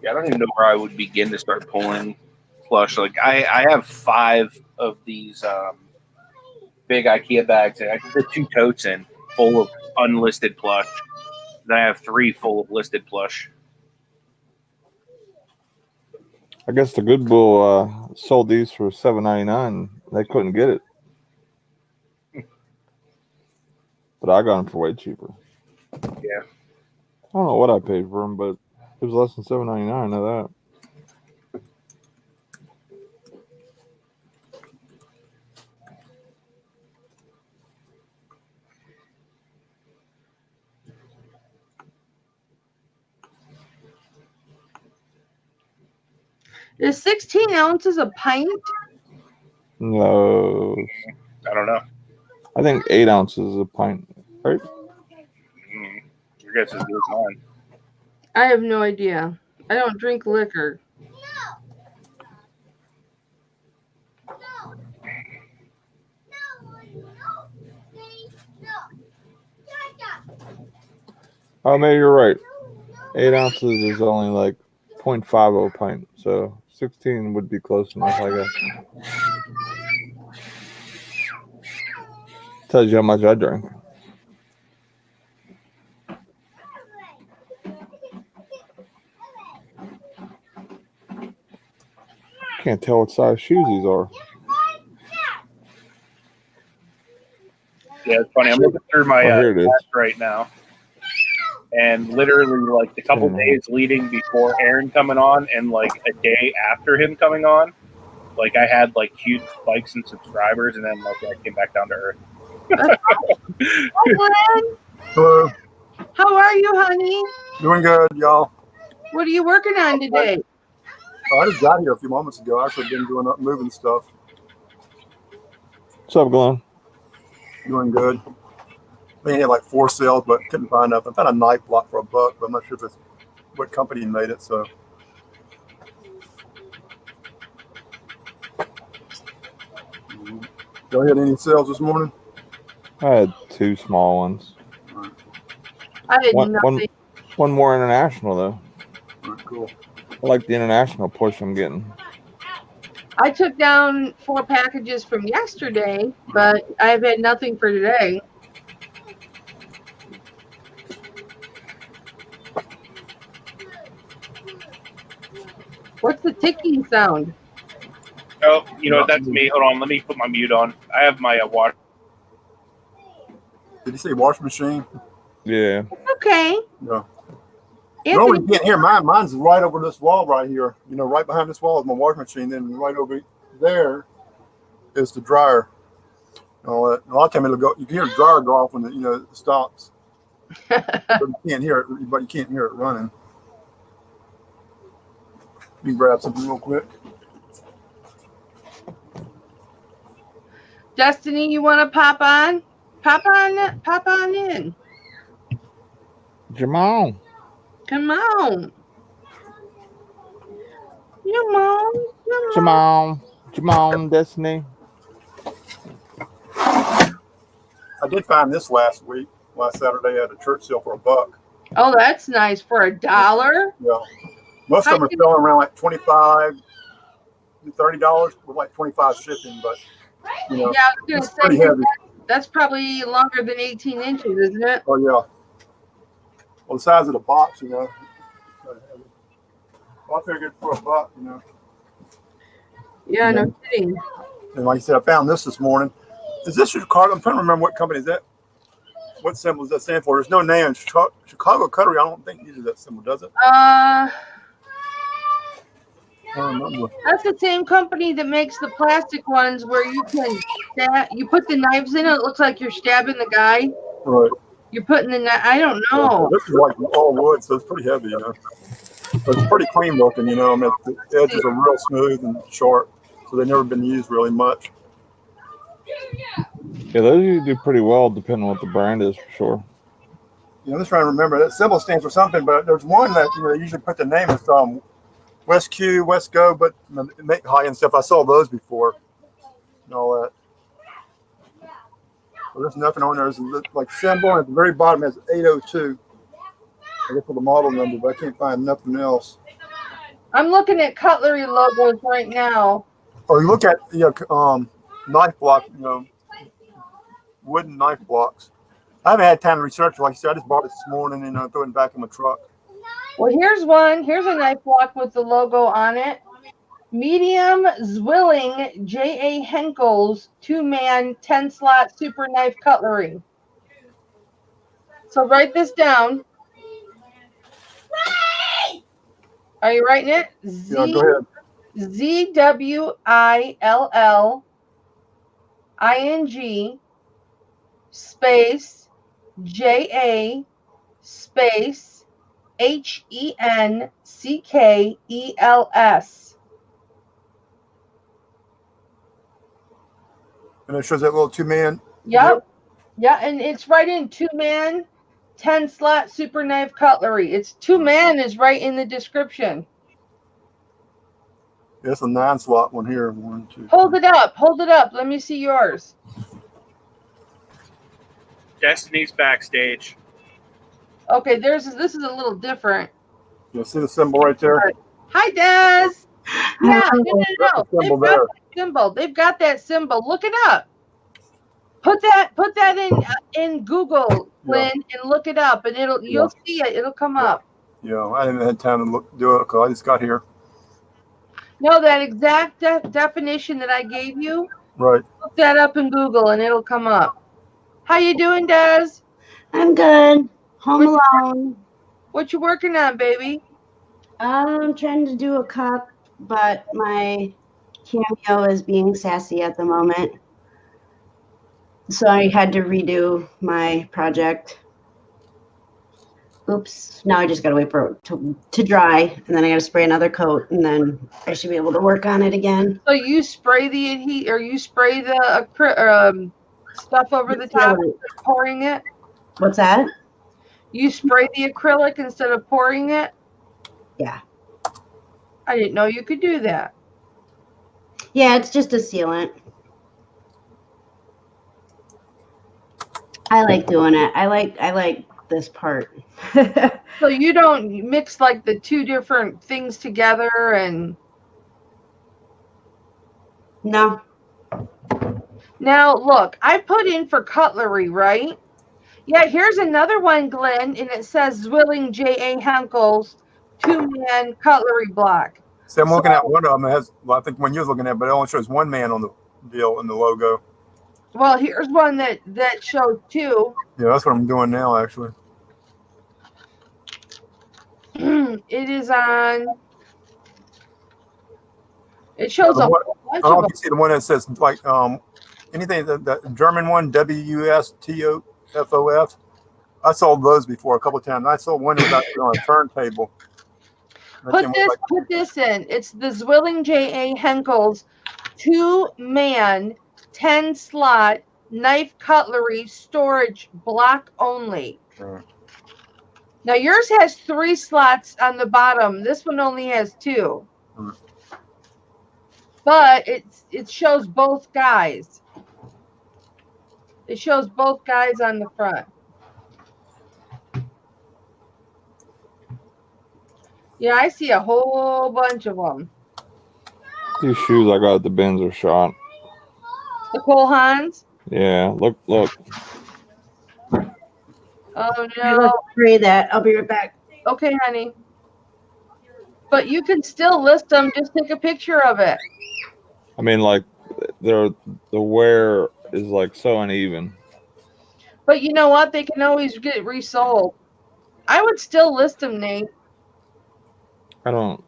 Yeah, I don't even know where I would begin to start pulling plush. Like I have 5 of these big IKEA bags. I can fit 2 totes in full of unlisted plush. Then I have 3 full of listed plush. I guess the Good Bull sold these for $7.99. They couldn't get it, but I got them for way cheaper. Yeah. I don't know what I paid for them, but it was less than $7.99. I know that. Is 16 ounces a pint? No, I don't know. I think 8 ounces is a pint, right? Your guess is as good as mine. I have no idea. I don't drink liquor. Oh, maybe you're right. 8 ounces is only like 0.50 pint, so 16 would be close enough, I guess. Tells you how much I drink. Can't tell what size shoes these are. Yeah, it's funny. I'm looking through my Oh, here it is. stats right now, and literally like the couple days leading before Aaron coming on, and like a day after him coming on, like I had like huge spikes in subscribers, and then like I came back down to earth. Hi, Glenn. Hello. How are you, honey? Doing good, y'all. What are you working on today? I just got here a few moments ago. I actually been doing up moving stuff. What's up, Glenn? Doing good. I think I had like 4 sales, but couldn't find nothing. I found a knife block for $1, but I'm not sure if it's what company made it. So, y'all had any sales this morning? I had 2 small ones. I had One nothing. more international, though. All right, cool. I like the international push I'm getting. I took down 4 packages from yesterday, but I've had nothing for today. What's the ticking sound? Oh, you know what? That's me. Hold on. Let me put my mute on. I have my water. Did you say wash machine? Yeah. Okay. No. No, Anthony, you can't hear mine. Mine's right over this wall right here. You know, right behind this wall is my wash machine. Then right over there is the dryer. All that. A lot of times it'll go. You can hear the dryer go off when it stops. But you can't hear it. But you can't hear it running. Let me grab something real quick. Destiny, you want to pop on? Pop on in. Jamal. Come on. Jamal, Destiny. I did find this last Saturday at a church sale for $1. Oh, that's nice for $1. Yeah. Most of them are selling around like $25, $30 with like $25 shipping, but Yeah, I was it's gonna pretty say heavy. that's probably longer than 18 inches, isn't it? Oh yeah. Well, the size of the box, Well, I figured for $1, Yeah, no kidding. And like I said, I found this morning. Is this Chicago? I'm trying to remember what company is that. What symbol does that stand for? There's no name. Chicago Cutlery. I don't think uses that symbol, does it? I don't remember. That's the same company that makes the plastic ones where you put the knives in it. It looks like you're stabbing the guy. Right. You're putting the knife. I don't know. This is like all wood, so it's pretty heavy, But it's pretty clean looking, I mean, the edges are real smooth and sharp, so they've never been used really much. Yeah, those usually do pretty well depending on what the brand is, for sure. I'm just trying to remember. That symbol stands for something, but there's one that they usually put the name of West Q, West Go, but they make high-end stuff. I saw those before and all that. Well, there's nothing on there. There's like symbol, and at the very bottom has 802. I guess for the model number, but I can't find nothing else. I'm looking at cutlery logos right now. Oh, you look at knife block, wooden knife blocks. I haven't had time to research. Like I said, I just bought it this morning and threw it back in my truck. Well, here's one. Here's a knife block with the logo on it. Medium Zwilling J.A. Henkel's 2-man 10-slot super knife cutlery. So write this down. Are you writing it? Yeah, go ahead. ZWILLING space JA space HENCKELS. And it shows that little 2-man. Yep. Yeah, and it's right in 2-man, 10-slot super knife cutlery. It's 2-man is right in the description. It's a 9-slot one here. 1, 2. Hold it up. Hold it up. Let me see yours. Destiny's backstage. Okay, this is a little different. You see the symbol right there? Hi, Des. Yeah, no. That's the They've symbol got there. that symbol. They've got that symbol. Look it up. Put that in Google, Lynn, and look it up, and you'll see it. It'll come up. Yeah, I didn't have time to do it because I just got here. No, that exact definition that I gave you. Right. Look that up in Google, and it'll come up. How you doing, Des? I'm good. Home alone. What you working on, baby? I'm trying to do a cup, but my Cameo is being sassy at the moment. So I had to redo my project. Oops. Now I just got to wait for it to dry, and then I got to spray another coat, and then I should be able to work on it again. So you spray the or you spray the stuff over the top instead of pouring it? What's that? You spray the acrylic instead of pouring it? Yeah. I didn't know you could do that. Yeah, it's just a sealant. I like doing it. I like this part. So you don't mix like the two different things together and No. Now look, I put in for cutlery, right? Yeah, here's another one, Glenn, and it says Zwilling J.A. Henkel's 2-man cutlery block. See, I'm looking at one of them. It has, well, I think when you're looking at it, but it only shows 1 man on the deal in the logo. Well, here's one that shows 2. Yeah, that's what I'm doing now, actually. It is on. It shows a whole bunch I don't know of if you see the one that says like anything, the German one, WUSTOFOF. I sold those before a couple of times. I sold one that was actually on a turntable. Put this in. It's the Zwilling J.A. Henkel's 2-man 10-slot knife cutlery storage block only. Sure. Now yours has 3 slots on the bottom. This one only has 2. But it shows both guys. It shows both guys on the front. Yeah, I see a whole bunch of them. These shoes I got at the bins are shot. The Cole Hans? Yeah, look. Oh no. Let's spray that. I'll be right back. Okay, honey. But you can still list them. Just take a picture of it. I mean, like, the wear is like so uneven. But you know what? They can always get resold. I would still list them, Nate. I don't.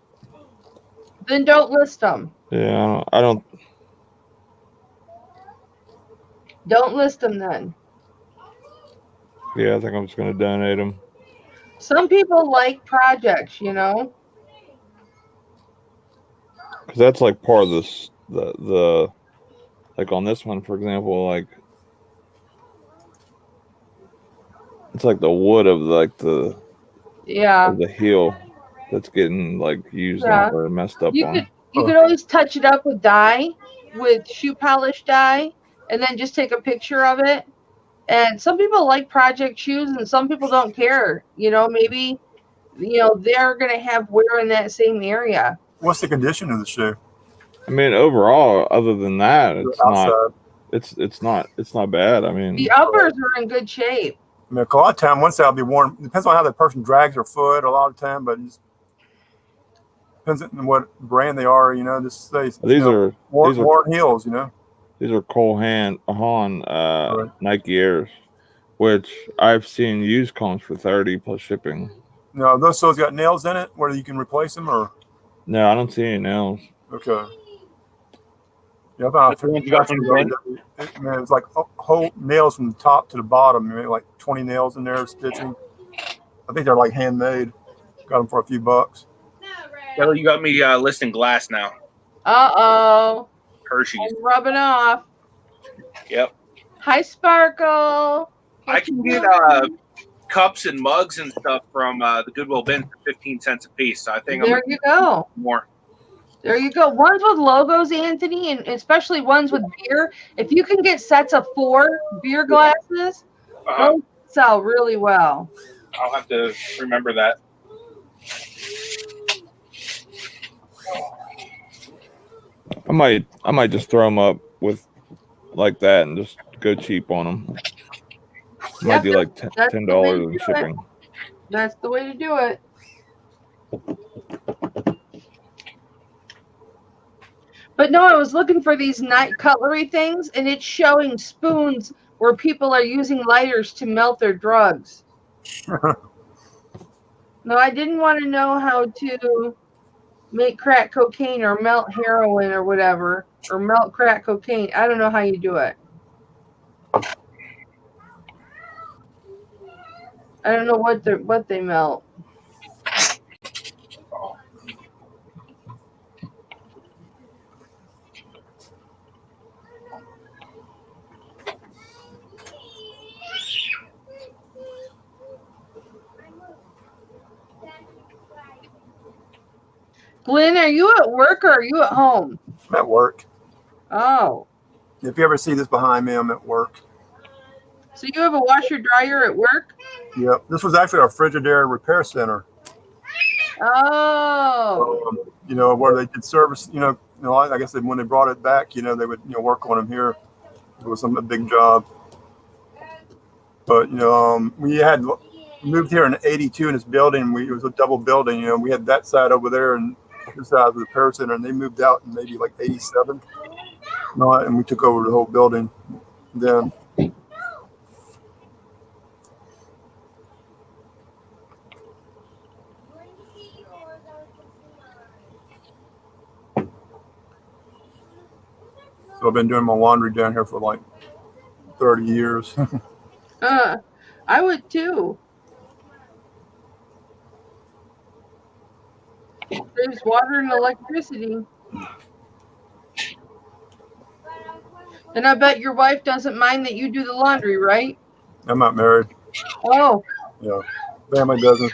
Then don't list them. Yeah, I don't. Don't list them then. Yeah, I think I'm just gonna donate them. Some people like projects, you know. Because that's like part of this. The like on this one, for example, like it's like the wood of like the of the heel that's getting like used on or messed up on. You could always touch it up with dye, with shoe polish dye, and then just take a picture of it. And some people like project shoes, and some people don't care. You know, maybe they're gonna have wear in that same area. What's the condition of the shoe? I mean, overall, other than that, it's outside. it's not bad. I mean, The uppers are in good shape. I mean, a lot of time, once that'll be worn, depends on how the person drags their foot a lot of time, but it depends on what brand they are, just say, these are worn heels, These are Cole Haan Nike Airs, which I've seen used cones for 30 plus shipping. No, those soles got nails in it where you can replace them, or No, I don't see any nails. okay. Yeah, I found The ones you got from the bin? Man, it was like whole nails from the top to the bottom. You know, like 20 nails in there stitching. I think they're like handmade. Got them for a few bucks. Kelly, you got me listing glass now. Uh-oh. Hershey's. I'm rubbing off. Yep. Hi, Sparkle. I can get cups and mugs and stuff from the Goodwill bin for 15 cents a piece. So I think There you go. more. There you go. Ones with logos, Anthony, and especially ones with beer. If you can get sets of 4 beer glasses, those sell really well. I'll have to remember that. I might just throw them up with like that and just go cheap on them. Might do like $10 in shipping. That's the way to do it. But no, I was looking for these night cutlery things, and it's showing spoons where people are using lighters to melt their drugs. No, I didn't want to know how to make crack cocaine or melt heroin or whatever, or melt crack cocaine. I don't know how you do it. I don't know what they melt. Glenn, are you at work or are you at home? I'm at work. Oh. If you ever see this behind me, I'm at work. So you have a washer dryer at work? Yep. This was actually our Frigidaire repair center. Oh. You know, where they could service, I guess when they brought it back, they would, work on them here. It was a big job. But, we had moved here in 82 in this building. It was a double building. We had that side over there and this side was the repair center, and they moved out in maybe like 87. And we took over the whole building then. So I've been doing my laundry down here for like 30 years. I would too. There's water and electricity. And I bet your wife doesn't mind that you do the laundry, right? I'm not married. Oh. Yeah. Family doesn't.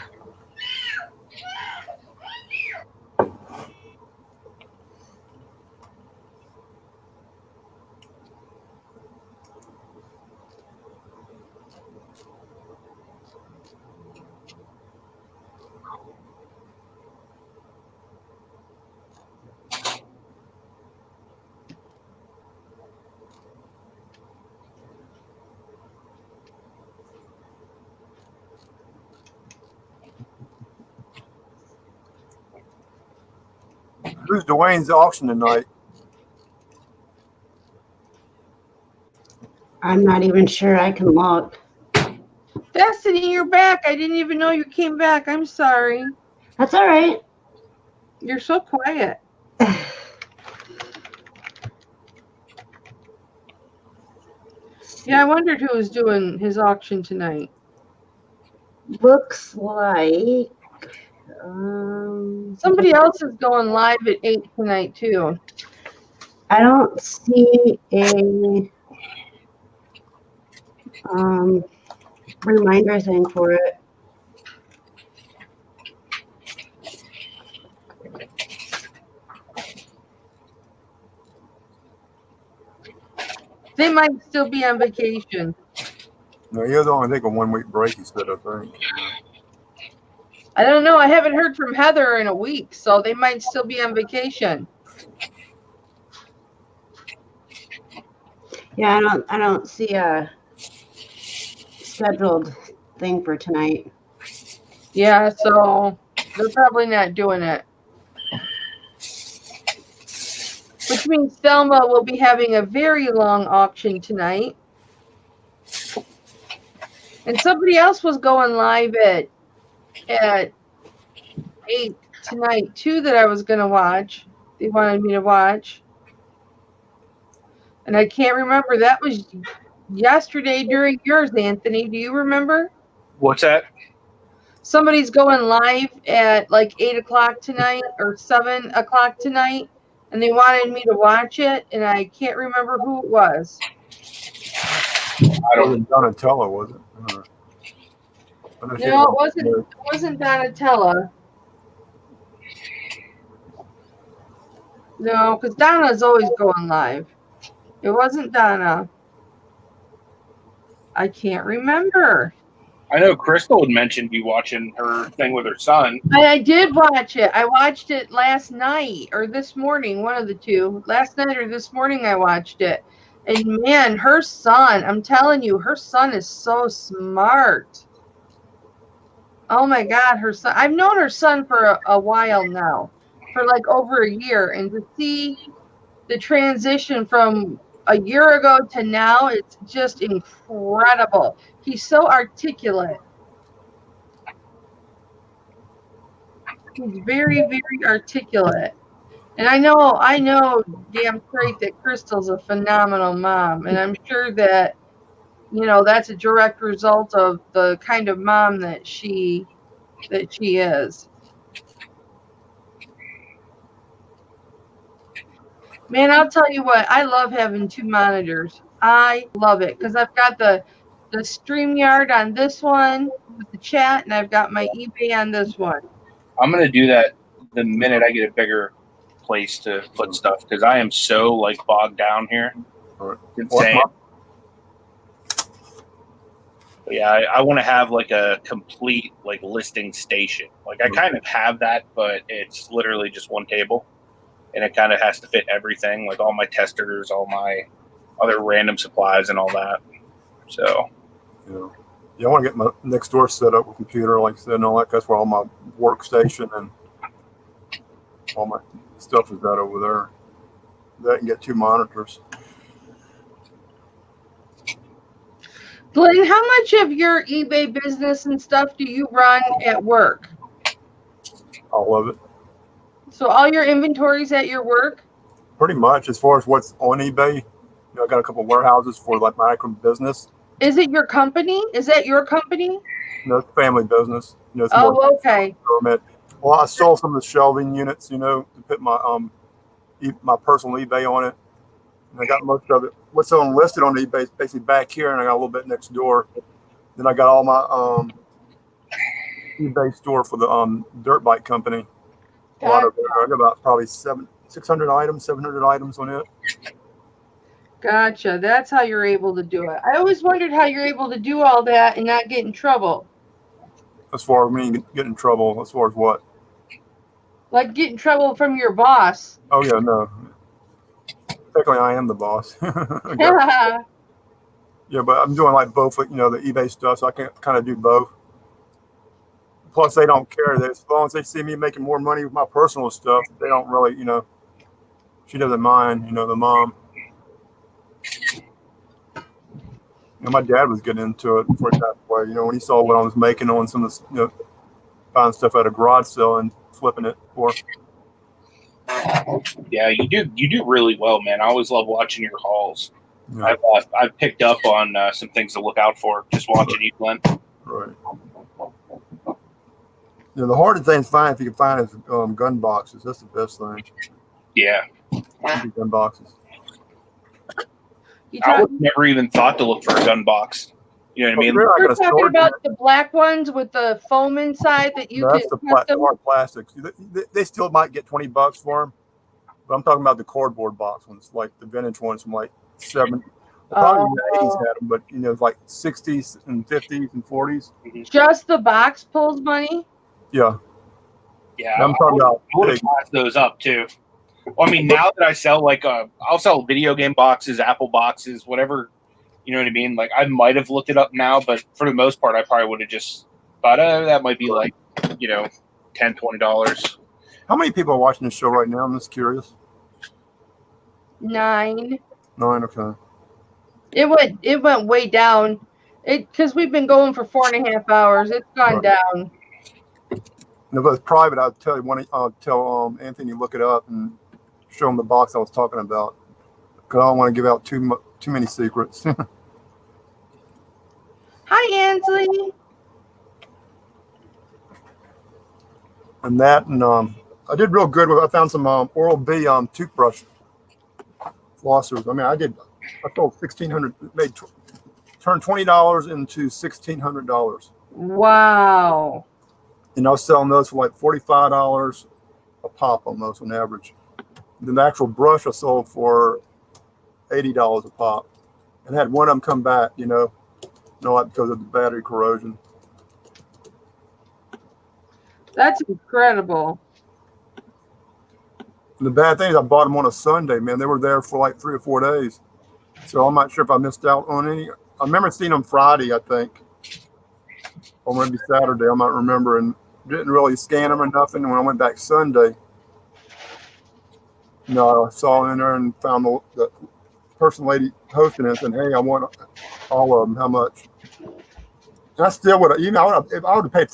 Who's Dwayne's auction tonight? I'm not even sure I can look. Destiny, you're back. I didn't even know you came back. I'm sorry. That's all right. You're so quiet. Yeah, I wondered who was doing his auction tonight. Looks like somebody else is going live at 8 tonight too. I don't see a reminder thing for it. They might still be on vacation. No, he was only taking a 1 week break, he said, I think. I don't know. I haven't heard from Heather in a week, so they might still be on vacation. Yeah, I don't see a scheduled thing for tonight. Yeah, so they're probably not doing it. Which means Thelma will be having a very long auction tonight. And somebody else was going live at at 8 tonight too that I was going to watch. They wanted me to watch. And I can't remember. That was yesterday during yours, Anthony. Do you remember? What's that? Somebody's going live at like 8 o'clock tonight or 7 o'clock tonight, and they wanted me to watch it, and I can't remember who it was. I don't. Wasn't Donatello, was it? I know she No, it was- wasn't Donatella. No, because Donna's always going live. It wasn't Donna. I can't remember. I know Crystal had mentioned you watching her thing with her son. I did watch it. I watched it last night or this morning, one of the two. Last night or this morning I watched it. And man, her son, I'm telling you, her son is so smart. Oh my God, her son. I've known her son for a while now, for like over a year. And to see the transition from a year ago to now, it's just incredible. He's so articulate. He's very, very articulate. And I know damn straight that Crystal's a phenomenal mom. And I'm sure that, that's a direct result of the kind of mom that she is. Man, I'll tell you what, I love having two monitors. I love it because I've got the StreamYard on this one with the chat, and I've got my eBay on this one. I'm gonna do that the minute I get a bigger place to put stuff because I am so like bogged down here. Right. It's insane. But yeah, I want to have like a complete like listing station. Like I kind of have that, but it's literally just one table, and it kind of has to fit everything, like all my testers, all my other random supplies, and all that. So. Yeah, I want to get my next door set up with computer, like I said, and all that. That's where all my workstation and all my stuff is at over there. That can get 2 monitors. Glenn, how much of your eBay business and stuff do you run at work? All of it. So all your inventory's at your work? Pretty much. As far as what's on eBay, I got a couple warehouses for like my micro business. Is it your company? Is that your company? It's family business. It's Oh, okay. Well, I sold some of the shelving units, to put my my personal eBay on it. And I got most of it. What's on listed on eBay is basically back here, and I got a little bit next door. Then I got all my eBay store for the dirt bike company. A lot of it. I got about probably 600 items, 700 items on it. Gotcha. That's how you're able to do it. I always wondered how you're able to do all that and not get in trouble. As far as me getting in trouble, as far as what? Like get in trouble from your boss. Oh yeah, no. Technically, I am the boss. Yeah, but I'm doing like both, the eBay stuff, so I can kind of do both. Plus, they don't care that as long as they see me making more money with my personal stuff, they don't really, she doesn't mind, the mom. My dad was getting into it before he passed away. When he saw what I was making on some of the, buying stuff at a garage sale and flipping it for. Yeah, you do really well, man. I always love watching your hauls. Yeah. I've picked up on some things to look out for just watching you, Glenn. Right. The hardest thing to find, if you can find, is gun boxes. That's the best thing. Yeah. Gun boxes. I would never even thought to look for a gun box. You know what I mean? You're talking about the black ones with the foam inside that you that's can the hard plastics. They still might get $20 for them, but I'm talking about the cardboard box ones, like the vintage ones from like probably in the 80s had them, but like 60s and 50s and 40s. Just the box pulls money? Yeah. Yeah, I'm talking about I would have passed those up too. Well, I mean, now that I sell I'll sell video game boxes, Apple boxes, whatever. You know what I mean? Like I might have looked it up now, but for the most part, I probably would have just thought, that might be like, $10, $20. How many people are watching this show right now? I'm just curious. 9. 9, okay. It went way down. Because we've been going for 4.5 hours. It's gone down. And if it's private, I'll tell Anthony to look it up and show him the box I was talking about. Because I don't want to give out too many secrets. Hi, Ansley. And that, and I did real good with. I found some Oral-B toothbrush flossers. I mean, I sold $1,600. Turned $20 into $1,600. Wow. And I was selling those for like $45 a pop on those on average. The actual brush I sold for $80 a pop, and had one of them come back. Not because of the battery corrosion. That's incredible. And the bad thing is I bought them on a Sunday, man. They were there for like 3 or 4 days. So I'm not sure if I missed out on any. I remember seeing them Friday, I think. Or maybe Saturday, I might remember. And didn't really scan them or nothing. When I went back Sunday, I saw in there and found the person lady hosting it and said, hey, I want all of them. How much? And I still would have, if I would have paid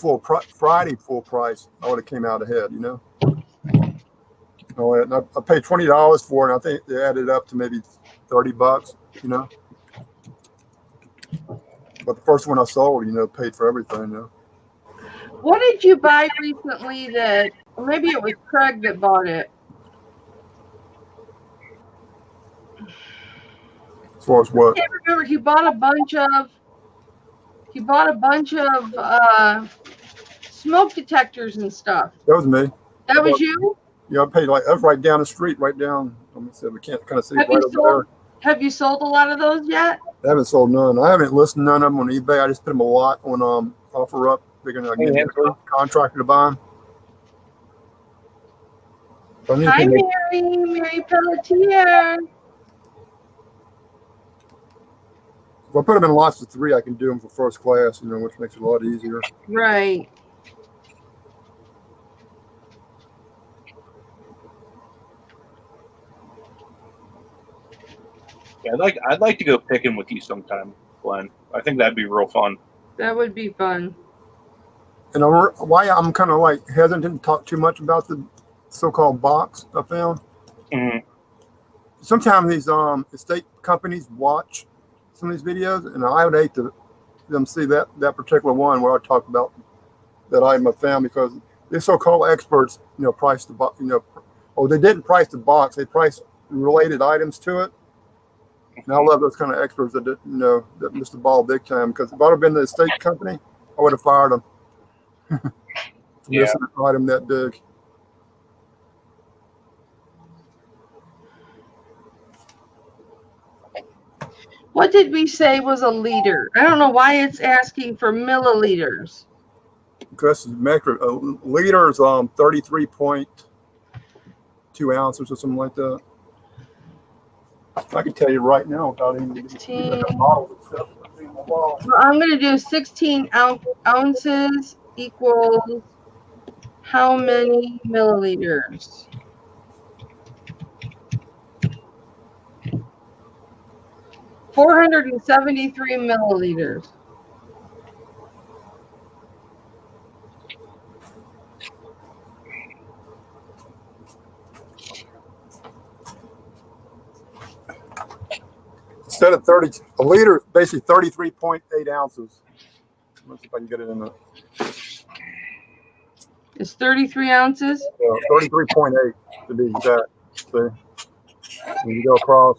Friday full price, I would have came out ahead, And I paid $20 for it. And I think they added up to maybe $30, But the first one I sold, paid for everything, What did you buy recently or maybe it was Craig that bought it? As far as what? I can't remember. He bought a bunch of smoke detectors and stuff. That was me. That was you? Yeah, I paid that was right down the street, right down. Let me see. We can't kind of see it right over Have you sold a lot of those yet? there. I haven't sold none. I haven't listed none of them on eBay. I just put them a lot on OfferUp. Figuring I get a contractor to buy them. Hi, Mary Pelletier. If I put them in lots of 3, I can do them for first class, which makes it a lot easier. Right. Yeah, I'd like to go picking with you sometime, Glenn. I think that'd be real fun. That would be fun. And why I'm kind of like hesitant to talk too much about the so-called box I found. Mm-hmm. Sometimes these estate companies watch some of these videos, and I would hate them see that particular one where I talk about that item I found, because these so-called experts, priced the box. They didn't price the box; they priced related items to it. And I love those kind of experts that didn't, that missed the ball big time. Because if I'd have been the estate company, I would have fired them. Yeah. Missing an item that big. What did we say was a liter? I don't know why it's asking for milliliters. Because this is metric. A liter is 33.2 ounces or something like that. I can tell you right now without even 16. like a bottle of stuff. Well, I'm going to do 16 ounces equals how many milliliters? 473 milliliters. Instead of a liter, basically 33.8 ounces. Let's see if I can get it in there. It's 33 ounces? 33.8 to be exact. See? When you go across,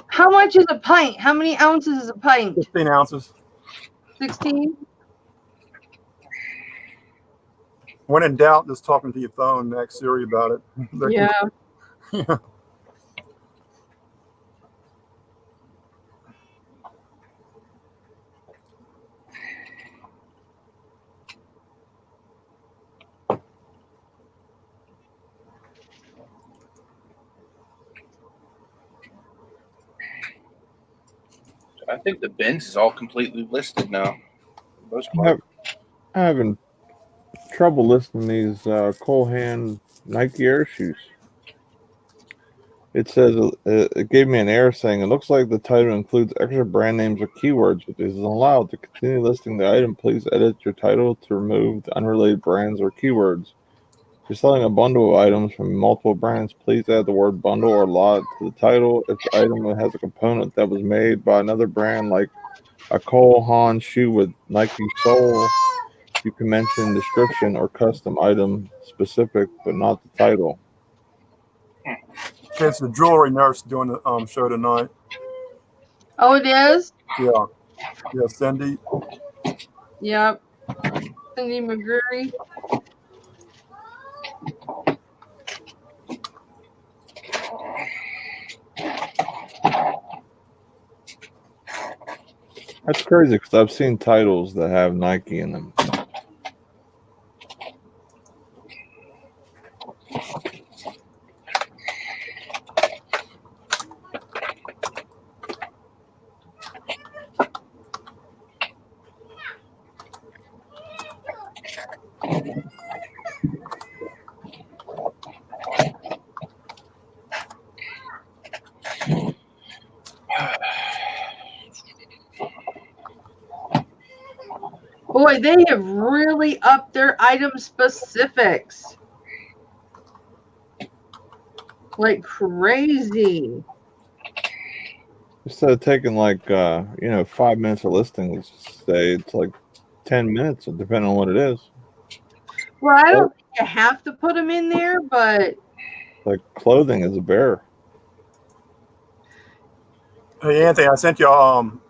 How much is a pint? How many ounces is a pint? 15 ounces. 16? When in doubt, just talking to your phone, ask Siri about it. Yeah. Yeah. I think the bins is all completely listed now. I'm having trouble listing these Cole Hand Nike Air shoes. It says it gave me an error saying it looks like the title includes extra brand names or keywords. If this is allowed to continue listing the item, please edit your title to remove the unrelated brands or keywords. If you're selling a bundle of items from multiple brands, please add the word bundle or lot to the title. If the item has a component that was made by another brand, like a Cole Haan shoe with Nike sole, you can mention description or custom item specific, but not the title. Okay, it's the jewelry nurse doing the show tonight. Oh, it is? Yeah, Cindy. Yep. Cindy McGreary. That's crazy because I've seen titles that have Nike in them. Boy, they have really upped their item specifics. Like crazy. Instead of taking like 5 minutes of listing, let's just say it's like 10 minutes, depending on what it is. Well, I don't think you have to put them in there, but like clothing is a bear. Hey Anthony, I sent you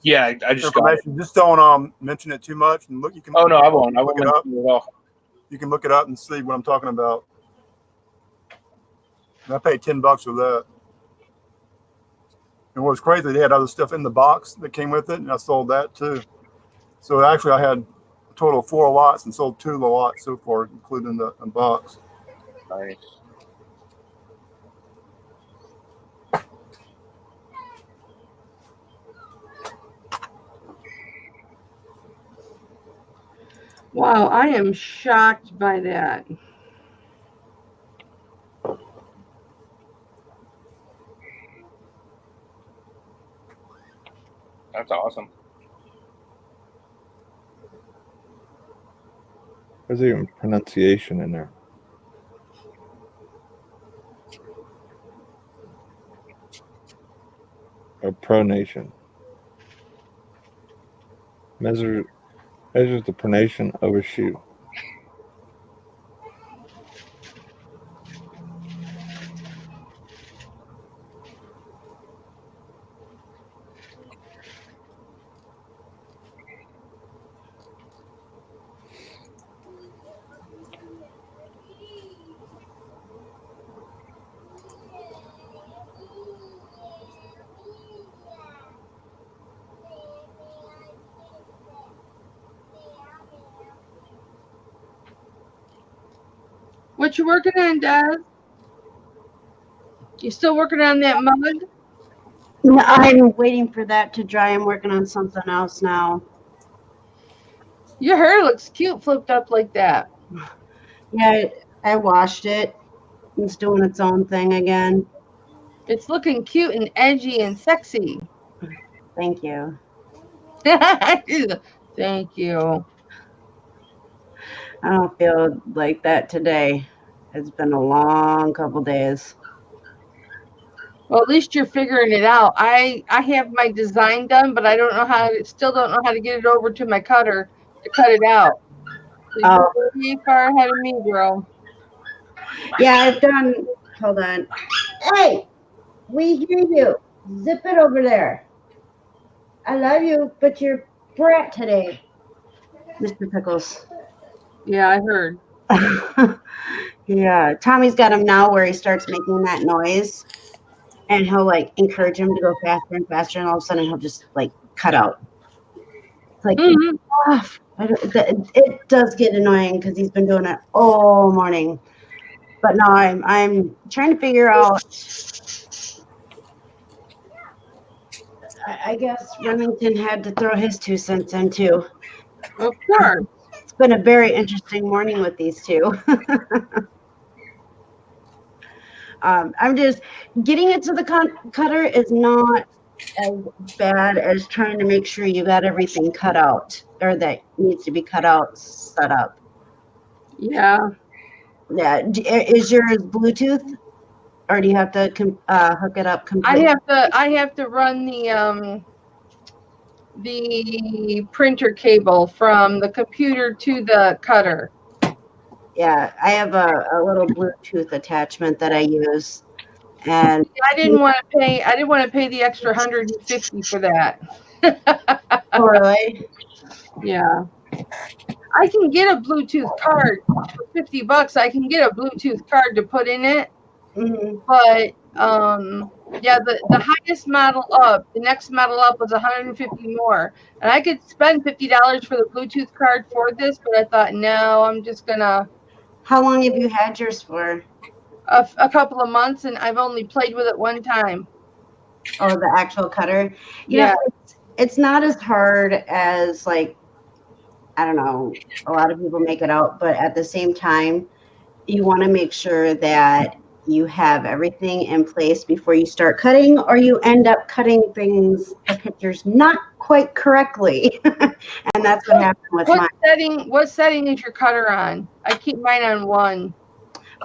Yeah, I just got it. information. Just don't mention it too much. And look, you can. Oh no, I won't. I won't look it up. mention it at all. You can look it up and see what I'm talking about. And I paid $10 for that. And what was crazy, they had other stuff in the box that came with it, and I sold that too. So actually, I had a total of 4 lots and sold 2 of the lots so far, including the box. Nice. wow, I am shocked by that. That's awesome. There's even pronunciation in there. A pronation. Measures the pronation of a shoe. What you working on, Dad? You still working on that mug? No, I'm waiting for that to dry. I'm working on something else now. Your hair looks cute flipped up like that. Yeah, I washed it. It's doing its own thing again. It's looking cute and edgy and sexy. Thank you. Thank you. I don't feel like that today. It's been a long couple days. Well, at least you're figuring it out. I have my design done, but I don't know still don't know how to get it over to my cutter to cut it out. So Oh. you're way far ahead of me, girl. Yeah, I've done. Hold on. Hey, we hear you. Zip it over there. I love you, but you're brat today, Mr. Pickles. Yeah, I heard. Yeah, Tommy's got him now where he starts making that noise, and he'll like encourage him to go faster and faster, and all of a sudden he'll just like cut out. It's like it does get annoying because he's been doing it all morning. But no, I'm trying to figure out. I guess Remington had to throw his 2 cents in too. Of course. It's been a very interesting morning with these two. I'm just getting it to the cutter is not as bad as trying to make sure you got everything cut out or that needs to be cut out set up. Yeah. Yeah. Is yours Bluetooth or do you have to hook it up completely? I have to run the printer cable from the computer to the cutter. Yeah, I have a little Bluetooth attachment that I use, and I didn't want to pay the extra $150 for that. oh, really? Yeah. I can get a Bluetooth card for $50. I can get a Bluetooth card to put in it, Mhm. but yeah, the highest model up, the next model up was 150 more, and I could spend $50 for the Bluetooth card for this, but I thought no, I'm just gonna How long have you had yours for? a couple of months, and I've only played with it one time. Oh, the actual cutter. You Yeah. know, it's not as hard as like I don't know, a lot of people make it out, but at the same time, you want to make sure that you have everything in place before you start cutting, or you end up cutting the pictures not quite correctly. And that's what happened with mine. What setting is your cutter on? I keep mine on 1.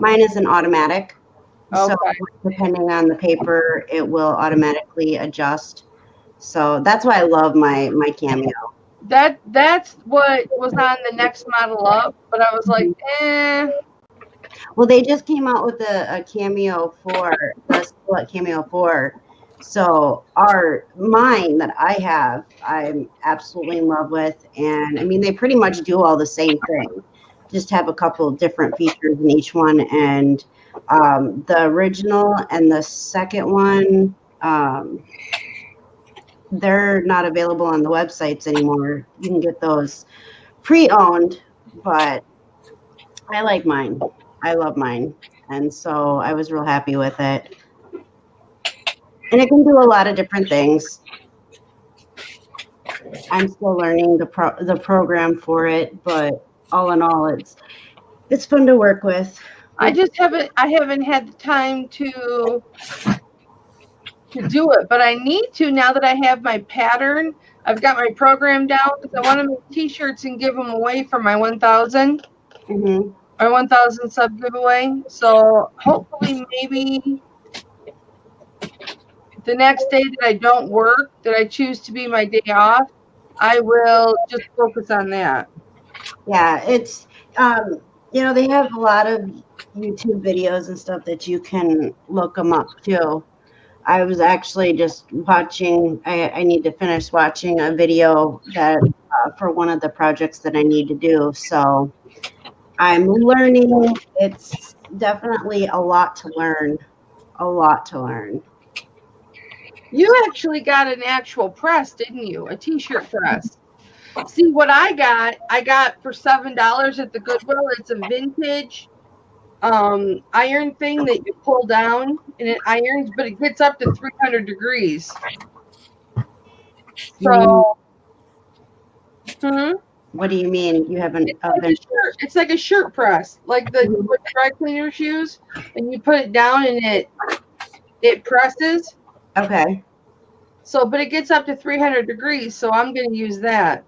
Mine is an automatic. So Okay. depending on the paper, it will automatically adjust. So that's why I love my Cameo. That's what was on the next model up, but I was like, Well, they just came out with a Cameo 4, a split Cameo 4. So mine that I have, I'm absolutely in love with. And I mean, they pretty much do all the same thing, just have a couple of different features in each one. And the original and the second one, they're not available on the websites anymore. You can get those pre-owned, but I like mine. I love mine. And so I was real happy with it. And it can do a lot of different things. I'm still learning the program for it, but all in all, it's fun to work with. I haven't had the time to do it, but I need to now that I have my pattern. I've got my program down because I want to make t-shirts and give them away for my 1,000. Mm-hmm. My 1,000 sub giveaway. So hopefully maybe the next day that I don't work, that I choose to be my day off, I will just focus on that. Yeah, it's they have a lot of YouTube videos and stuff that you can look them up too. I was actually just watching. I need to finish watching a video that for one of the projects that I need to do. So I'm learning. It's definitely a lot to learn. A lot to learn. You actually got an actual press, didn't you? A t-shirt press. See what I got for $7 at the Goodwill. It's a vintage iron thing that you pull down and it irons, but it gets up to 300 degrees. So, What do you mean? You have an oven? It's like a shirt press, like the dry cleaners use, and you put it down and it presses. Okay. So, but it gets up to 300 degrees, so I'm going to use that.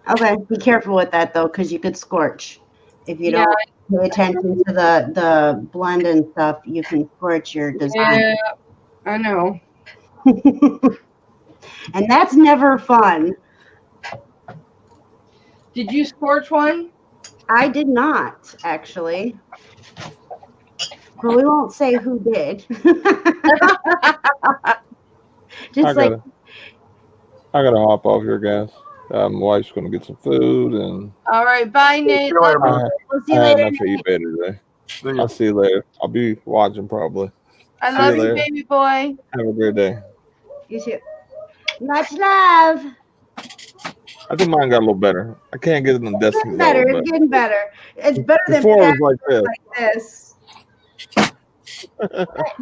Okay. Be careful with that though, because you could scorch. If you don't pay attention to the blend and stuff, you can scorch your design. Yeah, I know. And that's never fun. Did you scorch one? I did not, actually. But we won't say who did. I gotta hop off here, guys. My wife's gonna get some food, and all right, bye, Nate. See you later, We'll see you I had later. enough to eat better today. I'll see you later. I'll be watching probably. I love you, baby boy. Have a great day. You too. Much love. I think mine got a little better. I can't get it on Destiny. It's getting better. It's better Before than it was like this.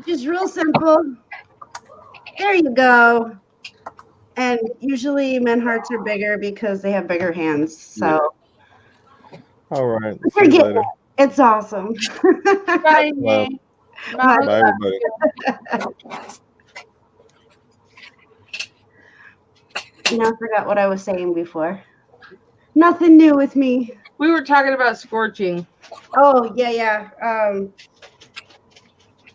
Just real simple. There you go. And usually men hearts are bigger because they have bigger hands. So all right. forget it. It's awesome. Bye, Nate. Mama, Bye, everybody. I forgot what I was saying before. Nothing new with me. we were talking about scorching. Oh, yeah.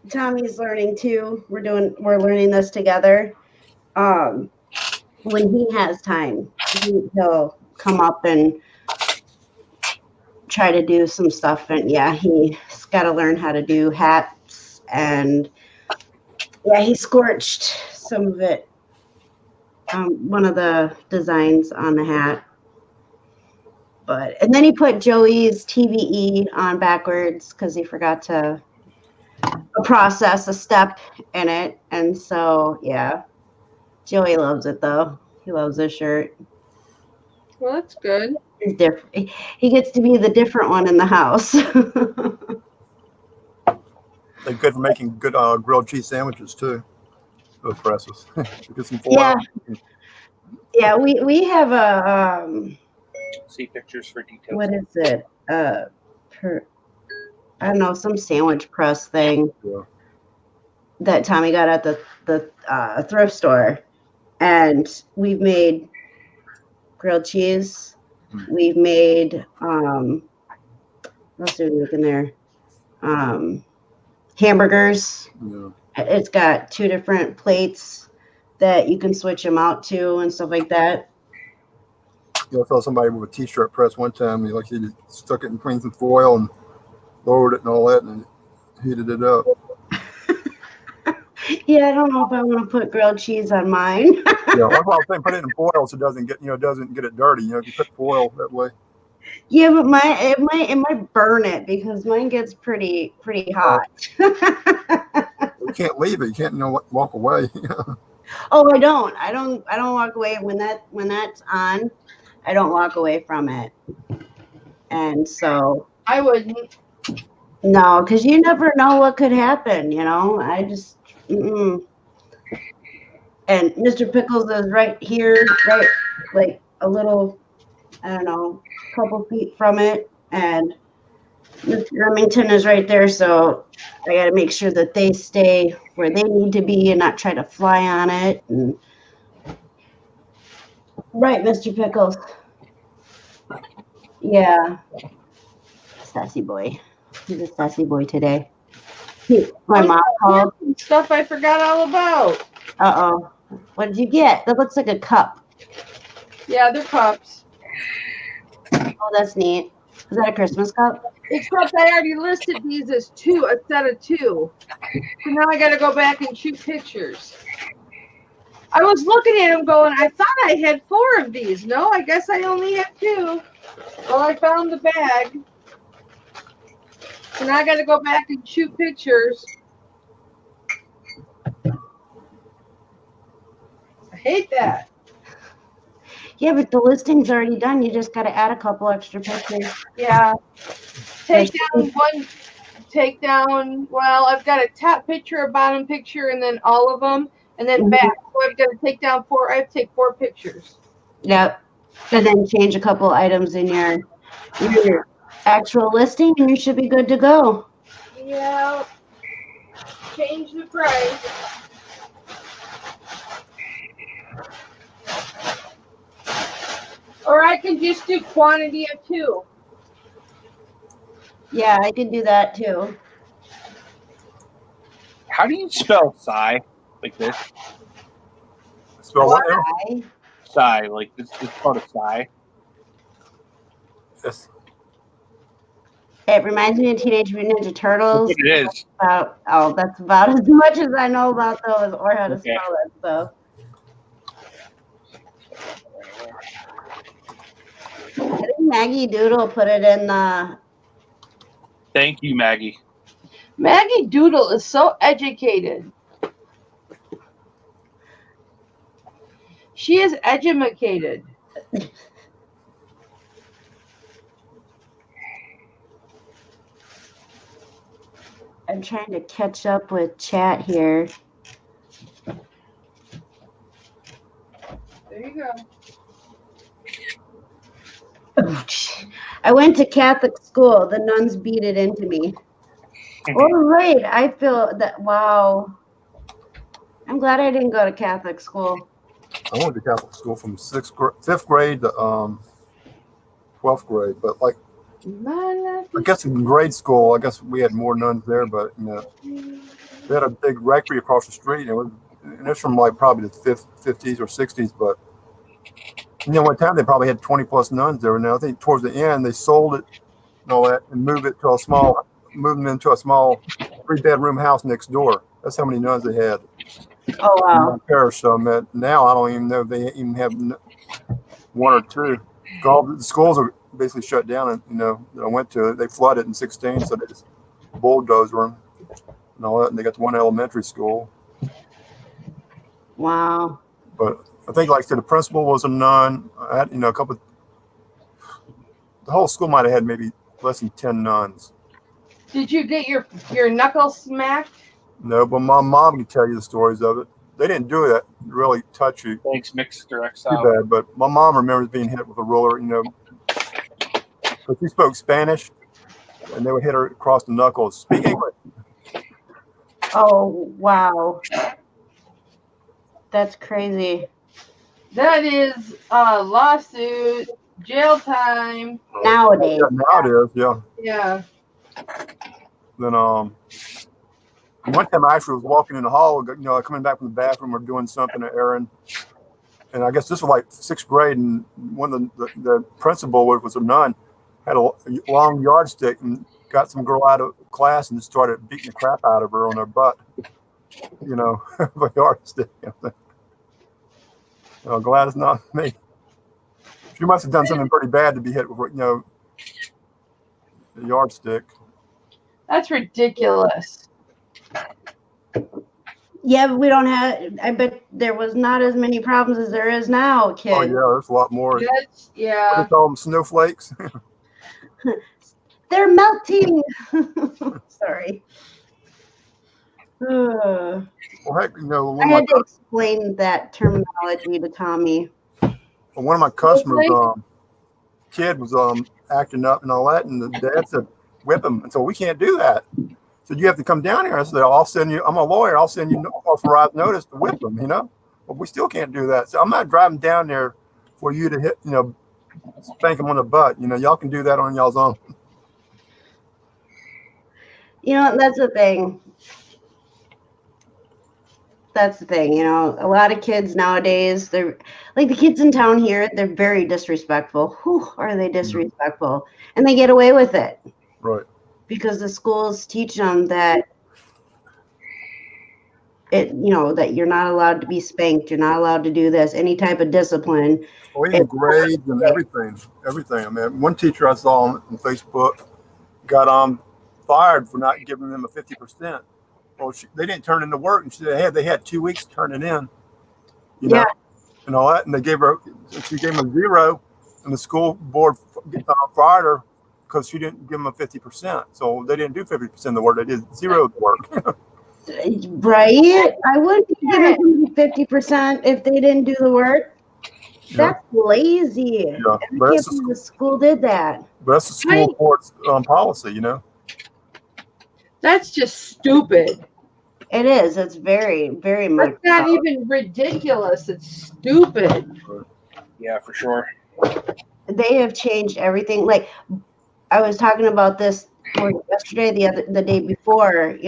Tommy's learning too. We're learning this together. When he has time, he'll come up and try to do some stuff. And yeah, he's got to learn how to do hats. And yeah, he scorched some of it. One of the designs on the hat. And then he put Joey's TVE on backwards because he forgot to process a step in it. And so, yeah, Joey loves it though. He loves this shirt. Well, that's good. He's different. He gets to be the different one in the house. They're good for making good grilled cheese sandwiches too. Those presses. Get some foil. Yeah. Yeah, we have a See pictures for details. what is it? I don't know, some sandwich press thing Yeah. that Tommy got at the thrift store, and we've made grilled cheese. We've made what's there in there? Hamburgers. Yeah. It's got 2 different plates that you can switch them out to and stuff like that. I saw somebody with a t-shirt press one time. He just stuck it in between some foil and lowered it and all that, and heated it up. Yeah, I don't know if I want to put grilled cheese on mine. Yeah, that's why I was saying put it in foil so it doesn't get it dirty. If you put foil that way. Yeah, but it might burn it because mine gets pretty hot. You can't leave it. You can't walk away. Oh, I don't walk away when that's on. I don't walk away from it. And so I wouldn't. no, because you never know what could happen, I just and Mr. Pickles is right here, right like a little, I don't know, couple feet from it, and Mr. Remington is right there, so I got to make sure that they stay where they need to be and not try to fly on it. And right, Mr. Pickles. Yeah, sassy boy. He's a sassy boy today. My mom called. Stuff I forgot all about. Uh-oh. What did you get? That looks like a cup. Yeah, they're cups. Oh, that's neat. Is that a Christmas cup? Except I already listed these as 2, a set of 2. So now I got to go back and shoot pictures. I was looking at them going, I thought I had 4 of these. No, I guess I only have 2. Well, I found the bag. So now I got to go back and shoot pictures. I hate that. Yeah, but the listing's already done. You just got to add a couple extra pictures. Yeah. Take down, well, I've got a top picture, a bottom picture, and then all of them, and then back. So I've got to take down 4, I have to take 4 pictures. Yep. And then change a couple items in your actual listing, and you should be good to go. Yeah. Change the price. Or I can just do quantity of 2. Yeah, I can do that too. How do you spell sigh like this? Spell what now? Why? Sigh, like this part of sigh. Yes. It reminds me of Teenage Mutant Ninja Turtles. It is. That's about as much as I know about those or how to spell it. So. I think Maggie Doodle put it in the. Thank you, Maggie. Maggie Doodle is so educated. She is edumacated. I'm trying to catch up with chat here. There you go. I went to Catholic school. The nuns beat it into me. All right. I feel that. Wow. I'm glad I didn't go to Catholic school. I went to Catholic school from 5th grade to 12th grade, but like I guess in grade school, I guess we had more nuns there, but they had a big rectory across the street, and it's from like probably the 50s or 60s, but one time they probably had 20 plus nuns there. Now I think towards the end they sold it and all that and moved them into a small 3-bedroom house next door. That's how many nuns they had Oh, in my wow. parish. So now I don't even know if they even have one or two. All the schools are basically shut down, and that I went to, they flooded in 16, so they just bulldozed them and all that, and they got to one elementary school. Wow. But I think, like I said, the principal was a nun. I had, a couple. The whole school might have had maybe less than 10 nuns. Did you get your knuckles smacked? No, but my mom can tell you the stories of it. They didn't do that really touchy. Thanks, Mixer Too XL. bad, but my mom remembers being hit with a ruler, because she spoke Spanish, and they would hit her across the knuckles. Speak English. Oh, wow. That's crazy. That is a lawsuit, jail time. Nowadays. Yeah, now it is, yeah. Yeah. Then one time I actually was walking in the hall, coming back from the bathroom or doing something at Aaron, and I guess this was like 6th grade, and one of the principal was a nun, had a long yardstick and got some girl out of class and started beating the crap out of her on her butt, with a yardstick. Glad it's not me. She must have done something pretty bad to be hit with, a yardstick. That's ridiculous. Yeah, but we don't have. I bet there was not as many problems as there is now, kid. Oh yeah, there's a lot more. That's, What do yeah. they call them, snowflakes? They're melting. Sorry. Well, heck, I had to explain that terminology to Tommy. one of my customers, kid was acting up and all that, and the dad said, "Whip him." And so we can't do that. So you have to come down here. I said, "I'll send you. I'm a lawyer. I'll send you authorized notice to whip him." But we still can't do that. So I'm not driving down there for you to hit, spank him on the butt. Y'all can do that on y'all's own. That's the thing. That's the thing. A lot of kids nowadays, they're like the kids in town here, they're very disrespectful. Whew, are they disrespectful? And they get away with it. Right. Because the schools teach them that that you're not allowed to be spanked, you're not allowed to do this, any type of discipline. Well, even grades and everything. I mean, one teacher I saw on Facebook got fired for not giving them a 50%. Well, they didn't turn in the work, and they had 2 weeks to turn it in. And all that, and she gave them a 0, and the school board fired her because she didn't give them a 50%. So they didn't do 50% of the work; they did 0 of the work. Right? I wouldn't give them 50% if they didn't do the work. That's lazy. Yeah, I can't believe the school did that. But that's the school board's policy, That's just stupid. It is. It's very, very much. It's not even ridiculous. It's stupid. Yeah, for sure. They have changed everything. Like I was talking about this yesterday, the day before.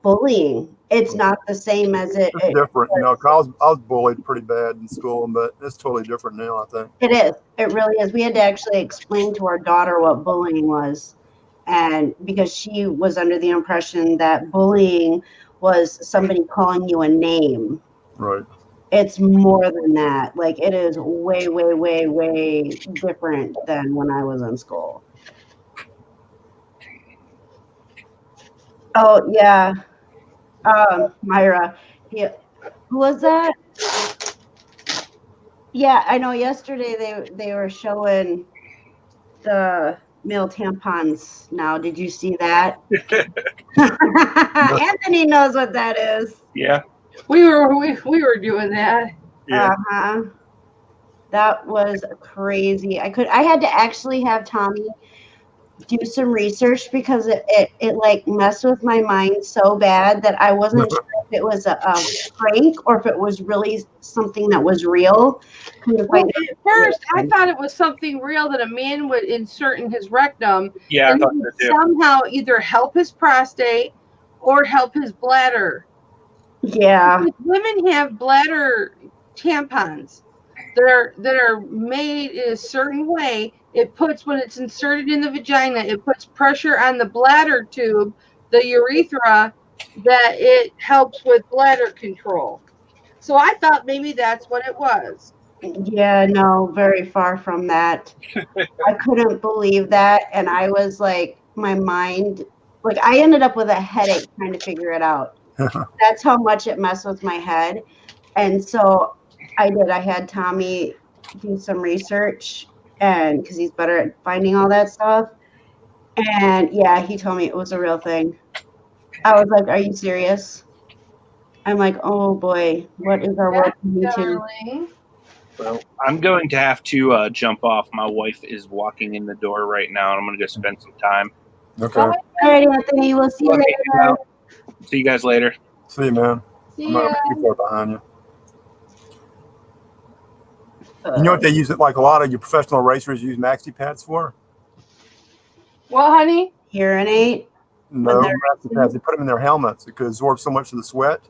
Bullying. It's not the same as it. It's different, I was bullied pretty bad in school, but it's totally different now, I think. It is. It really is. We had to actually explain to our daughter what bullying was. And because she was under the impression that bullying was somebody calling you a name. Right. It's more than that. Like it is way, way, way, way different than when I was in school. Oh yeah. Myra. Yeah. Who was that? Yeah, I know yesterday they were showing the male tampons now. Did you see that? Anthony knows what that is. Yeah. We were doing that. Yeah. Uh-huh. That was crazy. I had to actually have Tommy do some research because it like messed with my mind so bad that I wasn't sure if it was a prank or if it was really something that was real. Well, at first, I thought it was something real that a man would insert in his rectum, Yeah, I and it thought would so too. somehow either help his prostate or help his bladder. Yeah. Because women have bladder tampons that are made in a certain way. It puts, when it's inserted in the vagina, it puts pressure on the bladder tube, the urethra, that it helps with bladder control. So I thought maybe that's what it was. Yeah, no, very far from that. I couldn't believe that. And I was like, my mind, like, I ended up with a headache trying to figure it out. That's how much it messed with my head. And so I did. I had Tommy do some research, and because he's better at finding all that stuff. And yeah, he told me it was a real thing. I was like, are you serious? I'm like, oh boy, what is our world coming to? Darling. Well, I'm going to have to jump off. My wife is walking in the door right now, and I'm going to go spend some time. Okay. All right, Anthony, we'll see you Okay, later. see you guys later. See you, man. See I'm not ya. too far behind you. You know what they use it like a lot of your professional racers use maxi pads for? Well, honey, Hearing aid. No, they're maxi pads. They put them in their helmets. It could absorb so much of the sweat.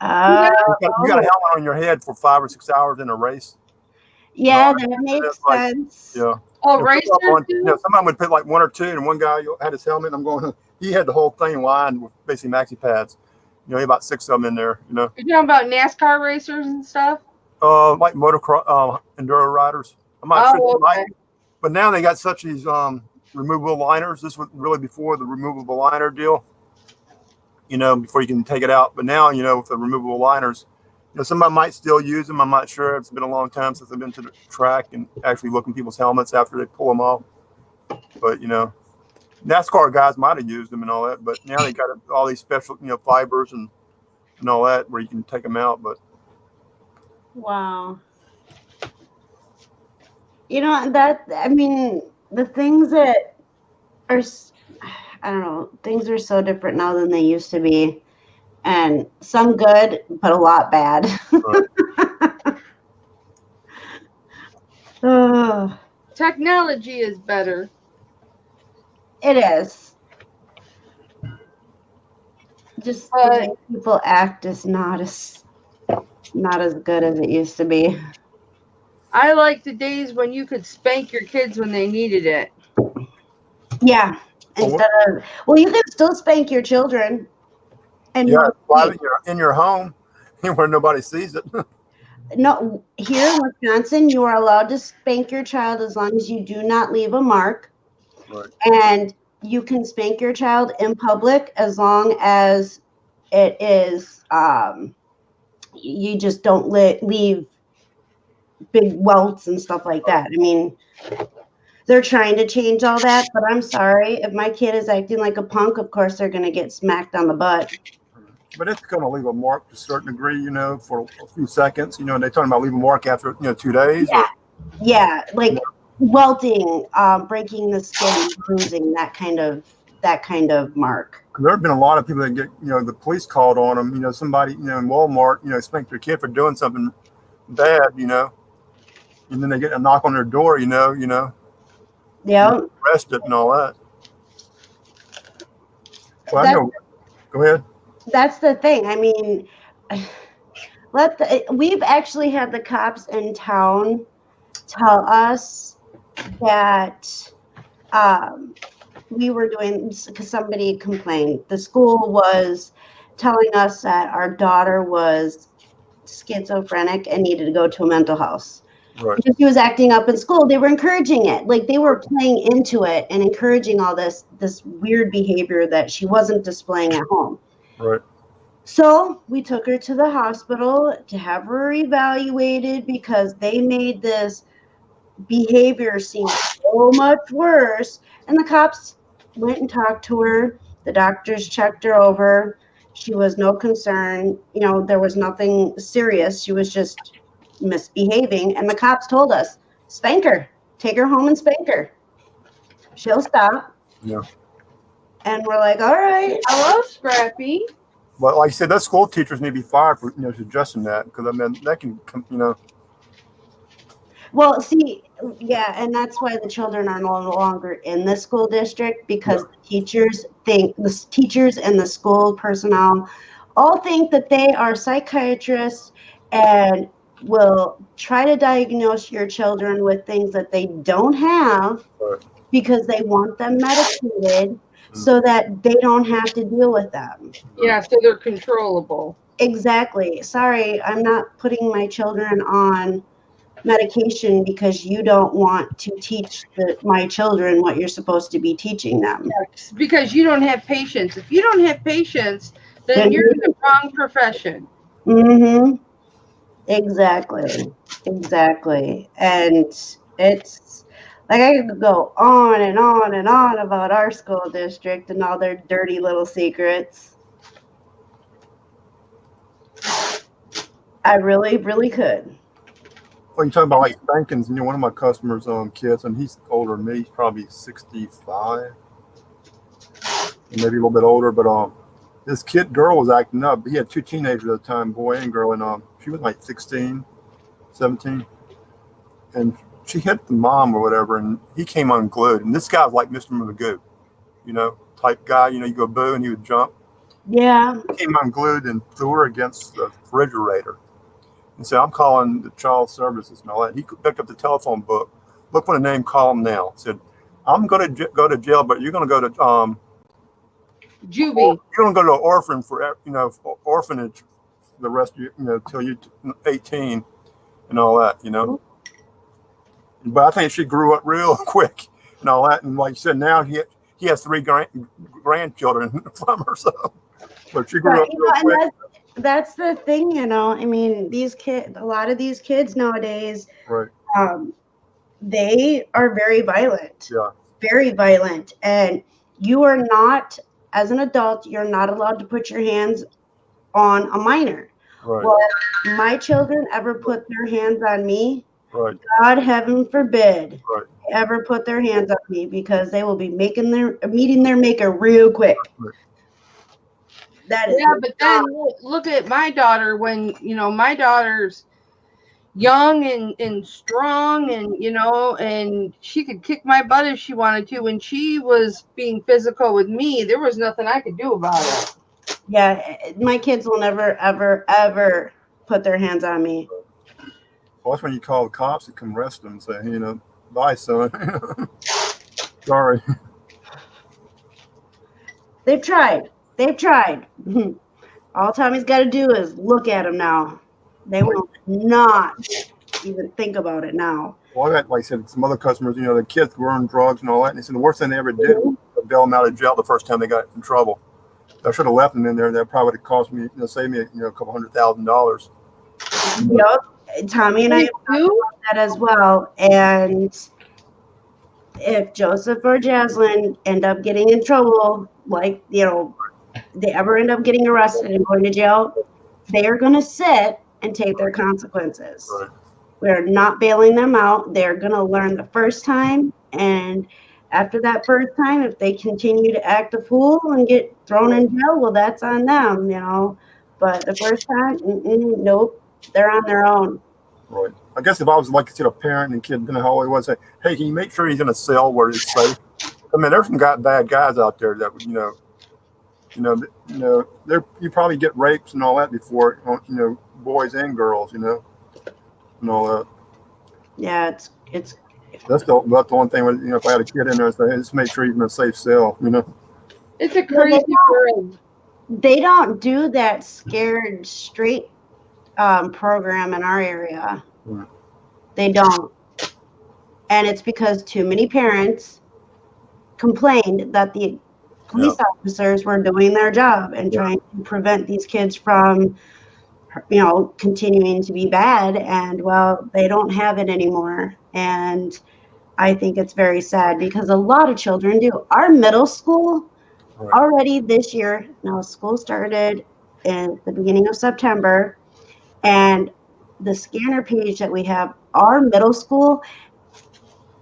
Uh, You got a helmet on your head for 5 or 6 hours in a race. yeah, that makes It's like, sense. Yeah. oh, You know, racers do? somebody would put like 1 or 2, and one guy had his helmet. And I'm going, he had the whole thing lined with basically maxi pads. You know, he had about 6 of them in there. You know, You're talking about NASCAR racers and stuff? like motocross, enduro riders. I'm not sure. Oh, They might, okay. but now they got such these removable liners. This was really before the removable liner deal. You know, before you can take it out. But now, you know, with the removable liners, you know, somebody might still use them. I'm not sure. It's been a long time since I've been to the track and actually look in people's helmets after they pull them off. But, you know, NASCAR guys might have used them and all that. But now they got all these special, you know, fibers and all that where you can take them out. But Wow. You know, that, I mean, the things that are, I don't know, things are so different now than they used to be. And some good, but a lot bad. Oh, Technology is better. it is. Just the way people act is not as good as it used to be. I like the days when you could spank your kids when they needed it. Yeah. Instead of, well, you can still spank your children. And yeah, while you're in your home where nobody sees it. no, here in Wisconsin, you are allowed to spank your child as long as you do not leave a mark. Right. And you can spank your child in public as long as it is, you just don't leave big welts and stuff like that. I mean, they're trying to change all that, but I'm sorry. If my kid is acting like a punk, of course they're going to get smacked on the butt. But it's going to leave a mark to a certain degree, you know, for a few seconds. You know, and they're talking about leaving a mark after, you know, 2 days. Yeah, yeah, like welting, breaking the skin, bruising, that kind of mark. There have been a lot of people that get, you know, the police called on them. You know, somebody, you know, in Walmart, you know, spanked their kid for doing something bad, you know, and then they get a knock on their door, you know, Yeah, arrested and all that. Well, I know. Go ahead. That's the thing. I mean, we've actually had the cops in town tell us that we were doing, because somebody complained. The school was telling us that our daughter was schizophrenic and needed to go to a mental house. Right. Because she was acting up in school. They were encouraging it. Like they were playing into it and encouraging all this weird behavior that she wasn't displaying at home. Right. So we took her to the hospital to have her evaluated because they made this behavior seem so much worse. And the cops went and talked to her. The doctors checked her over. She was no concern. You know, there was nothing serious. She was just misbehaving. And the cops told us, spank her. Take her home and spank her. she'll stop. Yeah. And we're like, all right. Hello, Scrappy. But like I said, those school teachers need to be fired for suggesting that, because I mean that can Well, see, yeah, and that's why the children are no longer in the school district, because the teachers and the school personnel all think that they are psychiatrists and will try to diagnose your children with things that they don't have Right. because they want them medicated so that they don't have to deal with them. Yeah, so they're controllable. Exactly. Sorry, I'm not putting my children on medication because you don't want to teach my children what you're supposed to be teaching them. Yes, because you don't have patience. If you don't have patience, then you're in the wrong profession. Mm-hmm. Exactly. And it's like I could go on and on and on about our school district and all their dirty little secrets. I really, really could. Well, you talking about like spankings, one of my customers' kids, and he's older than me. He's probably 65, maybe a little bit older. But this girl was acting up. He had two teenagers at the time, boy and girl, and she was like 16, 17, and she hit the mom or whatever, and he came unglued. And this guy was like Mr. Magoo, type guy. You go boo and he would jump. Yeah. He came unglued and threw her against the refrigerator. And said, I'm calling the child services and all that. He picked up the telephone book, looked for the name, call him now. Said, I'm going to go to jail, but you're going to go to juvie. You're going to go to an orphan for orphanage the rest of till you're 18 and all that. But I think she grew up real quick and all that. And like you said, now he has 3 grandchildren from her. So, but she grew up real quick. That's the thing, I mean, a lot of these kids nowadays, right. They are very violent. Yeah. Very violent. And you are not, as an adult, you're not allowed to put your hands on a minor. Right. Well, if my children ever put their hands on me, right. God heaven forbid, right. ever put their hands on me, because they will be meeting their maker real quick. Right. That is but then look at my daughter when my daughter's young and strong and she could kick my butt if she wanted to. When she was being physical with me, there was nothing I could do about it. Yeah, my kids will never ever put their hands on me. Well, that's when you call the cops to come arrest them and say, bye, son. Sorry. They've tried. All Tommy's got to do is look at them now. They will not even think about it now. Well, I got, like I said, some other customers, the kids were on drugs and all that. And they said the worst thing they ever did was bail them out of jail the first time they got in trouble. I should have left them in there. That probably would have cost me, saved me, a couple $100,000. Yep. Tommy and I have talked about that as well. And if Joseph or Jaslyn end up getting in trouble, like, they ever end up getting arrested and going to jail, they are going to sit and take their consequences. Right. We're not bailing them out. They're going to learn the first time. And after that first time, if they continue to act a fool and get thrown in jail, well, that's on them, But the first time, nope, they're on their own. Right. I guess if I was like a parent and kid in the hallway, would say, hey, can you make sure he's in a cell where it's safe? I mean, there's some bad guys out there that would, you probably get rapes and all that before, boys and girls, and all that. Yeah, it's. That's the one thing. If I had a kid in there, I'd say, hey, just make sure he's in a safe cell. It's a crazy world. They don't do that scared straight program in our area. Right. They don't, and it's because too many parents complained that the police officers were doing their job and trying to prevent these kids from continuing to be bad, and they don't have it anymore. And I think it's very sad because a lot of children do. Our middle school already this year, now school started in the beginning of September, and the scanner page that we have, our middle school,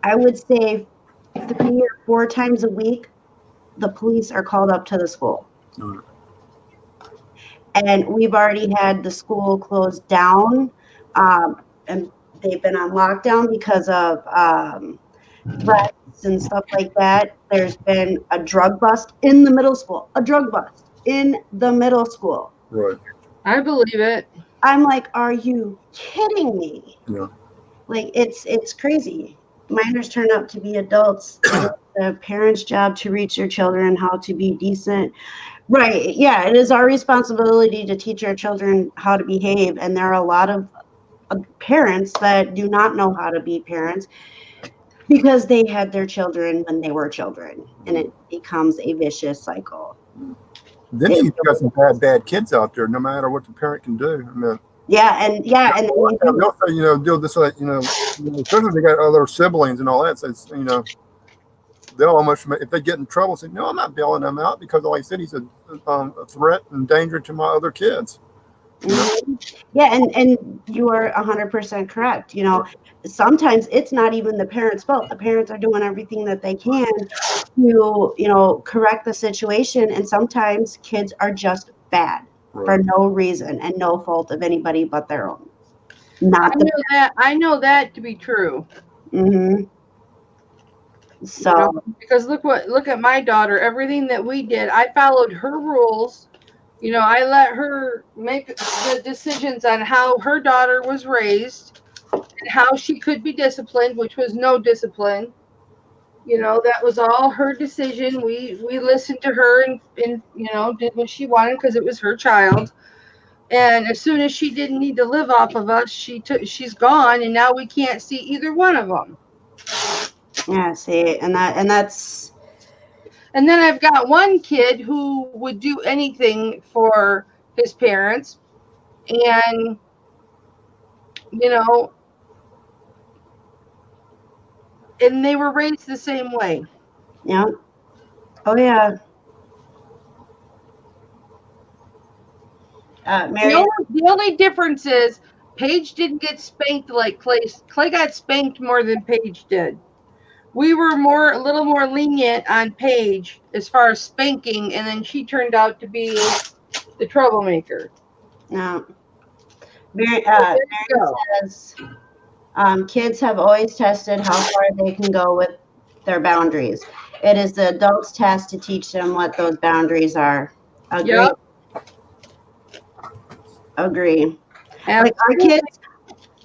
I would say 3 or 4 times a week, the police are called up to the school. Mm. And we've already had the school closed down, and they've been on lockdown because of threats and stuff like that. There's been a drug bust in the middle school, a drug bust in the middle school. Right. I believe it. I'm like, are you kidding me? Yeah. Like, it's crazy. Minors turn out to be adults. And it's the parents' job to reach their children how to be decent. Right. Yeah, it is our responsibility to teach our children how to behave. And there are a lot of parents that do not know how to be parents because they had their children when they were children. And it becomes a vicious cycle. Then you've got some bad kids out there, no matter what the parent can do. I mean, And they also, do this, especially if they got other siblings and all that. So it's, they'll almost, if they get in trouble, say, "No, I'm not bailing them out because, like I said, he's a threat and danger to my other kids." Yeah, and you are 100% correct. Sometimes it's not even the parents' fault. The parents are doing everything that they can to, correct the situation. And sometimes kids are just bad for no reason and no fault of anybody but their own. I know that to be true. Mm-hmm. So because look at my daughter. Everything that we did, I followed her rules. I let her make the decisions on how her daughter was raised and how she could be disciplined, which was no discipline. That was all her decision. We listened to her and did what she wanted because it was her child. And as soon as she didn't need to live off of us, she's gone, and now we can't see either one of them. Yeah, see, and that's. And then I've got one kid who would do anything for his parents, and and they were raised the same way. Yeah. Oh yeah. The only difference is Paige didn't get spanked like Clay. Clay got spanked more than Paige did. We were a little more lenient on Paige as far as spanking, and then she turned out to be the troublemaker. No. Mary says, kids have always tested how far they can go with their boundaries. It is the adult's task to teach them what those boundaries are. Agree. Yep. Agree. Like our kids,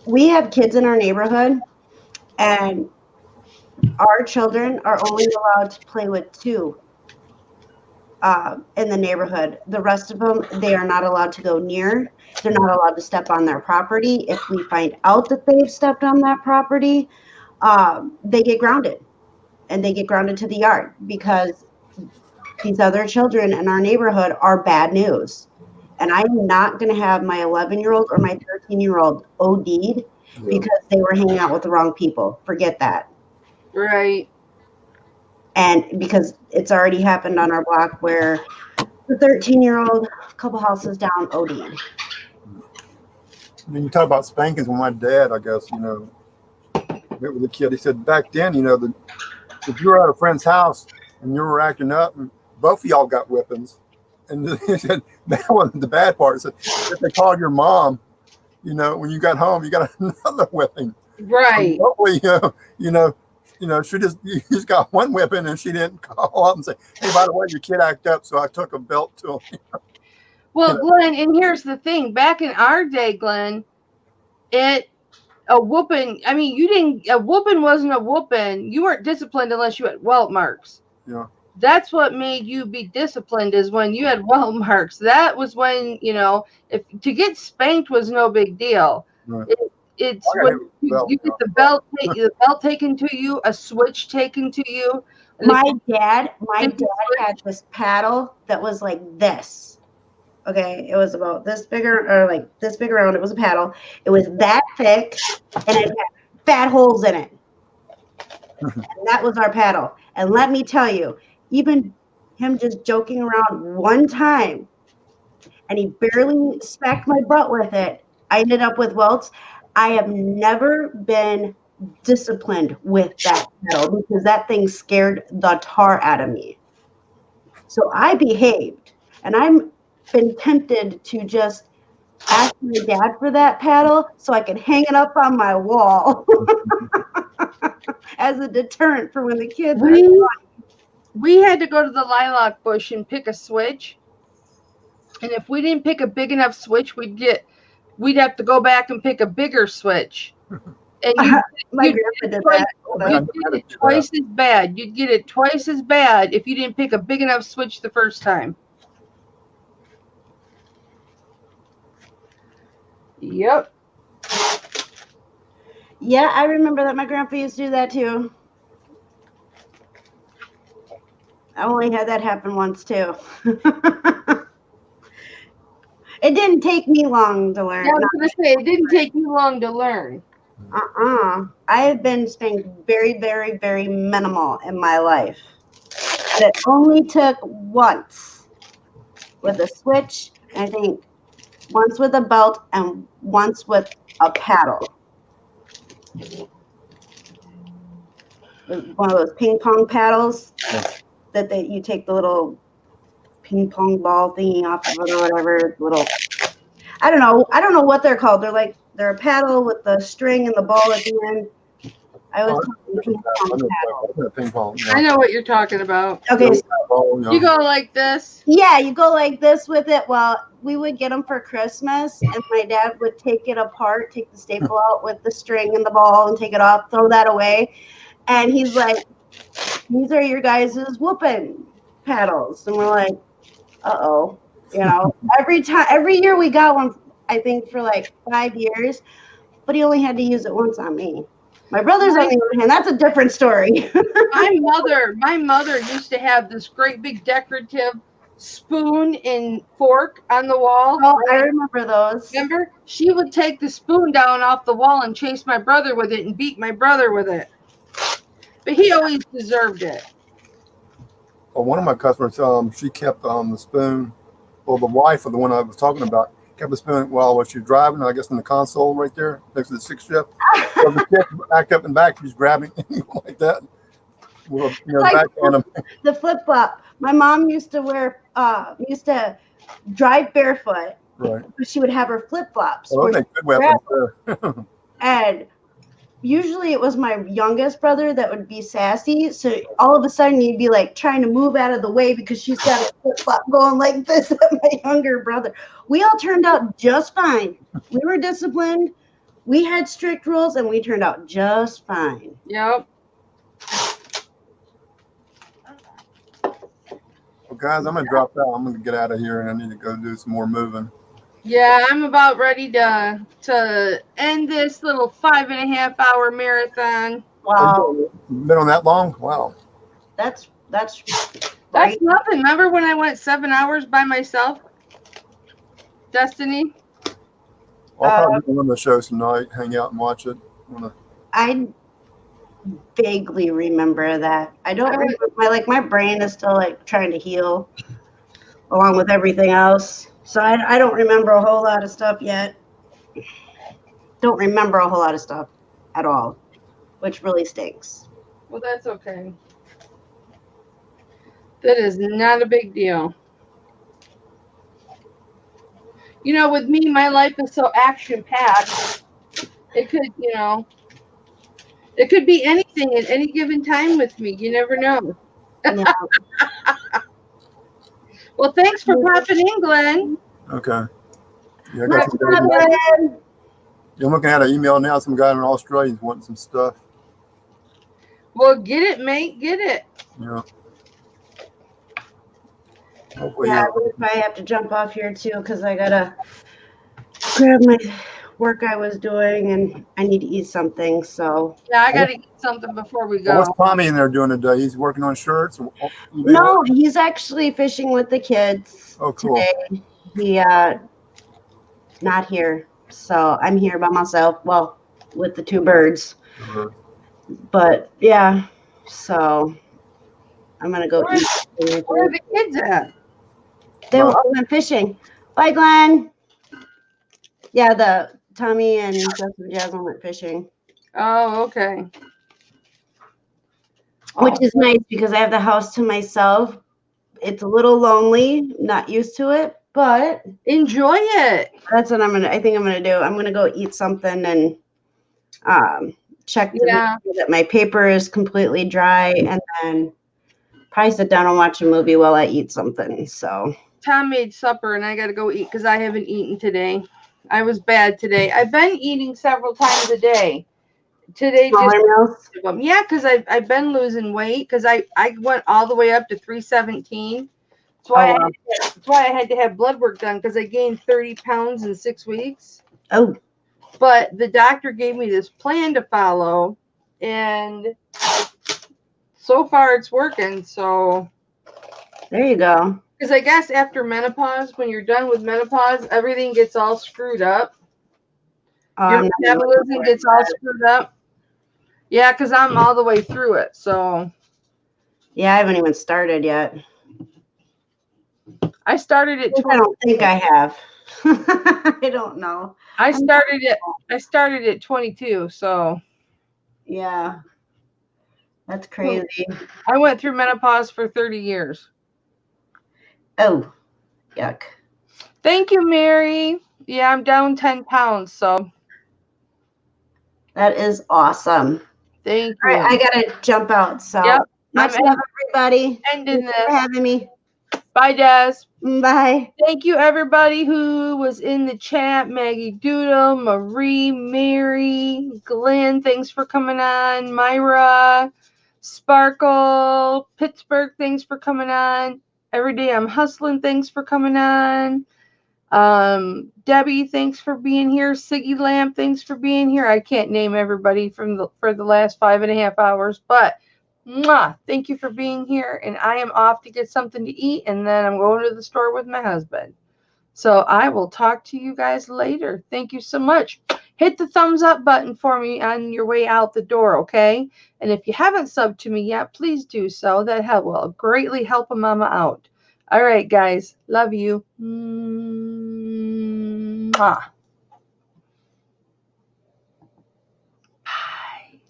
we have kids in our neighborhood, and our children are only allowed to play with 2 in the neighborhood. The rest of them, they are not allowed to go near. They're not allowed to step on their property. If we find out that they've stepped on that property, they get grounded, and they get grounded to the yard because these other children in our neighborhood are bad news. And I'm not going to have my 11-year-old or my 13-year-old OD'd because they were hanging out with the wrong people. Forget that. Right. And because it's already happened on our block where the 13-year-old, a couple houses down, OD'd. When you talk about spankings, when my dad, I guess, met with a kid, he said back then, if you were at a friend's house and you were acting up, and both of y'all got whippings. And he said that wasn't the bad part. He said if they called your mom, when you got home, you got another whipping. Right. So hopefully, you just got one whipping, and she didn't call up and say, "Hey, by the way, your kid acted up, so I took a belt to him." Well, Glenn, and here's the thing: back in our day, Glenn, a whooping. I mean, a whooping wasn't a whooping. You weren't disciplined unless you had welt marks. Yeah. That's what made you be disciplined, is when you had welt marks. That was when, if to get spanked was no big deal. Right. It's when you get the belt taken to you, a switch taken to you. My dad had this paddle that was like this. Okay, it was about this bigger, or like this big around. It was a paddle. It was that thick, and it had fat holes in it. And that was our paddle. And let me tell you, even him just joking around one time, and he barely smacked my butt with it, I ended up with welts. I have never been disciplined with that paddle because that thing scared the tar out of me. So I behaved, and I've been tempted to just ask my dad for that paddle so I could hang it up on my wall as a deterrent for when the kids are. We had to go to the lilac bush and pick a switch. And if we didn't pick a big enough switch, we'd have to go back and pick a bigger switch. And My grandpa did that. You'd get it twice as bad. You'd get it twice as bad if you didn't pick a big enough switch the first time. Yep. Yeah, I remember that my grandpa used to do that too. I only had that happen once too. It didn't take me long to learn. Yeah, I was going to say, it didn't take you long to learn. I have been staying very, very, very minimal in my life. It only took once with a switch, I think once with a belt and once with a paddle. One of those ping pong paddles that you take the little ping pong ball thingy off of it or whatever. I don't know what they're called. They're a paddle with the string and the ball at the end. I was ping pong. I know what you're talking about. Okay, you go like this. Yeah, you go like this with it. Well, we would get them for Christmas, and my dad would take it apart, take the staple out with the string and the ball, and take it off, throw that away. And he's like, "These are your guys' whooping paddles," and we're like, "Uh-oh." Every year we got one, I think, for like 5 years, but he only had to use it once on me. My brother's on the other hand, that's a different story. My mother used to have this great big decorative spoon and fork on the wall. Oh, I remember those. Remember? She would take the spoon down off the wall and chase my brother with it and beat my brother with it. But he always deserved it. Well, one of my customers, she kept the spoon. Well, the wife of the one I was talking about kept the spoon while she was driving, I guess in the console right there next to the sixth shift. So the kid backed up and back, she's grabbing like that. With like back on him. The flip flop. My mom used to drive barefoot. Right. She would have her flip flops. Well, those good weapons there. And usually it was my youngest brother that would be sassy. So all of a sudden you'd be like trying to move out of the way because she's got a flip flop going like this at my younger brother. We all turned out just fine. We were disciplined. We had strict rules and we turned out just fine. Yep. Well, guys, I'm going to drop out. I'm going to get out of here and I need to go do some more moving. Yeah, I'm about ready to end this little 5.5 hour marathon. Wow. You've been on that long? Wow. That's That's nothing. Remember when I went 7 hours by myself? Destiny? I'll probably go on the show tonight, hang out and watch it. I vaguely remember that. I don't remember. My brain is still like trying to heal along with everything else. So I don't remember a whole lot of stuff yet. Don't remember a whole lot of stuff at all, which really stinks. Well, that's okay. That is not a big deal. With me, my life is so action-packed. It could be anything at any given time with me. You never know. Yeah. Well, thanks for popping in, Glenn. Okay. Yeah, I got some guys. I'm looking at an email now. Some guy in Australia is wanting some stuff. Well, get it, mate. Get it. Yeah. Hopefully, Yeah, I have to jump off here too because I gotta grab my work I was doing and I need to eat something. So Yeah, I gotta eat something before we go. What's Tommy in there doing today? He's working on shirts. no, he's actually fishing with the kids. Oh, cool. Today. He not here, so I'm here by myself. Well, with the two birds. But yeah, so I'm gonna go eat. Where are the kids at? They all went fishing. Bye, Glenn. Yeah, the Tommy and Justin Jasmine went fishing. Oh, okay. which is nice because I have the house to myself. It's a little lonely, not used to it, but Enjoy it. that's what I think I'm gonna do. I'm gonna go eat something and check to make Yeah. sure that my paper is completely dry, and then probably sit down and watch a movie while I eat something. So Tom made supper and I got to go eat because I haven't eaten today. I was bad today. I've been eating several times a day. Today just smaller meals. yeah, because I've been losing weight because I went all the way up to 317. That's why I had to have blood work done because I gained 30 pounds in 6 weeks. Oh, But the doctor gave me this plan to follow, and so far it's working. So there you go. because I guess after menopause, when you're done with menopause, everything gets all screwed up. Your I'm not metabolism gets all screwed up. Yeah, because I'm all the way through it. So Yeah, I haven't even started yet. I started at I 20. don't think I have. I don't know. I started at 22. So Yeah, that's crazy. I went through menopause for 30 years. Oh, yuck. Thank you, Mary. Yeah, I'm down 10 pounds. So That is awesome. thank All you. right, I gotta jump out. So Yep. much I'm love, everybody. ending Thanks for this. having me. Bye, Des. Bye. Thank you, everybody who was in the chat. Maggie Doodle, Marie, Mary, Glenn, thanks for coming on. Myra, Sparkle, Pittsburgh, thanks for coming on. Every day I'm hustling, thanks for coming on. Debbie, thanks for being here. Siggy Lamp, thanks for being here. I can't name everybody for the last 5.5 hours, but mwah, thank you for being here. And I am off to get something to eat, and then I'm going to the store with my husband. So I will talk to you guys later. Thank you so much. Hit the thumbs up button for me on your way out the door, okay? And if you haven't subbed to me yet, please do so. That will greatly help a mama out. All right, guys. Love you. Mwah.